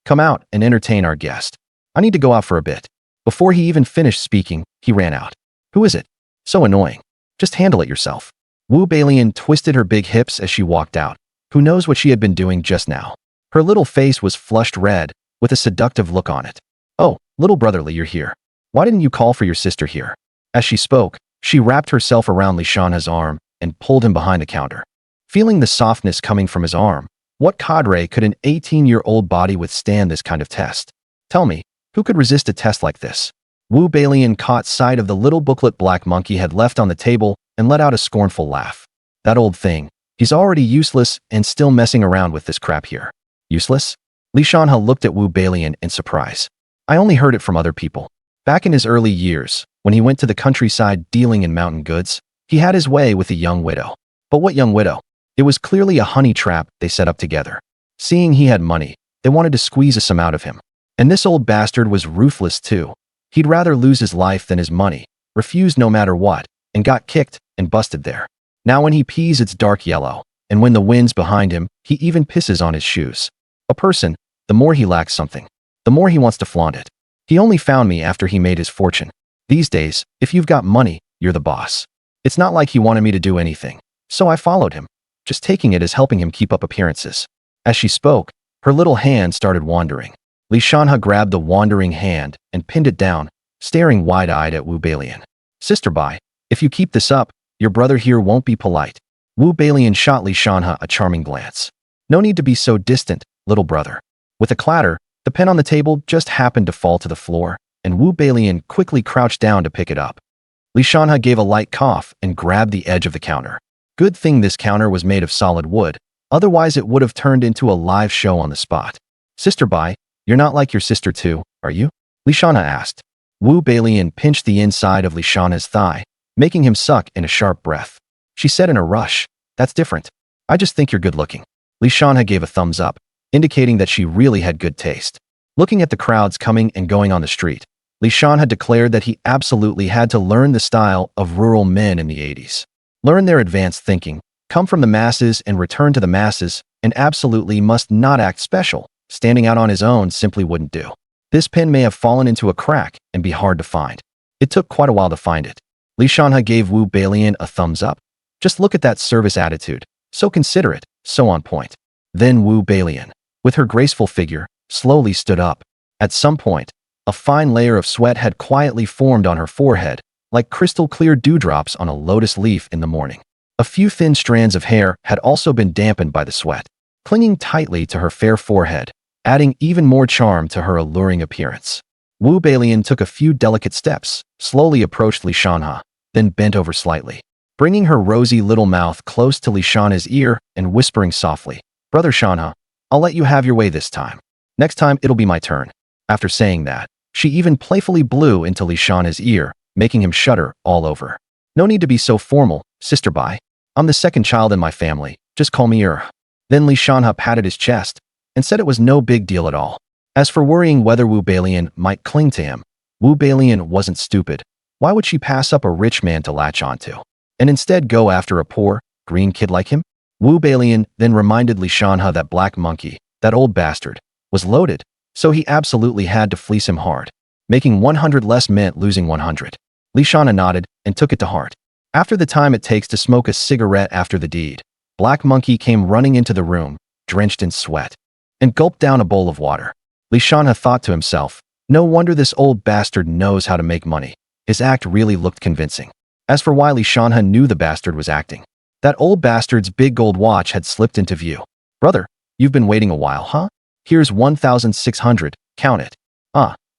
come out and entertain our guest. I need to go out for a bit. Before he even finished speaking, he ran out. Who is it? So annoying. Just handle it yourself. Wu Balian twisted her big hips as she walked out. Who knows what she had been doing just now? Her little face was flushed red, with a seductive look on it. Oh, little brotherly, you're here. Why didn't you call for your sister here? As she spoke, she wrapped herself around Li Shanhe's arm and pulled him behind the counter. Feeling the softness coming from his arm, what cadre could an 18-year-old body withstand this kind of test? Tell me, who could resist a test like this? Wu Balian caught sight of the little booklet Black Monkey had left on the table and let out a scornful laugh. That old thing, he's already useless and still messing around with this crap here. Useless? Li Shanhe looked at Wu Balian in surprise. I only heard it from other people. Back in his early years, when he went to the countryside dealing in mountain goods, he had his way with a young widow. But what young widow? It was clearly a honey trap they set up together. Seeing he had money, they wanted to squeeze a sum out of him. And this old bastard was ruthless too. He'd rather lose his life than his money, refused no matter what, and got kicked and busted there. Now when he pees, it's dark yellow, and when the wind's behind him, he even pisses on his shoes. A person, the more he lacks something, the more he wants to flaunt it. He only found me after he made his fortune. These days, if you've got money, you're the boss. It's not like he wanted me to do anything, so I followed him, just taking it as helping him keep up appearances. As she spoke, her little hand started wandering. Li Shanhe grabbed the wandering hand and pinned it down, staring wide-eyed at Wu Balian. Sister Bai, if you keep this up, your brother here won't be polite. Wu Balian shot Li Shanhe a charming glance. No need to be so distant, little brother. With a clatter, the pen on the table just happened to fall to the floor, and Wu Balian quickly crouched down to pick it up. Li Shanhe gave a light cough and grabbed the edge of the counter. Good thing this counter was made of solid wood, otherwise it would have turned into a live show on the spot. Sister Bai, you're not like your sister too, are you? Li Shanhe asked. Wu Balian pinched the inside of Li Shanhe's thigh, making him suck in a sharp breath. She said in a rush, that's different. I just think you're good looking. Li Shanhe gave a thumbs up, indicating that she really had good taste. Looking at the crowds coming and going on the street, Li Shanhe declared that he absolutely had to learn the style of rural men in the 80s. Learn their advanced thinking, come from the masses and return to the masses, and absolutely must not act special. Standing out on his own simply wouldn't do. This pen may have fallen into a crack and be hard to find. It took quite a while to find it. Li Shanhe gave Wu Balian a thumbs up. Just look at that service attitude. So considerate, so on point. Then Wu Balian, with her graceful figure, slowly stood up. At some point, a fine layer of sweat had quietly formed on her forehead, like crystal-clear dewdrops on a lotus leaf in the morning. A few thin strands of hair had also been dampened by the sweat, clinging tightly to her fair forehead, adding even more charm to her alluring appearance. Wu Balian took a few delicate steps, slowly approached Li Shanhe, then bent over slightly, bringing her rosy little mouth close to Li Shanhe's ear and whispering softly, Brother Shanhe, I'll let you have your way this time. Next time it'll be my turn. After saying that, she even playfully blew into Li Shanhe's ear, making him shudder all over. No need to be so formal, Sister Bai. I'm the second child in my family, just call me Then Li Shanhe patted his chest and said it was no big deal at all. As for worrying whether Wu Balian might cling to him, Wu Balian wasn't stupid. Why would she pass up a rich man to latch onto, and instead go after a poor, green kid like him? Wu Balian then reminded Li Shanhe that Black Monkey, that old bastard, was loaded, so he absolutely had to fleece him hard. Making 100 less meant losing 100. Li Shanhe nodded and took it to heart. After the time it takes to smoke a cigarette after the deed, Black Monkey came running into the room, drenched in sweat, and gulped down a bowl of water. Li Shanhe thought to himself, no wonder this old bastard knows how to make money. His act really looked convincing. As for why Li Shanhe knew the bastard was acting, that old bastard's big gold watch had slipped into view. Brother, you've been waiting a while, huh? Here's 1,600, count it.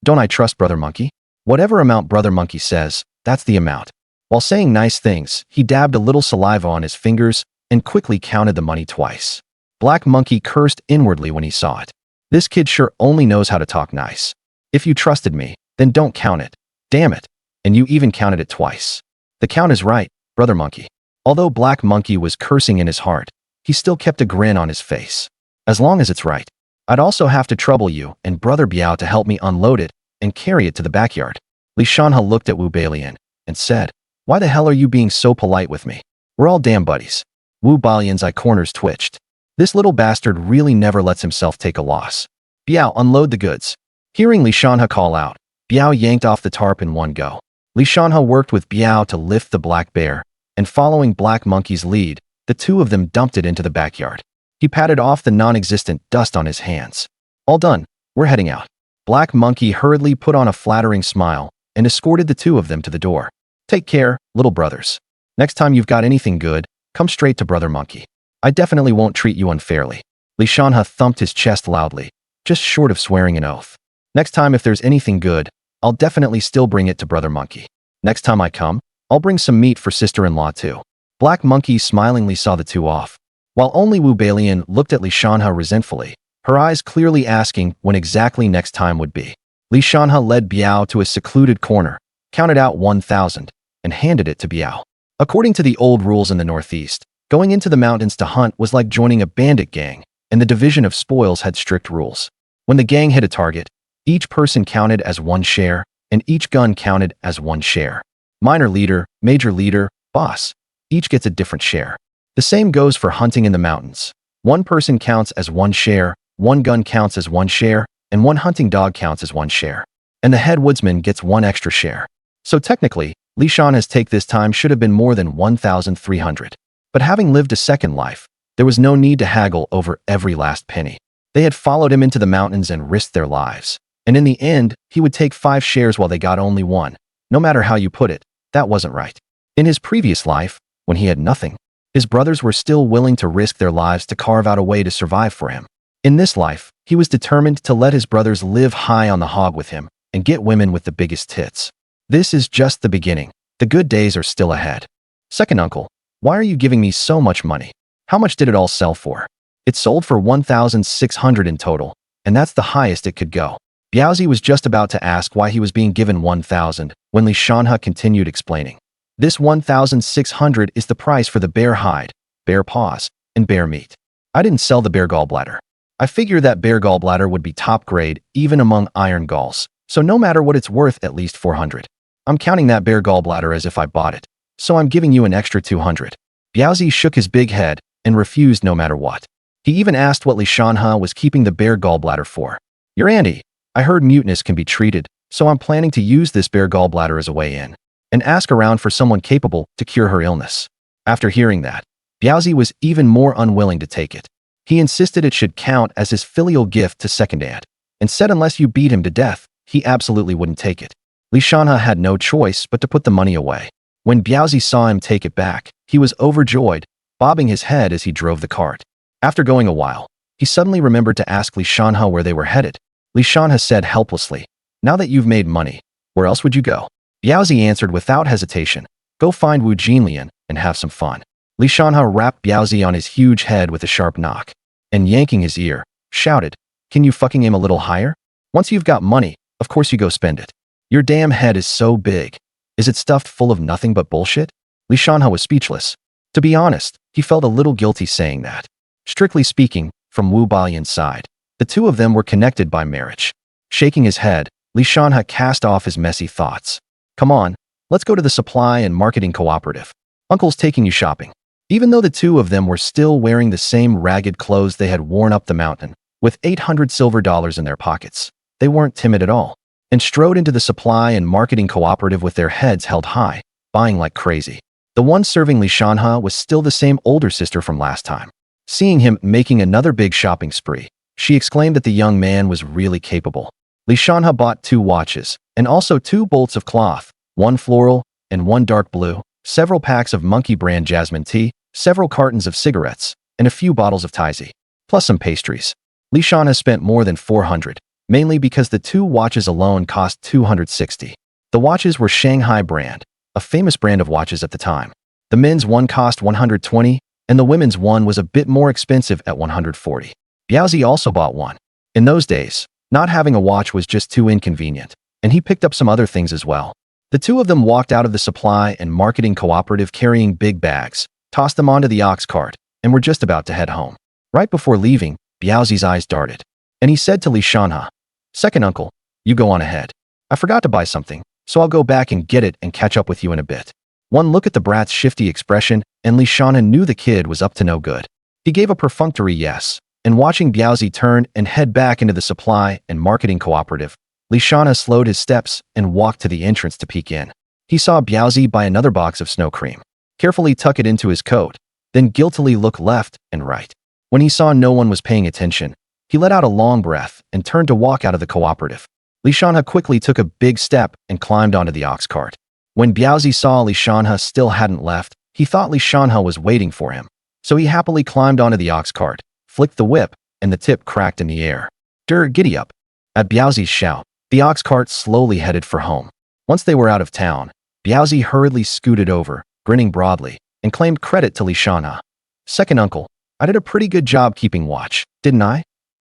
Don't I trust Brother Monkey? Whatever amount Brother Monkey says, that's the amount. While saying nice things, he dabbed a little saliva on his fingers and quickly counted the money twice. Black Monkey cursed inwardly when he saw it. This kid sure only knows how to talk nice. If you trusted me, then don't count it. Damn it. And you even counted it twice. The count is right, Brother Monkey. Although Black Monkey was cursing in his heart, he still kept a grin on his face. As long as it's right. I'd also have to trouble you and Brother Biao to help me unload it and carry it to the backyard. Li Shanhe looked at Wu Balian and said, "Why the hell are you being so polite with me? We're all damn buddies." Wu Balian's eye corners twitched. This little bastard really never lets himself take a loss. "Biao, unload the goods." Hearing Li Shanhe call out, Biao yanked off the tarp in one go. Li Shanhe worked with Biao to lift the black bear, and following Black Monkey's lead, the two of them dumped it into the backyard. He patted off the non-existent dust on his hands. "All done. We're heading out." Black Monkey hurriedly put on a flattering smile and escorted the two of them to the door. "Take care, little brothers. Next time you've got anything good, come straight to Brother Monkey. I definitely won't treat you unfairly." Li Shanhe thumped his chest loudly, just short of swearing an oath. "Next time if there's anything good, I'll definitely still bring it to Brother Monkey. Next time I come, I'll bring some meat for sister-in-law too." Black Monkey smilingly saw the two off, while only Wu Balian looked at Li Shanhe resentfully, her eyes clearly asking when exactly next time would be. Li Shanhe led Biao to a secluded corner, counted out 1,000, and handed it to Biao. According to the old rules in the Northeast, going into the mountains to hunt was like joining a bandit gang, and the division of spoils had strict rules. When the gang hit a target, each person counted as one share, and each gun counted as one share. Minor leader, major leader, boss, each gets a different share. The same goes for hunting in the mountains. One person counts as one share, one gun counts as one share, and one hunting dog counts as one share. And the head woodsman gets one extra share. So technically, Li Shanhe's take this time should have been more than 1,300. But having lived a second life, there was no need to haggle over every last penny. They had followed him into the mountains and risked their lives. And in the end, he would take 5 shares while they got only 1. No matter how you put it, that wasn't right. In his previous life, when he had nothing, his brothers were still willing to risk their lives to carve out a way to survive for him. In this life, he was determined to let his brothers live high on the hog with him and get women with the biggest tits. This is just the beginning. The good days are still ahead. "Second uncle, why are you giving me so much money? How much did it all sell for?" "It sold for 1,600 in total, and that's the highest it could go." Biaozi was just about to ask why he was being given 1,000 when Li Shanhe continued explaining. "This 1,600 is the price for the bear hide, bear paws, and bear meat. I didn't sell the bear gallbladder. I figure that bear gallbladder would be top grade even among iron galls, so no matter what it's worth, at least 400. I'm counting that bear gallbladder as if I bought it, so I'm giving you an extra 200. Biaozi shook his big head and refused no matter what. He even asked what Li Shanhe was keeping the bear gallbladder for. "Your auntie, I heard muteness can be treated, so I'm planning to use this bear gallbladder as a way in, and ask around for someone capable to cure her illness." After hearing that, Biaozi was even more unwilling to take it. He insisted it should count as his filial gift to second aunt, and said unless you beat him to death, he absolutely wouldn't take it. Li Shanhe had no choice but to put the money away. When Biaozi saw him take it back, he was overjoyed, bobbing his head as he drove the cart. After going a while, he suddenly remembered to ask Li Shanhe where they were headed. Li Shanhe said helplessly, "Now that you've made money, where else would you go?" Biaozi answered without hesitation, "Go find Wu Jinlian and have some fun." Li Shanhe rapped Biaozi on his huge head with a sharp knock, and yanking his ear, shouted, "Can you fucking aim a little higher? Once you've got money, of course you go spend it. Your damn head is so big. Is it stuffed full of nothing but bullshit?" Li Shanhe was speechless. To be honest, he felt a little guilty saying that. Strictly speaking, from Wu Balian's side, the two of them were connected by marriage. Shaking his head, Li Shanhe cast off his messy thoughts. "Come on, let's go to the supply and marketing cooperative. Uncle's taking you shopping." Even though the two of them were still wearing the same ragged clothes they had worn up the mountain, with 800 silver dollars in their pockets, they weren't timid at all, and strode into the supply and marketing cooperative with their heads held high, buying like crazy. The one serving Li Shanhe was still the same older sister from last time. Seeing him making another big shopping spree, she exclaimed that the young man was really capable. Li Shanhe bought 2 watches, and also 2 bolts of cloth, 1 floral and 1 dark blue, several packs of Monkey brand jasmine tea, several cartons of cigarettes, and a few bottles of Taizhi, plus some pastries. Li Shanhe spent more than 400, mainly because the 2 watches alone cost 260. The watches were Shanghai brand, a famous brand of watches at the time. The men's one cost 120, and the women's one was a bit more expensive at 140. Biaozi also bought one. In those days, not having a watch was just too inconvenient, and he picked up some other things as well. The two of them walked out of the supply and marketing cooperative carrying big bags, tossed them onto the ox cart, and were just about to head home. Right before leaving, Biaozi's eyes darted, and he said to Li Shanhe, "Second uncle, you go on ahead. I forgot to buy something, so I'll go back and get it and catch up with you in a bit." One look at the brat's shifty expression, and Li Shanhe knew the kid was up to no good. He gave a perfunctory yes, and watching Biaozi turn and head back into the supply and marketing cooperative, Li Shanhe slowed his steps and walked to the entrance to peek in. He saw Biaozi buy another box of snow cream, carefully tuck it into his coat, then guiltily look left and right. When he saw no one was paying attention, he let out a long breath and turned to walk out of the cooperative. Li Shanhe quickly took a big step and climbed onto the ox cart. When Biaozi saw Li Shanhe still hadn't left, he thought Li Shanhe was waiting for him, so he happily climbed onto the ox cart, flicked the whip, and the tip cracked in the air. Giddy up. At Biaozi's shout, the ox cart slowly headed for home. Once they were out of town, Biaozi hurriedly scooted over, grinning broadly, and claimed credit to Li Shanhe. "Second uncle, I did a pretty good job keeping watch, didn't I?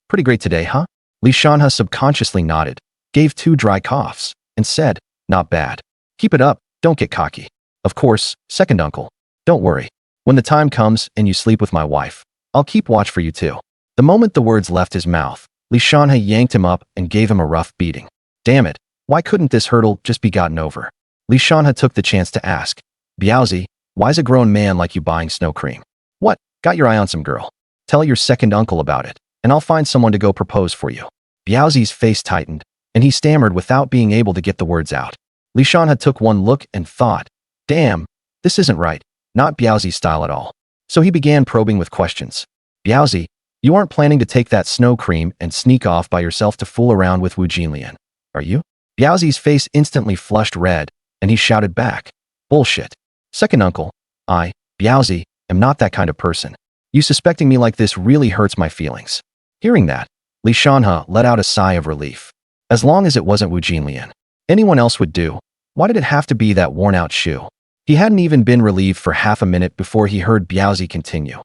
Pretty great today, huh?" Li Shanhe subconsciously nodded, gave 2 dry coughs, and said, "Not bad. Keep it up, don't get cocky." "Of course, second uncle. Don't worry. When the time comes and you sleep with my wife, I'll keep watch for you too." The moment the words left his mouth, Li Shanhe yanked him up and gave him a rough beating. Damn it, why couldn't this hurdle just be gotten over? Li Shanhe took the chance to ask, "Biaozi, why's a grown man like you buying snow cream? What, got your eye on some girl? Tell your second uncle about it, and I'll find someone to go propose for you." Biaozi's face tightened, and he stammered without being able to get the words out. Li Shanhe took one look and thought, "Damn, this isn't right, not Biaozi's style at all." So he began probing with questions. "Biaozi, you aren't planning to take that snow cream and sneak off by yourself to fool around with Wu Jinlian, are you?" Biaozi's face instantly flushed red, and he shouted back, "Bullshit. Second uncle, Biaozi, am not that kind of person. You suspecting me like this really hurts my feelings." Hearing that, Li Shanhe let out a sigh of relief. As long as it wasn't Wu Jinlian, anyone else would do. Why did it have to be that worn-out shoe? He hadn't even been relieved for half a minute before he heard Biaozi continue.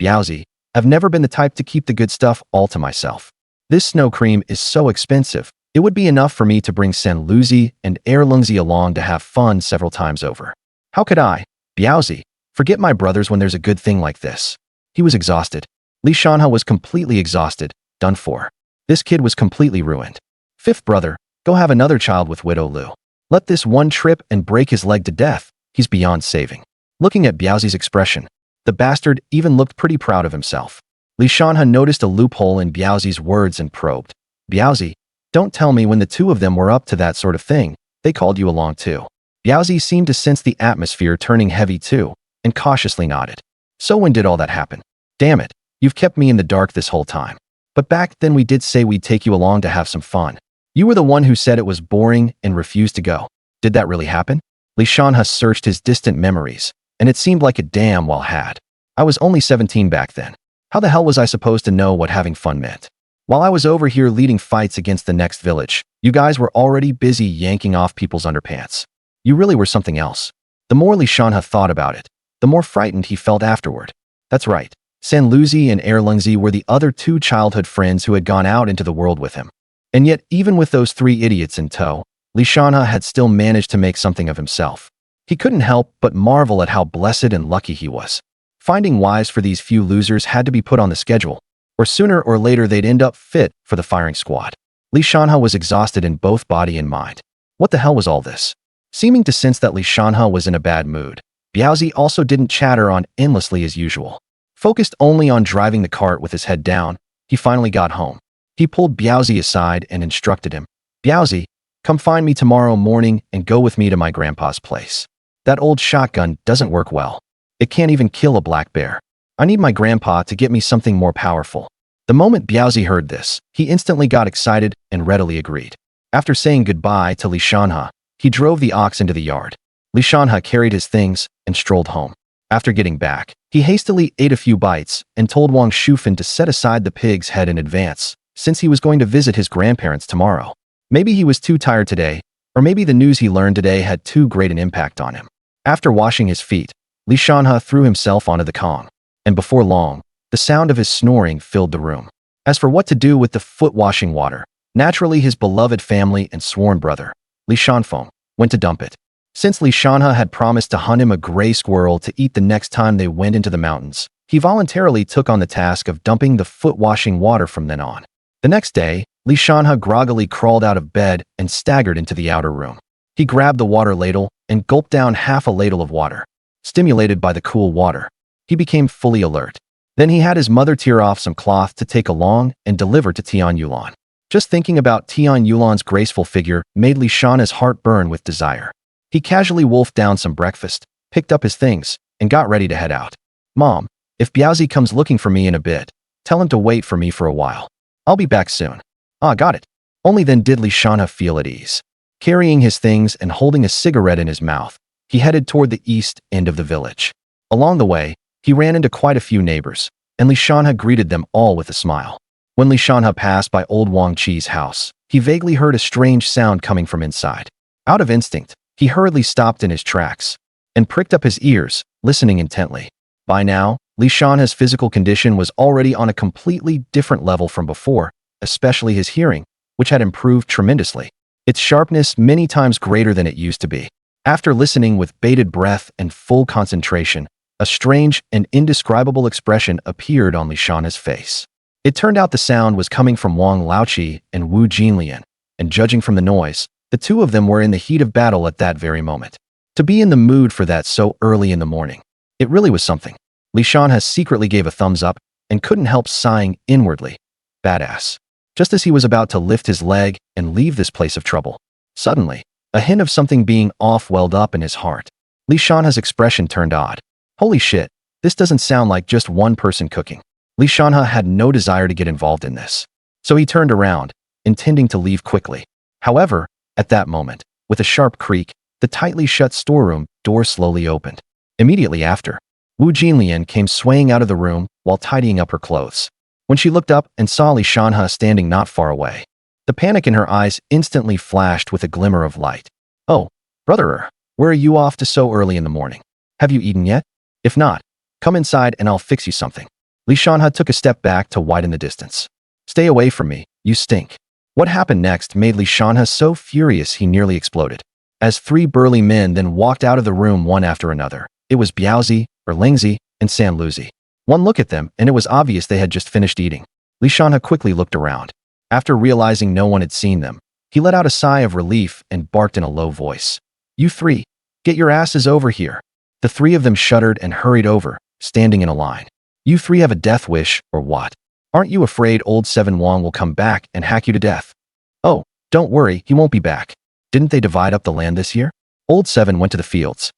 Biaozi, I've never been the type to keep the good stuff all to myself. This snow cream is so expensive, it would be enough for me to bring San Luzi and Erlungzi along to have fun several times over. How could I, Biaozi, forget my brothers when there's a good thing like this?" He was exhausted. Li Shanhe was completely exhausted, done for. This kid was completely ruined. Fifth brother, go have another child with Widow Lu. Let this one trip and break his leg to death, he's beyond saving. Looking at Biaozi's expression, the bastard even looked pretty proud of himself. Li Shanhe noticed a loophole in Biaozi's words and probed. "Biaozi, don't tell me when the two of them were up to that sort of thing, they called you along too." Biaozi seemed to sense the atmosphere turning heavy too, and cautiously nodded. "So when did all that happen? Damn it, you've kept me in the dark this whole time. But back then we did say we'd take you along to have some fun. You were the one who said it was boring and refused to go. Did that really happen?" Li Shanhe searched his distant memories, and it seemed like a damn well had. "I was only 17 back then. How the hell was I supposed to know what having fun meant? While I was over here leading fights against the next village, you guys were already busy yanking off people's underpants. You really were something else." The more Li Shanhe thought about it, the more frightened he felt afterward. That's right. San Luzi and Erlungzi were the other 2 childhood friends who had gone out into the world with him. And yet, even with those 3 idiots in tow, Li Shanhe had still managed to make something of himself. He couldn't help but marvel at how blessed and lucky he was. Finding wives for these few losers had to be put on the schedule, or sooner or later they'd end up fit for the firing squad. Li Shanhe was exhausted in both body and mind. What the hell was all this? Seeming to sense that Li Shanhe was in a bad mood, Biaozi also didn't chatter on endlessly as usual. Focused only on driving the cart with his head down, he finally got home. He pulled Biaozi aside and instructed him, "Biaozi, come find me tomorrow morning and go with me to my grandpa's place. That old shotgun doesn't work well. It can't even kill a black bear. I need my grandpa to get me something more powerful." The moment Biaozi heard this, he instantly got excited and readily agreed. After saying goodbye to Li Shanhe, he drove the ox into the yard. Li Shanhe carried his things and strolled home. After getting back, he hastily ate a few bites and told Wang Shufan to set aside the pig's head in advance, since he was going to visit his grandparents tomorrow. Maybe he was too tired today, or maybe the news he learned today had too great an impact on him. After washing his feet, Li Shanhe threw himself onto the Kong, and before long, the sound of his snoring filled the room. As for what to do with the foot-washing water, naturally his beloved family and sworn brother, Li Shanfeng, went to dump it. Since Li Shanhe had promised to hunt him a gray squirrel to eat the next time they went into the mountains, he voluntarily took on the task of dumping the foot-washing water from then on. The next day, Li Shanhe groggily crawled out of bed and staggered into the outer room. He grabbed the water ladle and gulped down half a ladle of water. Stimulated by the cool water, he became fully alert. Then he had his mother tear off some cloth to take along and deliver to Tian Yulan. Just thinking about Tian Yulan's graceful figure made Li Shanhe's heart burn with desire. He casually wolfed down some breakfast, picked up his things, and got ready to head out. "Mom, if Biaozi comes looking for me in a bit, tell him to wait for me for a while. I'll be back soon." "Ah, got it." Only then did Li Shanhe feel at ease. Carrying his things and holding a cigarette in his mouth, he headed toward the east end of the village. Along the way, he ran into quite a few neighbors, and Li Shanhe greeted them all with a smile. When Li Shanhe passed by old Wang Qi's house, he vaguely heard a strange sound coming from inside. Out of instinct, he hurriedly stopped in his tracks and pricked up his ears, listening intently. By now, Li Shanhe's physical condition was already on a completely different level from before, especially his hearing, which had improved tremendously. Its sharpness many times greater than it used to be. After listening with bated breath and full concentration, a strange and indescribable expression appeared on Li Shanhe's face. It turned out the sound was coming from Wang Laoqi and Wu Jinlian, and judging from the noise, the two of them were in the heat of battle at that very moment. To be in the mood for that so early in the morning, it really was something. Li Shanhe secretly gave a thumbs up and couldn't help sighing inwardly. Badass. Just as he was about to lift his leg and leave this place of trouble, suddenly, a hint of something being off welled up in his heart. Li Shanhe's expression turned odd. Holy shit, this doesn't sound like just one person cooking. Li Shanhe had no desire to get involved in this, so he turned around, intending to leave quickly. However, at that moment, with a sharp creak, the tightly shut storeroom door slowly opened. Immediately after, Wu Jinlian came swaying out of the room while tidying up her clothes. When she looked up and saw Li Shanhe standing not far away, the panic in her eyes instantly flashed with a glimmer of light. "Oh, brother, where are you off to so early in the morning? Have you eaten yet? If not, come inside and I'll fix you something." Li Shanhe took a step back to widen the distance. "Stay away from me, you stink." What happened next made Li Shanhe so furious he nearly exploded. As three burly men then walked out of the room one after another, it was Biaozi, Erlingzi, and Sanluzi. One look at them, and it was obvious they had just finished eating. Li Shanhe quickly looked around. After realizing no one had seen them, he let out a sigh of relief and barked in a low voice. "You three, get your asses over here." The three of them shuddered and hurried over, standing in a line. "You three have a death wish, or what? Aren't you afraid old Seven Wang will come back and hack you to death?" "Oh, don't worry, he won't be back. Didn't they divide up the land this year?" Old Seven went to the fields.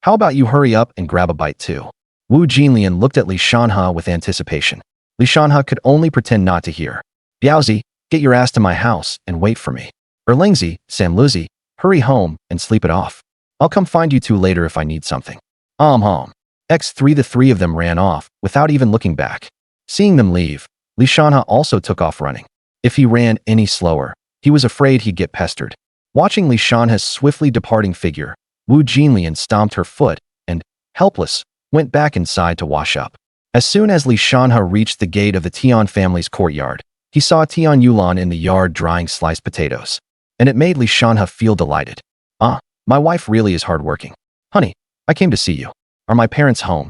How about you hurry up and grab a bite too?" Wu Jinlian looked at Li Shanhe with anticipation. Li Shanhe could only pretend not to hear. "Biaozi, get your ass to my house and wait for me. Erlingzi, Sanluzi, hurry home and sleep it off. I'll come find you two later if I need something." X3 The three of them ran off without even looking back. Seeing them leave, Li Shanhe also took off running. If he ran any slower, he was afraid he'd get pestered. Watching Li Shanhe's swiftly departing figure, Wu Jinlian stomped her foot and, helpless, went back inside to wash up. As soon as Li Shanhe reached the gate of the Tian family's courtyard, he saw Tian Yulan in the yard drying sliced potatoes. And it made Li Shanhe feel delighted. My wife really is hardworking. Honey, I came to see you. Are my parents home?"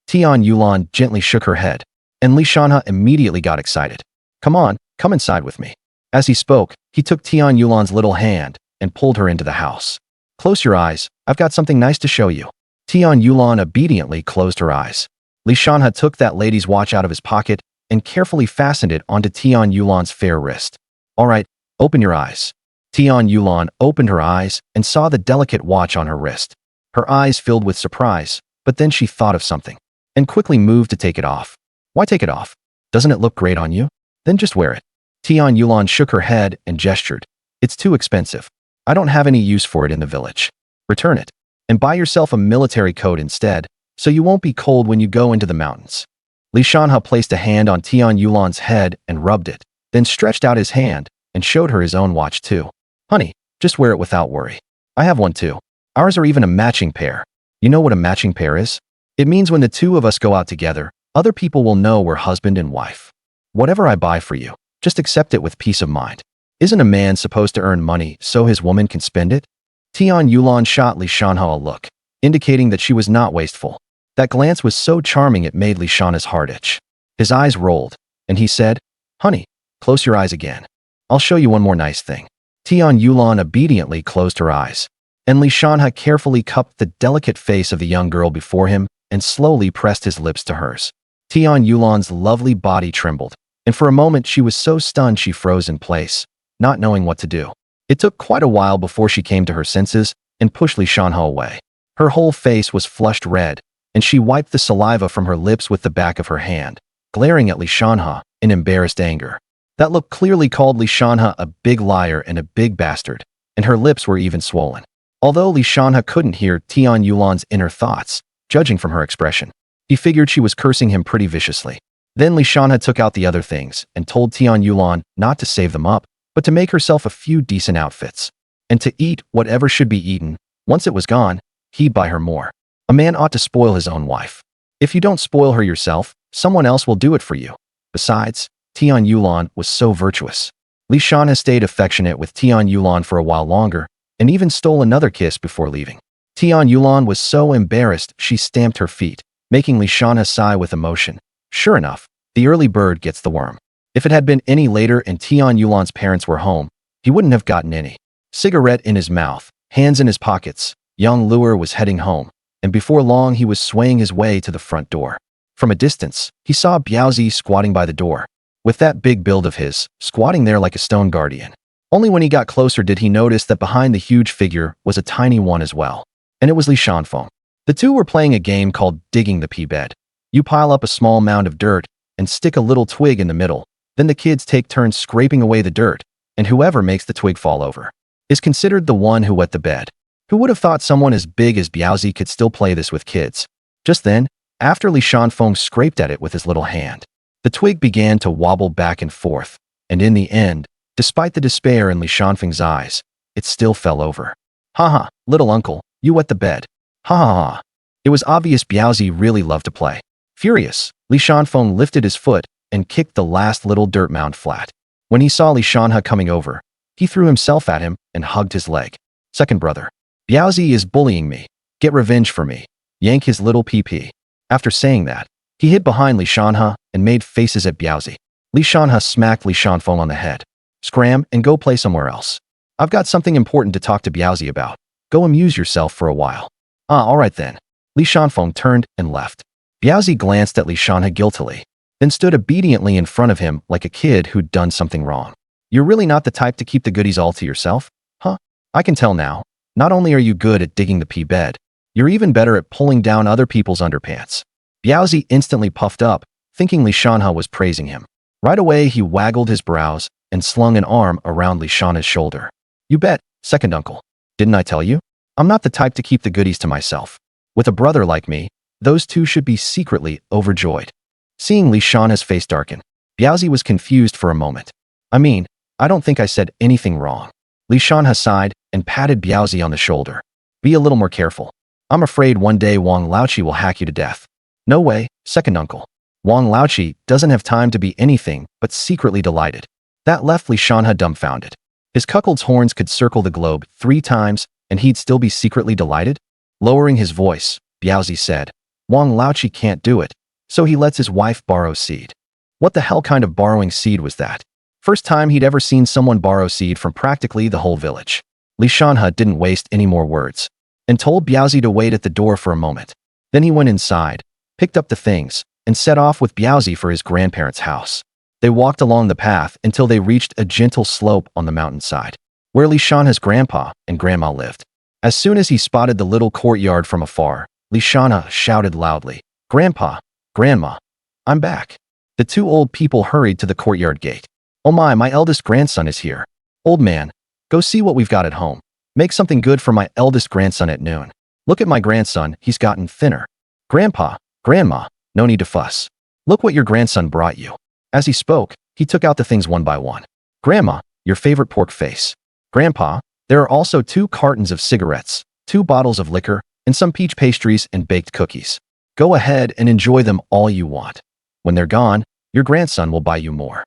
Tian Yulan gently shook her head, and Li Shanhe immediately got excited. "Come on, come inside with me." As he spoke, he took Tian Yulan's little hand and pulled her into the house. "Close your eyes, I've got something nice to show you." Tian Yulan obediently closed her eyes. Li Shanhe took that lady's watch out of his pocket and carefully fastened it onto Tian Yulan's fair wrist. "All right, open your eyes." Tian Yulan opened her eyes and saw the delicate watch on her wrist. Her eyes filled with surprise, but then she thought of something and quickly moved to take it off. "Why take it off? Doesn't it look great on you? Then just wear it." Tian Yulan shook her head and gestured. "It's too expensive. I don't have any use for it in the village. Return it, and buy yourself a military coat instead, so you won't be cold when you go into the mountains." Li Shanhe placed a hand on Tian Yulan's head and rubbed it, then stretched out his hand and showed her his own watch too. "Honey, just wear it without worry. I have one too. Ours are even a matching pair. You know what a matching pair is? It means when the two of us go out together, other people will know we're husband and wife." Whatever I buy for you, just accept it with peace of mind. Isn't a man supposed to earn money so his woman can spend it? Tian Yulan shot Li Shanhe a look, indicating that she was not wasteful. That glance was so charming it made Li Shanhe's heart itch. His eyes rolled, and he said, "Honey, close your eyes again. I'll show you one more nice thing." Tian Yulan obediently closed her eyes, and Li Shanhe carefully cupped the delicate face of the young girl before him and slowly pressed his lips to hers. Tian Yulan's lovely body trembled, and for a moment she was so stunned she froze in place, not knowing what to do. It took quite a while before she came to her senses and pushed Li Shanhe away. Her whole face was flushed red, and she wiped the saliva from her lips with the back of her hand, glaring at Li Shanhe in embarrassed anger. That look clearly called Li Shanhe a big liar and a big bastard, and her lips were even swollen. Although Li Shanhe couldn't hear Tian Yulan's inner thoughts, judging from her expression, he figured she was cursing him pretty viciously. Then Li Shanhe took out the other things and told Tian Yulan not to save them up, but to make herself a few decent outfits, and to eat whatever should be eaten. Once it was gone, he'd buy her more. A man ought to spoil his own wife. If you don't spoil her yourself, someone else will do it for you. Besides, Tian Yulan was so virtuous. Li Shanhe stayed affectionate with Tian Yulan for a while longer, and even stole another kiss before leaving. Tian Yulan was so embarrassed she stamped her feet, making Li Shanhe sigh with emotion. Sure enough, the early bird gets the worm. If it had been any later and Tian Yulan's parents were home, he wouldn't have gotten any. Cigarette in his mouth, hands in his pockets, young Luer was heading home, and before long he was swaying his way to the front door. From a distance, he saw Biaozi squatting by the door, with that big build of his, squatting there like a stone guardian. Only when he got closer did he notice that behind the huge figure was a tiny one as well, and it was Li Shanfeng. The two were playing a game called digging the pea bed. You pile up a small mound of dirt and stick a little twig in the middle. Then the kids take turns scraping away the dirt, and whoever makes the twig fall over is considered the one who wet the bed. Who would have thought someone as big as Biaozi could still play this with kids? Just then, after Li Shanfeng scraped at it with his little hand, the twig began to wobble back and forth, and in the end, despite the despair in Li Shanfeng's eyes, it still fell over. "Ha ha, little uncle, you wet the bed. Ha ha ha." It was obvious Biaozi really loved to play. Furious, Li Shanfeng lifted his foot and kicked the last little dirt mound flat. When he saw Li Shanhe coming over, he threw himself at him and hugged his leg. "Second brother, Biaozi is bullying me. Get revenge for me. Yank his little pee-pee." After saying that, he hid behind Li Shanhe and made faces at Biaozi. Li Shanhe smacked Li Shanfeng on the head. "Scram and go play somewhere else. I've got something important to talk to Biaozi about. Go amuse yourself for a while." "Ah, all right then." Li Shanfeng turned and left. Biaozi glanced at Li Shanhe guiltily, then stood obediently in front of him like a kid who'd done something wrong. "You're really not the type to keep the goodies all to yourself, huh? I can tell now. Not only are you good at digging the pea bed, you're even better at pulling down other people's underpants." Biaozi instantly puffed up, thinking Li Shanhe was praising him. Right away, he waggled his brows and slung an arm around Li Shanhe's shoulder. "You bet, second uncle. Didn't I tell you? I'm not the type to keep the goodies to myself. With a brother like me, those two should be secretly overjoyed." Seeing Li Shanhe's face darken, Biaozi was confused for a moment. "I mean, I don't think I said anything wrong." Li Shanhe sighed and patted Biaozi on the shoulder. "Be a little more careful. I'm afraid one day Wang Laoqi will hack you to death." "No way, second uncle. Wang Laoqi doesn't have time to be anything but secretly delighted." That left Li Shanhe dumbfounded. His cuckold's horns could circle the globe 3 times and he'd still be secretly delighted? Lowering his voice, Biaozi said, "Wang Laoqi can't do it, so he lets his wife borrow seed." What the hell kind of borrowing seed was that? First time he'd ever seen someone borrow seed from practically the whole village. Li Shanhe didn't waste any more words and told Biaozi to wait at the door for a moment. Then he went inside, picked up the things, and set off with Biaozi for his grandparents' house. They walked along the path until they reached a gentle slope on the mountainside, where Li Shanhe's grandpa and grandma lived. As soon as he spotted the little courtyard from afar, Li Shanhe shouted loudly, "Grandpa, Grandma, I'm back." The 2 old people hurried to the courtyard gate. "Oh my eldest grandson is here. Old man, go see what we've got at home. Make something good for my eldest grandson at noon. Look at my grandson, he's gotten thinner." "Grandpa, Grandma, no need to fuss. Look what your grandson brought you." As he spoke, he took out the things one by one. "Grandma, your favorite pork face. Grandpa, there are also 2 cartons of cigarettes, 2 bottles of liquor, and some peach pastries and baked cookies. Go ahead and enjoy them all you want. When they're gone, Your grandson will buy you more.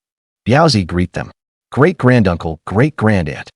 Biaozi greet them. Great-granduncle, great-grandaunt.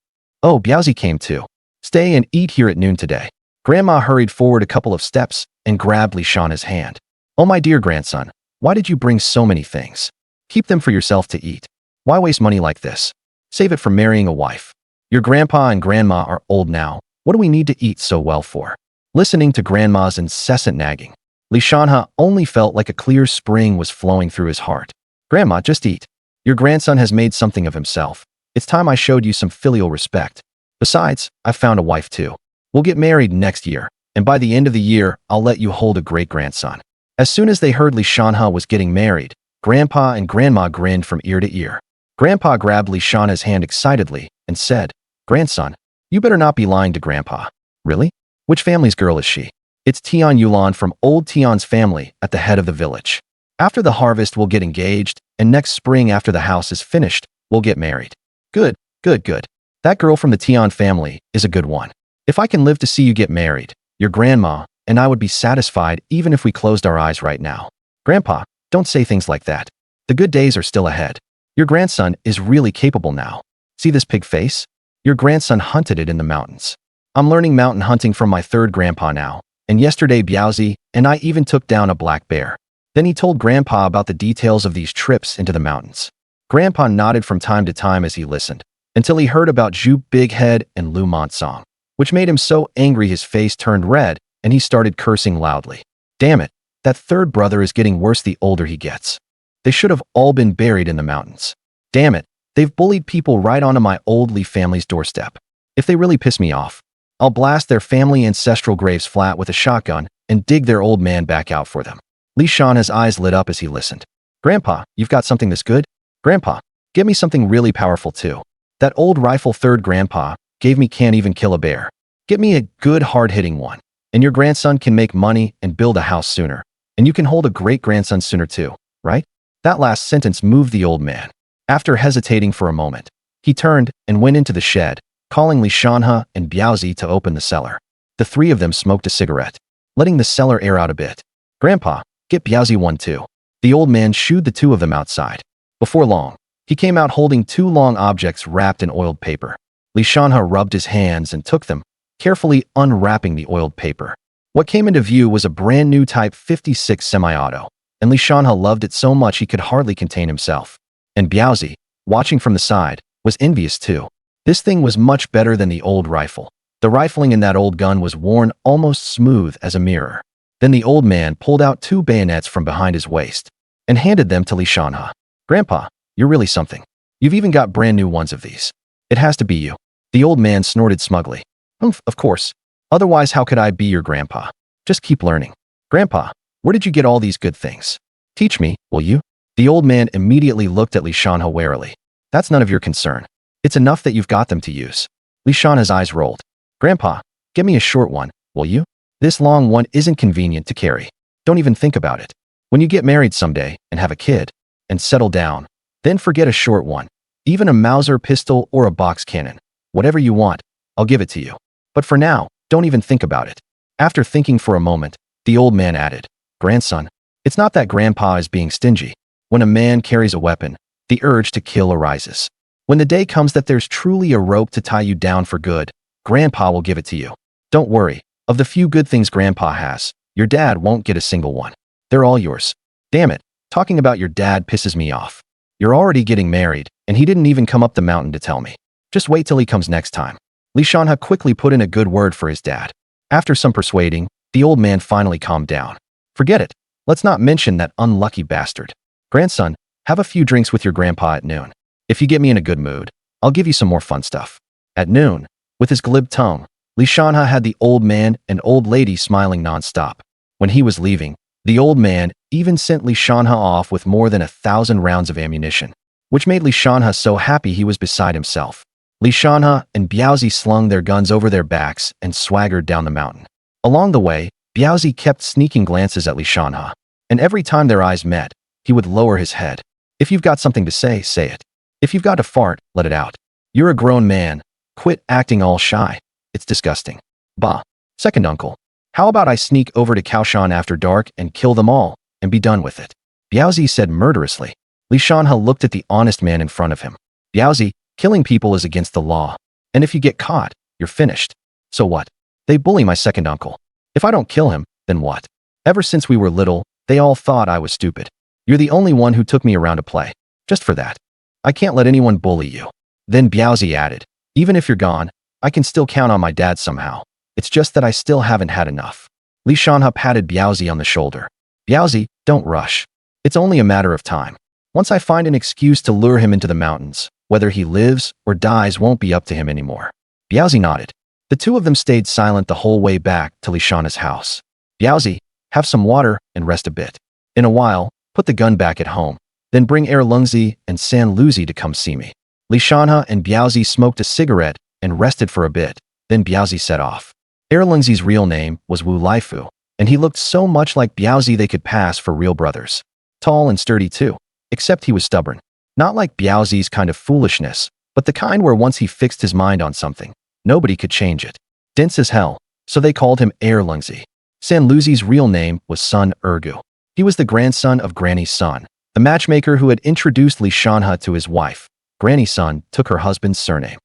Oh, Biaozi came too. Stay and eat here at noon today. Grandma hurried forward a couple of steps and grabbed Li Shanhe's hand. Oh, my dear grandson, why did you bring so many things? Keep them for yourself to eat. Why waste money like this? Save it for marrying a wife. Your grandpa and grandma are old now. What do we need to eat so well for? Listening to grandma's incessant nagging, Li Shanhe only felt like a clear spring was flowing through his heart. Grandma, just eat. Your grandson has made something of himself. It's time I showed you some filial respect. Besides, I've found a wife too. We'll get married next year, and by the end of the year, I'll let you hold a great-grandson. As soon as they heard Li Shanhe was getting married, Grandpa and Grandma grinned from ear to ear. Grandpa grabbed Li Shanhe's hand excitedly and said, Grandson, you better not be lying to Grandpa. Really? Which family's girl is she? It's Tian Yulan from old Tian's family at the head of the village. After the harvest, we'll get engaged, and next spring after the house is finished, we'll get married. Good, good, good. That girl from the Tian family is a good one. If I can live to see you get married, your grandma and I would be satisfied even if we closed our eyes right now. Grandpa, don't say things like that. The good days are still ahead. Your grandson is really capable now. See this pig face? Your grandson hunted it in the mountains. I'm learning mountain hunting from my third grandpa now, and yesterday Biaozi and I even took down a black bear. Then he told Grandpa about the details of these trips into the mountains. Grandpa nodded from time to time as he listened, until he heard about Zhu Big Head and Lu Monsong, which made him so angry his face turned red and he started cursing loudly. Damn it, that third brother is getting worse the older he gets. They should have all been buried in the mountains. Damn it, they've bullied people right onto my old Li family's doorstep. If they really piss me off, I'll blast their family ancestral graves flat with a shotgun and dig their old man back out for them. Li Shanhe's eyes lit up as he listened. Grandpa, you've got something this good? Grandpa, get me something really powerful too. That old rifle third grandpa gave me can't even kill a bear. Get me a good hard-hitting one, and your grandson can make money and build a house sooner. And you can hold a great-grandson sooner too, right? That last sentence moved the old man. After hesitating for a moment, he turned and went into the shed, calling Li Shanhe and Biaozi to open the cellar. The three of them smoked a cigarette, letting the cellar air out a bit. Grandpa, get Biaozi one too. The old man shooed the two of them outside. Before long, he came out holding two long objects wrapped in oiled paper. Li Shanhe rubbed his hands and took them, carefully unwrapping the oiled paper. What came into view was a brand new Type 56 semi-auto, and Li Shanhe loved it so much he could hardly contain himself. And Biaozi, watching from the side, was envious too. This thing was much better than the old rifle. The rifling in that old gun was worn almost smooth as a mirror. Then the old man pulled out two bayonets from behind his waist and handed them to Li Shanhe. Grandpa, you're really something. You've even got brand new ones of these. It has to be you. The old man snorted smugly. Of course. Otherwise, how could I be your grandpa? Just keep learning. Grandpa, where did you get all these good things? Teach me, will you? The old man immediately looked at Li Shanhe warily. That's none of your concern. It's enough that you've got them to use. Li Shanhe's eyes rolled. Grandpa, get me a short one, will you? This long one isn't convenient to carry. Don't even think about it. When you get married someday and have a kid and settle down, then forget a short one. Even a Mauser pistol or a box cannon. Whatever you want, I'll give it to you. But for now, don't even think about it. After thinking for a moment, the old man added, Grandson, it's not that Grandpa is being stingy. When a man carries a weapon, the urge to kill arises. When the day comes that there's truly a rope to tie you down for good, Grandpa will give it to you. Don't worry. Of the few good things Grandpa has, your dad won't get a single one. They're all yours. Damn it, talking about your dad pisses me off. You're already getting married, and he didn't even come up the mountain to tell me. Just wait till he comes next time. Li Shanhe quickly put in a good word for his dad. After some persuading, the old man finally calmed down. Forget it. Let's not mention that unlucky bastard. Grandson, have a few drinks with your grandpa at noon. If you get me in a good mood, I'll give you some more fun stuff. At noon, with his glib tongue, Li Shanhe had the old man and old lady smiling nonstop. When he was leaving, the old man even sent Li Shanhe off with more than 1,000 rounds of ammunition, which made Li Shanhe so happy he was beside himself. Li Shanhe and Biaozi slung their guns over their backs and swaggered down the mountain. Along the way, Biaozi kept sneaking glances at Li Shanhe, and every time their eyes met, he would lower his head. If you've got something to say, say it. If you've got to fart, let it out. You're a grown man. Quit acting all shy. It's disgusting. Bah. Second uncle. How about I sneak over to Kaoshan after dark and kill them all, and be done with it? Biaozi said murderously. Li Shanhe looked at the honest man in front of him. Biaozi, killing people is against the law. And if you get caught, you're finished. So what? They bully my second uncle. If I don't kill him, then what? Ever since we were little, they all thought I was stupid. You're the only one who took me around to play. Just for that. I can't let anyone bully you. Then Biaozi added, even if you're gone, I can still count on my dad somehow. It's just that I still haven't had enough. Li Shanhe patted Biaozi on the shoulder. Biaozi, don't rush. It's only a matter of time. Once I find an excuse to lure him into the mountains, whether he lives or dies won't be up to him anymore. Biaozi nodded. The two of them stayed silent the whole way back to Li Shanhe's house. Biaozi, have some water and rest a bit. In a while, put the gun back at home. Then bring Lungzi and San Luzi to come see me. Li Shanhe and Biaozi smoked a cigarette and rested for a bit. Then Biaozi set off. Lungzi's real name was Wu Laifu, and he looked so much like Biaozi they could pass for real brothers. Tall and sturdy too, except he was stubborn. Not like Biaozi's kind of foolishness, but the kind where once he fixed his mind on something, nobody could change it. Dense as hell, so they called him Lungzi. San Luzi's real name was Sun Ergu. He was the grandson of Granny's son, the matchmaker who had introduced Li Shanhe to his wife. Granny's son took her husband's surname.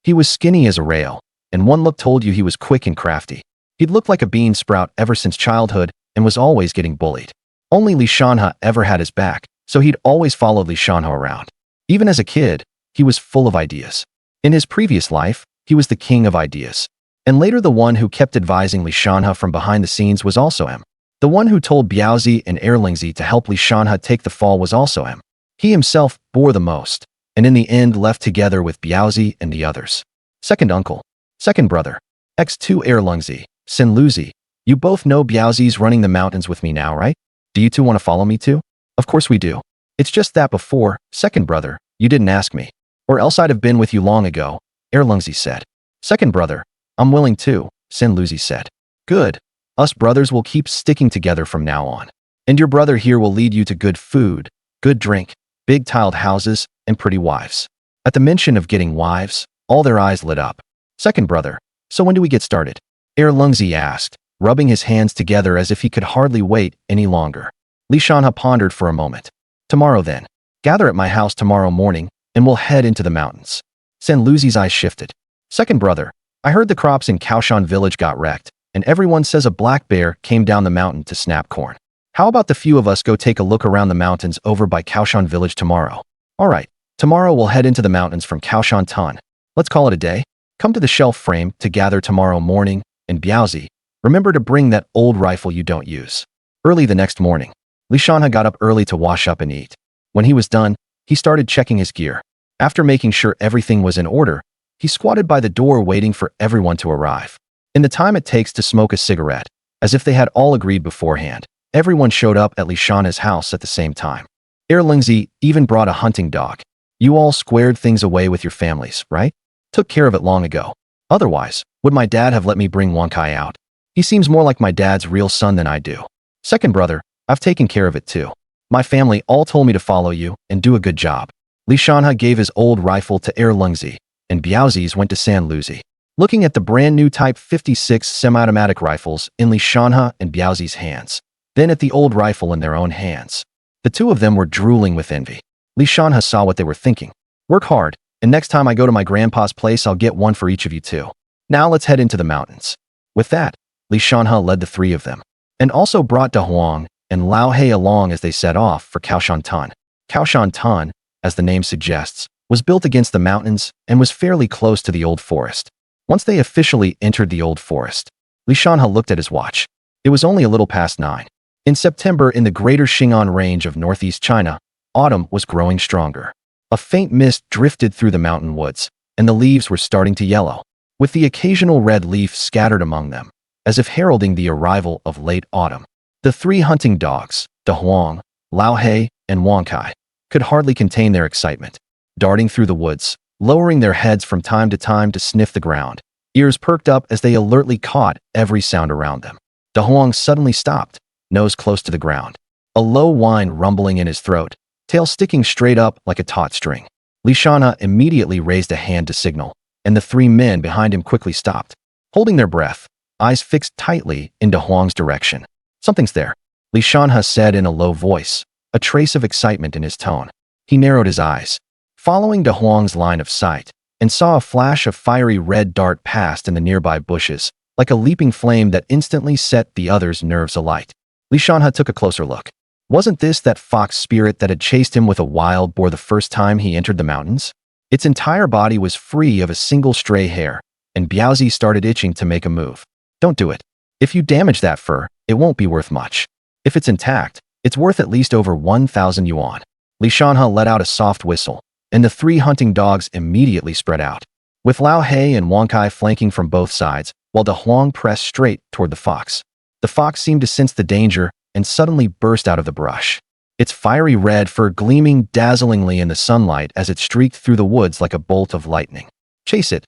He was skinny as a rail, and one look told you he was quick and crafty. He'd looked like a bean sprout ever since childhood and was always getting bullied. Only Li Shanhe ever had his back, so he'd always followed Li Shanhe around. Even as a kid, he was full of ideas. In his previous life, he was the king of ideas. And later the one who kept advising Li Shanhe from behind the scenes was also him. The one who told Biaozi and Lungzi to help Li Shanhe take the fall was also him. He himself bore the most, and in the end left together with Biaozi and the others. Second uncle. Second brother. X2 Lungzi, San Luzi. You both know Biaozi's running the mountains with me now, right? Do you two want to follow me too? Of course we do. It's just that before, second brother, you didn't ask me. Or else I'd have been with you long ago, Lungzi said. Second brother, I'm willing too, San Luzi said. Good. Us brothers will keep sticking together from now on. And your brother here will lead you to good food, good drink, big tiled houses, and pretty wives. At the mention of getting wives, all their eyes lit up. Second brother, so when do we get started? Lungzi asked, rubbing his hands together as if he could hardly wait any longer. Li Shanhe pondered for a moment. Tomorrow then. Gather at my house tomorrow morning, and we'll head into the mountains. San Luzi's eyes shifted. Second brother, I heard the crops in Kaoshan village got wrecked, and everyone says a black bear came down the mountain to snap corn. How about the few of us go take a look around the mountains over by Kaoshan village tomorrow? All right, tomorrow we'll head into the mountains from Kaoshan Tan. Let's call it a day. Come to the shelf frame to gather tomorrow morning, and Biaozi, remember to bring that old rifle you don't use. Early the next morning, Li Shanhe got up early to wash up and eat. When he was done, he started checking his gear. After making sure everything was in order, he squatted by the door waiting for everyone to arrive. In the time it takes to smoke a cigarette, as if they had all agreed beforehand, everyone showed up at Li Shanhe's house at the same time. Lungzi even brought a hunting dog. You all squared things away with your families, right? Took care of it long ago. Otherwise, would my dad have let me bring Wankai out? He seems more like my dad's real son than I do. Second brother, I've taken care of it too. My family all told me to follow you and do a good job. Li Shanhe gave his old rifle to Lungzi, and Biaozi's went to San Luzi. Looking at the brand new Type 56 semi-automatic rifles in Li Shanhe and Biaozi's hands, then at the old rifle in their own hands. The two of them were drooling with envy. Li Shanhe saw what they were thinking. Work hard, and next time I go to my grandpa's place I'll get one for each of you too. Now let's head into the mountains. With that, Li Shanhe led the three of them, and also brought De Huang and Lao He along as they set off for Kaoshan Tan. Kaoshan Tan, as the name suggests, was built against the mountains and was fairly close to the old forest. Once they officially entered the old forest, Li Shanhe looked at his watch. It was only a little past 9. In September in the greater Xing'an range of northeast China, autumn was growing stronger. A faint mist drifted through the mountain woods, and the leaves were starting to yellow, with the occasional red leaf scattered among them, as if heralding the arrival of late autumn. The three hunting dogs, De Huang, Lao He, and Wankai, could hardly contain their excitement, darting through the woods, lowering their heads from time to time to sniff the ground, ears perked up as they alertly caught every sound around them. De Huang suddenly stopped, nose close to the ground, a low whine rumbling in his throat, tail sticking straight up like a taut string. Li Shanhe immediately raised a hand to signal, and the three men behind him quickly stopped, holding their breath, eyes fixed tightly in De Huang's direction. Something's there, Li Shanhe said in a low voice, a trace of excitement in his tone. He narrowed his eyes, following De Huang's line of sight, and saw a flash of fiery red dart past in the nearby bushes, like a leaping flame that instantly set the others' nerves alight. Li Shanhe took a closer look. Wasn't this that fox spirit that had chased him with a wild boar the first time he entered the mountains? Its entire body was free of a single stray hair, and Biaozi started itching to make a move. Don't do it. If you damage that fur, it won't be worth much. If it's intact, it's worth at least over 1,000 yuan. Li Shanhe let out a soft whistle, and the 3 hunting dogs immediately spread out, with Lao He and Wang Kai flanking from both sides, while De Huang pressed straight toward the fox. The fox seemed to sense the danger and suddenly burst out of the brush, its fiery red fur gleaming dazzlingly in the sunlight as it streaked through the woods like a bolt of lightning. Chase it.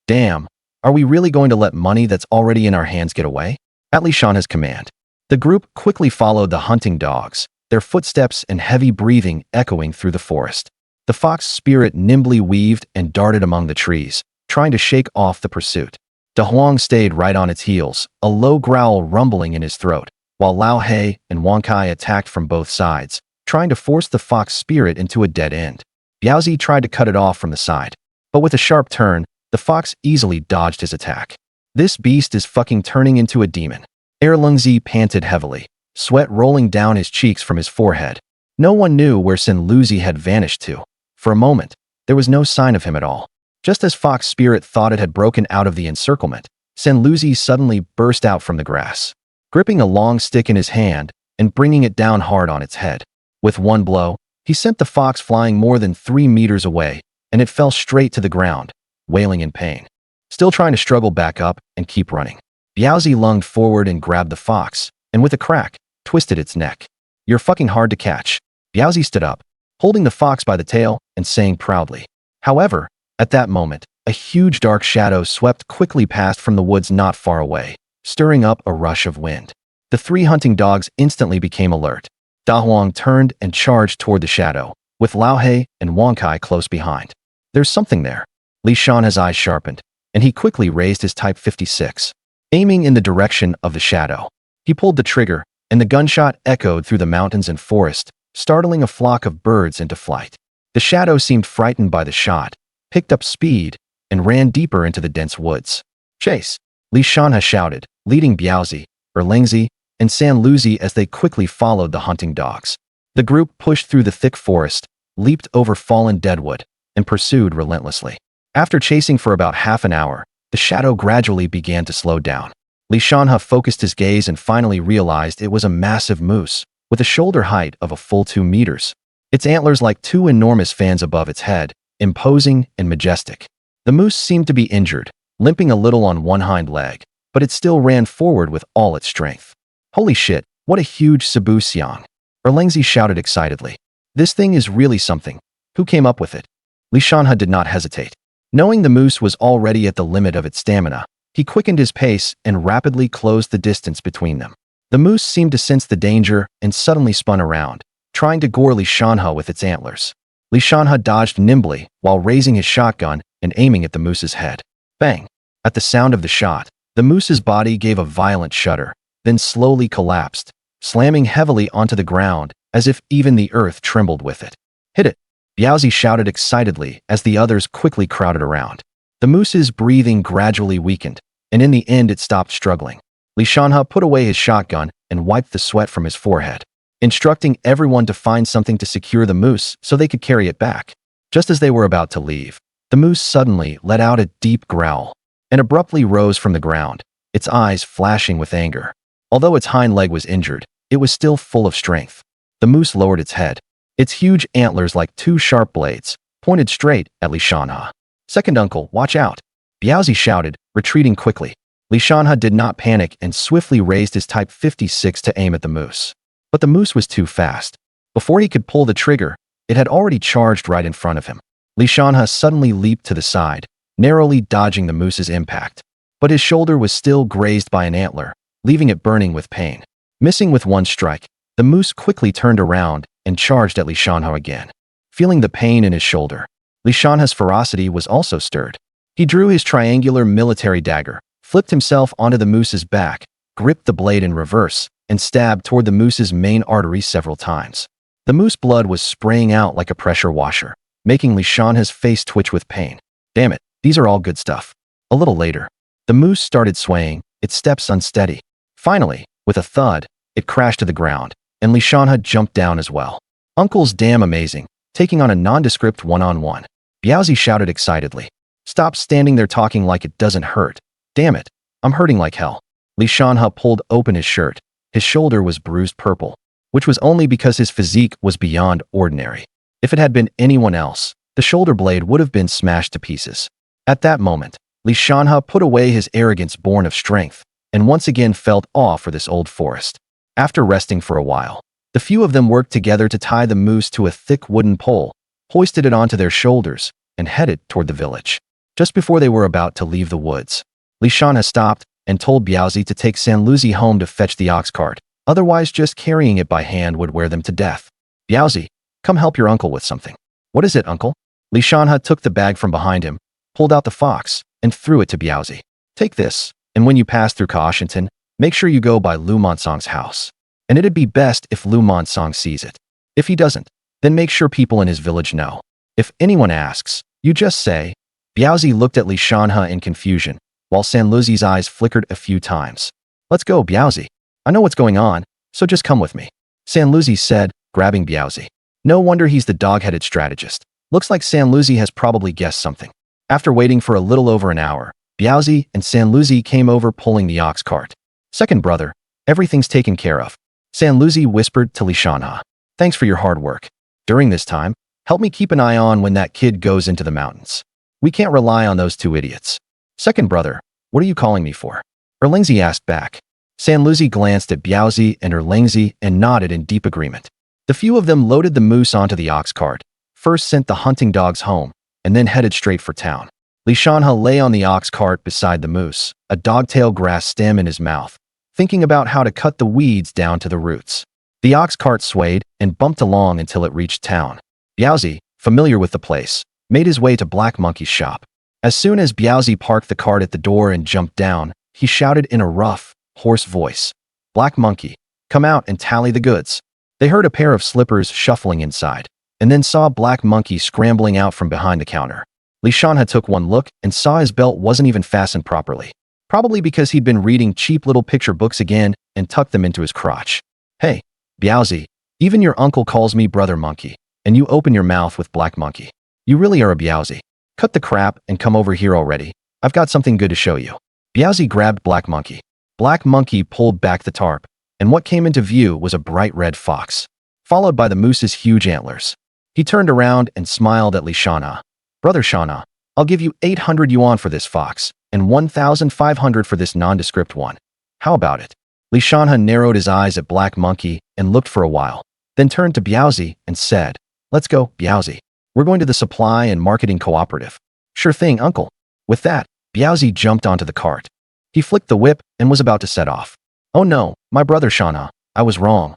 Damn, are we really going to let money that's already in our hands get away? At Li Shanhe's command, the group quickly followed the hunting dogs, their footsteps and heavy breathing echoing through the forest. The fox spirit nimbly weaved and darted among the trees, trying to shake off the pursuit. De Huang stayed right on its heels, a low growl rumbling in his throat, while Lao He and Wang Kai attacked from both sides, trying to force the fox spirit into a dead end. Biaozi tried to cut it off from the side, but with a sharp turn, the fox easily dodged his attack. This beast is fucking turning into a demon. Lungzi panted heavily, sweat rolling down his cheeks from his forehead. No one knew where Sen Luzi had vanished to. For a moment, there was no sign of him at all. Just as Fox Spirit thought it had broken out of the encirclement, Sen Luzi suddenly burst out from the grass, gripping a long stick in his hand and bringing it down hard on its head. With one blow, he sent the fox flying more than 3 meters away, and it fell straight to the ground, wailing in pain, still trying to struggle back up and keep running. Biaozi lunged forward and grabbed the fox, and with a crack, twisted its neck. You're fucking hard to catch. Biaozi stood up, holding the fox by the tail and saying proudly. However, at that moment, a huge dark shadow swept quickly past from the woods not far away, stirring up a rush of wind. The 3 hunting dogs instantly became alert. Da Huang turned and charged toward the shadow, with Lao He and Wang Kai close behind. There's something there. Li Shanhe's eyes sharpened, and he quickly raised his Type 56, aiming in the direction of the shadow. He pulled the trigger, and the gunshot echoed through the mountains and forest, startling a flock of birds into flight. The shadow seemed frightened by the shot, picked up speed, and ran deeper into the dense woods. Chase! Li Shanhe shouted, leading Biaozi, Lengzi, and San Luzi as they quickly followed the hunting dogs. The group pushed through the thick forest, leaped over fallen deadwood, and pursued relentlessly. After chasing for about half an hour, the shadow gradually began to slow down. Li Shanhe focused his gaze and finally realized it was a massive moose, with a shoulder height of a full 2 meters. Its antlers like 2 enormous fans above its head, imposing and majestic. The moose seemed to be injured, limping a little on one hind leg, but it still ran forward with all its strength. Holy shit, what a huge Cebu Xiang! Lengzi shouted excitedly. This thing is really something. Who came up with it? Li Shanhe did not hesitate. Knowing the moose was already at the limit of its stamina, he quickened his pace and rapidly closed the distance between them. The moose seemed to sense the danger and suddenly spun around, trying to gore Li Shanhe with its antlers. Li Shanhe dodged nimbly while raising his shotgun and aiming at the moose's head. Bang! At the sound of the shot, the moose's body gave a violent shudder, then slowly collapsed, slamming heavily onto the ground as if even the earth trembled with it. Hit it! Biaozi shouted excitedly as the others quickly crowded around. The moose's breathing gradually weakened, and in the end it stopped struggling. Li Shanhe put away his shotgun and wiped the sweat from his forehead, instructing everyone to find something to secure the moose so they could carry it back. Just as they were about to leave, the moose suddenly let out a deep growl and abruptly rose from the ground, its eyes flashing with anger. Although its hind leg was injured, it was still full of strength. The moose lowered its head. Its huge antlers like 2 sharp blades pointed straight at Li Shanhe. Second uncle, watch out! Biaozi shouted, retreating quickly. Li Shanhe did not panic and swiftly raised his Type 56 to aim at the moose. But the moose was too fast. Before he could pull the trigger, it had already charged right in front of him. Li Shanhe suddenly leaped to the side, narrowly dodging the moose's impact. But his shoulder was still grazed by an antler, leaving it burning with pain. Missing with one strike, the moose quickly turned around and charged at Li Shanhe again. Feeling the pain in his shoulder, Li Shanhe's ferocity was also stirred. He drew his triangular military dagger, flipped himself onto the moose's back, gripped the blade in reverse, and stabbed toward the moose's main artery several times. The moose blood was spraying out like a pressure washer, making Li Shanhe's face twitch with pain. Damn it, these are all good stuff. A little later, the moose started swaying, its steps unsteady. Finally, with a thud, it crashed to the ground, and Li Shanhe jumped down as well. Uncle's damn amazing, taking on a nondescript one-on-one. Biaozi shouted excitedly. Stop standing there talking like it doesn't hurt. Damn it, I'm hurting like hell. Li Shanhe pulled open his shirt. His shoulder was bruised purple, which was only because his physique was beyond ordinary. If it had been anyone else, the shoulder blade would have been smashed to pieces. At that moment, Li Shanhe put away his arrogance born of strength, and once again felt awe for this old forest. After resting for a while, the few of them worked together to tie the moose to a thick wooden pole, hoisted it onto their shoulders, and headed toward the village. Just before they were about to leave the woods, Li Shanhe stopped and told Biaozi to take Sanluzi home to fetch the ox cart, otherwise just carrying it by hand would wear them to death. Biaozi, come help your uncle with something. What is it, uncle? Li Shanhe took the bag from behind him, pulled out the fox, and threw it to Biaozi. Take this, and when you pass through Kaoshinton, make sure you go by Lu Monsong's house. And it'd be best if Lu Monsong sees it. If he doesn't, then make sure people in his village know. If anyone asks, you just say. Biaozi looked at Li Shanhe in confusion, while Sanluzi's eyes flickered a few times. Let's go, Biaozi. I know what's going on, so just come with me. Sanluzi said, grabbing Biaozi. No wonder he's the dog-headed strategist. Looks like Sanluzi has probably guessed something. After waiting for a little over an hour, Biaozi and Sanluzi came over pulling the ox cart. Second brother, everything's taken care of. Sanluzi whispered to Li Shanhe. Thanks for your hard work. During this time, help me keep an eye on when that kid goes into the mountains. We can't rely on those two idiots. Second brother, what are you calling me for? Erlingzi asked back. Sanluzi glanced at Biaozi and Erlingzi and nodded in deep agreement. The few of them loaded the moose onto the ox cart, first sent the hunting dogs home, and then headed straight for town. Li Shanhe lay on the ox cart beside the moose, a dogtail grass stem in his mouth, thinking about how to cut the weeds down to the roots. The ox cart swayed and bumped along until it reached town. Biaozi, familiar with the place, made his way to Black Monkey's shop. As soon as Biaozi parked the cart at the door and jumped down, he shouted in a rough, hoarse voice, Black Monkey, come out and tally the goods. They heard a pair of slippers shuffling inside, and then saw Black Monkey scrambling out from behind the counter. Li Shanhe took one look and saw his belt wasn't even fastened properly, probably because he'd been reading cheap little picture books again and tucked them into his crotch. Hey, Biaozi, even your uncle calls me Brother Monkey, and you open your mouth with Black Monkey. You really are a Biaozi. Cut the crap and come over here already. I've got something good to show you. Biaozi grabbed Black Monkey. Black Monkey pulled back the tarp, and what came into view was a bright red fox, followed by the moose's huge antlers. He turned around and smiled at Li Shanhe. Brother Shanhe, I'll give you 800 yuan for this fox, and 1,500 for this nondescript one. How about it? Li Shanhe narrowed his eyes at Black Monkey and looked for a while, then turned to Biaozi and said, Let's go, Biaozi. We're going to the supply and marketing cooperative. Sure thing, uncle. With that, Biaozi jumped onto the cart. He flicked the whip and was about to set off. Oh no, my brother Shanhe, I was wrong.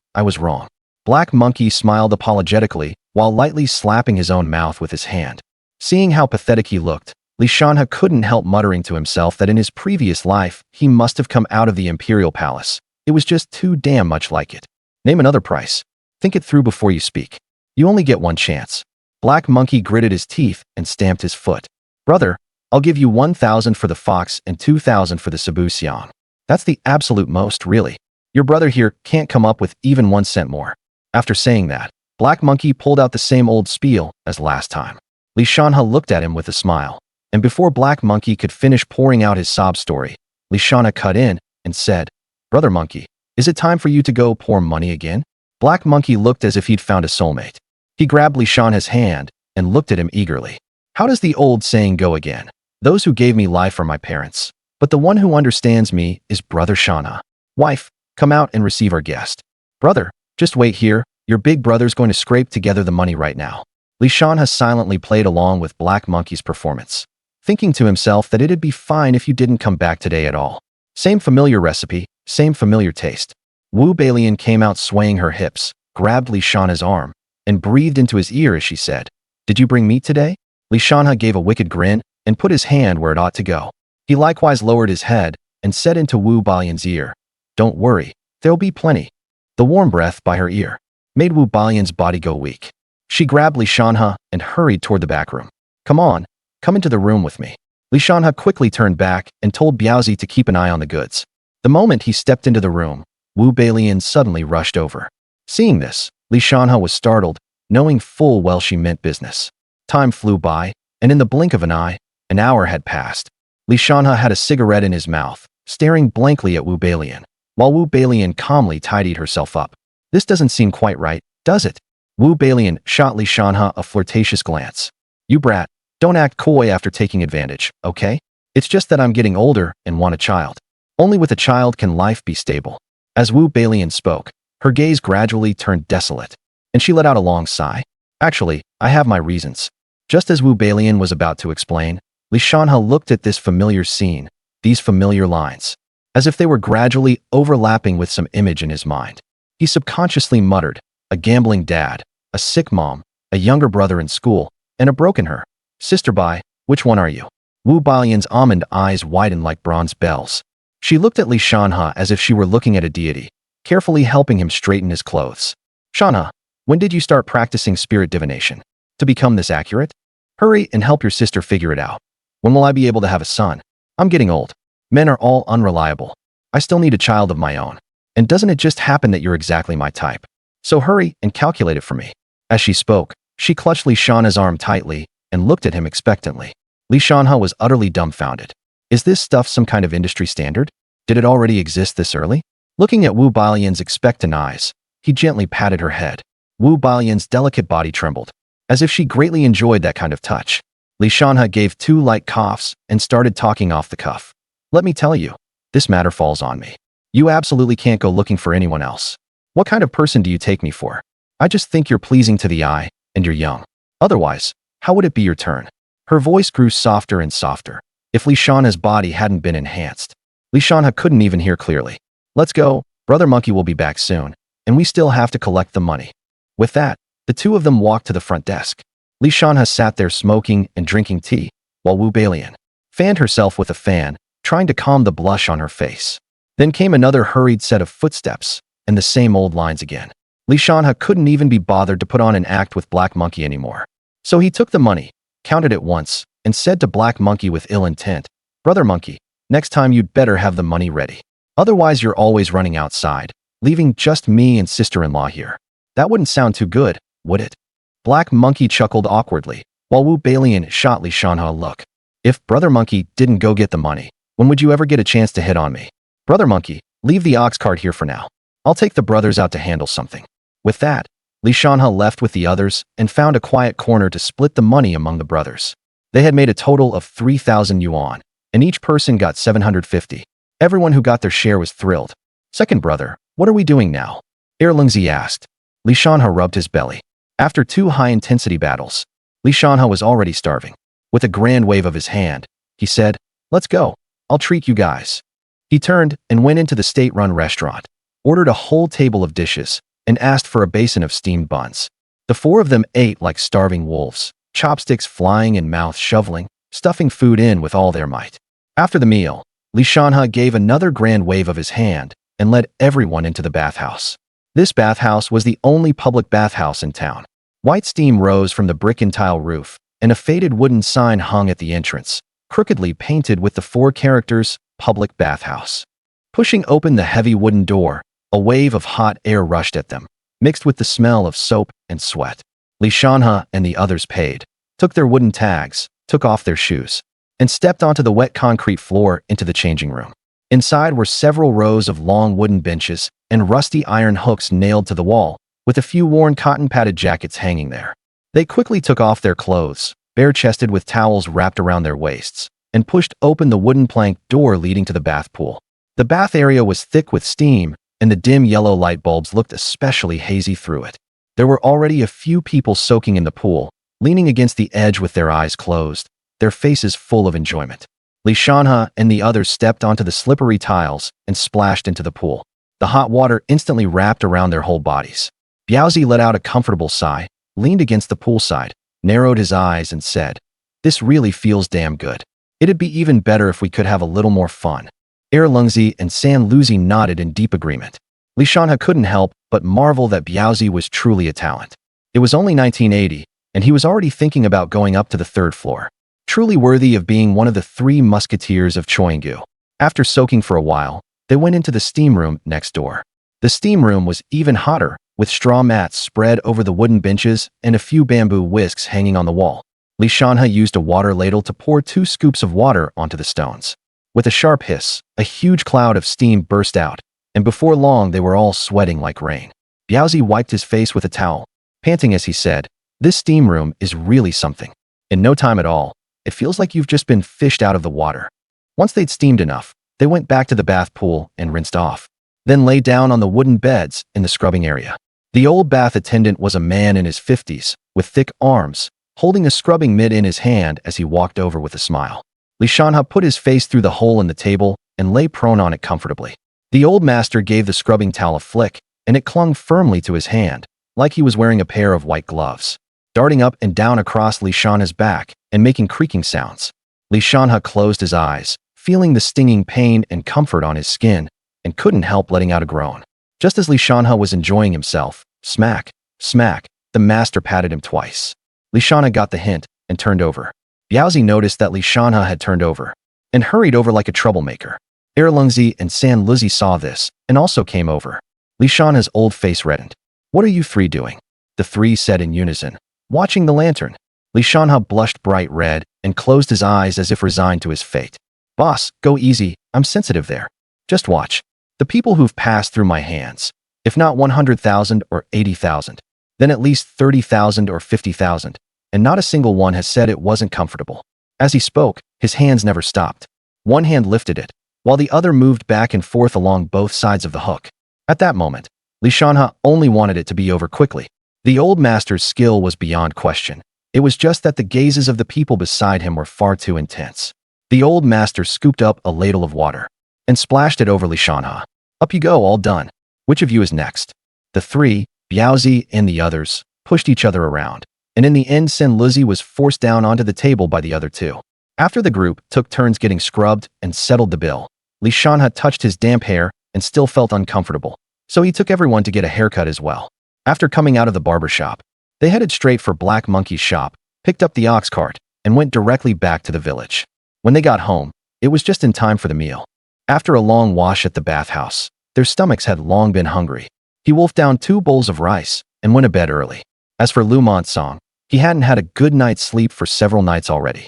Black Monkey smiled apologetically while lightly slapping his own mouth with his hand. Seeing how pathetic he looked, Li Shanhe couldn't help muttering to himself that in his previous life, he must have come out of the imperial palace. It was just too damn much like it. Name another price. Think it through before you speak. You only get one chance. Black Monkey gritted his teeth and stamped his foot. Brother, I'll give you 1,000 for the fox and 2,000 for the Cebu Xiang. That's the absolute most, really. Your brother here can't come up with even 1 cent more. After saying that, Black Monkey pulled out the same old spiel as last time. Li Shanhe looked at him with a smile, and before Black Monkey could finish pouring out his sob story, Li Shanhe cut in and said, Brother Monkey, is it time for you to go pour money again? Black Monkey looked as if he'd found a soulmate. He grabbed Li Shanhe's hand and looked at him eagerly. How does the old saying go again? Those who gave me life are my parents, but the one who understands me is Brother Shanhe. Wife, come out and receive our guest. Brother, just wait here, your big brother's going to scrape together the money right now. Li Shanhe silently played along with Black Monkey's performance, thinking to himself that it'd be fine if you didn't come back today at all. Same familiar recipe, same familiar taste. Wu Balian came out swaying her hips, grabbed Li Shanhe's arm, and breathed into his ear as she said, Did you bring meat today? Li Shanhe gave a wicked grin and put his hand where it ought to go. He likewise lowered his head and said into Wu Balian's ear, Don't worry, there'll be plenty. The warm breath by her ear. made Wu Balian's body go weak. She grabbed Li Shanhe and hurried toward the back room. Come on, come into the room with me. Li Shanhe quickly turned back and told Biaozi to keep an eye on the goods. The moment he stepped into the room, Wu Balian suddenly rushed over. Seeing this, Li Shanhe was startled, knowing full well she meant business. Time flew by, and in the blink of an eye, an hour had passed. Li Shanhe had a cigarette in his mouth, staring blankly at Wu Balian, while Wu Balian calmly tidied herself up. This doesn't seem quite right, does it? Wu Balian shot Li Shanhe a flirtatious glance. You brat, don't act coy after taking advantage, okay? It's just that I'm getting older and want a child. Only with a child can life be stable. As Wu Balian spoke, her gaze gradually turned desolate, and she let out a long sigh. Actually, I have my reasons. Just as Wu Balian was about to explain, Li Shanhe looked at this familiar scene, these familiar lines, as if they were gradually overlapping with some image in his mind. He subconsciously muttered, a gambling dad, a sick mom, a younger brother in school, and a broken her. Sister Bai, which one are you? Wu Balian's almond eyes widened like bronze bells. She looked at Li Shanhe as if she were looking at a deity, carefully helping him straighten his clothes. Shanhe, when did you start practicing spirit divination? To become this accurate? Hurry and help your sister figure it out. When will I be able to have a son? I'm getting old. Men are all unreliable. I still need a child of my own. And doesn't it just happen that you're exactly my type? So hurry and calculate it for me. As she spoke, she clutched Li Shanhe's arm tightly and looked at him expectantly. Li Shanhe was utterly dumbfounded. Is this stuff some kind of industry standard? Did it already exist this early? Looking at Wu Balian's expectant eyes, he gently patted her head. Wu Balian's delicate body trembled, as if she greatly enjoyed that kind of touch. Li Shanhe gave 2 light coughs and started talking off the cuff. Let me tell you, this matter falls on me. You absolutely can't go looking for anyone else. What kind of person do you take me for? I just think you're pleasing to the eye, and you're young. Otherwise, how would it be your turn? Her voice grew softer and softer. If Li Shanhe's body hadn't been enhanced, Li Shanhe couldn't even hear clearly. Let's go, Brother Monkey will be back soon, and we still have to collect the money. With that, the two of them walked to the front desk. Li Shanhe sat there smoking and drinking tea, while Wu Balian fanned herself with a fan, trying to calm the blush on her face. Then came another hurried set of footsteps, and the same old lines again. Li Shanhe couldn't even be bothered to put on an act with Black Monkey anymore. So he took the money, counted it once, and said to Black Monkey with ill intent, Brother Monkey, next time you'd better have the money ready. Otherwise you're always running outside, leaving just me and sister-in-law here. That wouldn't sound too good, would it? Black Monkey chuckled awkwardly, while Wu Balian shot Li Shanhe a look. If Brother Monkey didn't go get the money, when would you ever get a chance to hit on me? Brother Monkey, leave the ox cart here for now. I'll take the brothers out to handle something. With that, Li Shanhe left with the others and found a quiet corner to split the money among the brothers. They had made a total of 3,000 yuan, and each person got 750. Everyone who got their share was thrilled. Second brother, what are we doing now? Lengzi asked. Li Shanhe rubbed his belly. After 2 high-intensity battles, Li Shanhe was already starving. With a grand wave of his hand, he said, Let's go. I'll treat you guys. He turned and went into the state-run restaurant, ordered a whole table of dishes, and asked for a basin of steamed buns. The 4 of them ate like starving wolves, chopsticks flying and mouths shoveling, stuffing food in with all their might. After the meal, Li Shanhe gave another grand wave of his hand and led everyone into the bathhouse. This bathhouse was the only public bathhouse in town. White steam rose from the brick and tile roof, and a faded wooden sign hung at the entrance, crookedly painted with the 4 characters, Public Bathhouse. Pushing open the heavy wooden door, a wave of hot air rushed at them, mixed with the smell of soap and sweat. Li Shanhe and the others paid, took their wooden tags, took off their shoes, and stepped onto the wet concrete floor into the changing room. Inside were several rows of long wooden benches and rusty iron hooks nailed to the wall, with a few worn cotton-padded jackets hanging there. They quickly took off their clothes, bare-chested with towels wrapped around their waists, and pushed open the wooden plank door leading to the bath pool. The bath area was thick with steam, and the dim yellow light bulbs looked especially hazy through it. There were already a few people soaking in the pool, leaning against the edge with their eyes closed, their faces full of enjoyment. Li Shanhe and the others stepped onto the slippery tiles and splashed into the pool. The hot water instantly wrapped around their whole bodies. Biaozi let out a comfortable sigh, leaned against the poolside, narrowed his eyes and said, This really feels damn good. It'd be even better if we could have a little more fun. Lengzi and San Luzi nodded in deep agreement. Li Shanhe couldn't help but marvel that Biaozi was truly a talent. It was only 1980, and he was already thinking about going up to the third floor. Truly worthy of being one of the three musketeers of Choyingu. After soaking for a while, they went into the steam room next door. The steam room was even hotter, with straw mats spread over the wooden benches and a few bamboo whisks hanging on the wall. Li Shanhe used a water ladle to pour 2 scoops of water onto the stones. With a sharp hiss, a huge cloud of steam burst out, and before long they were all sweating like rain. Biaozi wiped his face with a towel, panting as he said, "This steam room is really something. In no time at all, it feels like you've just been fished out of the water." Once they'd steamed enough, they went back to the bath pool and rinsed off, then lay down on the wooden beds in the scrubbing area. The old bath attendant was a man in his 50s, with thick arms, holding a scrubbing mitt in his hand as he walked over with a smile. Li Shanhe put his face through the hole in the table and lay prone on it comfortably. The old master gave the scrubbing towel a flick, and it clung firmly to his hand, like he was wearing a pair of white gloves, darting up and down across Li Shanhe's back and making creaking sounds. Li Shanhe closed his eyes, feeling the stinging pain and comfort on his skin, and couldn't help letting out a groan. Just as Li Shanhe was enjoying himself, smack, smack, the master patted him twice. Li Shanhe got the hint and turned over. Biaozi noticed that Li Shanhe had turned over and hurried over like a troublemaker. Erlungzi and San Luzi saw this and also came over. Li Shanhe's old face reddened. "What are you three doing?" the three said in unison. "Watching the lantern." Li Shanhe blushed bright red and closed his eyes as if resigned to his fate. "Boss, go easy, I'm sensitive there. Just watch. The people who've passed through my hands, if not 100,000 or 80,000, then at least 30,000 or 50,000, and not a single one has said it wasn't comfortable." As he spoke, his hands never stopped. One hand lifted it, while the other moved back and forth along both sides of the hook. At that moment, Li Shanhe only wanted it to be over quickly. The old master's skill was beyond question. It was just that the gazes of the people beside him were far too intense. The old master scooped up a ladle of water and splashed it over Li Shanhe. "Up you go, all done. Which of you is next?" The three, Biaozi and the others, pushed each other around, and in the end San Luzi was forced down onto the table by the other two. After the group took turns getting scrubbed and settled the bill, Li Shanhe touched his damp hair and still felt uncomfortable, so he took everyone to get a haircut as well. After coming out of the barber shop, they headed straight for Black Monkey's shop, picked up the ox cart, and went directly back to the village. When they got home, it was just in time for the meal. After a long wash at the bathhouse, their stomachs had long been hungry. He wolfed down 2 bowls of rice and went to bed early. As for Lu Montsong, he hadn't had a good night's sleep for several nights already.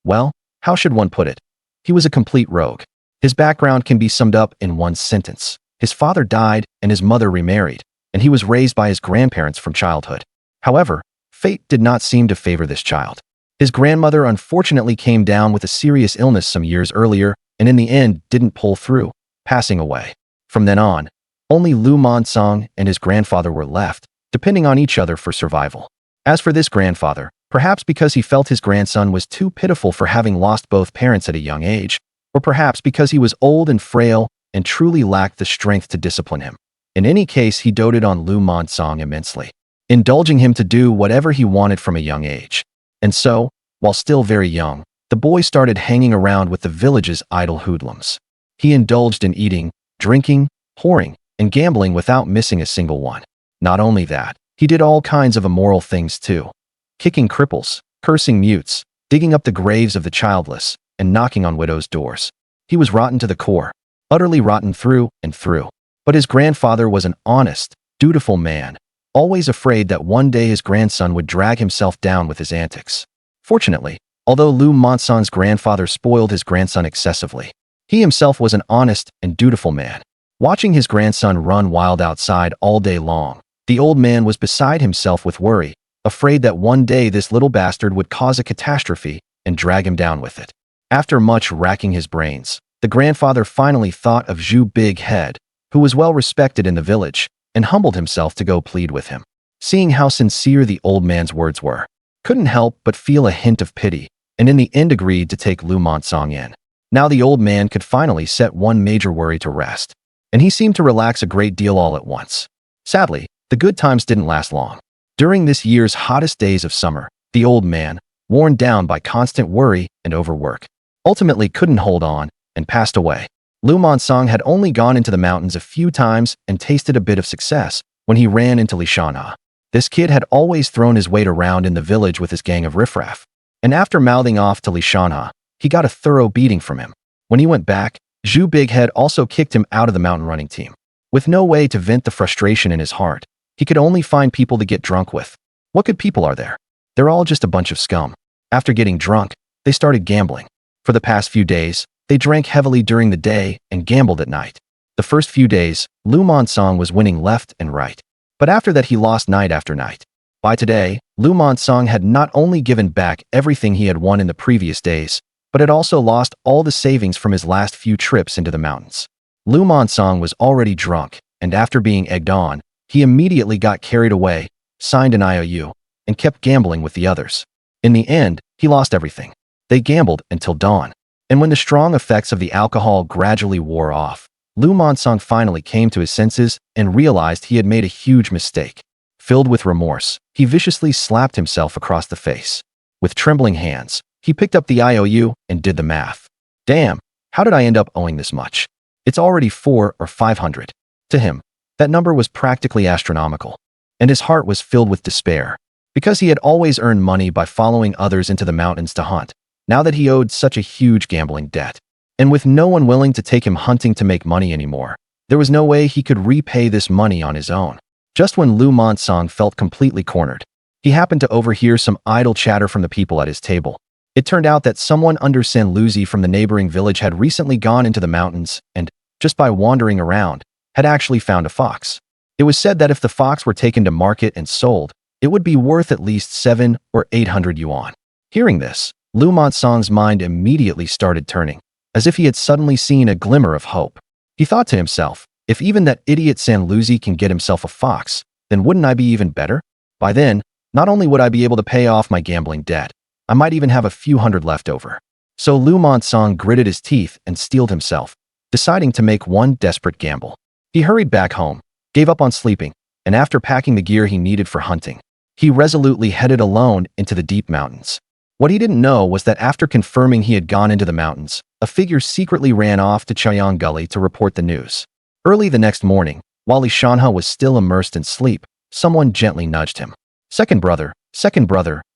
Well, how should one put it? He was a complete rogue. His background can be summed up in one sentence. His father died and his mother remarried, and he was raised by his grandparents from childhood. However, fate did not seem to favor this child. His grandmother unfortunately came down with a serious illness some years earlier and in the end didn't pull through, passing away. From then on, only Lu Montsong and his grandfather were left, depending on each other for survival. As for this grandfather, perhaps because he felt his grandson was too pitiful for having lost both parents at a young age, or perhaps because he was old and frail and truly lacked the strength to discipline him. In any case, he doted on Lu Montsong immensely, indulging him to do whatever he wanted from a young age. And so, while still very young, the boy started hanging around with the village's idle hoodlums. He indulged in eating, drinking, whoring, and gambling without missing a single one. Not only that, he did all kinds of immoral things too. Kicking cripples, cursing mutes, digging up the graves of the childless, and knocking on widows' doors. He was rotten to the core, utterly rotten through and through. But his grandfather was an honest, dutiful man, always afraid that one day his grandson would drag himself down with his antics. Fortunately, although Lu Montsong's grandfather spoiled his grandson excessively, he himself was an honest and dutiful man. Watching his grandson run wild outside all day long, the old man was beside himself with worry, afraid that one day this little bastard would cause a catastrophe and drag him down with it. After much racking his brains, the grandfather finally thought of Zhu Big Head, who was well respected in the village, and humbled himself to go plead with him. Seeing how sincere the old man's words were, couldn't help but feel a hint of pity, and in the end agreed to take Lu Montsong in. Now the old man could finally set one major worry to rest, and he seemed to relax a great deal all at once. Sadly, the good times didn't last long. During this year's hottest days of summer, the old man, worn down by constant worry and overwork, ultimately couldn't hold on and passed away. Lu Monsong had only gone into the mountains a few times and tasted a bit of success when he ran into Li Shanhe. This kid had always thrown his weight around in the village with his gang of riffraff, and after mouthing off to Li Shanhe, he got a thorough beating from him. When he went back, Zhu Bighead also kicked him out of the mountain running team. With no way to vent the frustration in his heart, he could only find people to get drunk with. What good people are there? They're all just a bunch of scum. After getting drunk, they started gambling. For the past few days, they drank heavily during the day and gambled at night. The first few days, Lu Monsong was winning left and right. But after that he lost night after night. By today, Lu Monsong had not only given back everything he had won in the previous days, but had also lost all the savings from his last few trips into the mountains. Lu Monsong was already drunk, and after being egged on, he immediately got carried away, signed an IOU, and kept gambling with the others. In the end, he lost everything. They gambled until dawn. And when the strong effects of the alcohol gradually wore off, Lu Monsong finally came to his senses and realized he had made a huge mistake. Filled with remorse, he viciously slapped himself across the face. With trembling hands, he picked up the IOU and did the math. Damn, how did I end up owing this much? It's already 400 or 500. To him, that number was practically astronomical, and his heart was filled with despair. Because he had always earned money by following others into the mountains to hunt, now that he owed such a huge gambling debt, and with no one willing to take him hunting to make money anymore, there was no way he could repay this money on his own. Just when Lu Monsong felt completely cornered, he happened to overhear some idle chatter from the people at his table. It turned out that someone under San Luzi from the neighboring village had recently gone into the mountains and, just by wandering around, had actually found a fox. It was said that if the fox were taken to market and sold, it would be worth at least 700 or 800 yuan. Hearing this, Lu Monsong's mind immediately started turning, as if he had suddenly seen a glimmer of hope. He thought to himself, if even that idiot San Luzi can get himself a fox, then wouldn't I be even better? By then, not only would I be able to pay off my gambling debt, I might even have a few hundred left over. So Lu Monsong gritted his teeth and steeled himself, deciding to make one desperate gamble. He hurried back home, gave up on sleeping, and after packing the gear he needed for hunting, he resolutely headed alone into the deep mountains. What he didn't know was that after confirming he had gone into the mountains, a figure secretly ran off to Chaoyang Gully to report the news. Early the next morning, while Li Shanhe was still immersed in sleep, someone gently nudged him. Second brother,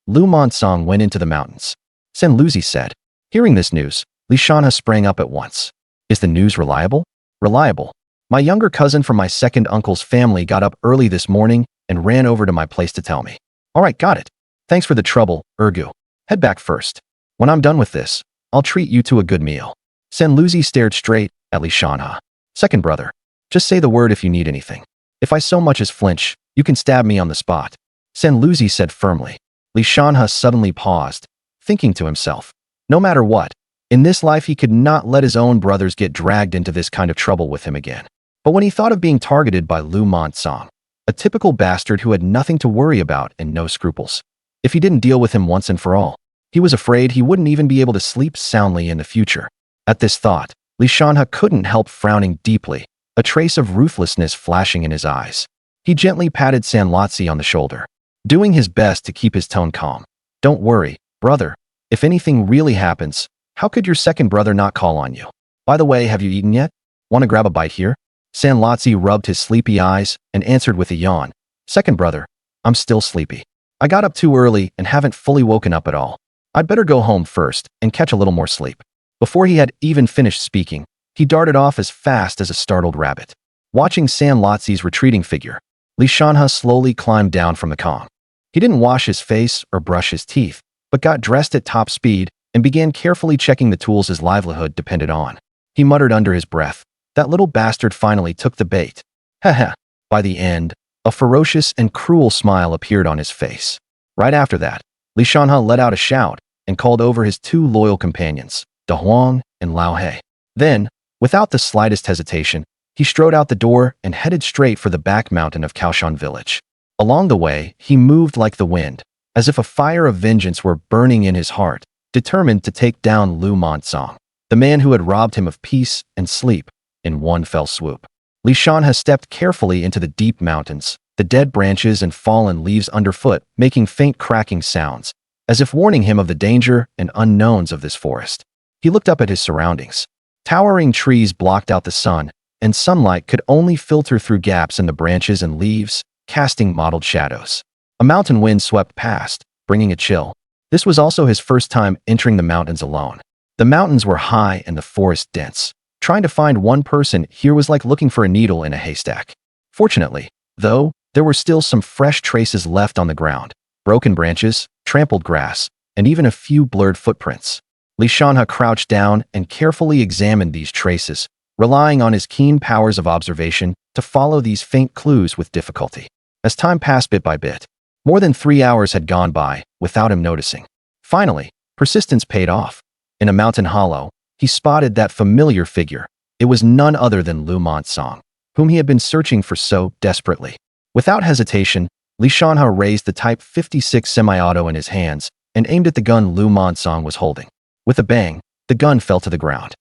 Lu Monsong went into the mountains. San Luzi said. Hearing this news, Li Shanhe sprang up at once. Is the news reliable? Reliable. My younger cousin from my second uncle's family got up early this morning and ran over to my place to tell me. All right, got it. Thanks for the trouble, Ergu. Head back first. When I'm done with this, I'll treat you to a good meal. San Luzi stared straight at Li Shanhe. Second brother, just say the word if you need anything. If I so much as flinch, you can stab me on the spot. San Luzi said firmly. Li Shanhe suddenly paused, thinking to himself, no matter what, in this life he could not let his own brothers get dragged into this kind of trouble with him again. But when he thought of being targeted by Lu Monsong, a typical bastard who had nothing to worry about and no scruples, if he didn't deal with him once and for all, he was afraid he wouldn't even be able to sleep soundly in the future. At this thought, Li Shanhe couldn't help frowning deeply, a trace of ruthlessness flashing in his eyes. He gently patted San Luzi on the shoulder, doing his best to keep his tone calm. Don't worry, brother. If anything really happens, how could your second brother not call on you? By the way, have you eaten yet? Want to grab a bite here? San Luzi rubbed his sleepy eyes and answered with a yawn. Second brother, I'm still sleepy. I got up too early and haven't fully woken up at all. I'd better go home first and catch a little more sleep. Before he had even finished speaking, he darted off as fast as a startled rabbit. Watching San Luzi's retreating figure, Li Shanhe slowly climbed down from the calm. He didn't wash his face or brush his teeth, but got dressed at top speed and began carefully checking the tools his livelihood depended on. He muttered under his breath, that little bastard finally took the bait. Haha. By the end, a ferocious and cruel smile appeared on his face. Right after that, Li Shanhe let out a shout and called over his two loyal companions, Da Huang and Lao He. Then, without the slightest hesitation, he strode out the door and headed straight for the back mountain of Kaoshan village. Along the way, he moved like the wind, as if a fire of vengeance were burning in his heart, determined to take down Lu Monsong, the man who had robbed him of peace and sleep, in one fell swoop. Li Shanhe stepped carefully into the deep mountains, the dead branches and fallen leaves underfoot making faint cracking sounds, as if warning him of the danger and unknowns of this forest. He looked up at his surroundings. Towering trees blocked out the sun, and sunlight could only filter through gaps in the branches and leaves, casting mottled shadows. A mountain wind swept past, bringing a chill. This was also his first time entering the mountains alone. The mountains were high and the forest dense. Trying to find one person here was like looking for a needle in a haystack. Fortunately, though, there were still some fresh traces left on the ground. Broken branches, trampled grass, and even a few blurred footprints. Shanhe crouched down and carefully examined these traces, relying on his keen powers of observation to follow these faint clues with difficulty. As time passed bit by bit, more than 3 hours had gone by without him noticing. Finally, persistence paid off. In a mountain hollow, he spotted that familiar figure. It was none other than Song, whom he had been searching for so desperately. Without hesitation, Shanhe raised the Type 56 semi-auto in his hands and aimed at the gun Song was holding. With a bang, the gun fell to the ground.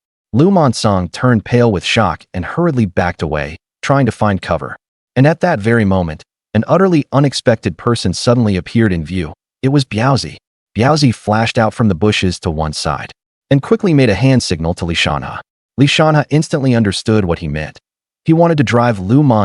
Song turned pale with shock and hurriedly backed away, trying to find cover. And at that very moment, an utterly unexpected person suddenly appeared in view. It was Biaozi. Biaozi flashed out from the bushes to one side and quickly made a hand signal to Shanhe. Shanhe instantly understood what he meant. He wanted to drive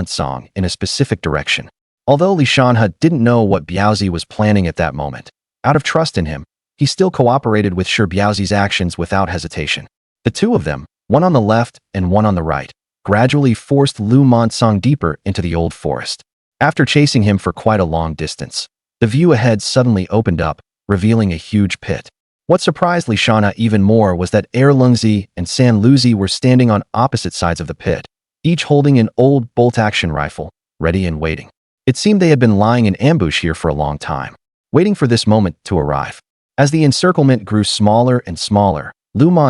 Song in a specific direction. Although Shanhe didn't know what Biaozi was planning at that moment, out of trust in him, he still cooperated with Biaozi's actions without hesitation. The two of them, one on the left and one on the right, gradually forced Song deeper into the old forest. After chasing him for quite a long distance, the view ahead suddenly opened up, revealing a huge pit. What surprised Shanhe even more was that Erlungzi and Sanluzi were standing on opposite sides of the pit, each holding an old bolt-action rifle, ready and waiting. It seemed they had been lying in ambush here for a long time, waiting for this moment to arrive. As the encirclement grew smaller and smaller,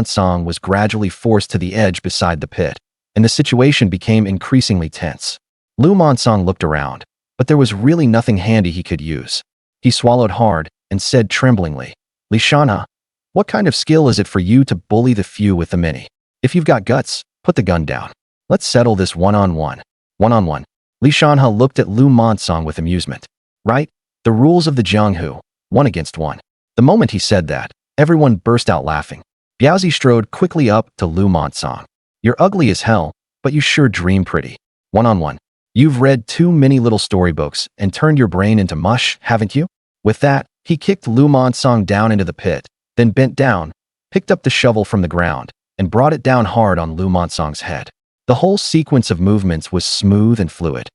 Song was gradually forced to the edge beside the pit, and the situation became increasingly tense. Song looked around, but there was really nothing handy he could use. He swallowed hard and said tremblingly, "Shanhe, what kind of skill is it for you to bully the few with the many? If you've got guts, put the gun down. Let's settle this one-on-one." One-on-one. Shanhe looked at Song with amusement. Right? The rules of the Jianghu, 1 against 1. The moment he said that, everyone burst out laughing. Biaozi strode quickly up to Song. "You're ugly as hell, but you sure dream pretty. One-on-one. You've read too many little storybooks and turned your brain into mush, haven't you?" With that, he kicked Song down into the pit, then bent down, picked up the shovel from the ground, and brought it down hard on Song's head. The whole sequence of movements was smooth and fluid.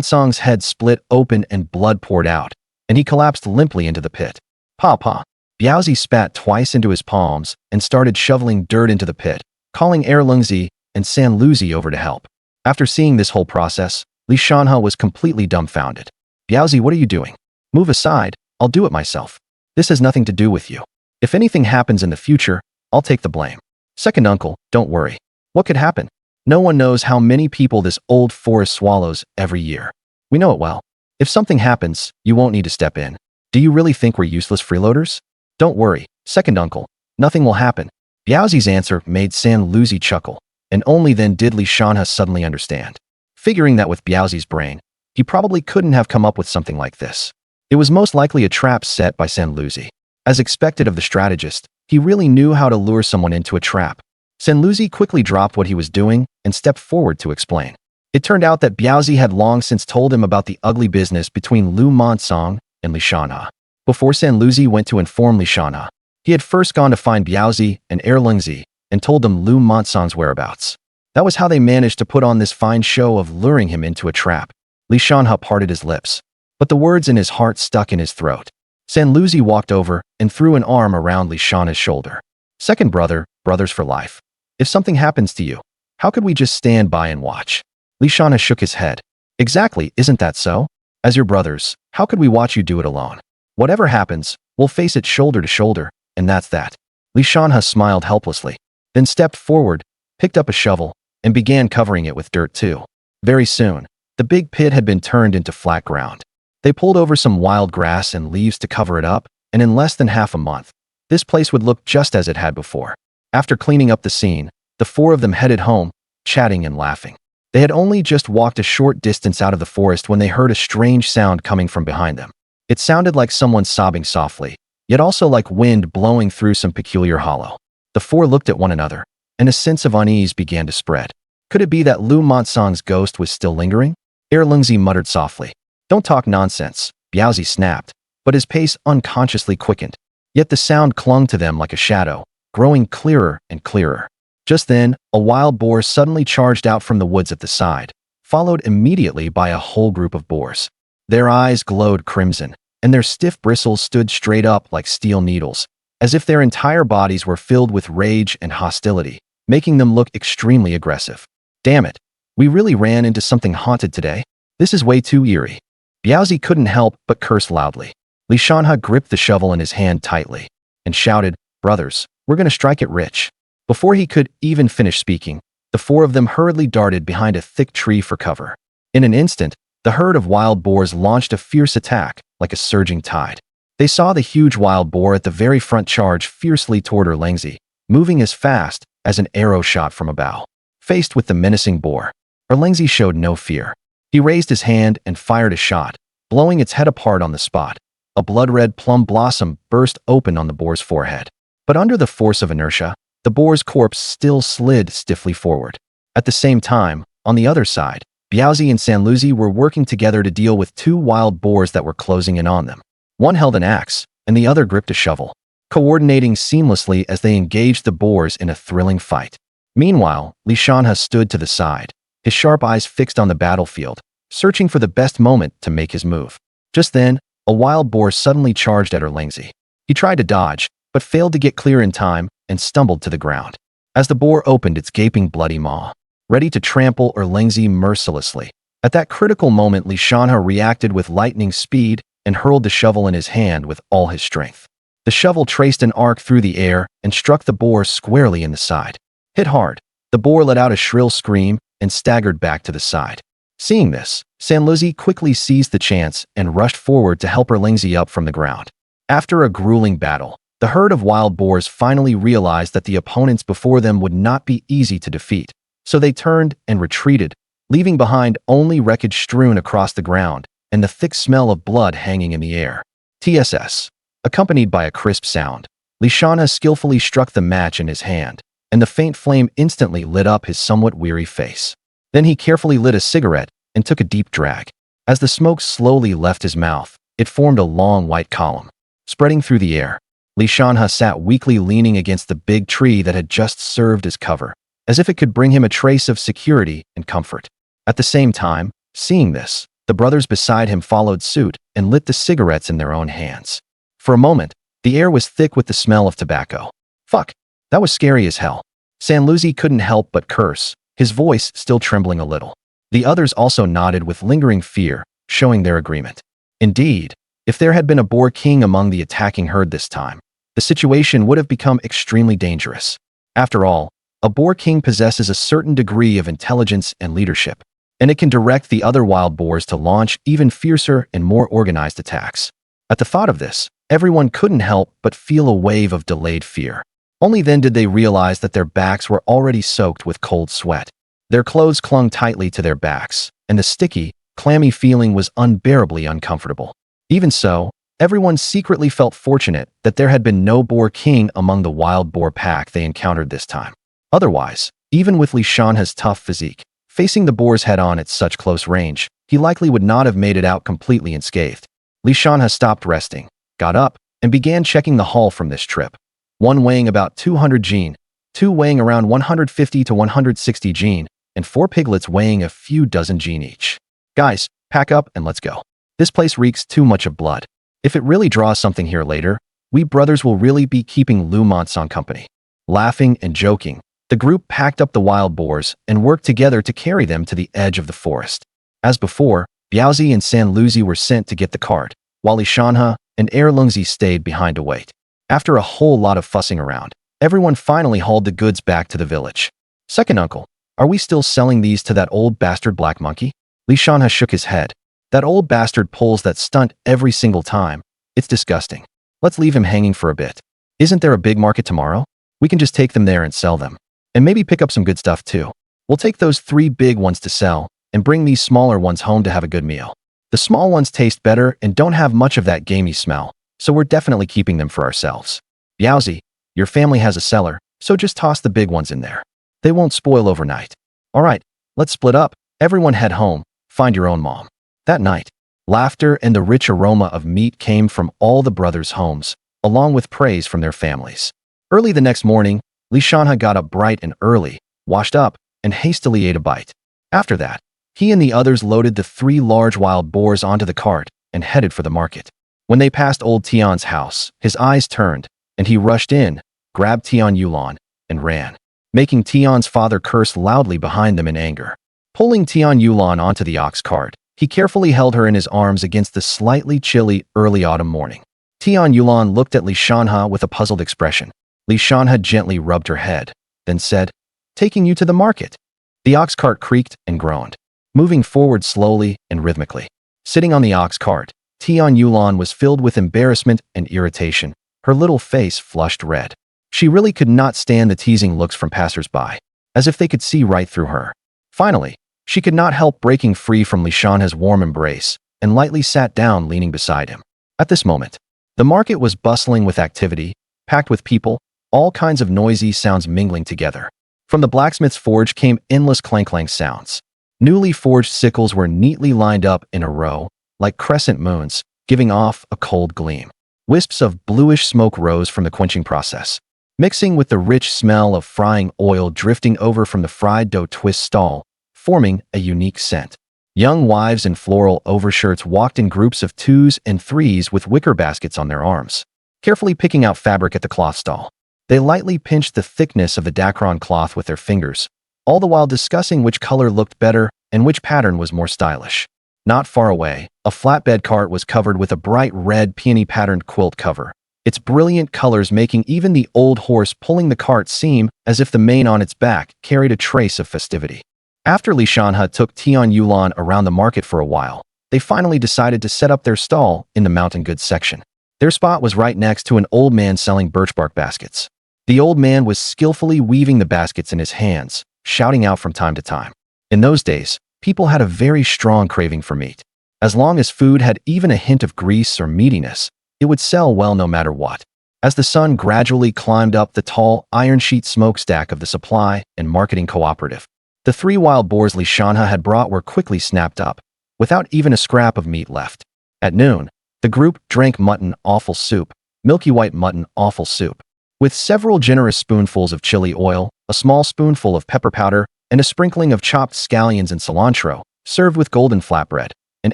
Song's head split open and blood poured out, and he collapsed limply into the pit. "Pa." Biaozi spat twice into his palms and started shoveling dirt into the pit, calling Erlungzi and Sanluzi over to help. After seeing this whole process, Shanhe was completely dumbfounded. "Biaozi, what are you doing? Move aside, I'll do it myself. This has nothing to do with you. If anything happens in the future, I'll take the blame. Second uncle, don't worry. What could happen? No one knows how many people this old forest swallows every year. We know it well. If something happens, you won't need to step in. Do you really think we're useless freeloaders? Don't worry, second uncle, nothing will happen." Biaozi's answer made Sanluzi chuckle, and only then did Shanhe suddenly understand. Figuring that with Biaozi's brain, he probably couldn't have come up with something like this. It was most likely a trap set by Sanluzi. As expected of the strategist, he really knew how to lure someone into a trap. Sanluzi quickly dropped what he was doing and stepped forward to explain. It turned out that Biaozi had long since told him about the ugly business between Song and Shanhe. Before Sanluzi went to inform Shanhe, he had first gone to find Biaozi and Erlungzi and told them Song's whereabouts. That was how they managed to put on this fine show of luring him into a trap. Shanhe parted his lips, but the words in his heart stuck in his throat. Sanluzi walked over and threw an arm around Shanhe's shoulder. "Second brother, brothers for life. If something happens to you, how could we just stand by and watch?" Shanhe shook his head. "Exactly, isn't that so? As your brothers, how could we watch you do it alone? Whatever happens, we'll face it shoulder to shoulder, and that's that." Shanhe smiled helplessly, then stepped forward, picked up a shovel, and began covering it with dirt too. Very soon, the big pit had been turned into flat ground. They pulled over some wild grass and leaves to cover it up, and in less than half a month, this place would look just as it had before. After cleaning up the scene, the four of them headed home, chatting and laughing. They had only just walked a short distance out of the forest when they heard a strange sound coming from behind them. It sounded like someone sobbing softly, yet also like wind blowing through some peculiar hollow. The four looked at one another, and a sense of unease began to spread. Could it be that Lu Montong's ghost was still lingering? Lungzi muttered softly. Don't talk nonsense, Biaozi snapped, but his pace unconsciously quickened. Yet the sound clung to them like a shadow, growing clearer and clearer. Just then, a wild boar suddenly charged out from the woods at the side, followed immediately by a whole group of boars. Their eyes glowed crimson, and their stiff bristles stood straight up like steel needles, as if their entire bodies were filled with rage and hostility, making them look extremely aggressive. Damn it, we really ran into something haunted today. This is way too eerie. Biaozi couldn't help but curse loudly. Shanhe gripped the shovel in his hand tightly and shouted, "Brothers, we're going to strike it rich." Before he could even finish speaking, the four of them hurriedly darted behind a thick tree for cover. In an instant, the herd of wild boars launched a fierce attack like a surging tide. They saw the huge wild boar at the very front charge fiercely toward Erlangzi, moving as fast as an arrow shot from a bow. Faced with the menacing boar, Erlangzi showed no fear. He raised his hand and fired a shot, blowing its head apart on the spot. A blood-red plum blossom burst open on the boar's forehead. But under the force of inertia, the boar's corpse still slid stiffly forward. At the same time, on the other side, Biaozi and Sanluzi were working together to deal with two wild boars that were closing in on them. One held an axe, and the other gripped a shovel, coordinating seamlessly as they engaged the boars in a thrilling fight. Meanwhile, Shanhe stood to the side, his sharp eyes fixed on the battlefield, searching for the best moment to make his move. Just then, a wild boar suddenly charged at Erlangzi. He tried to dodge, but failed to get clear in time and stumbled to the ground. As the boar opened its gaping bloody maw, ready to trample Erlangzi mercilessly. At that critical moment, Shanhe reacted with lightning speed and hurled the shovel in his hand with all his strength. The shovel traced an arc through the air and struck the boar squarely in the side. Hit hard, the boar let out a shrill scream and staggered back to the side. Seeing this, Sanluzi quickly seized the chance and rushed forward to help Erlangzi up from the ground. After a grueling battle, the herd of wild boars finally realized that the opponents before them would not be easy to defeat, so they turned and retreated, leaving behind only wreckage strewn across the ground and the thick smell of blood hanging in the air. TSS. Accompanied by a crisp sound, Shanhe skillfully struck the match in his hand, and the faint flame instantly lit up his somewhat weary face. Then he carefully lit a cigarette and took a deep drag. As the smoke slowly left his mouth, it formed a long white column, spreading through the air. Shanhe sat weakly leaning against the big tree that had just served as cover, as if it could bring him a trace of security and comfort. At the same time, seeing this, the brothers beside him followed suit and lit the cigarettes in their own hands. For a moment, the air was thick with the smell of tobacco. Fuck, that was scary as hell. Sanluzi couldn't help but curse, his voice still trembling a little. The others also nodded with lingering fear, showing their agreement. Indeed, if there had been a boar king among the attacking herd this time, the situation would have become extremely dangerous. After all, a boar king possesses a certain degree of intelligence and leadership, and it can direct the other wild boars to launch even fiercer and more organized attacks. At the thought of this, everyone couldn't help but feel a wave of delayed fear. Only then did they realize that their backs were already soaked with cold sweat. Their clothes clung tightly to their backs, and the sticky, clammy feeling was unbearably uncomfortable. Even so, everyone secretly felt fortunate that there had been no boar king among the wild boar pack they encountered this time. Otherwise, even with Shanhe's tough physique, facing the boars head-on at such close range, he likely would not have made it out completely unscathed. Shanhe stopped resting, got up, and began checking the haul from this trip. One weighing about 200 jin, two weighing around 150 to 160 jin, and four piglets weighing a few dozen jin each. Guys, pack up and let's go. This place reeks too much of blood. If it really draws something here later, we brothers will really be keeping Lu Montong company. Laughing and joking, the group packed up the wild boars and worked together to carry them to the edge of the forest. As before, Biaozi and Sanluzi were sent to get the cart, while Shanhe and Erlangzi stayed behind to wait. After a whole lot of fussing around, everyone finally hauled the goods back to the village. Second uncle, are we still selling these to that old bastard black monkey? Shanhe shook his head. That old bastard pulls that stunt every single time. It's disgusting. Let's leave him hanging for a bit. Isn't there a big market tomorrow? We can just take them there and sell them. And maybe pick up some good stuff too. We'll take those 3 big ones to sell and bring these smaller ones home to have a good meal. The small ones taste better and don't have much of that gamey smell, so we're definitely keeping them for ourselves. Biaozi, your family has a cellar, so just toss the big ones in there. They won't spoil overnight. All right, let's split up. Everyone head home. Find your own mom. That night, laughter and the rich aroma of meat came from all the brothers' homes, along with praise from their families. Early the next morning, Shanhe got up bright and early, washed up, and hastily ate a bite. After that, he and the others loaded the 3 large wild boars onto the cart and headed for the market. When they passed old Tian's house, his eyes turned, and he rushed in, grabbed Tian Yulan, and ran, making Tian's father curse loudly behind them in anger. Pulling Tian Yulan onto the ox cart, he carefully held her in his arms against the slightly chilly early autumn morning. Tian Yulan looked at Shanhe with a puzzled expression. Shanhe gently rubbed her head, then said, "Taking you to the market." The ox cart creaked and groaned, moving forward slowly and rhythmically. Sitting on the ox cart, Tian Yulan was filled with embarrassment and irritation, her little face flushed red. She really could not stand the teasing looks from passers-by, as if they could see right through her. Finally, she could not help breaking free from Shanhe's warm embrace and lightly sat down leaning beside him. At this moment, the market was bustling with activity, packed with people, all kinds of noisy sounds mingling together. From the blacksmith's forge came endless clank-clank sounds. Newly forged sickles were neatly lined up in a row, like crescent moons, giving off a cold gleam. Wisps of bluish smoke rose from the quenching process, mixing with the rich smell of frying oil drifting over from the fried dough twist stall, forming a unique scent. Young wives in floral overshirts walked in groups of 2s and 3s with wicker baskets on their arms, carefully picking out fabric at the cloth stall. They lightly pinched the thickness of the dacron cloth with their fingers, all the while discussing which color looked better and which pattern was more stylish. Not far away, a flatbed cart was covered with a bright red peony-patterned quilt cover, its brilliant colors making even the old horse pulling the cart seem as if the mane on its back carried a trace of festivity. After Shanhe took Tian Yulan around the market for a while, they finally decided to set up their stall in the mountain goods section. Their spot was right next to an old man selling birch bark baskets. The old man was skillfully weaving the baskets in his hands, shouting out from time to time. In those days, people had a very strong craving for meat. As long as food had even a hint of grease or meatiness, it would sell well no matter what. As the sun gradually climbed up the tall iron sheet smokestack of the supply and marketing cooperative, the 3 wild boars Shanhe had brought were quickly snapped up, without even a scrap of meat left. At noon, the group drank mutton offal soup, milky white mutton offal soup, with several generous spoonfuls of chili oil, a small spoonful of pepper powder, and a sprinkling of chopped scallions and cilantro, served with golden flatbread, and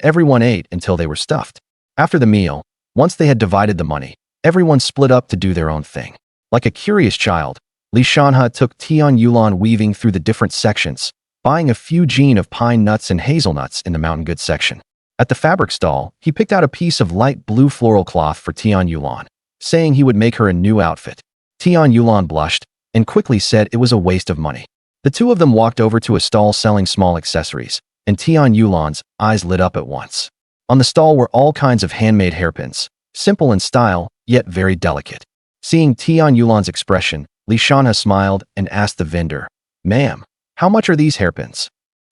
everyone ate until they were stuffed. After the meal, once they had divided the money, everyone split up to do their own thing. Like a curious child, Shanhe took Tian Yulan weaving through the different sections, buying a few jean of pine nuts and hazelnuts in the mountain goods section. At the fabric stall, he picked out a piece of light blue floral cloth for Tian Yulan, saying he would make her a new outfit. Tian Yulan blushed and quickly said it was a waste of money. The 2 of them walked over to a stall selling small accessories, and Tian Yulan's eyes lit up at once. On the stall were all kinds of handmade hairpins, simple in style, yet very delicate. Seeing Tian Yulan's expression, Shanhe smiled and asked the vendor, "Ma'am, how much are these hairpins?"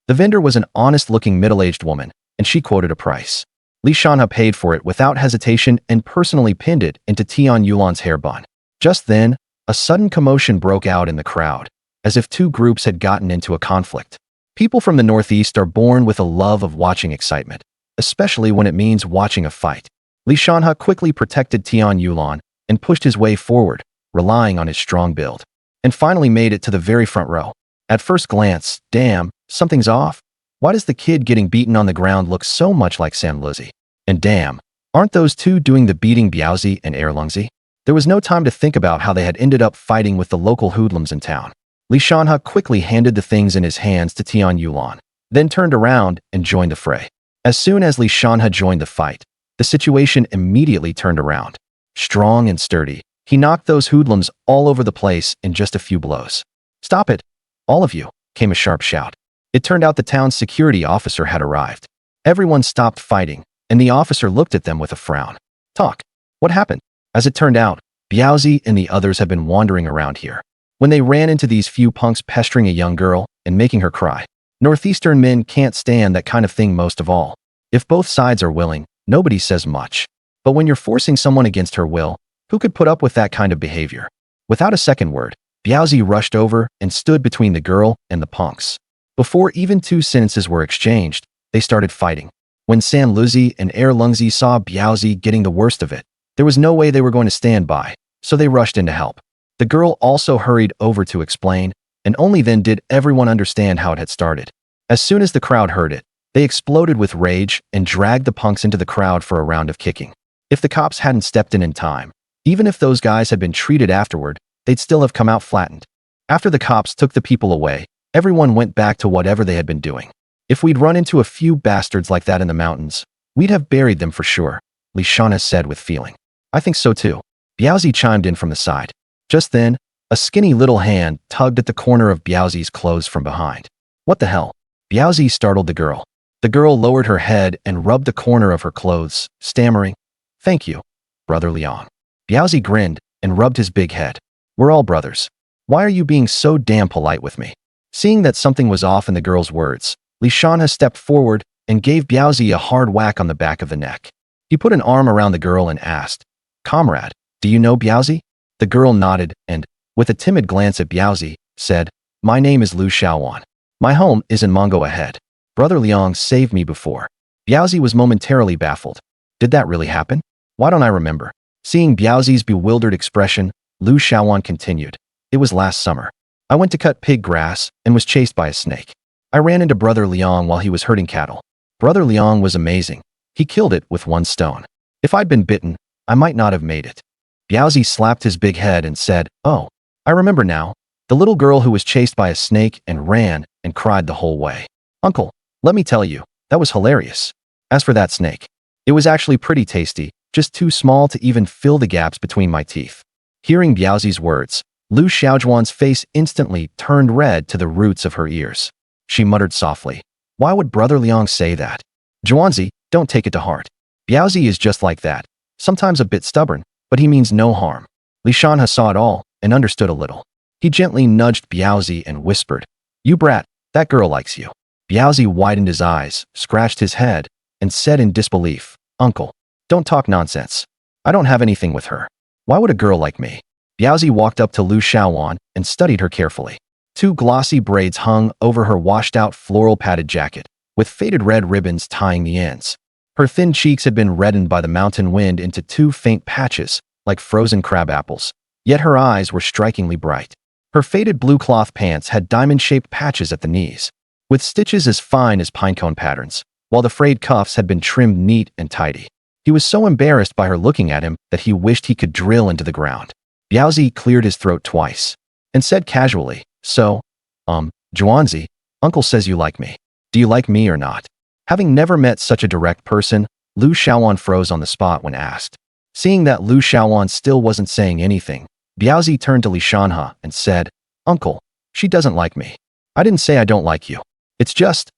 The vendor was an honest-looking middle-aged woman, and she quoted a price. Shanhe paid for it without hesitation and personally pinned it into Tian Yulan's hair bun. Just then, a sudden commotion broke out in the crowd, as if 2 groups had gotten into a conflict. People from the Northeast are born with a love of watching excitement, especially when it means watching a fight. Shanhe quickly protected Tian Yulan and pushed his way forward, relying on his strong build, and finally made it to the very front row. At first glance, damn, something's off. Why does the kid getting beaten on the ground look so much like San Luzi? And damn, aren't those 2 doing the beating Biaozi and Erlungzi? There was no time to think about how they had ended up fighting with the local hoodlums in town. Shanhe quickly handed the things in his hands to Tian Yulan, then turned around and joined the fray. As soon as Shanhe joined the fight, the situation immediately turned around. Strong and sturdy, he knocked those hoodlums all over the place in just a few blows. "Stop it, all of you," came a sharp shout. It turned out the town's security officer had arrived. Everyone stopped fighting, and the officer looked at them with a frown. "Talk. What happened?" As it turned out, Biaozi and the others had been wandering around here when they ran into these few punks pestering a young girl and making her cry. Northeastern men can't stand that kind of thing most of all. If both sides are willing, nobody says much. But when you're forcing someone against her will, who could put up with that kind of behavior? Without a second word, Biaozi rushed over and stood between the girl and the punks. Before even 2 sentences were exchanged, they started fighting. When San Luzi and Air Lungzi saw Biaozi getting the worst of it, there was no way they were going to stand by, so they rushed in to help. The girl also hurried over to explain, and only then did everyone understand how it had started. As soon as the crowd heard it, they exploded with rage and dragged the punks into the crowd for a round of kicking. If the cops hadn't stepped in time, even if those guys had been treated afterward, they'd still have come out flattened. After the cops took the people away, everyone went back to whatever they had been doing. If we'd run into a few bastards like that in the mountains, we'd have buried them for sure, Shanhe said with feeling. I think so too. Biaozi chimed in from the side. Just then, a skinny little hand tugged at the corner of Biaozi's clothes from behind. What the hell? Biaozi startled the girl. The girl lowered her head and rubbed the corner of her clothes, stammering, "Thank you, Brother Liang." Biaozi grinned and rubbed his big head. "We're all brothers. Why are you being so damn polite with me?" Seeing that something was off in the girl's words, Shanhe stepped forward and gave Biaozi a hard whack on the back of the neck. He put an arm around the girl and asked, "Comrade, do you know Biaozi?" The girl nodded and, with a timid glance at Biaozi, said, "My name is Lu Xiaowan. My home is in Mongo ahead. Brother Liang saved me before." Biaozi was momentarily baffled. Did that really happen? Why don't I remember? Seeing Biaozi's bewildered expression, Lu Xiaowan continued, "It was last summer. I went to cut pig grass and was chased by a snake. I ran into Brother Liang while he was herding cattle. Brother Liang was amazing. He killed it with one stone. If I'd been bitten, I might not have made it." Biaozi slapped his big head and said, "Oh, I remember now. The little girl who was chased by a snake and ran and cried the whole way. Uncle, let me tell you, that was hilarious. As for that snake, it was actually pretty tasty, just too small to even fill the gaps between my teeth." Hearing Biaozi's words, Lu Xiaojuan's face instantly turned red to the roots of her ears. She muttered softly, "Why would Brother Liang say that? Zhuanzi, don't take it to heart. Biaozi is just like that, sometimes a bit stubborn, but he means no harm." Shanhe saw it all and understood a little. He gently nudged Biaozi and whispered, "You brat, that girl likes you." Biaozi widened his eyes, scratched his head, and said in disbelief, "Uncle, don't talk nonsense. I don't have anything with her. Why would a girl like me?" Biaozi walked up to Lu Xiaowan and studied her carefully. 2 glossy braids hung over her washed-out floral padded jacket, with faded red ribbons tying the ends. Her thin cheeks had been reddened by the mountain wind into 2 faint patches, like frozen crab apples, yet her eyes were strikingly bright. Her faded blue cloth pants had diamond-shaped patches at the knees, with stitches as fine as pinecone patterns, while the frayed cuffs had been trimmed neat and tidy. He was so embarrassed by her looking at him that he wished he could drill into the ground. Biaozi cleared his throat twice and said casually, "So, Zhuanzi, Uncle says you like me. Do you like me or not?" Having never met such a direct person, Lu Xiaowan froze on the spot when asked. Seeing that Lu Xiaowan still wasn't saying anything, Biaozi turned to Shanhe and said, "Uncle, she doesn't like me. I didn't say I don't like you. It's just,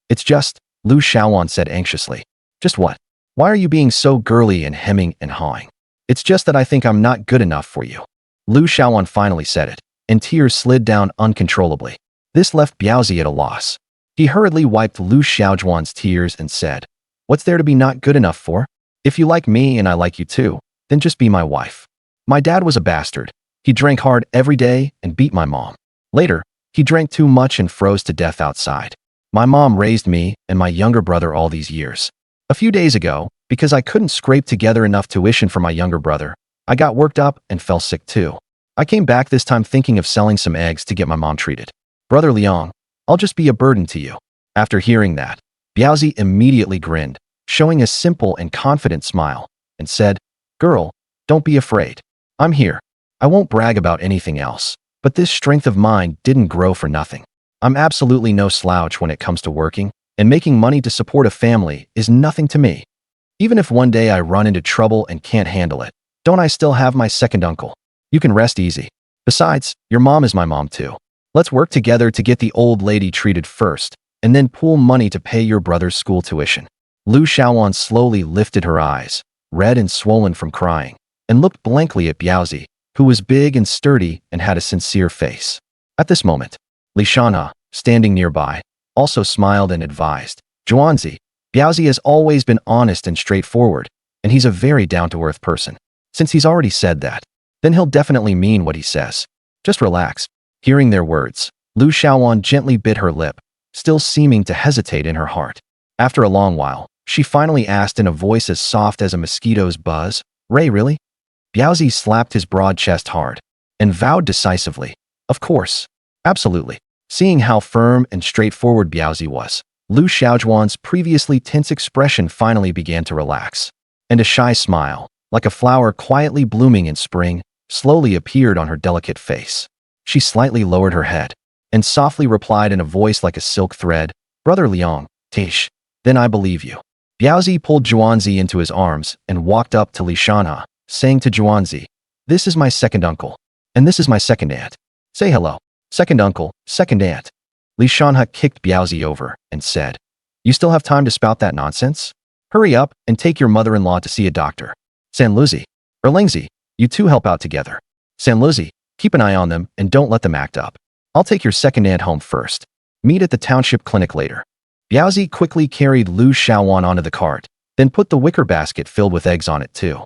Lu Xiaowan said anxiously. "Just what? Why are you being so girly and hemming and hawing?" "It's just that I think I'm not good enough for you." Lu Xiaowan finally said it, and tears slid down uncontrollably. This left Biaozi at a loss. He hurriedly wiped Lu Xiaojuan's tears and said, "What's there to be not good enough for? If you like me and I like you too, then just be my wife." My dad was a bastard. He drank hard every day and beat my mom. Later, he drank too much and froze to death outside. My mom raised me and my younger brother all these years. A few days ago, because I couldn't scrape together enough tuition for my younger brother, I got worked up and fell sick too. I came back this time thinking of selling some eggs to get my mom treated. Brother Liang, I'll just be a burden to you." After hearing that, Biaozi immediately grinned, showing a simple and confident smile, and said, "Girl, don't be afraid. I'm here. I won't brag about anything else, but this strength of mine didn't grow for nothing. I'm absolutely no slouch when it comes to working, and making money to support a family is nothing to me. Even if one day I run into trouble and can't handle it, don't I still have my second uncle? You can rest easy. Besides, your mom is my mom too. Let's work together to get the old lady treated first, and then pool money to pay your brother's school tuition." Lu Xiaowan slowly lifted her eyes, red and swollen from crying, and looked blankly at Biaozi, who was big and sturdy and had a sincere face. At this moment, Shanhe, standing nearby, also smiled and advised, "Zhuanzi, Biaozi has always been honest and straightforward, and he's a very down-to-earth person. Since he's already said that, then he'll definitely mean what he says. Just relax. Hearing their words, Lu Xiaowan gently bit her lip, still seeming to hesitate in her heart. After a long while, she finally asked in a voice as soft as a mosquito's buzz, "Ray, really?" Biaozi slapped his broad chest hard and vowed decisively, "Of course. Absolutely." Seeing how firm and straightforward Biaozi was, Lu Xiaojuan's previously tense expression finally began to relax, and a shy smile, like a flower quietly blooming in spring, slowly appeared on her delicate face. She slightly lowered her head and softly replied in a voice like a silk thread, "Brother Liang, Tish, then I believe you." Biaozi pulled Zhuanzi into his arms and walked up to Li Shanhe, saying to Zhuanzi, "This is my second uncle, and this is my second aunt. Say hello." "Second uncle, second aunt." Li Shanhe kicked Biaozi over and said, "You still have time to spout that nonsense? Hurry up and take your mother-in-law to see a doctor. Sanluzi, or Lingzi, you two help out together. Sanluzi, keep an eye on them and don't let them act up. I'll take your second aunt home first. Meet at the township clinic later." Biaozi quickly carried Lu Xiaowan onto the cart, then put the wicker basket filled with eggs on it too.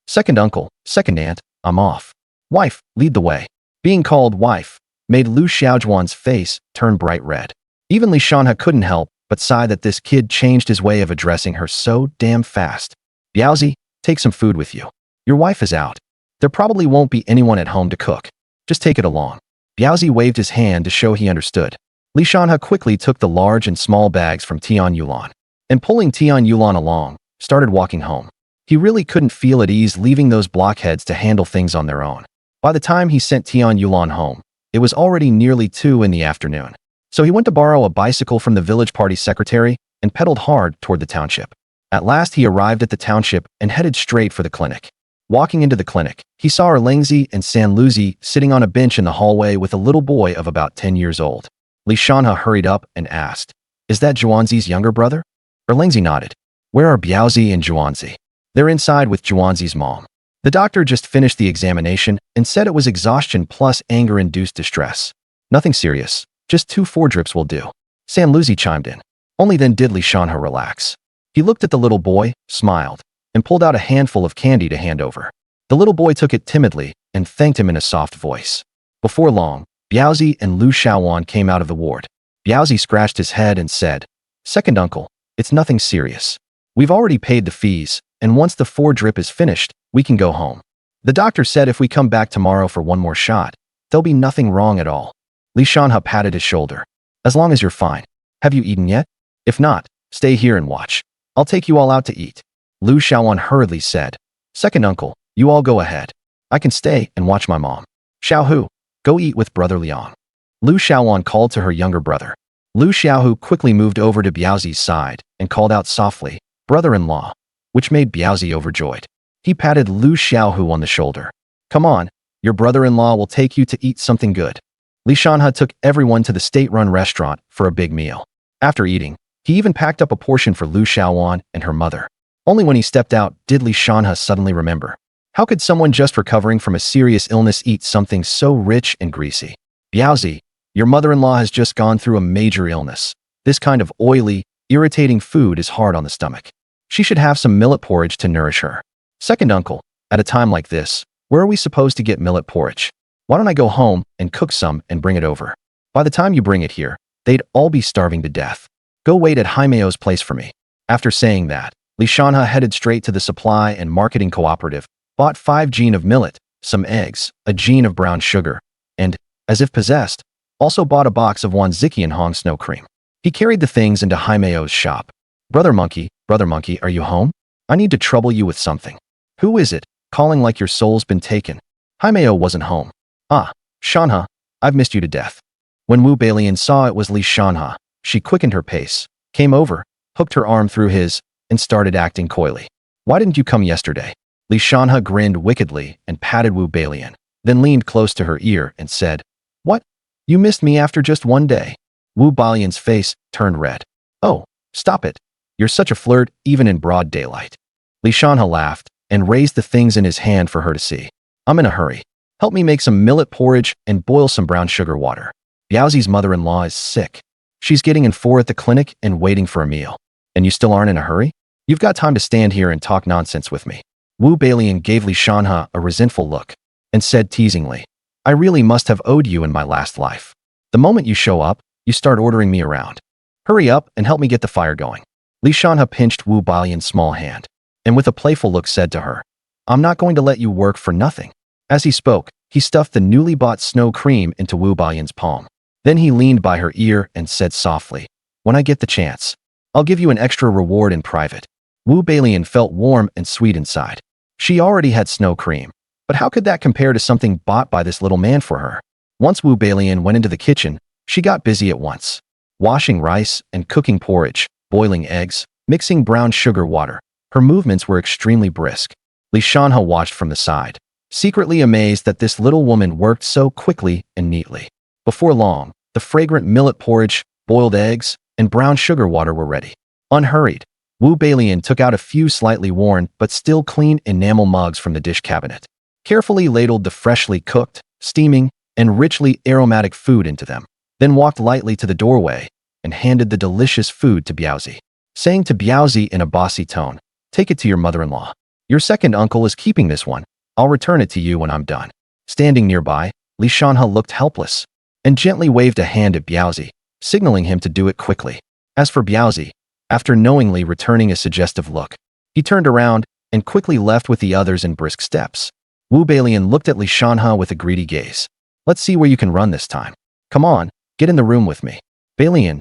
"Second uncle, second aunt, I'm off. Wife, lead the way." Being called wife made Lu Xiaojuan's face turn bright red. Even Li Shanhe couldn't help but sigh that this kid changed his way of addressing her so damn fast. "Biaozi, take some food with you. Your wife is out. There probably won't be anyone at home to cook. Just take it along." Biaozi waved his hand to show he understood. Li Shanhe quickly took the large and small bags from Tian Yulan, and pulling Tian Yulan along, started walking home. He really couldn't feel at ease leaving those blockheads to handle things on their own. By the time he sent Tian Yulan home, it was already nearly 2 in the afternoon. So he went to borrow a bicycle from the village party secretary and pedaled hard toward the township. At last he arrived at the township and headed straight for the clinic. Walking into the clinic, he saw Erlingzi and Sanluzi sitting on a bench in the hallway with a little boy of about 10 years old. Li Shanhe hurried up and asked, "Is that Zhuanzi's younger brother?" Erlingzi nodded. "Where are Biaozi and Zhuanzi?" "They're inside with Zhuanzi's mom. The doctor just finished the examination and said it was exhaustion plus anger-induced distress. Nothing serious, just 2 4-drips will do." Sanluzi chimed in. Only then did Li Shanhe relax. He looked at the little boy, smiled, and pulled out a handful of candy to hand over. The little boy took it timidly and thanked him in a soft voice. Before long, Biaozi and Lu Xiaowan came out of the ward. Biaozi scratched his head and said, "Second uncle, it's nothing serious. We've already paid the fees, and once the 4-drip is finished, we can go home. The doctor said if we come back tomorrow for one more shot, there'll be nothing wrong at all." Li Shanhe patted his shoulder. "As long as you're fine. Have you eaten yet? If not, stay here and watch. I'll take you all out to eat." Lu Xiaowan hurriedly said, "Second uncle, you all go ahead. I can stay and watch my mom. Xiaohu, go eat with brother Liang." Lu Xiaowan called to her younger brother. Lu Xiaohu quickly moved over to Biaozi's side and called out softly, "Brother-in-law," which made Biaozi overjoyed. He patted Lu Xiaohu on the shoulder. "Come on, your brother-in-law will take you to eat something good." Li Shanhe took everyone to the state-run restaurant for a big meal. After eating, he even packed up a portion for Lu Xiaowan and her mother. Only when he stepped out did Li Shanhe suddenly remember. How could someone just recovering from a serious illness eat something so rich and greasy? "Biaozi, your mother-in-law has just gone through a major illness. This kind of oily, irritating food is hard on the stomach. She should have some millet porridge to nourish her." "Second uncle, at a time like this, where are we supposed to get millet porridge? Why don't I go home and cook some and bring it over? By the time you bring it here, they'd all be starving to death. Go wait at Jaimeo's place for me." After saying that, Li Shanhe headed straight to the supply and marketing cooperative, bought 5 jean of millet, some eggs, a jean of brown sugar, and, as if possessed, also bought a box of Wanzikian Hong snow cream. He carried the things into Jaimeo's shop. Brother Monkey, are you home? I need to trouble you with something." "Who is it, calling like your soul's been taken?" Jaimeo wasn't home. "Ah, Shanhe, I've missed you to death." When Wu Balian saw it was Li Shanhe, she quickened her pace, came over, hooked her arm through his, and started acting coyly. "Why didn't you come yesterday?" Li Shanhe grinned wickedly and patted Wu Balian, then leaned close to her ear and said, "What? You missed me after just 1 day?" Wu Balian's face turned red. "Oh, stop it. You're such a flirt even in broad daylight." Li Shanhe laughed and raised the things in his hand for her to see. "I'm in a hurry. Help me make some millet porridge and boil some brown sugar water. Biaozi's mother-in-law is sick. She's getting in 4 at the clinic and waiting for a meal. And you still aren't in a hurry? You've got time to stand here and talk nonsense with me." Wu Balian gave Li Shanhe a resentful look and said teasingly, I really must have owed you in my last life. The moment you show up, you start ordering me around. Hurry up and help me get the fire going. Li Shanhe pinched Wu Baiyan's small hand, and with a playful look said to her, I'm not going to let you work for nothing. As he spoke, he stuffed the newly bought snow cream into Wu Baiyan's palm. Then he leaned by her ear and said softly, when I get the chance, I'll give you an extra reward in private. Wu Baiyan felt warm and sweet inside. She already had snow cream, but how could that compare to something bought by this little man for her? Once Wu Baiyan went into the kitchen, she got busy at once. Washing rice and cooking porridge, boiling eggs, mixing brown sugar water. Her movements were extremely brisk. Li Shanhe watched from the side, secretly amazed that this little woman worked so quickly and neatly. Before long, the fragrant millet porridge, boiled eggs, and brown sugar water were ready. Unhurried, Wu Baiyan took out a few slightly worn but still clean enamel mugs from the dish cabinet, carefully ladled the freshly cooked, steaming, and richly aromatic food into them, then walked lightly to the doorway and handed the delicious food to Biaozi, saying to Biaozi in a bossy tone, take it to your mother-in-law. Your second uncle is keeping this one. I'll return it to you when I'm done. Standing nearby, Li Shanhe looked helpless and gently waved a hand at Biaozi, signaling him to do it quickly. As for Biaozi, after knowingly returning a suggestive look, he turned around and quickly left with the others in brisk steps. Wu Baiyan looked at Li Shanhe with a greedy gaze. Let's see where you can run this time. Come on, get in the room with me. Baiyan,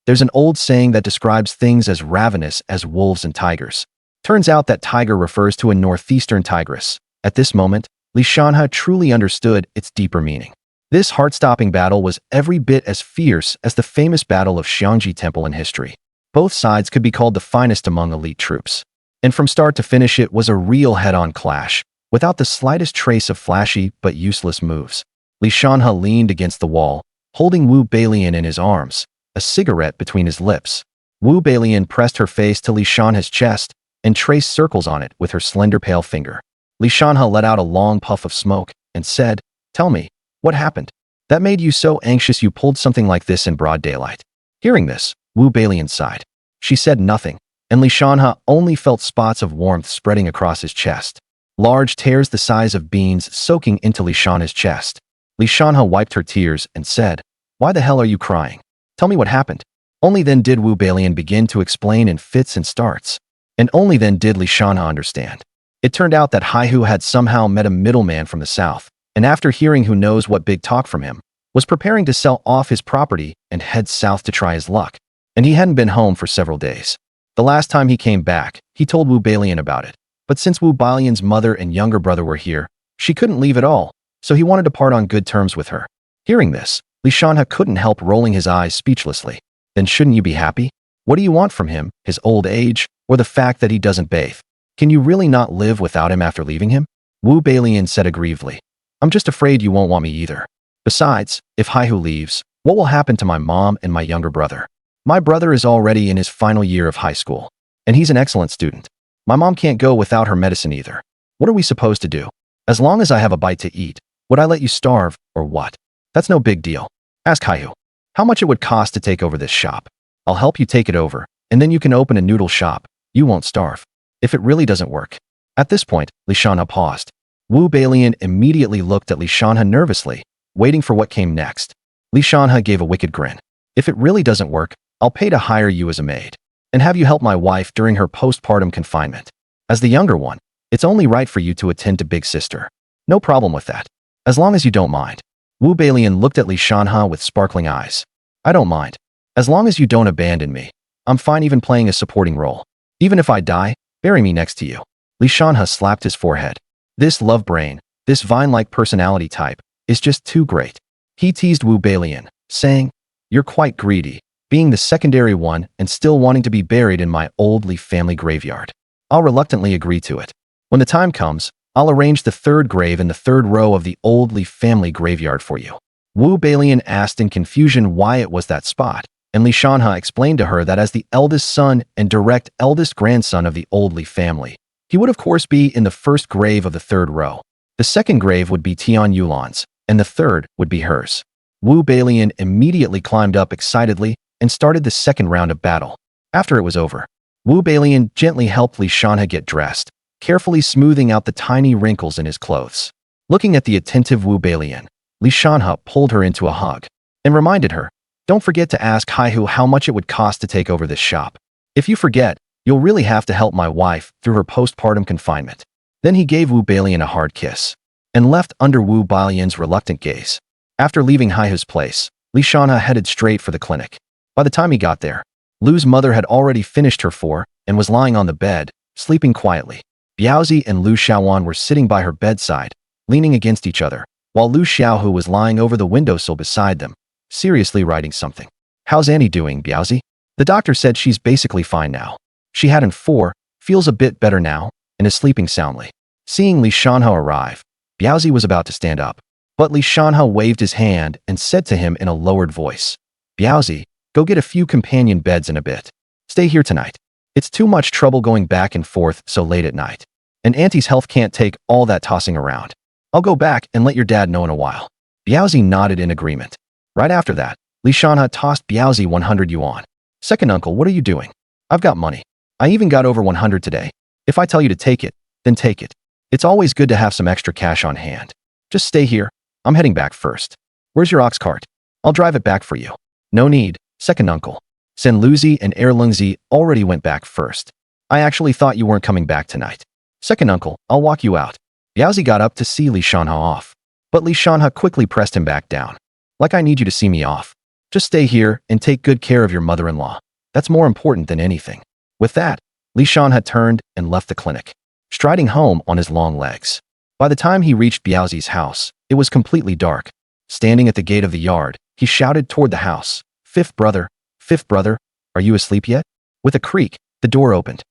there's an old saying that describes things as ravenous as wolves and tigers. Turns out that tiger refers to a northeastern tigress. At this moment, Li Shanhe truly understood its deeper meaning. This heart-stopping battle was every bit as fierce as the famous Battle of Xiangji Temple in history. Both sides could be called the finest among elite troops. And from start to finish it was a real head-on clash, without the slightest trace of flashy but useless moves. Li Shanhe leaned against the wall, holding Wu Baiyan in his arms, a cigarette between his lips. Wu Baiyan pressed her face to Li Shanhe's chest and traced circles on it with her slender pale finger. Li Shanhe let out a long puff of smoke and said, tell me, what happened? That made you so anxious you pulled something like this in broad daylight. Hearing this, Wu Baiyan sighed. She said nothing, and Li Shanhe only felt spots of warmth spreading across his chest. Large tears the size of beans soaking into Li Shanhe's chest. Li Shanhe wiped her tears and said, why the hell are you crying? Tell me what happened. Only then did Wu Baiyan begin to explain in fits and starts. And only then did Li Shanhe understand. It turned out that Haihu had somehow met a middleman from the south, and after hearing who knows what big talk from him, was preparing to sell off his property and head south to try his luck. And he hadn't been home for several days. The last time he came back, he told Wu Baiyan about it. But since Wu Baiyan's mother and younger brother were here, she couldn't leave at all, so he wanted to part on good terms with her. Hearing this, Li Shanhe couldn't help rolling his eyes speechlessly. Then shouldn't you be happy? What do you want from him, his old age, or the fact that he doesn't bathe? Can you really not live without him after leaving him? Wu Baiyan said aggrievedly. I'm just afraid you won't want me either. Besides, if Haihu leaves, what will happen to my mom and my younger brother? My brother is already in his final year of high school, and he's an excellent student. My mom can't go without her medicine either. What are we supposed to do? As long as I have a bite to eat, would I let you starve, or what? That's no big deal. Ask Haihu how much it would cost to take over this shop. I'll help you take it over, and then you can open a noodle shop. You won't starve. If it really doesn't work. At this point, Li Shanhe paused. Wu Baiyan immediately looked at Li Shanhe nervously, waiting for what came next. Li Shanhe gave a wicked grin. If it really doesn't work, I'll pay to hire you as a maid, and have you help my wife during her postpartum confinement. As the younger one, it's only right for you to attend to big sister. No problem with that. As long as you don't mind. Wu Baiyan looked at Li Shanhe with sparkling eyes. I don't mind. As long as you don't abandon me, I'm fine even playing a supporting role. Even if I die, bury me next to you. Li Shanhe slapped his forehead. This love brain, this vine-like personality type, is just too great. He teased Wu Baiyan, saying, you're quite greedy, being the secondary one and still wanting to be buried in my old Li family graveyard. I'll reluctantly agree to it. When the time comes, I'll arrange the third grave in the third row of the old Li family graveyard for you. Wu Baiyan asked in confusion why it was that spot, and Li Shanhe explained to her that as the eldest son and direct eldest grandson of the old Li family, he would of course be in the first grave of the third row. The second grave would be Tian Yulan's, and the third would be hers. Wu Baiyan immediately climbed up excitedly and started the second round of battle. After it was over, Wu Baiyan gently helped Li Shanhe get dressed, carefully smoothing out the tiny wrinkles in his clothes. Looking at the attentive Wu Balian, Li Shanhe pulled her into a hug and reminded her, "Don't forget to ask Haihu how much it would cost to take over this shop. If you forget, you'll really have to help my wife through her postpartum confinement." Then he gave Wu Balian a hard kiss and left under Wu Balian's reluctant gaze. After leaving Haihu's place, Li Shanhe headed straight for the clinic. By the time he got there, Lu's mother had already finished her four and was lying on the bed, sleeping quietly. Biaozi and Lu Xiaowan were sitting by her bedside, leaning against each other, while Lu Xiaohu was lying over the windowsill beside them, seriously writing something. "How's Annie doing, Biaozi?" "The doctor said she's basically fine now. She had an 4, feels a bit better now, and is sleeping soundly." Seeing Li Shanhe arrive, Biaozi was about to stand up, but Li Shanhe waved his hand and said to him in a lowered voice, "Biaozi, go get a few companion beds in a bit. Stay here tonight. It's too much trouble going back and forth so late at night. And Auntie's health can't take all that tossing around. I'll go back and let your dad know in a while." Biaozi nodded in agreement. Right after that, Li Shanhe tossed Biaozi 100 yuan. "Second uncle, what are you doing? I've got money. I even got over 100 today. If I tell you to take it, then take it. It's always good to have some extra cash on hand. Just stay here. I'm heading back first. Where's your ox cart? I'll drive it back for you." "No need, second uncle. Sen Luzi and Erlungzi already went back first. I actually thought you weren't coming back tonight. Second uncle, I'll walk you out." Biaozi got up to see Li Shanhe off, but Li Shanhe quickly pressed him back down. "Like I need you to see me off. Just stay here and take good care of your mother-in-law. That's more important than anything." With that, Li Shanhe turned and left the clinic, striding home on his long legs. By the time he reached Biaozi's house, it was completely dark. Standing at the gate of the yard, he shouted toward the house, Fifth brother, are you asleep yet?" With a creak, the door opened.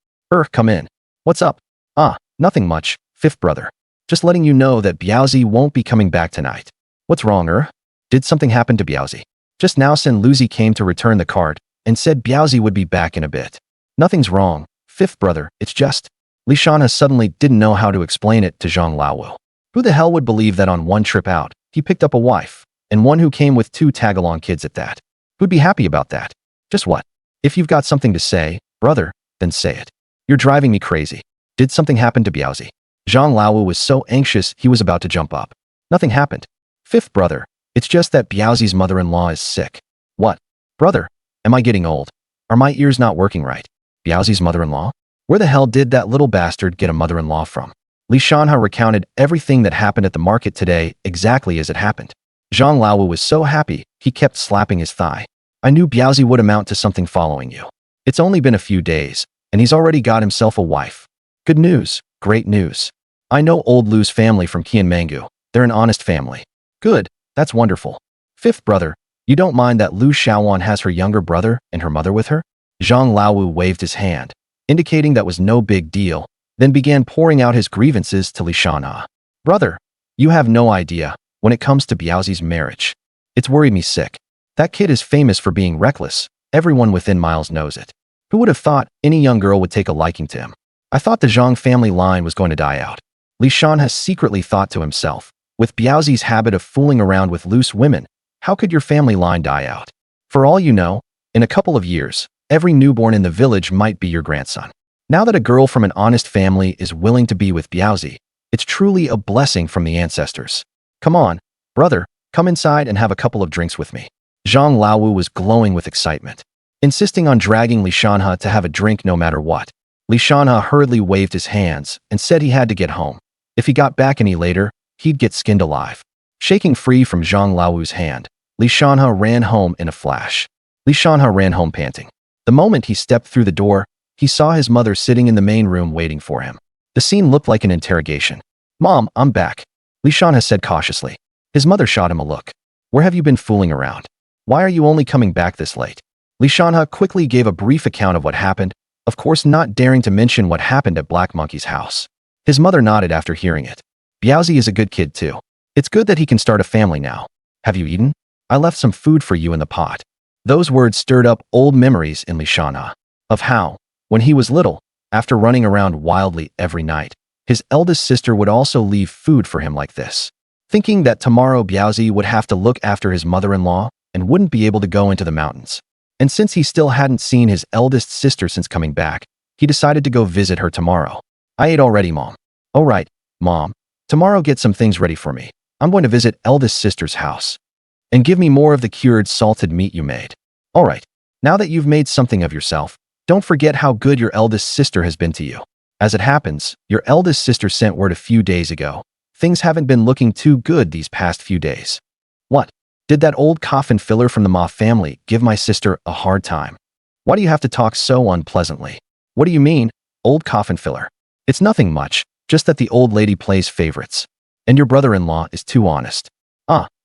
Come in. What's up?" "Ah, nothing much, fifth brother. Just letting you know that Biaozi won't be coming back tonight." "What's wrong, Did something happen to Biaozi?" "Just now Sen Luzi came to return the cart and said Biaozi would be back in a bit." "Nothing's wrong, fifth brother, it's just..." Li Shanhe suddenly didn't know how to explain it to Zhang Laowu. Who the hell would believe that on one trip out, he picked up a wife, and one who came with 2 tag-along kids at that? Who'd be happy about that? Just what? If you've got something to say, brother, then say it. You're driving me crazy. Did something happen to Biaozi?" Zhang Laowu was so anxious he was about to jump up. "Nothing happened. Fifth brother, it's just that Biaozi's mother-in-law is sick." "What? Brother, am I getting old? Are my ears not working right? Biaozi's mother-in-law? Where the hell did that little bastard get a mother-in-law from?" Li Shanhe recounted everything that happened at the market today exactly as it happened. Zhang Laowu was so happy, he kept slapping his thigh. "I knew Biaozi would amount to something following you. It's only been a few days, and he's already got himself a wife. Good news, great news. I know old Lu's family from Qianmangu. They're an honest family." "Good, that's wonderful. Fifth brother, you don't mind that Lu Xiaowan has her younger brother and her mother with her?" Zhang Laowu waved his hand, indicating that was no big deal, then began pouring out his grievances to Li Shanhe. "Brother, you have no idea, when it comes to Biaozi's marriage. It's worried me sick. That kid is famous for being reckless. Everyone within miles knows it. Who would have thought any young girl would take a liking to him? I thought the Zhang family line was going to die out." Li Shanhe secretly thought to himself, with Biaozi's habit of fooling around with loose women, how could your family line die out? For all you know, in a couple of years, every newborn in the village might be your grandson. Now that a girl from an honest family is willing to be with Biaozi, it's truly a blessing from the ancestors. "Come on, brother, come inside and have a couple of drinks with me." Zhang Laowu was glowing with excitement, insisting on dragging Li Shanhe to have a drink no matter what. Li Shanhe hurriedly waved his hands and said he had to get home. If he got back any later, he'd get skinned alive. Shaking free from Zhang Laowu's hand, Li Shanhe ran home in a flash. Li Shanhe ran home panting. The moment he stepped through the door, he saw his mother sitting in the main room waiting for him. The scene looked like an interrogation. "Mom, I'm back," Li Shanhe said cautiously. His mother shot him a look. "Where have you been fooling around? Why are you only coming back this late?" Li Shanhe quickly gave a brief account of what happened, of course not daring to mention what happened at Black Monkey's house. His mother nodded after hearing it. "Biaozi is a good kid too. It's good that he can start a family now. Have you eaten? I left some food for you in the pot." Those words stirred up old memories in Li Shanhe of how, when he was little, after running around wildly every night, his eldest sister would also leave food for him like this. Thinking that tomorrow Biaozi would have to look after his mother-in-law and wouldn't be able to go into the mountains. And since he still hadn't seen his eldest sister since coming back, he decided to go visit her tomorrow. "I ate already, Mom." "Oh right, Mom. Tomorrow get some things ready for me. I'm going to visit eldest sister's house. And give me more of the cured salted meat you made. All right, now that you've made something of yourself, don't forget how good your eldest sister has been to you. As it happens, your eldest sister sent word a few days ago. Things haven't been looking too good these past few days. What? Did that old coffin filler from the Ma family give my sister a hard time? Why do you have to talk so unpleasantly? What do you mean, old coffin filler? It's nothing much, just that the old lady plays favorites. And your brother-in-law is too honest.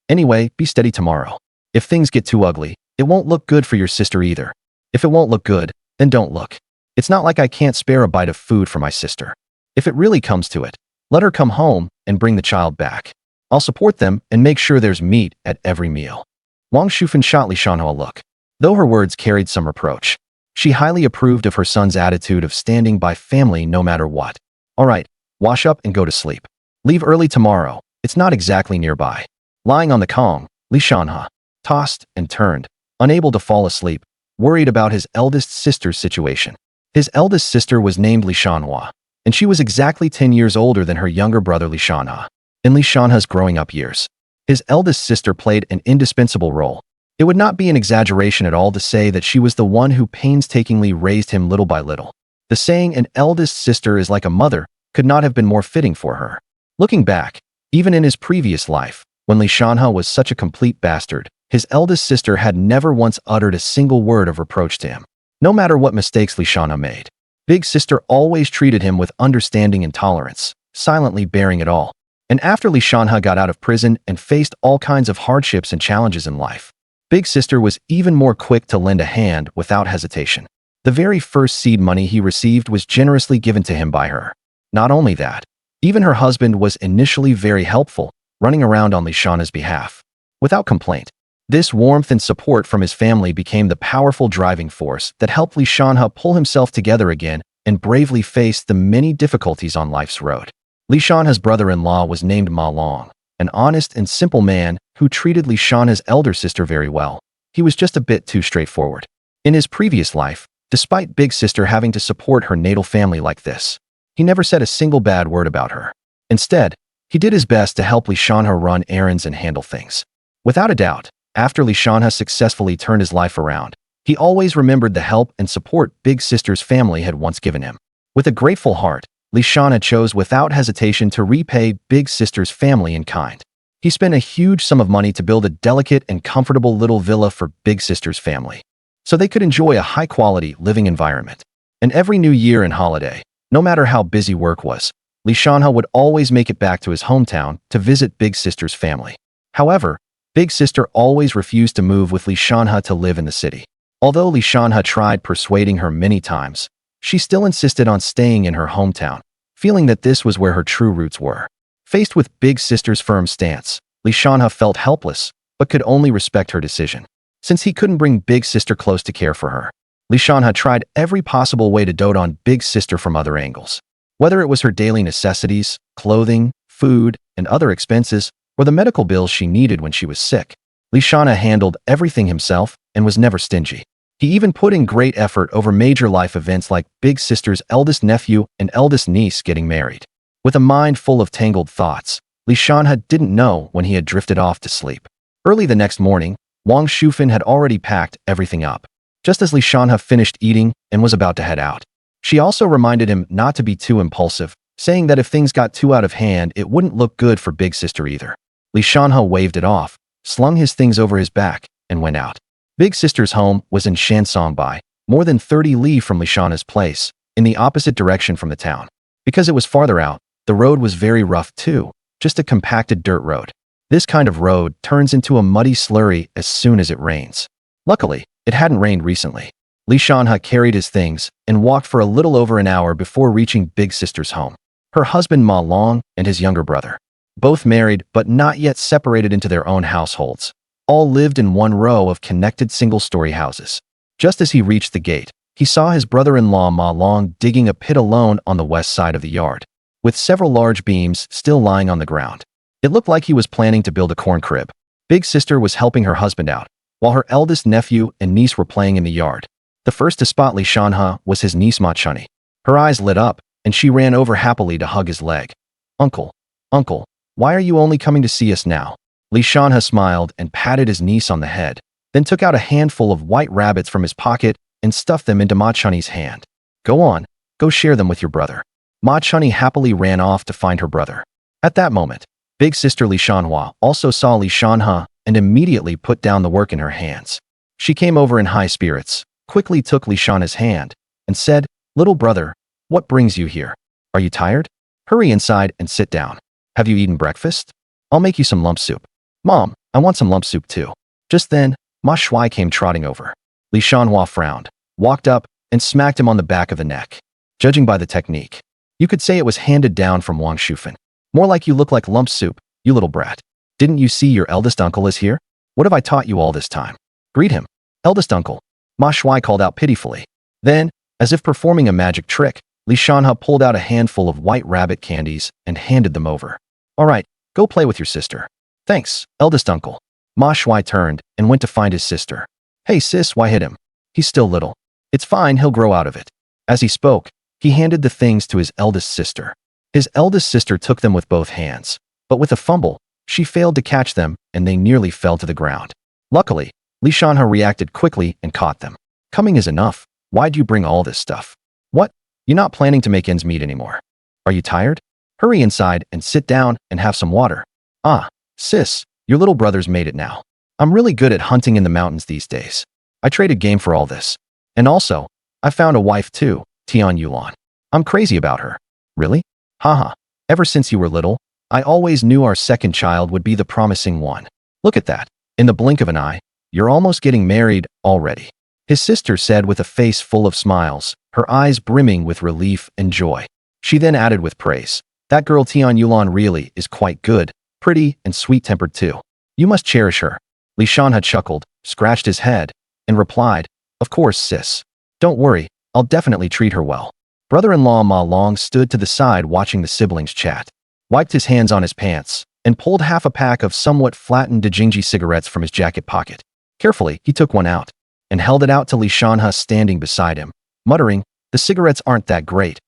Anyway, be steady tomorrow. If things get too ugly, it won't look good for your sister either. If it won't look good, then don't look. It's not like I can't spare a bite of food for my sister. If it really comes to it, let her come home and bring the child back. I'll support them and make sure there's meat at every meal. Wang Shufan shot Li Shanhe a look. Though her words carried some reproach, she highly approved of her son's attitude of standing by family no matter what. All right, wash up and go to sleep. Leave early tomorrow. It's not exactly nearby. Lying on the Kong, Li Shanhe tossed and turned, unable to fall asleep, worried about his eldest sister's situation. His eldest sister was named Li Shanhe, and she was exactly 10 years older than her younger brother Li Shanhe. In Li Shanhe's growing up years, his eldest sister played an indispensable role. It would not be an exaggeration at all to say that she was the one who painstakingly raised him little by little. The saying, an eldest sister is like a mother, could not have been more fitting for her. Looking back, even in his previous life, when Li Shanhe was such a complete bastard, his eldest sister had never once uttered a single word of reproach to him. No matter what mistakes Li Shanhe made, big sister always treated him with understanding and tolerance, silently bearing it all. And after Li Shanhe got out of prison and faced all kinds of hardships and challenges in life, big sister was even more quick to lend a hand without hesitation. The very first seed money he received was generously given to him by her. Not only that, even her husband was initially very helpful, running around on Li Shanhe's behalf. Without complaint, this warmth and support from his family became the powerful driving force that helped Li Shanhe pull himself together again and bravely face the many difficulties on life's road. Li Shanhe's brother-in-law was named Ma Long, an honest and simple man who treated Li Shanhe's elder sister very well. He was just a bit too straightforward. In his previous life, despite big sister having to support her natal family like this, he never said a single bad word about her. Instead, he did his best to help Li Shanhe run errands and handle things. Without a doubt, after Li Shanhe successfully turned his life around, he always remembered the help and support big sister's family had once given him. With a grateful heart, Li Shanhe chose without hesitation to repay big sister's family in kind. He spent a huge sum of money to build a delicate and comfortable little villa for big sister's family, so they could enjoy a high-quality living environment. And every new year and holiday, no matter how busy work was, Li Shanhe would always make it back to his hometown to visit big sister's family. However, big sister always refused to move with Li Shanhe to live in the city. Although Li Shanhe tried persuading her many times, she still insisted on staying in her hometown, feeling that this was where her true roots were. Faced with big sister's firm stance, Li Shanhe felt helpless, but could only respect her decision. Since he couldn't bring big sister close to care for her, Li Shanhe tried every possible way to dote on big sister from other angles. Whether it was her daily necessities, clothing, food, and other expenses, or the medical bills she needed when she was sick, Li Shanhe handled everything himself and was never stingy. He even put in great effort over major life events like big sister's eldest nephew and eldest niece getting married. With a mind full of tangled thoughts, Li Shanhe didn't know when he had drifted off to sleep. Early the next morning, Wang Shufan had already packed everything up, just as Li Shanhe finished eating and was about to head out. She also reminded him not to be too impulsive, saying that if things got too out of hand, it wouldn't look good for big sister either. Li Shanhe waved it off, slung his things over his back, and went out. Big sister's home was in Shansongbai, more than 30 li from Li Shanhe's place, in the opposite direction from the town. Because it was farther out, the road was very rough too, just a compacted dirt road. This kind of road turns into a muddy slurry as soon as it rains. Luckily, it hadn't rained recently. Li Shanhe carried his things and walked for a little over an hour before reaching big sister's home. Her husband Ma Long and his younger brother, both married but not yet separated into their own households, all lived in one row of connected single-story houses. Just as he reached the gate, he saw his brother-in-law Ma Long digging a pit alone on the west side of the yard, with several large beams still lying on the ground. It looked like he was planning to build a corn crib. Big sister was helping her husband out, while her eldest nephew and niece were playing in the yard. The first to spot Li Shanhe was his niece Ma Shanhe. Her eyes lit up, and she ran over happily to hug his leg. "Uncle, Uncle, why are you only coming to see us now? Li Shanhe smiled and patted his niece on the head, then took out a handful of white rabbits from his pocket and stuffed them into Ma Chunni's hand. Go on, go share them with your brother. Ma Chunni happily ran off to find her brother. At that moment, big sister Li Shanhua also saw Li Shanhe and immediately put down the work in her hands. She came over in high spirits, quickly took Li Shanhe's hand, and said, "Little brother, what brings you here? Are you tired? Hurry inside and sit down. Have you eaten breakfast? I'll make you some lump soup." "Mom, I want some lump soup too." Just then, Ma Shuai came trotting over. Li Shanhua frowned, walked up, and smacked him on the back of the neck. Judging by the technique, you could say it was handed down from Wang Shufan. "More like you look like lump soup, you little brat. Didn't you see your eldest uncle is here? What have I taught you all this time? Greet him. Eldest uncle." Ma Shuai called out pitifully. Then, as if performing a magic trick, Li Shanhe pulled out a handful of white rabbit candies and handed them over. "All right, go play with your sister." "Thanks, eldest uncle." Ma Shuai turned and went to find his sister. "Hey sis, why hit him? He's still little. It's fine, he'll grow out of it." As he spoke, he handed the things to his eldest sister. His eldest sister took them with both hands, but with a fumble, she failed to catch them and they nearly fell to the ground. Luckily, Li Shanhe reacted quickly and caught them. "Coming is enough. Why'd you bring all this stuff? What? You're not planning to make ends meet anymore? Are you tired? Hurry inside and sit down and have some water." "Ah, sis, your little brother's made it now. I'm really good at hunting in the mountains these days. I traded game for all this. And also, I found a wife too, Tian Yulan. I'm crazy about her." "Really? Haha. Ever since you were little, I always knew our second child would be the promising one. Look at that. In the blink of an eye, you're almost getting married already." His sister said with a face full of smiles, her eyes brimming with relief and joy. She then added with praise, "That girl Tian Yulan really is quite good, pretty, and sweet-tempered too. You must cherish her." Li Shanhe chuckled, scratched his head, and replied, "Of course, sis. Don't worry, I'll definitely treat her well." Brother-in-law Ma Long stood to the side watching the siblings chat, wiped his hands on his pants, and pulled half a pack of somewhat flattened Dejingji cigarettes from his jacket pocket. Carefully, he took one out and held it out to Li Shanhe standing beside him, muttering, "The cigarettes aren't that great.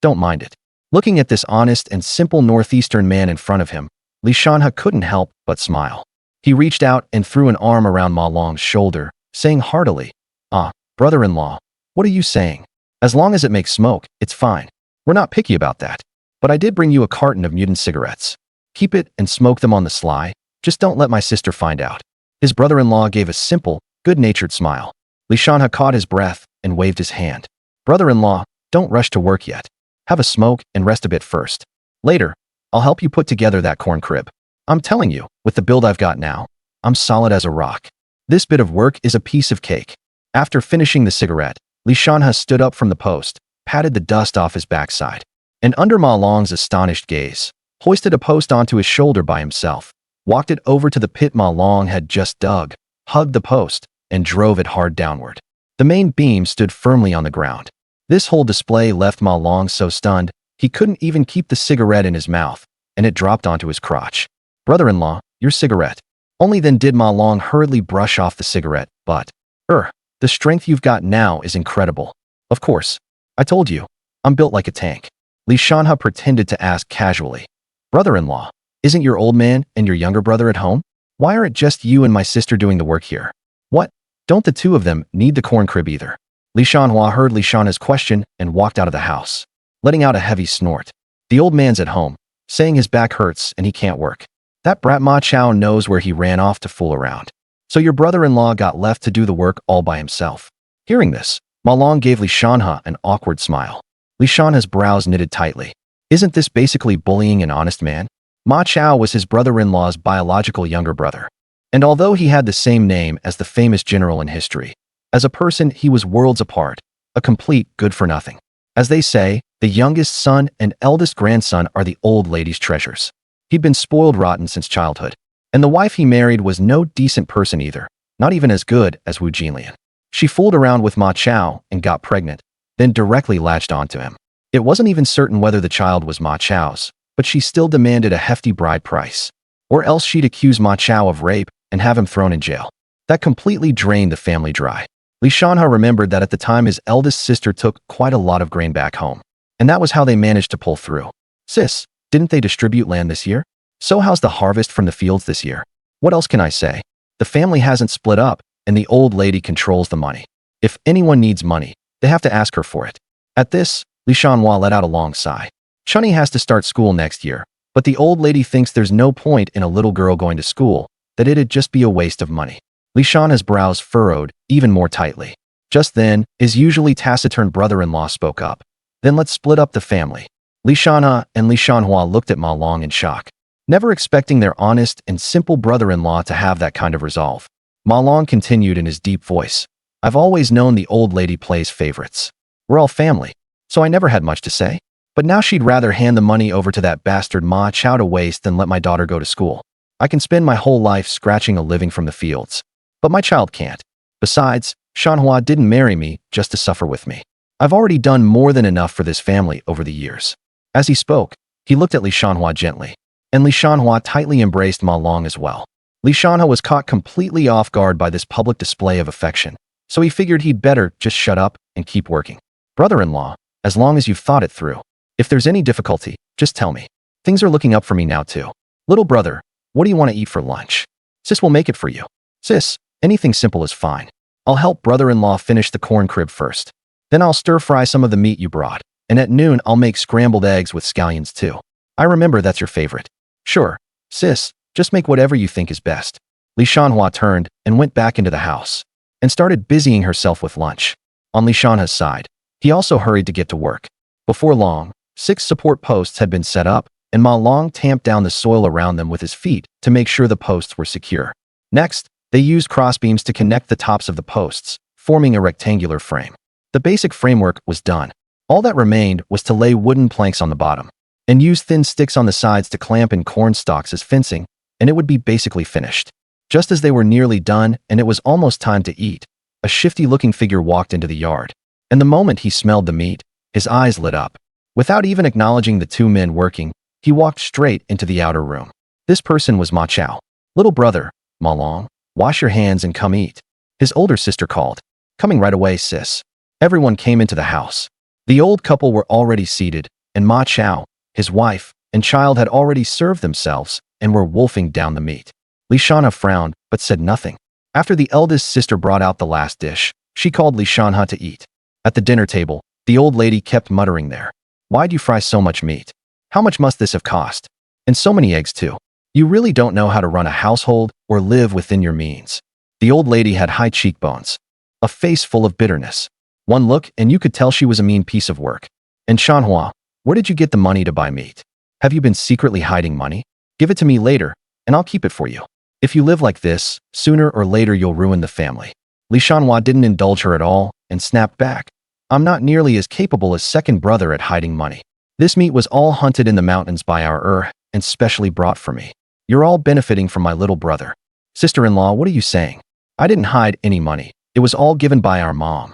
Don't mind it." Looking at this honest and simple northeastern man in front of him, Li Shanhe couldn't help but smile. He reached out and threw an arm around Ma Long's shoulder, saying heartily, "Ah, brother-in-law, what are you saying? As long as it makes smoke, it's fine. We're not picky about that. But I did bring you a carton of mutant cigarettes. Keep it and smoke them on the sly. Just don't let my sister find out." His brother-in-law gave a simple, good-natured smile. Li Shanhe caught his breath and waved his hand. "Brother-in-law, don't rush to work yet. Have a smoke and rest a bit first. Later, I'll help you put together that corn crib. I'm telling you, with the build I've got now, I'm solid as a rock. This bit of work is a piece of cake." After finishing the cigarette, Li Shanhe stood up from the post, patted the dust off his backside, and under Ma Long's astonished gaze, hoisted a post onto his shoulder by himself, walked it over to the pit Ma Long had just dug, hugged the post, and drove it hard downward. The main beam stood firmly on the ground. This whole display left Ma Long so stunned, he couldn't even keep the cigarette in his mouth, and it dropped onto his crotch. "Brother-in-law, your cigarette." Only then did Ma Long hurriedly brush off the cigarette, but, the strength you've got now is incredible. "Of course. I told you, I'm built like a tank." Li Shanhe pretended to ask casually, "Brother-in-law, isn't your old man and your younger brother at home? Why are it just you and my sister doing the work here? What? Don't the two of them need the corn crib either?" Li Shanhua heard Li Shanhe's question and walked out of the house, letting out a heavy snort. The old man's at home, saying his back hurts and he can't work. That brat Ma Chao knows where he ran off to fool around. So your brother-in-law got left to do the work all by himself. Hearing this, Ma Long gave Li Shanhe an awkward smile. Li Shanhe's brows knitted tightly. Isn't this basically bullying an honest man? Ma Chao was his brother-in-law's biological younger brother. And although he had the same name as the famous general in history, as a person he was worlds apart, a complete good-for-nothing. As they say, the youngest son and eldest grandson are the old lady's treasures. He'd been spoiled rotten since childhood. And the wife he married was no decent person either, not even as good as Wu Jinlian. She fooled around with Ma Chao and got pregnant, then directly latched onto him. It wasn't even certain whether the child was Ma Chao's, but she still demanded a hefty bride price. Or else she'd accuse Ma Chao of rape and have him thrown in jail. That completely drained the family dry. Li Shanhe remembered that at the time his eldest sister took quite a lot of grain back home. And that was how they managed to pull through. "Sis, Didn't they distribute land this year? So how's the harvest from the fields this year? What else can I say? The family hasn't split up, and the old lady controls the money. If anyone needs money, they have to ask her for it. At this, Li Shanhua let out a long sigh. Shanhe has to start school next year, but the old lady thinks there's no point in a little girl going to school, that it'd just be a waste of money. Li Shanhe's brows furrowed even more tightly. Just then, his usually taciturn brother-in-law spoke up. Then let's split up the family. Li Shanhe and Li Shanhua looked at Ma Long in shock, never expecting their honest and simple brother-in-law to have that kind of resolve. Ma Long continued in his deep voice. I've always known the old lady plays favorites. We're all family, so I never had much to say. But now she'd rather hand the money over to that bastard Ma Chao to waste than let my daughter go to school. I can spend my whole life scratching a living from the fields, but my child can't. Besides, Shanhua didn't marry me just to suffer with me. I've already done more than enough for this family over the years. As he spoke, he looked at Li Shanhua gently, and Li Shanhua tightly embraced Ma Long as well. Li Shanhe was caught completely off guard by this public display of affection, so he figured he'd better just shut up and keep working. Brother-in-law, as long as you've thought it through. If there's any difficulty, just tell me. Things are looking up for me now too. Little brother, what do you want to eat for lunch? Sis will make it for you. Sis, anything simple is fine. I'll help brother-in-law finish the corn crib first. Then I'll stir-fry some of the meat you brought, and at noon I'll make scrambled eggs with scallions too. I remember that's your favorite. Sure, sis, just make whatever you think is best. Li Shanhua turned and went back into the house, and started busying herself with lunch. On Li Shanhe's side, he also hurried to get to work. Before long, 6 support posts had been set up, and Ma Long tamped down the soil around them with his feet to make sure the posts were secure. Next, they used crossbeams to connect the tops of the posts, forming a rectangular frame. The basic framework was done. All that remained was to lay wooden planks on the bottom, and use thin sticks on the sides to clamp in corn stalks as fencing, and it would be basically finished. Just as they were nearly done and it was almost time to eat, a shifty-looking figure walked into the yard, and the moment he smelled the meat, his eyes lit up. Without even acknowledging the 2 men working, he walked straight into the outer room. This person was Ma Chao. Little brother, Ma Long, wash your hands and come eat. His older sister called. Coming right away, sis. Everyone came into the house. The old couple were already seated, and Ma Chao, his wife, and child had already served themselves and were wolfing down the meat. Li Shanhe frowned, but said nothing. After the eldest sister brought out the last dish, she called Li Shanhe to eat. At the dinner table, the old lady kept muttering there. Why'd you fry so much meat? How much must this have cost? And so many eggs too. You really don't know how to run a household or live within your means. The old lady had high cheekbones, a face full of bitterness. One look and you could tell she was a mean piece of work. And Shanhua, where did you get the money to buy meat? Have you been secretly hiding money? Give it to me later, and I'll keep it for you. If you live like this, sooner or later you'll ruin the family. Li Shanhua didn't indulge her at all and snapped back. I'm not nearly as capable as second brother at hiding money. This meat was all hunted in the mountains by our and specially brought for me. You're all benefiting from my little brother. Sister-in-law, what are you saying? I didn't hide any money. It was all given by our mom.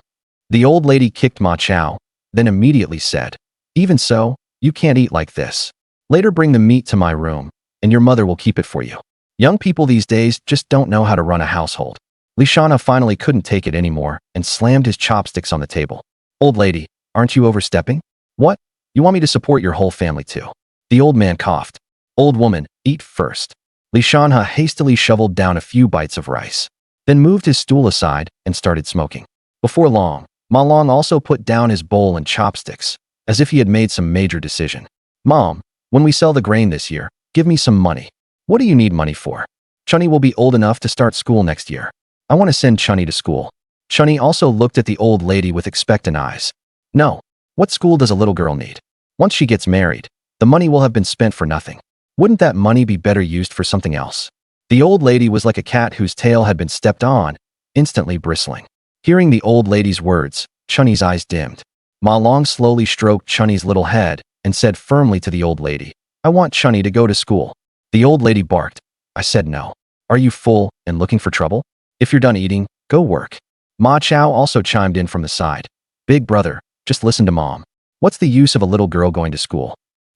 The old lady kicked Ma Chao, then immediately said, even so, you can't eat like this. Later bring the meat to my room, and your mother will keep it for you. Young people these days just don't know how to run a household. Li Shanhe finally couldn't take it anymore and slammed his chopsticks on the table. Old lady, aren't you overstepping? What? You want me to support your whole family too? The old man coughed. Old woman, eat first. Li Shanhe hastily shoveled down a few bites of rice, then moved his stool aside and started smoking. Before long, Ma Long also put down his bowl and chopsticks, as if he had made some major decision. Mom, when we sell the grain this year, give me some money. What do you need money for? Chunny will be old enough to start school next year. I want to send Chunny to school. Chunny also looked at the old lady with expectant eyes. No. What school does a little girl need? Once she gets married, the money will have been spent for nothing. Wouldn't that money be better used for something else? The old lady was like a cat whose tail had been stepped on, instantly bristling. Hearing the old lady's words, Chunny's eyes dimmed. Ma Long slowly stroked Chunny's little head and said firmly to the old lady, I want Chunny to go to school. The old lady barked. I said no. Are you full and looking for trouble? If you're done eating, go work. Ma Chao also chimed in from the side. Big brother, just listen to mom. What's the use of a little girl going to school?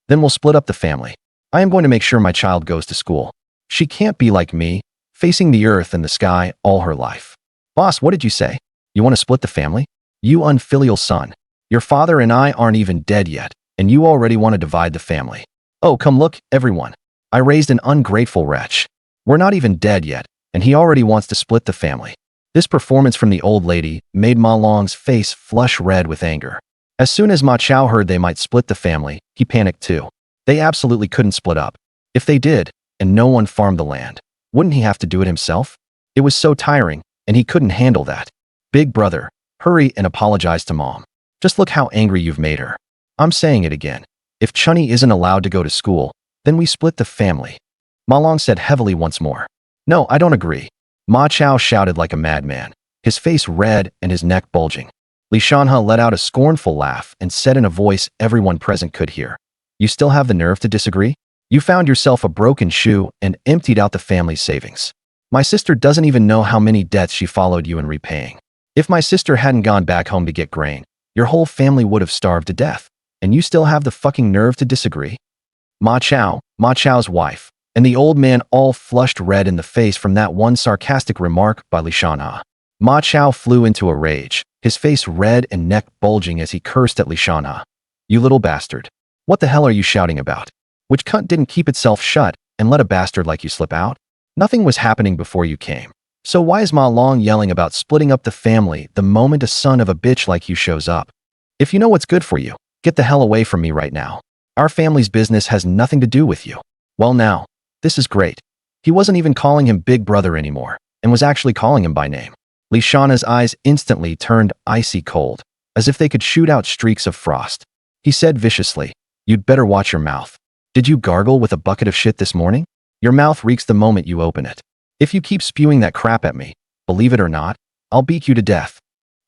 Then we'll split up the family. I am going to make sure my child goes to school. She can't be like me, facing the earth and the sky all her life. Boss, what did you say? You want to split the family? You unfilial son. Your father and I aren't even dead yet, and you already want to divide the family. Oh, come look, everyone. I raised an ungrateful wretch. We're not even dead yet, and he already wants to split the family. This performance from the old lady made Ma Long's face flush red with anger. As soon as Ma Chao heard they might split the family, he panicked too. They absolutely couldn't split up. If they did, and no one farmed the land, wouldn't he have to do it himself? It was so tiring, and he couldn't handle that. Big brother, hurry and apologize to Mom. Just look how angry you've made her. I'm saying it again. If Chunny isn't allowed to go to school, then we split the family. Ma Long said heavily once more. No, I don't agree. Ma Chao shouted like a madman, his face red and his neck bulging. Li Shanhe let out a scornful laugh and said in a voice everyone present could hear. You still have the nerve to disagree? You found yourself a broken shoe and emptied out the family's savings. My sister doesn't even know how many debts she followed you in repaying. If my sister hadn't gone back home to get grain, your whole family would have starved to death. And you still have the fucking nerve to disagree? Ma Chao's wife, and the old man all flushed red in the face from that one sarcastic remark by Li Shanhe. Ma Chao flew into a rage, his face red and neck bulging as he cursed at Li Shanhe. You little bastard. What the hell are you shouting about? Which cunt didn't keep itself shut and let a bastard like you slip out? Nothing was happening before you came. So why is Ma Long yelling about splitting up the family the moment a son of a bitch like you shows up? If you know what's good for you, get the hell away from me right now. Our family's business has nothing to do with you. Well now, this is great. He wasn't even calling him Big Brother anymore, and was actually calling him by name. Li Shanhe's eyes instantly turned icy cold, as if they could shoot out streaks of frost. He said viciously, You'd better watch your mouth. Did you gargle with a bucket of shit this morning? Your mouth reeks the moment you open it. If you keep spewing that crap at me, believe it or not, I'll beat you to death.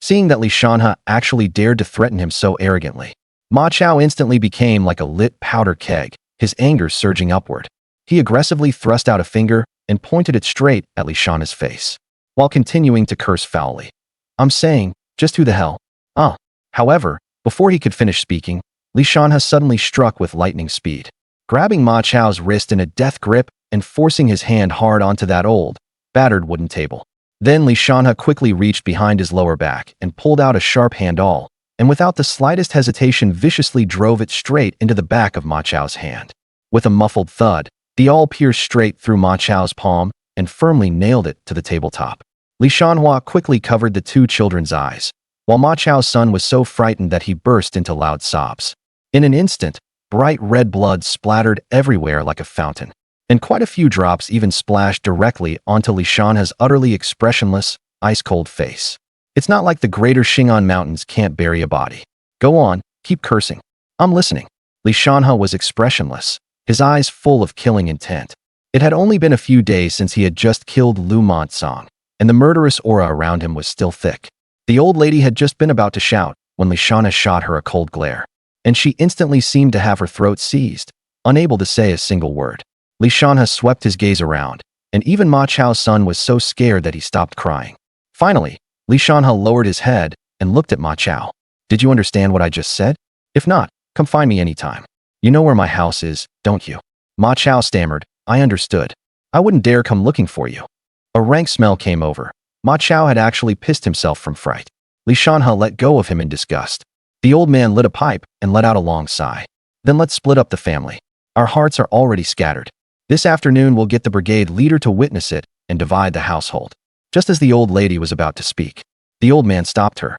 Seeing that Li Shanhe actually dared to threaten him so arrogantly, Ma Chao instantly became like a lit powder keg, his anger surging upward. He aggressively thrust out a finger and pointed it straight at Li Shanhe's face, while continuing to curse foully. I'm saying, just who the hell? However, before he could finish speaking, Li Shanhe suddenly struck with lightning speed, grabbing Ma Chao's wrist in a death grip and forcing his hand hard onto that old, battered wooden table. Then Li Shanhe quickly reached behind his lower back and pulled out a sharp handle, and without the slightest hesitation viciously drove it straight into the back of Ma Chao's hand. With a muffled thud, the awl pierced straight through Ma Chao's palm and firmly nailed it to the tabletop. Li Shanhe quickly covered the two children's eyes, while Ma Chao's son was so frightened that he burst into loud sobs. In an instant, bright red blood splattered everywhere like a fountain, and quite a few drops even splashed directly onto Li Shanhe's utterly expressionless, ice-cold face. It's not like the greater Shingon Mountains can't bury a body. Go on, keep cursing. I'm listening. Li Shanhe was expressionless, his eyes full of killing intent. It had only been a few days since he had just killed Lu Montsong, and the murderous aura around him was still thick. The old lady had just been about to shout when Li Shanhe shot her a cold glare, and she instantly seemed to have her throat seized, unable to say a single word. Li Shanhe swept his gaze around, and even Ma Chao's son was so scared that he stopped crying. Finally, Li Shanhe lowered his head and looked at Ma Chao. Did you understand what I just said? If not, come find me anytime. You know where my house is, don't you? Ma Chao stammered, I understood. I wouldn't dare come looking for you. A rank smell came over. Ma Chao had actually pissed himself from fright. Li Shanhe let go of him in disgust. The old man lit a pipe and let out a long sigh. Then let's split up the family. Our hearts are already scattered. This afternoon we'll get the brigade leader to witness it and divide the household. Just as the old lady was about to speak, the old man stopped her.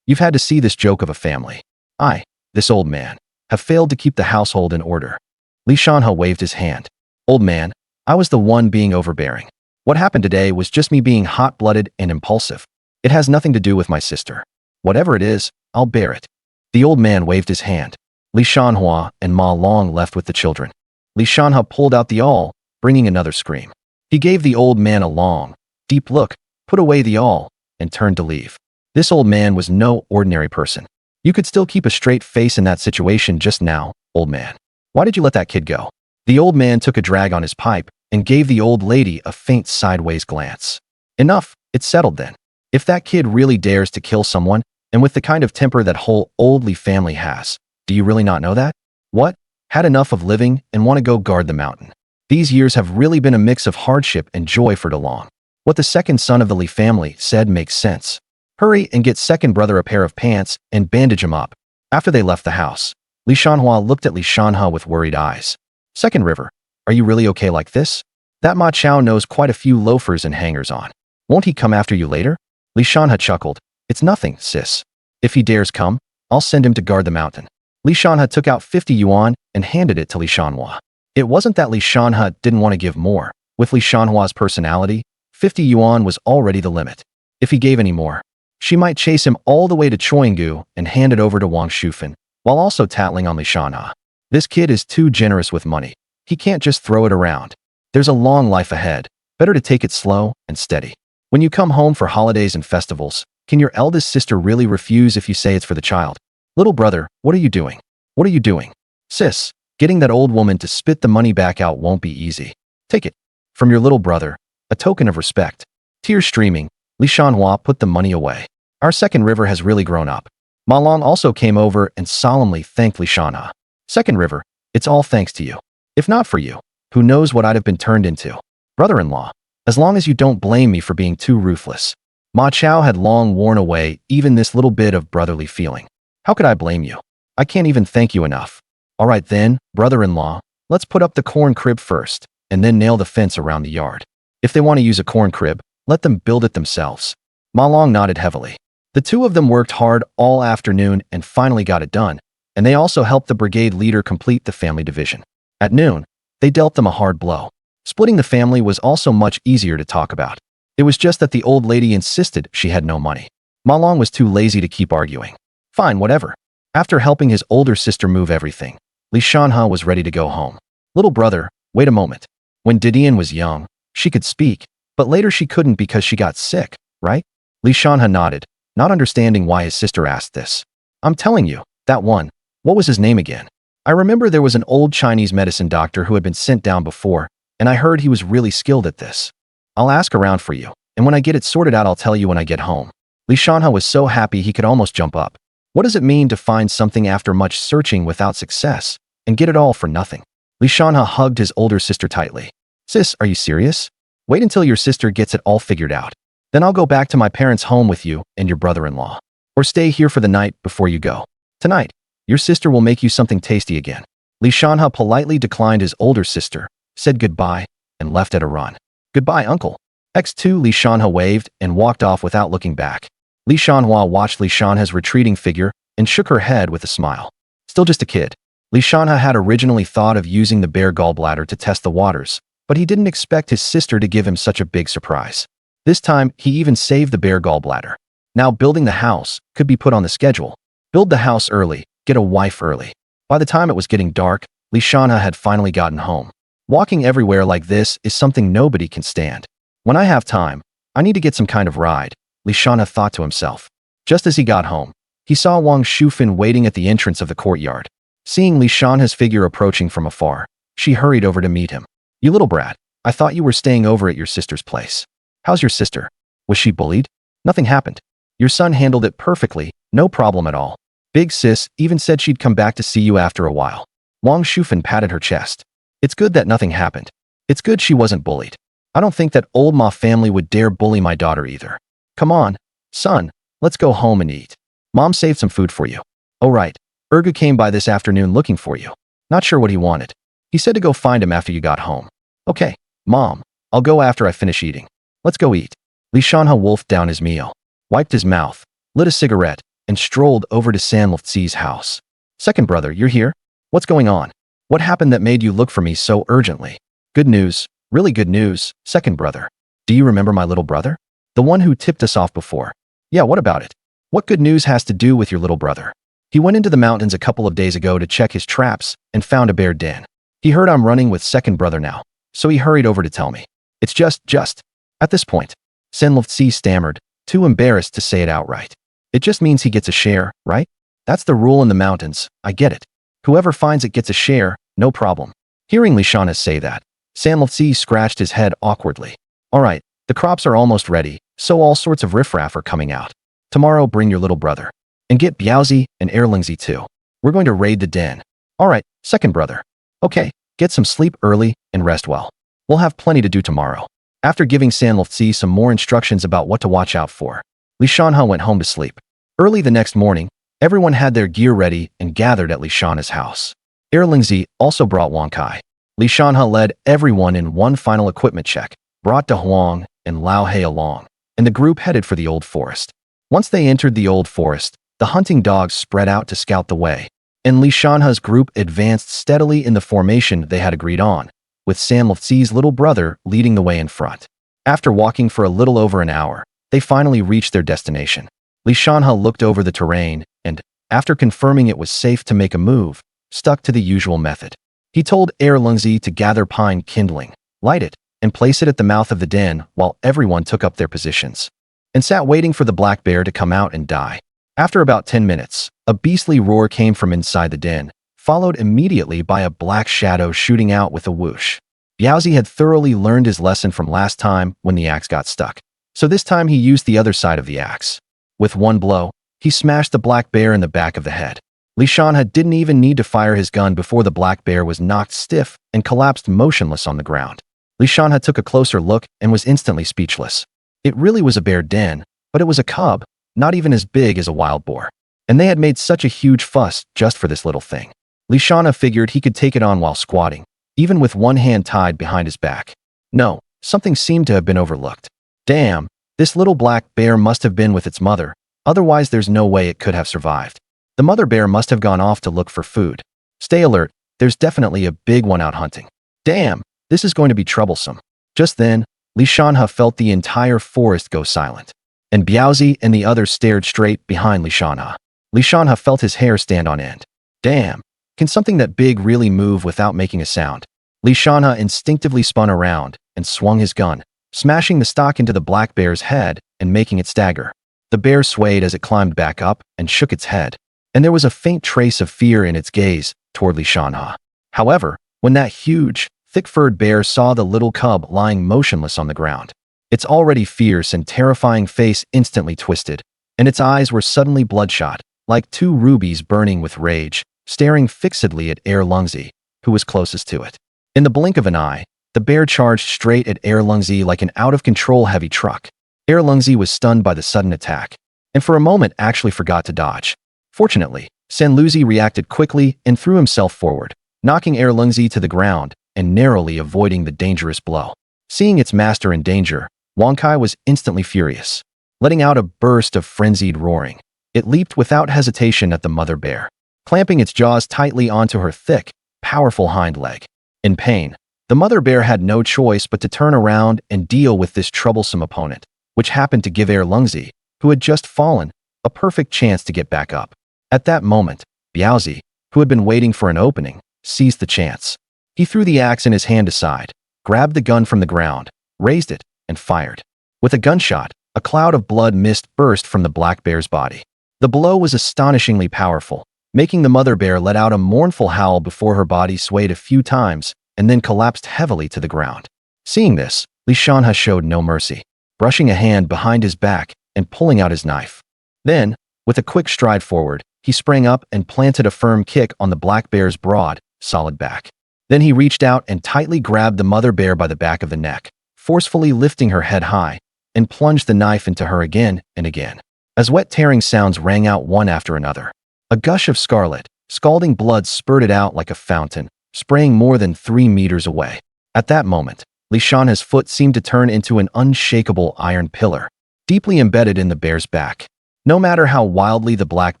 You've had to see this joke of a family. I, this old man, have failed to keep the household in order. Li Shanhe waved his hand. Old man, I was the one being overbearing. What happened today was just me being hot-blooded and impulsive. It has nothing to do with my sister. Whatever it is, I'll bear it. The old man waved his hand. Li Shanhe and Ma Long left with the children. Li Shanhe pulled out the awl, bringing another scream. He gave the old man a long, deep look, put away the awl, and turned to leave. This old man was no ordinary person. You could still keep a straight face in that situation just now, old man. Why did you let that kid go? The old man took a drag on his pipe and gave the old lady a faint sideways glance. Enough, it's settled then. If that kid really dares to kill someone, and with the kind of temper that whole old Li family has, do you really not know that? What? Had enough of living and want to go guard the mountain. These years have really been a mix of hardship and joy for DeLong. What the second son of the Li family said makes sense. Hurry and get second brother a pair of pants and bandage him up. After they left the house, Li Shanhua looked at Li Shanhe with worried eyes. Second river, are you really okay like this? That Ma Chao knows quite a few loafers and hangers-on. Won't he come after you later? Li Shanhe chuckled. It's nothing, sis. If he dares come, I'll send him to guard the mountain. Li Shanhe took out 50 yuan and handed it to Li Shanhua. It wasn't that Li Shanhe didn't want to give more. With Li Shanhua's personality, 50 yuan was already the limit. If he gave any more, she might chase him all the way to Choyingu and hand it over to Wang Shufan, while also tattling on Li Shanhe. This kid is too generous with money. He can't just throw it around. There's a long life ahead. Better to take it slow and steady. When you come home for holidays and festivals, can your eldest sister really refuse if you say it's for the child? Little brother, what are you doing? What are you doing? Sis, getting that old woman to spit the money back out won't be easy. Take it. From your little brother, a token of respect. Tears streaming, Li Shanhua put the money away. Our second river has really grown up. Ma Long also came over and solemnly thanked Li Shanhe. Second river, it's all thanks to you. If not for you, who knows what I'd have been turned into? Brother-in-law, as long as you don't blame me for being too ruthless. Ma Chao had long worn away even this little bit of brotherly feeling. How could I blame you? I can't even thank you enough. All right then, brother-in-law, let's put up the corn crib first, and then nail the fence around the yard. If they want to use a corn crib, let them build it themselves. Ma Long nodded heavily. The two of them worked hard all afternoon and finally got it done, and they also helped the brigade leader complete the family division. At noon, they dealt them a hard blow. Splitting the family was also much easier to talk about. It was just that the old lady insisted she had no money. Ma Long was too lazy to keep arguing. Fine, whatever. After helping his older sister move everything, Li Shanhe was ready to go home. Little brother, wait a moment. When Didion was young, she could speak, but later she couldn't because she got sick, right? Li Shanhe nodded, not understanding why his sister asked this. I'm telling you, that one. What was his name again? I remember there was an old Chinese medicine doctor who had been sent down before, and I heard he was really skilled at this. I'll ask around for you, and when I get it sorted out I'll tell you when I get home. Li Shanhe was so happy he could almost jump up. What does it mean to find something after much searching without success, and get it all for nothing? Li Shanhe hugged his older sister tightly. Sis, are you serious? Wait until your sister gets it all figured out. Then I'll go back to my parents' home with you and your brother-in-law. Or stay here for the night before you go. Tonight, your sister will make you something tasty again. Li Shanhe politely declined his older sister, said goodbye, and left at a run. Goodbye, uncle. X2 Li Shanhe waved and walked off without looking back. Li Shanhua watched Li Shanhe's retreating figure and shook her head with a smile. Still just a kid. Li Shanhe had originally thought of using the bear gallbladder to test the waters, but he didn't expect his sister to give him such a big surprise. This time, he even saved the bear gallbladder. Now building the house could be put on the schedule. Build the house early, get a wife early. By the time it was getting dark, Li Shanhe had finally gotten home. Walking everywhere like this is something nobody can stand. When I have time, I need to get some kind of ride, Li Shanhe thought to himself. Just as he got home, he saw Wang Shufan waiting at the entrance of the courtyard. Seeing Li Shanhe's figure approaching from afar, she hurried over to meet him. You little brat, I thought you were staying over at your sister's place. How's your sister? Was she bullied? Nothing happened. Your son handled it perfectly, no problem at all. Big sis even said she'd come back to see you after a while. Wang Shufan patted her chest. It's good that nothing happened. It's good she wasn't bullied. I don't think that old Ma family would dare bully my daughter either. Come on, son, let's go home and eat. Mom saved some food for you. Oh right, Ergu came by this afternoon looking for you. Not sure what he wanted. He said to go find him after you got home. Okay, Mom, I'll go after I finish eating. Let's go eat. Li Shanhe wolfed down his meal, wiped his mouth, lit a cigarette, and strolled over to Sanlifzi's house. Second brother, you're here? What's going on? What happened that made you look for me so urgently? Good news, really good news, second brother. Do you remember my little brother? The one who tipped us off before. Yeah, what about it? What good news has to do with your little brother? He went into the mountains a couple of days ago to check his traps and found a bear den. He heard I'm running with second brother now, so he hurried over to tell me. It's just. At this point, Sanlifzi stammered, too embarrassed to say it outright. It just means he gets a share, right? That's the rule in the mountains, I get it. Whoever finds it gets a share, no problem. Hearing Li Shanhe say that, Sanlifzi scratched his head awkwardly. All right, the crops are almost ready, so all sorts of riffraff are coming out. Tomorrow bring your little brother. And get Biaozi and Erlingzi too. We're going to raid the den. All right, second brother. Okay, get some sleep early and rest well. We'll have plenty to do tomorrow. After giving Sanlifzi some more instructions about what to watch out for, Li Shanhe went home to sleep. Early the next morning, Everyone had their gear ready and gathered at Li Shanhe's house. Erlingzi also brought Wang Kai. Li Shanhe led everyone in one final equipment check, brought De Huang and Lao He along, and the group headed for the old forest. Once they entered the old forest, the hunting dogs spread out to scout the way, and Li Shanhe's group advanced steadily in the formation they had agreed on, with San Lefzi's little brother leading the way in front. After walking for a little over an hour, they finally reached their destination. Li Shanhe looked over the terrain and, after confirming it was safe to make a move, stuck to the usual method. He told Erlingzi to gather pine kindling, light it, and place it at the mouth of the den while everyone took up their positions, and sat waiting for the black bear to come out and die. After about 10 minutes, a beastly roar came from inside the den, followed immediately by a black shadow shooting out with a whoosh. Biaozi had thoroughly learned his lesson from last time when the axe got stuck, so this time he used the other side of the axe. With one blow, he smashed the black bear in the back of the head. Li Shanhe didn't even need to fire his gun before the black bear was knocked stiff and collapsed motionless on the ground. Li Shanhe took a closer look and was instantly speechless. It really was a bear den, but it was a cub, not even as big as a wild boar. And they had made such a huge fuss just for this little thing. Li Shanhe figured he could take it on while squatting, even with one hand tied behind his back. No, something seemed to have been overlooked. Damn, this little black bear must have been with its mother, otherwise there's no way it could have survived. The mother bear must have gone off to look for food. Stay alert, there's definitely a big one out hunting. Damn, this is going to be troublesome. Just then, Li Shanhe felt the entire forest go silent, and Biaozi and the others stared straight behind Li Shanhe. Li Shanhe felt his hair stand on end. Damn, can something that big really move without making a sound? Li Shanhe instinctively spun around and swung his gun, smashing the stock into the black bear's head and making it stagger. The bear swayed as it climbed back up and shook its head, and there was a faint trace of fear in its gaze toward Li Shanhe. However, when that huge, thick-furred bear saw the little cub lying motionless on the ground, its already fierce and terrifying face instantly twisted, and its eyes were suddenly bloodshot, like two rubies burning with rage, staring fixedly at Erlingzi, who was closest to it. In the blink of an eye, the bear charged straight at Erlingzi like an out-of-control heavy truck. Erlingzi was stunned by the sudden attack, and for a moment actually forgot to dodge. Fortunately, Sanluzi reacted quickly and threw himself forward, knocking Erlingzi to the ground and narrowly avoiding the dangerous blow. Seeing its master in danger, Wang Kai was instantly furious. Letting out a burst of frenzied roaring, it leaped without hesitation at the mother bear, clamping its jaws tightly onto her thick, powerful hind leg. In pain, the mother bear had no choice but to turn around and deal with this troublesome opponent, which happened to give Erlingzi, who had just fallen, a perfect chance to get back up. At that moment, Biaozi, who had been waiting for an opening, seized the chance. He threw the axe in his hand aside, grabbed the gun from the ground, raised it, and fired. With a gunshot, a cloud of blood mist burst from the black bear's body. The blow was astonishingly powerful, making the mother bear let out a mournful howl before her body swayed a few times and then collapsed heavily to the ground. Seeing this, Li Shanhe showed no mercy, brushing a hand behind his back and pulling out his knife. Then, with a quick stride forward, he sprang up and planted a firm kick on the black bear's broad, solid back. Then he reached out and tightly grabbed the mother bear by the back of the neck, forcefully lifting her head high, and plunged the knife into her again and again. As wet tearing sounds rang out one after another, a gush of scarlet, scalding blood spurted out like a fountain, spraying more than 3 meters away. At that moment, Li Shanhe's foot seemed to turn into an unshakable iron pillar, deeply embedded in the bear's back. No matter how wildly the black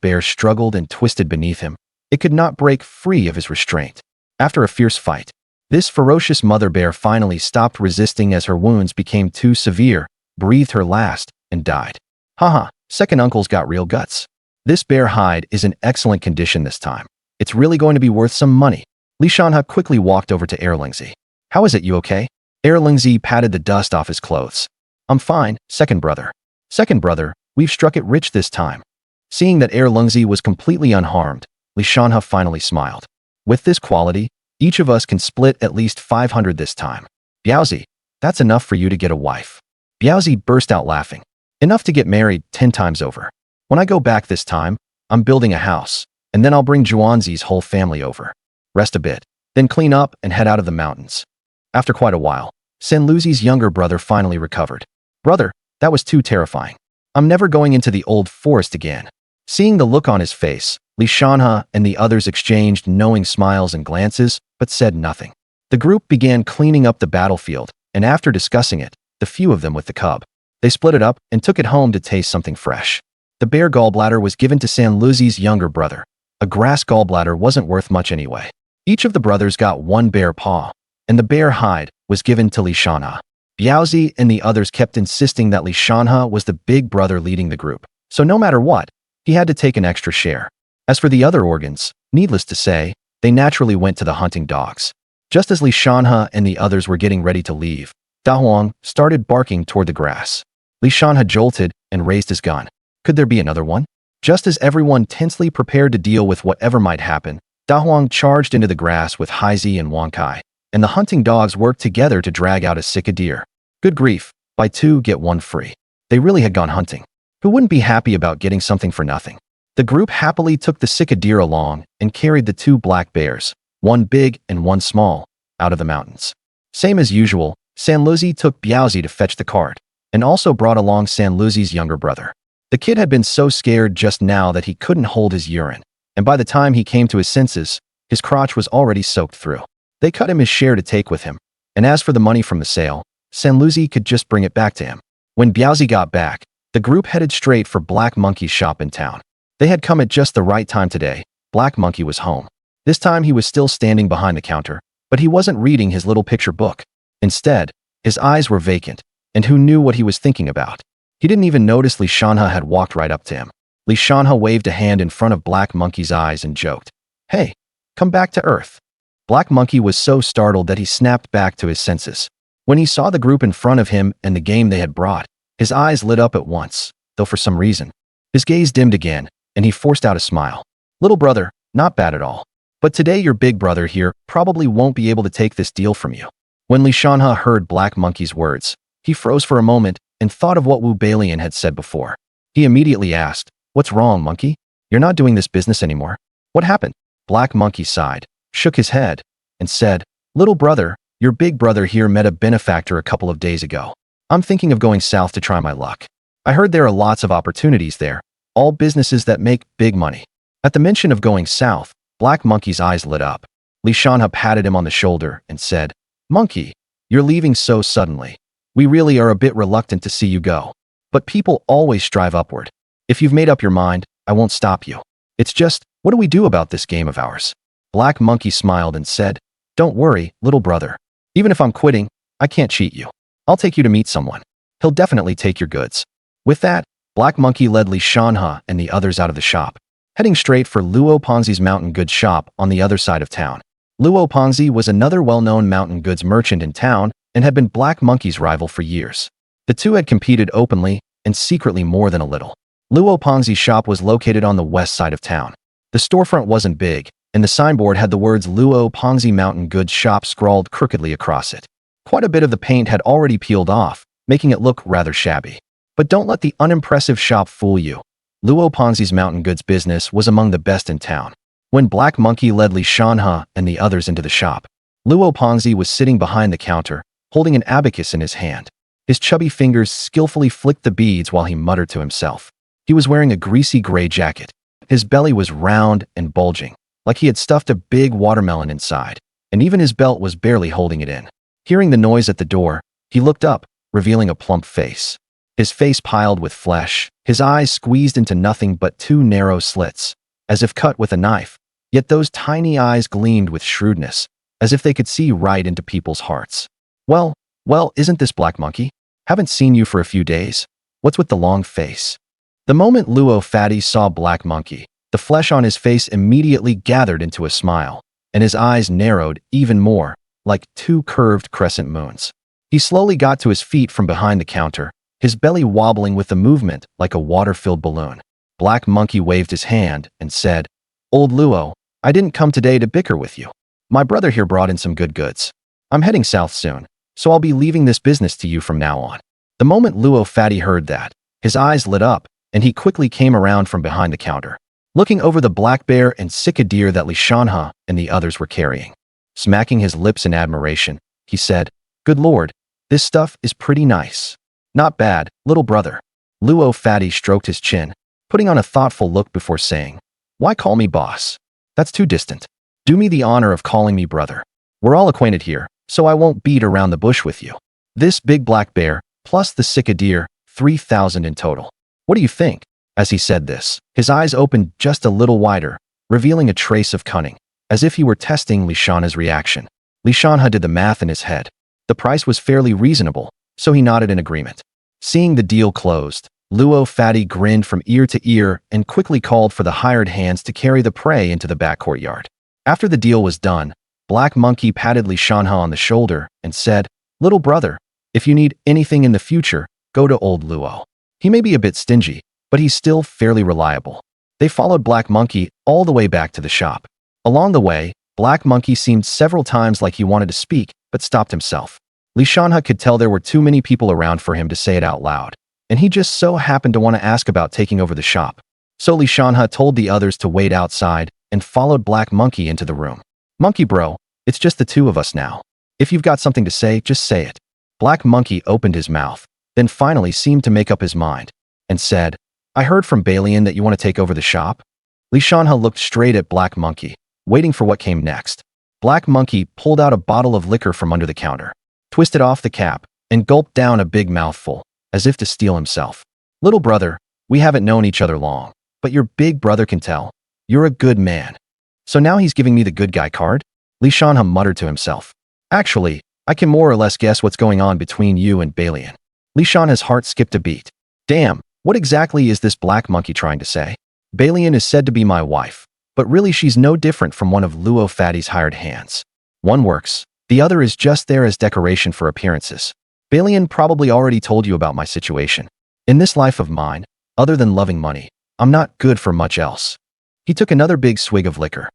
bear struggled and twisted beneath him, it could not break free of his restraint. After a fierce fight, this ferocious mother bear finally stopped resisting as her wounds became too severe, breathed her last, and died. Haha, second uncle's got real guts. This bear hide is in excellent condition this time. It's really going to be worth some money. Li Shanhe quickly walked over to Erlingzi. How is it, you okay? Erlingzi patted the dust off his clothes. I'm fine, second brother. Second brother, we've struck it rich this time. Seeing that Erlingzi was completely unharmed, Li Shanhe finally smiled. With this quality, each of us can split at least 500 this time. Biaozi, that's enough for you to get a wife. Biaozi burst out laughing. Enough to get married 10 times over. When I go back this time, I'm building a house, and then I'll bring Zhuanzi's whole family over. Rest a bit, then clean up and head out of the mountains. After quite a while, Sanluzi's younger brother finally recovered. Brother, that was too terrifying. I'm never going into the old forest again. Seeing the look on his face, Shanhe and the others exchanged knowing smiles and glances, but said nothing. The group began cleaning up the battlefield, and after discussing it, the few of them with the cub, they split it up and took it home to taste something fresh. The bear gallbladder was given to Shanhe's younger brother. A grass gallbladder wasn't worth much anyway. Each of the brothers got one bear paw, and the bear hide was given to Shanhe. Biaozi and the others kept insisting that Shanhe was the big brother leading the group, so no matter what, he had to take an extra share. As for the other organs, needless to say, they naturally went to the hunting dogs. Just as Shanhe and the others were getting ready to leave, Dahuang started barking toward the grass. Shanhe jolted and raised his gun. Could there be another one? Just as everyone tensely prepared to deal with whatever might happen, Dahuang charged into the grass with Haizi and Wangkai, and the hunting dogs worked together to drag out a sika deer. Good grief, buy two, get one free. They really had gone hunting. Who wouldn't be happy about getting something for nothing? The group happily took the sika deer along and carried the two black bears, one big and one small, out of the mountains. Same as usual, Shanhe took Biaozi to fetch the cart, and also brought along Shanhe's younger brother. The kid had been so scared just now that he couldn't hold his urine, and by the time he came to his senses, his crotch was already soaked through. They cut him his share to take with him, and as for the money from the sale, Shanhe could just bring it back to him. When Biaozi got back, the group headed straight for Black Monkey's shop in town. They had come at just the right time today. Black Monkey was home. This time he was still standing behind the counter, but he wasn't reading his little picture book. Instead, his eyes were vacant, and who knew what he was thinking about? He didn't even notice Shanhe had walked right up to him. Shanhe waved a hand in front of Black Monkey's eyes and joked, "Hey, come back to Earth." Black Monkey was so startled that he snapped back to his senses. When he saw the group in front of him and the game they had brought, his eyes lit up at once, though for some reason, his gaze dimmed again, and he forced out a smile. "Little brother, not bad at all. But today your big brother here probably won't be able to take this deal from you." When Shanhe heard Black Monkey's words, he froze for a moment and thought of what Wu Balian had said before. He immediately asked, "What's wrong, Monkey? You're not doing this business anymore. What happened?" Black Monkey sighed, shook his head, and said, "Little brother, your big brother here met a benefactor a couple of days ago. I'm thinking of going south to try my luck. I heard there are lots of opportunities there, all businesses that make big money." At the mention of going south, Black Monkey's eyes lit up. Shanhe patted him on the shoulder and said, "Monkey, you're leaving so suddenly. We really are a bit reluctant to see you go. But people always strive upward. If you've made up your mind, I won't stop you. It's just, what do we do about this game of ours?" Black Monkey smiled and said, "Don't worry, little brother. Even if I'm quitting, I can't cheat you. I'll take you to meet someone. He'll definitely take your goods." With that, Black Monkey led Shanhe and the others out of the shop, heading straight for Luo Ponzi's mountain goods shop on the other side of town. Luo Ponzi was another well-known mountain goods merchant in town and had been Black Monkey's rival for years. The two had competed openly and secretly more than a little. Luo Ponzi's shop was located on the west side of town. The storefront wasn't big, and the signboard had the words Luo Ponzi Mountain Goods Shop scrawled crookedly across it. Quite a bit of the paint had already peeled off, making it look rather shabby. But don't let the unimpressive shop fool you. Luo Ponzi's mountain goods business was among the best in town. When Black Monkey led Shanhe and the others into the shop, Luo Ponzi was sitting behind the counter, holding an abacus in his hand. His chubby fingers skillfully flicked the beads while he muttered to himself. He was wearing a greasy gray jacket. His belly was round and bulging, like he had stuffed a big watermelon inside, and even his belt was barely holding it in. Hearing the noise at the door, he looked up, revealing a plump face. His face piled with flesh, his eyes squeezed into nothing but two narrow slits, as if cut with a knife, yet those tiny eyes gleamed with shrewdness, as if they could see right into people's hearts. Well, isn't this Black Monkey? Haven't seen you for a few days. What's with the long face?" The moment Luo Fatty saw Black Monkey, the flesh on his face immediately gathered into a smile, and his eyes narrowed even more, like two curved crescent moons. He slowly got to his feet from behind the counter, his belly wobbling with the movement like a water-filled balloon. Black Monkey waved his hand and said, "Old Luo, I didn't come today to bicker with you. My brother here brought in some good goods. I'm heading south soon, so I'll be leaving this business to you from now on." The moment Luo Fatty heard that, his eyes lit up, and he quickly came around from behind the counter, looking over the black bear and sika deer that Shanhe and the others were carrying. Smacking his lips in admiration, he said, "Good lord, this stuff is pretty nice." "Not bad, little brother." Luo Fatty stroked his chin, putting on a thoughtful look before saying, "Why call me boss? That's too distant. Do me the honor of calling me brother. We're all acquainted here, so I won't beat around the bush with you. This big black bear, plus the Sika deer, 3,000 in total. What do you think?" As he said this, his eyes opened just a little wider, revealing a trace of cunning, as if he were testing Shanhe's reaction. Shanhe did the math in his head. The price was fairly reasonable, so he nodded in agreement. Seeing the deal closed, Luo Fatty grinned from ear to ear and quickly called for the hired hands to carry the prey into the back courtyard. After the deal was done, Black Monkey patted Shanhe on the shoulder and said, "Little brother, if you need anything in the future, go to old Luo. He may be a bit stingy, but he's still fairly reliable." They followed Black Monkey all the way back to the shop. Along the way, Black Monkey seemed several times like he wanted to speak, but stopped himself. Shanhe could tell there were too many people around for him to say it out loud, and he just so happened to want to ask about taking over the shop. So Shanhe told the others to wait outside and followed Black Monkey into the room. "Monkey bro, it's just the two of us now. If you've got something to say, just say it." Black Monkey opened his mouth, then finally seemed to make up his mind, and said, "I heard from Balian that you want to take over the shop." Shanhe looked straight at Black Monkey, waiting for what came next. Black Monkey pulled out a bottle of liquor from under the counter, twisted off the cap, and gulped down a big mouthful, as if to steel himself. "Little brother, we haven't known each other long, but your big brother can tell. You're a good man. So now he's giving me the good guy card?" Shanhe muttered to himself. "Actually, I can more or less guess what's going on between you and Balian." Shanhe's heart skipped a beat. Damn, what exactly is this Black Monkey trying to say? Balian is said to be my wife, but really she's no different from one of Luo Fatty's hired hands. One works, the other is just there as decoration for appearances. Balian probably already told you about my situation. In this life of mine, other than loving money, I'm not good for much else. He took another big swig of liquor.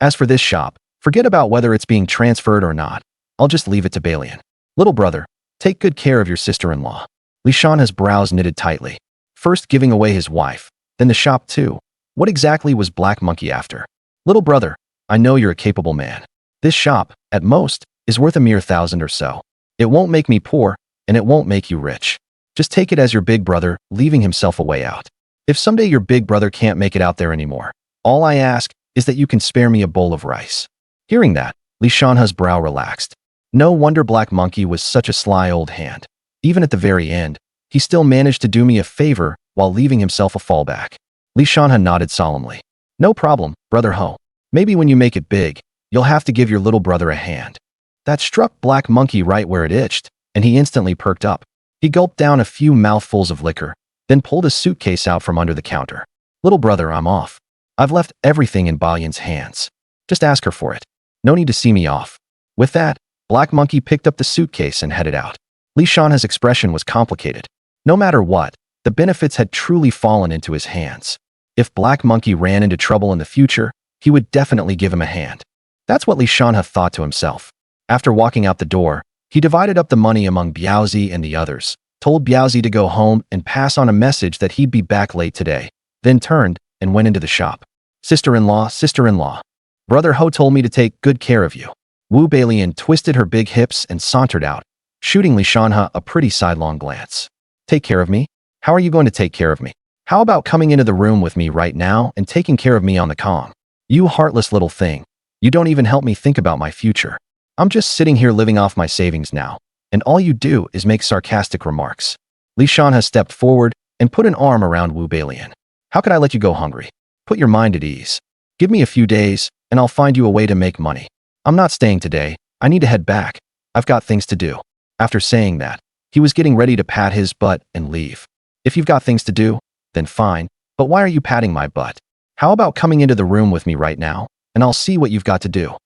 As for this shop, forget about whether it's being transferred or not. I'll just leave it to Balian. Little brother, take good care of your sister-in-law. Shanhe's brows knitted tightly. First giving away his wife, then the shop too. What exactly was Black Monkey after? Little brother, I know you're a capable man. This shop, at most, is worth a mere 1,000 or so. It won't make me poor, and it won't make you rich. Just take it as your big brother leaving himself a way out. If someday your big brother can't make it out there anymore, all I ask is that you can spare me a bowl of rice." Hearing that, Shanhe's brow relaxed. No wonder Black Monkey was such a sly old hand. Even at the very end, he still managed to do me a favor while leaving himself a fallback. Shanhe nodded solemnly. "No problem, brother Ho. Maybe when you make it big, you'll have to give your little brother a hand." That struck Black Monkey right where it itched, and he instantly perked up. He gulped down a few mouthfuls of liquor, then pulled a suitcase out from under the counter. "Little brother, I'm off. I've left everything in Balian's hands. Just ask her for it. No need to see me off." With that, Black Monkey picked up the suitcase and headed out. Shanhe's expression was complicated. No matter what, the benefits had truly fallen into his hands. If Black Monkey ran into trouble in the future, he would definitely give him a hand. That's what Shanhe thought to himself. After walking out the door, he divided up the money among Biaozi and the others, told Biaozi to go home and pass on a message that he'd be back late today, then turned and went into the shop. Sister-in-law, sister-in-law. Brother Ho told me to take good care of you." Wu Balian twisted her big hips and sauntered out, shooting Shanhe a pretty sidelong glance. "Take care of me? How are you going to take care of me? How about coming into the room with me right now and taking care of me on the calm? You heartless little thing. You don't even help me think about my future. I'm just sitting here living off my savings now, and all you do is make sarcastic remarks." Shanhe stepped forward and put an arm around Wu Balian. "How could I let you go hungry? Put your mind at ease. Give me a few days, and I'll find you a way to make money. I'm not staying today. I need to head back. I've got things to do." After saying that, he was getting ready to pat his butt and leave. "If you've got things to do, then fine, but why are you patting my butt? How about coming into the room with me right now, and I'll see what you've got to do."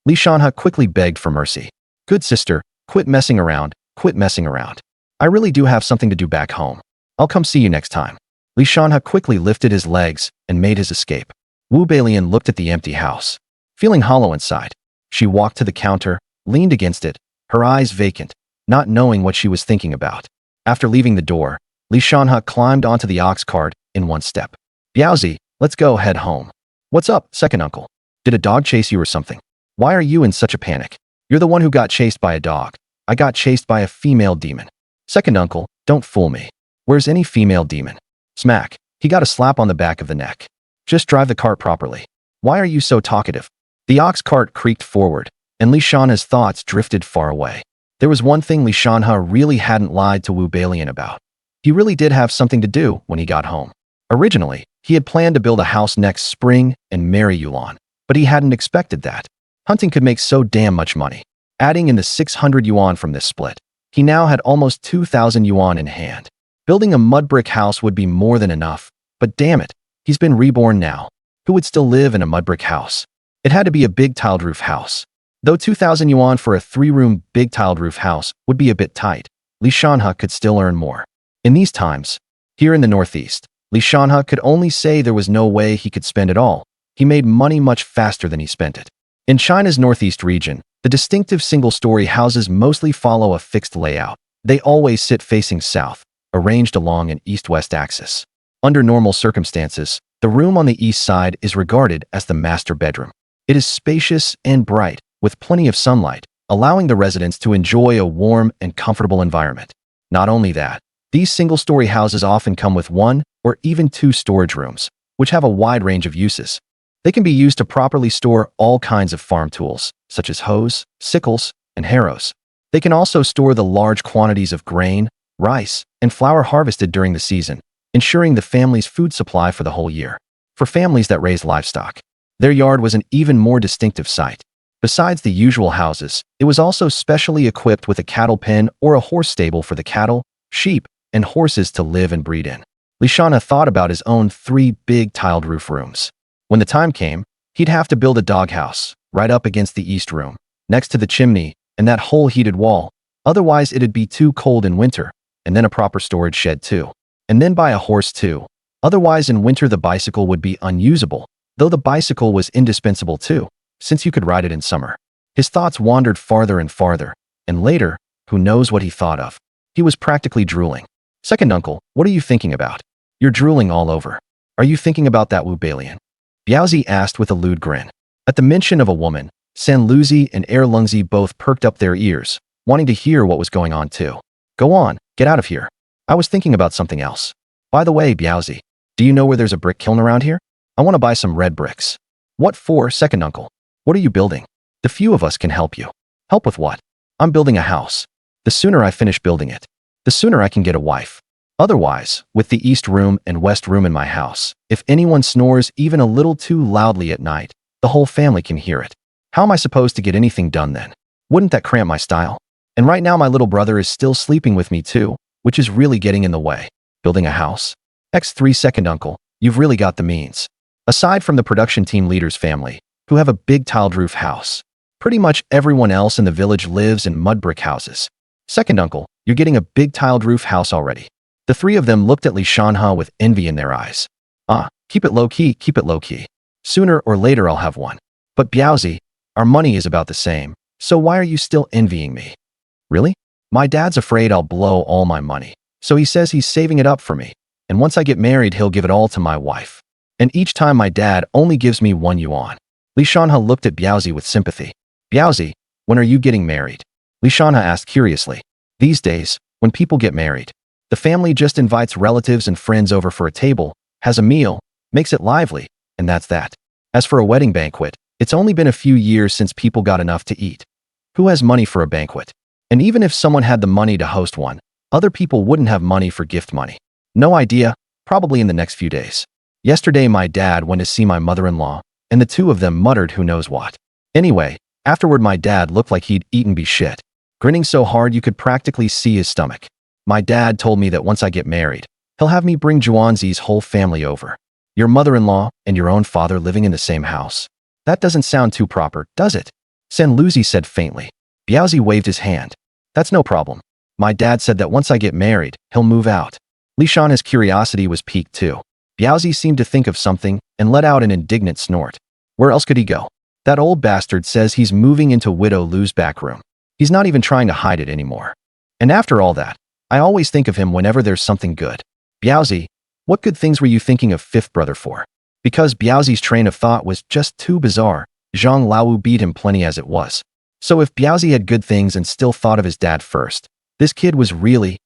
Shanhe quickly begged for mercy. "Good sister, quit messing around, quit messing around. I really do have something to do back home. I'll come see you next time." Shanhe quickly lifted his legs and made his escape. Wu Balian looked at the empty house. Feeling hollow inside, she walked to the counter, leaned against it, her eyes vacant, not knowing what she was thinking about. After leaving the door, Shanhe climbed onto the ox cart in one step. "Biaozi, let's go head home." "What's up, second uncle? Did a dog chase you or something? Why are you in such a panic? You're the one who got chased by a dog. I got chased by a female demon." "Second uncle, don't fool me. Where's any female demon?" Smack. He got a slap on the back of the neck. Just drive the cart properly. Why are you so talkative? The ox cart creaked forward, and Li Shanhe's thoughts drifted far away. There was one thing Li Shanhe really hadn't lied to Wu Balian about. He really did have something to do when he got home. Originally, he had planned to build a house next spring and marry Yulan, but he hadn't expected that. Hunting could make so damn much money. Adding in the 600 yuan from this split, he now had almost 2,000 yuan in hand. Building a mud brick house would be more than enough, but damn it, he's been reborn now. Who would still live in a mud brick house? It had to be a big tiled roof house. Though 2,000 yuan for a 3-room big tiled roof house would be a bit tight, Li Shanhe could still earn more. In these times, here in the Northeast, Li Shanhe could only say there was no way he could spend it all. He made money much faster than he spent it. In China's Northeast region, the distinctive single-story houses mostly follow a fixed layout. They always sit facing south, arranged along an east-west axis. Under normal circumstances, the room on the east side is regarded as the master bedroom. It is spacious and bright, with plenty of sunlight, allowing the residents to enjoy a warm and comfortable environment. Not only that, these single-story houses often come with 1 or even 2 storage rooms, which have a wide range of uses. They can be used to properly store all kinds of farm tools, such as hoes, sickles, and harrows. They can also store the large quantities of grain, rice, and flour harvested during the season, ensuring the family's food supply for the whole year. For families that raise livestock, their yard was an even more distinctive sight. Besides the usual houses, it was also specially equipped with a cattle pen or a horse stable for the cattle, sheep, and horses to live and breed in. Li Shanhe thought about his own 3 big tiled roof rooms. When the time came, he'd have to build a doghouse right up against the east room, next to the chimney and that whole heated wall. Otherwise, it'd be too cold in winter, and then a proper storage shed too. And then buy a horse too. Otherwise, in winter, the bicycle would be unusable, though the bicycle was indispensable too, since you could ride it in summer. His thoughts wandered farther and farther, and later, who knows what he thought of. He was practically drooling. Second uncle, what are you thinking about? You're drooling all over. Are you thinking about that Wu Balian? Biaozi asked with a lewd grin. At the mention of a woman, San Luzi and Lungzi both perked up their ears, wanting to hear what was going on too. Go on, get out of here. I was thinking about something else. By the way, Biaozi, do you know where there's a brick kiln around here? I want to buy some red bricks. What for, second uncle? What are you building? The few of us can help you. Help with what? I'm building a house. The sooner I finish building it, the sooner I can get a wife. Otherwise, with the east room and west room in my house, if anyone snores even a little too loudly at night, the whole family can hear it. How am I supposed to get anything done then? Wouldn't that cramp my style? And right now my little brother is still sleeping with me too, which is really getting in the way. Building a house? X3 second uncle, you've really got the means. Aside from the production team leader's family, who have a big tiled roof house, pretty much everyone else in the village lives in mud brick houses. Second uncle, you're getting a big tiled roof house already. The 3 of them looked at Li Shanhe with envy in their eyes. Keep it low-key, keep it low-key. Sooner or later I'll have one. But Biaozi, our money is about the same, so why are you still envying me? Really? My dad's afraid I'll blow all my money, so he says he's saving it up for me, and once I get married he'll give it all to my wife. And each time my dad only gives me 1 yuan. Li Shanhe looked at Biaozi with sympathy. Biaozi, when are you getting married? Li Shanhe asked curiously. These days, when people get married, the family just invites relatives and friends over for a table, has a meal, makes it lively, and that's that. As for a wedding banquet, it's only been a few years since people got enough to eat. Who has money for a banquet? And even if someone had the money to host one, other people wouldn't have money for gift money. No idea, probably in the next few days. Yesterday my dad went to see my mother-in-law, and the 2 of them muttered who knows what. Anyway, afterward my dad looked like he'd eaten shit, grinning so hard you could practically see his stomach. My dad told me that once I get married, he'll have me bring Zhuanzi's whole family over. Your mother-in-law and your own father living in the same house. That doesn't sound too proper, does it? San Luzi said faintly. Biaozi waved his hand. That's no problem. My dad said that once I get married, he'll move out. Li Shanhe's curiosity was piqued too. Biaozi seemed to think of something and let out an indignant snort. Where else could he go? That old bastard says he's moving into Widow Lu's back room. He's not even trying to hide it anymore. And after all that, I always think of him whenever there's something good. Biaozi, what good things were you thinking of fifth brother for? Because Biaozi's train of thought was just too bizarre, Zhang Laowu beat him plenty as it was. So if Biaozi had good things and still thought of his dad first, this kid was really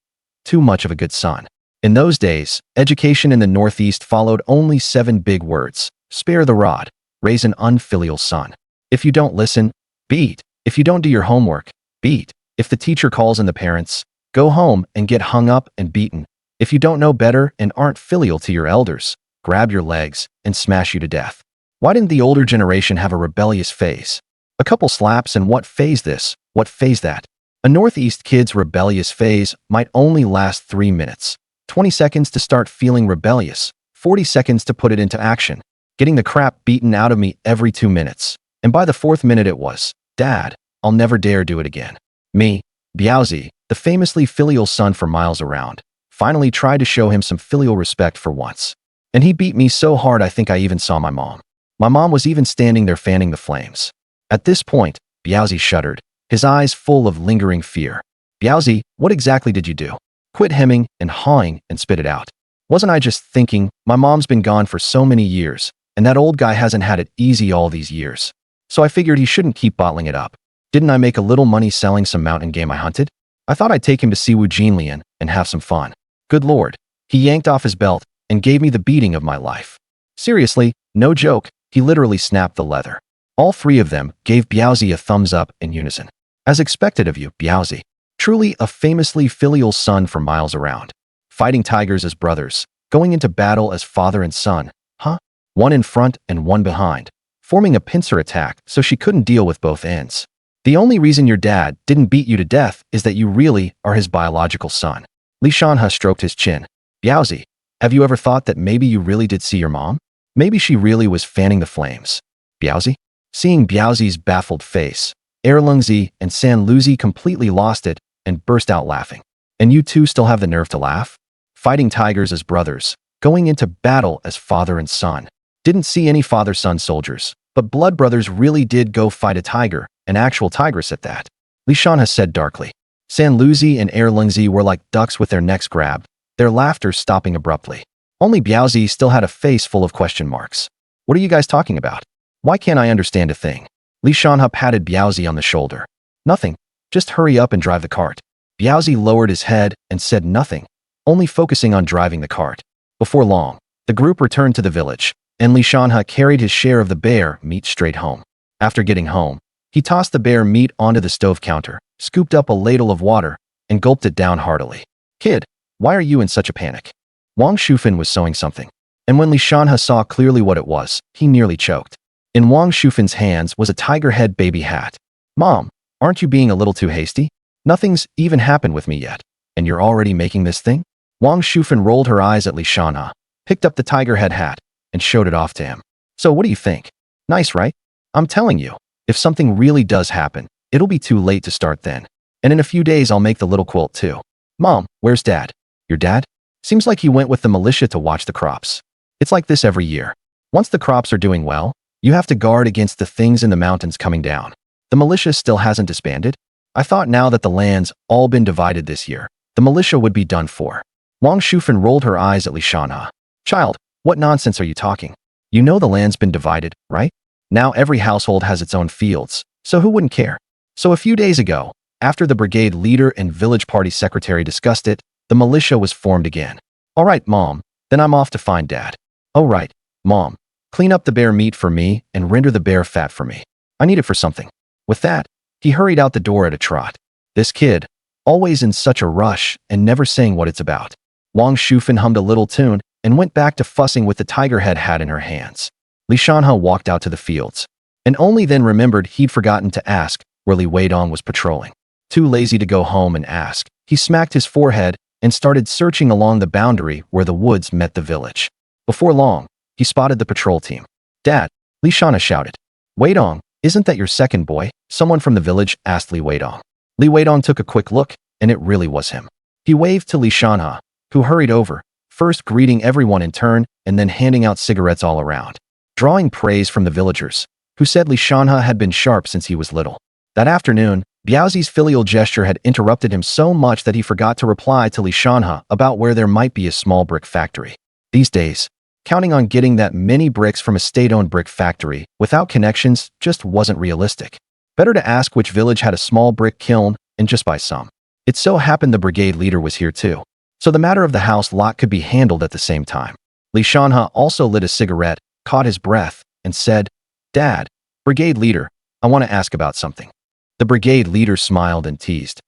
too much of a good son. In those days, education in the Northeast followed only 7 big words: spare the rod, raise an unfilial son. If you don't listen, beat. If you don't do your homework, beat. If the teacher calls in the parents, go home and get hung up and beaten. If you don't know better and aren't filial to your elders, grab your legs and smash you to death. Why didn't the older generation have a rebellious phase? A couple slaps and what phase this, what phase that? A Northeast kid's rebellious phase might only last 3 minutes. 20 seconds to start feeling rebellious, 40 seconds to put it into action, getting the crap beaten out of me every 2 minutes. And by the 4th minute it was, Dad, I'll never dare do it again. Me, Biaozi, the famously filial son for miles around, finally tried to show him some filial respect for once. And he beat me so hard I think I even saw my mom. My mom was even standing there fanning the flames. At this point, Biaozi shuddered, his eyes full of lingering fear. Biaozi, what exactly did you do? Quit hemming and hawing and spit it out. Wasn't I just thinking, my mom's been gone for so many years, and that old guy hasn't had it easy all these years. So I figured he shouldn't keep bottling it up. Didn't I make a little money selling some mountain game I hunted? I thought I'd take him to see Wu Jinlian and have some fun. Good Lord. He yanked off his belt and gave me the beating of my life. Seriously, no joke, he literally snapped the leather. All 3 of them gave Biaozi a thumbs up in unison. As expected of you, Biaozi. Truly a famously filial son for miles around. Fighting tigers as brothers, going into battle as father and son, huh? One in front and one behind, forming a pincer attack so she couldn't deal with both ends. The only reason your dad didn't beat you to death is that you really are his biological son. Shanhe stroked his chin. Biaozi, have you ever thought that maybe you really did see your mom? Maybe she really was fanning the flames. Biaozi? Seeing Biaozi's baffled face, Erlungzi and San Luzi completely lost it and burst out laughing. And you two still have the nerve to laugh? Fighting tigers as brothers, going into battle as father and son. Didn't see any father-son soldiers, but blood brothers really did go fight a tiger, an actual tigress at that. Shanhe said darkly. San Luzi and Erlungzi were like ducks with their necks grabbed, their laughter stopping abruptly. Only Biaozi still had a face full of question marks. What are you guys talking about? Why can't I understand a thing? Shanhe patted Biaozi on the shoulder. Nothing. Just hurry up and drive the cart. Biaozi lowered his head and said nothing, only focusing on driving the cart. Before long, the group returned to the village, and Shanhe carried his share of the bear meat straight home. After getting home, he tossed the bear meat onto the stove counter, scooped up a ladle of water, and gulped it down heartily. Kid, why are you in such a panic? Wang Shufan was sewing something, and when Shanhe saw clearly what it was, he nearly choked. In Wang Shufan's hands was a tiger head baby hat. Mom, aren't you being a little too hasty? Nothing's even happened with me yet, and you're already making this thing? Wang Shufan rolled her eyes at Shanhe, picked up the tiger head hat, and showed it off to him. So what do you think? Nice, right? I'm telling you, if something really does happen, it'll be too late to start then. And in a few days I'll make the little quilt too. Mom, where's Dad? Your dad? Seems like he went with the militia to watch the crops. It's like this every year. Once the crops are doing well, you have to guard against the things in the mountains coming down. The militia still hasn't disbanded? I thought now that the land's all been divided this year, the militia would be done for. Wang Shufan rolled her eyes at Shanhe. Child, what nonsense are you talking? You know the land's been divided, right? Now every household has its own fields, so who wouldn't care? So a few days ago, after the brigade leader and village party secretary discussed it, the militia was formed again. All right, Mom, then I'm off to find Dad. Oh right, Mom, clean up the bear meat for me and render the bear fat for me. I need it for something. With that, he hurried out the door at a trot. This kid, always in such a rush and never saying what it's about. Wang Shufan hummed a little tune and went back to fussing with the tiger head hat in her hands. Shanhe walked out to the fields, and only then remembered he'd forgotten to ask where Li Weidong was patrolling. Too lazy to go home and ask, he smacked his forehead and started searching along the boundary where the woods met the village. Before long, he spotted the patrol team. Dad, Shanhe shouted. Weidong, isn't that your second boy? Someone from the village asked Li Weidong. Li Weidong took a quick look, and it really was him. He waved to Shanhe, who hurried over, first greeting everyone in turn and then handing out cigarettes all around, drawing praise from the villagers, who said Shanhe had been sharp since he was little. That afternoon, Biaozi's filial gesture had interrupted him so much that he forgot to reply to Shanhe about where there might be a small brick factory. These days, counting on getting that many bricks from a state-owned brick factory without connections just wasn't realistic. Better to ask which village had a small brick kiln and just buy some. It so happened the brigade leader was here too. so the matter of the house lot could be handled at the same time. Shanhe also lit a cigarette, caught his breath, and said, "Dad, brigade leader, I want to ask about something." The brigade leader smiled and teased,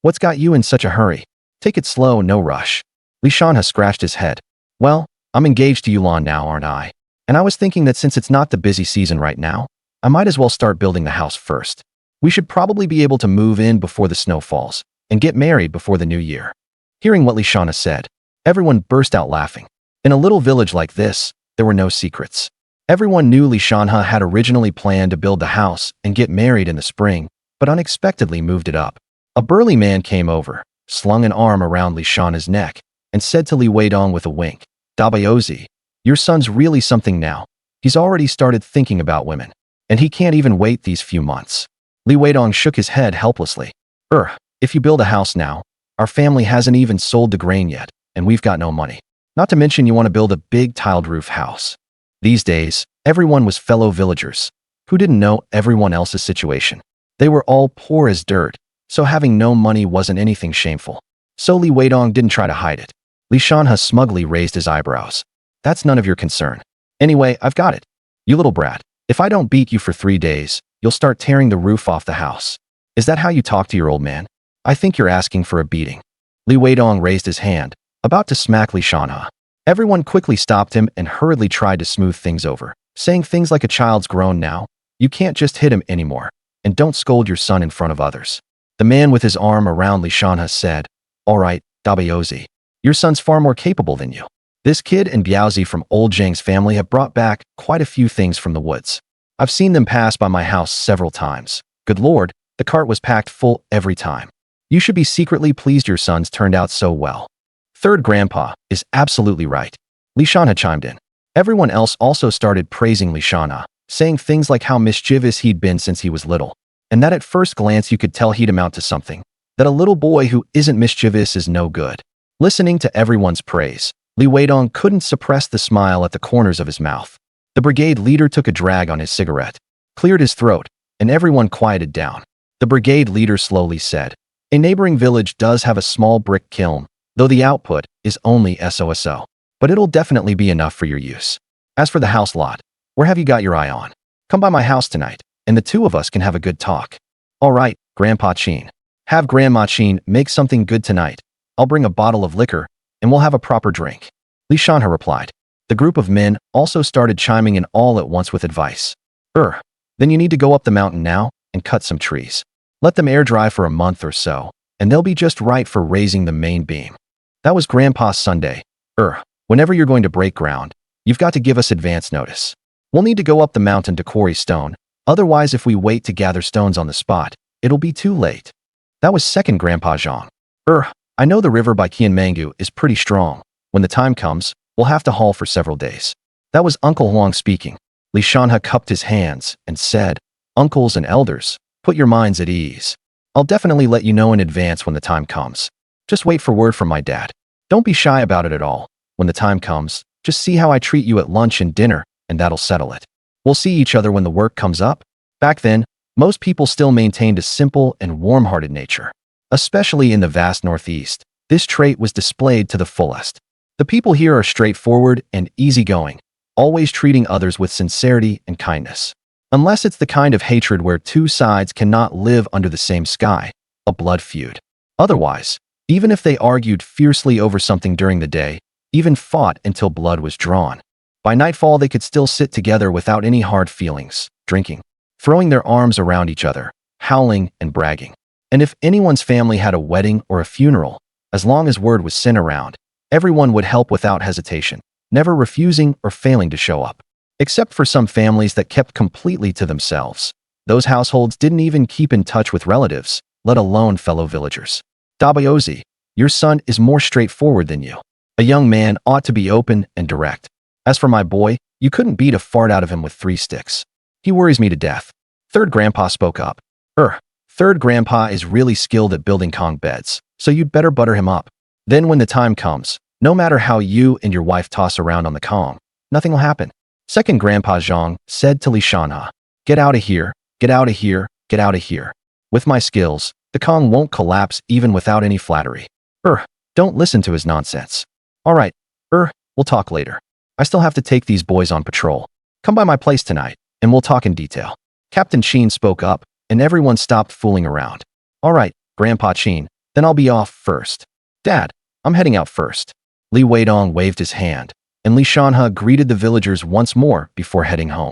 What's got you in such a hurry? Take it slow, no rush." Shanhe scratched his head. "Well, I'm engaged to Yulan now, aren't I? And I was thinking that since it's not the busy season right now, I might as well start building the house first. We should probably be able to move in before the snow falls and get married before the new year." Hearing what Shanhe said, everyone burst out laughing. In a little village like this, there were no secrets. Everyone knew Shanhe had originally planned to build the house and get married in the spring, but unexpectedly moved it up. A burly man came over, slung an arm around Shanhe's neck, and said to Li Weidong with a wink, "Dabaozi, your son's really something now. He's already started thinking about women, and he can't even wait these few months." Li Weidong shook his head helplessly. If you build a house now, our family hasn't even sold the grain yet, and we've got no money. Not to mention you want to build a big tiled roof house." These days, everyone was fellow villagers, who didn't know everyone else's situation. They were all poor as dirt, so having no money wasn't anything shameful. So Li Weidong didn't try to hide it. Shanhe smugly raised his eyebrows. "That's none of your concern. Anyway, I've got it. You little brat, if I don't beat you for 3 days, you'll start tearing the roof off the house. Is that how you talk to your old man? I think you're asking for a beating." Li Weidong raised his hand, about to smack Shanhe. Everyone quickly stopped him and hurriedly tried to smooth things over, saying things like, "A child's grown now. You can't just hit him anymore, and don't scold your son in front of others." The man with his arm around Shanhe said, "All right, Dabaozi, your son's far more capable than you. This kid and Biaozi from old Zhang's family have brought back quite a few things from the woods. I've seen them pass by my house several times. Good Lord, the cart was packed full every time. You should be secretly pleased your sons turned out so well." Third grandpa is absolutely right. Shanhe chimed in. Everyone else also started praising Shanhe, saying things like how mischievous he'd been since he was little, and that at first glance you could tell he'd amount to something, that a little boy who isn't mischievous is no good. Listening to everyone's praise, Li Weidong couldn't suppress the smile at the corners of his mouth. The brigade leader took a drag on his cigarette, cleared his throat, and everyone quieted down. The brigade leader slowly said, "A neighboring village does have a small brick kiln, though the output is only SOSO. But it'll definitely be enough for your use. As for the house lot, where have you got your eye on? Come by my house tonight, and the two of us can have a good talk." "All right, Grandpa Chin. Have Grandma Chin make something good tonight. I'll bring a bottle of liquor, and we'll have a proper drink." Shanhe replied. The group of men also started chiming in all at once with advice. Then you need to go up the mountain now and cut some trees. Let them air dry for a month or so, and they'll be just right for raising the main beam." That was Grandpa's Sunday. Whenever you're going to break ground, you've got to give us advance notice. We'll need to go up the mountain to quarry stone, otherwise if we wait to gather stones on the spot, it'll be too late." That was second Grandpa Zhang. I know the river by Qianmangu is pretty strong. When the time comes, we'll have to haul for several days." That was Uncle Huang speaking. Shanhe cupped his hands and said, "Uncles and elders, put your minds at ease. I'll definitely let you know in advance when the time comes. Just wait for word from my dad. Don't be shy about it at all. When the time comes, just see how I treat you at lunch and dinner, and that'll settle it. We'll see each other when the work comes up." Back then, most people still maintained a simple and warm-hearted nature. Especially in the vast Northeast, this trait was displayed to the fullest. The people here are straightforward and easygoing, always treating others with sincerity and kindness. Unless it's the kind of hatred where two sides cannot live under the same sky, a blood feud. Otherwise, even if they argued fiercely over something during the day, even fought until blood was drawn, by nightfall they could still sit together without any hard feelings, drinking, throwing their arms around each other, howling and bragging. And if anyone's family had a wedding or a funeral, as long as word was sent around, everyone would help without hesitation, never refusing or failing to show up. Except for some families that kept completely to themselves. Those households didn't even keep in touch with relatives, let alone fellow villagers. "Dabaozi, your son is more straightforward than you. A young man ought to be open and direct. As for my boy, you couldn't beat a fart out of him with 3 sticks. He worries me to death." Third Grandpa spoke up. Third Grandpa is really skilled at building Kong beds, so you'd better butter him up. Then when the time comes, no matter how you and your wife toss around on the Kong, nothing will happen." Second Grandpa Zhang said to Shanhe, "Get out of here, get out of here, get out of here. With my skills, the Kong won't collapse even without any flattery." Don't listen to his nonsense. All right, we'll talk later. I still have to take these boys on patrol. Come by my place tonight, and we'll talk in detail. Captain Sheen spoke up, and everyone stopped fooling around. All right, Grandpa Sheen, then I'll be off first. Dad, I'm heading out first. Li Weidong waved his hand, and Li Shanhe greeted the villagers once more before heading home.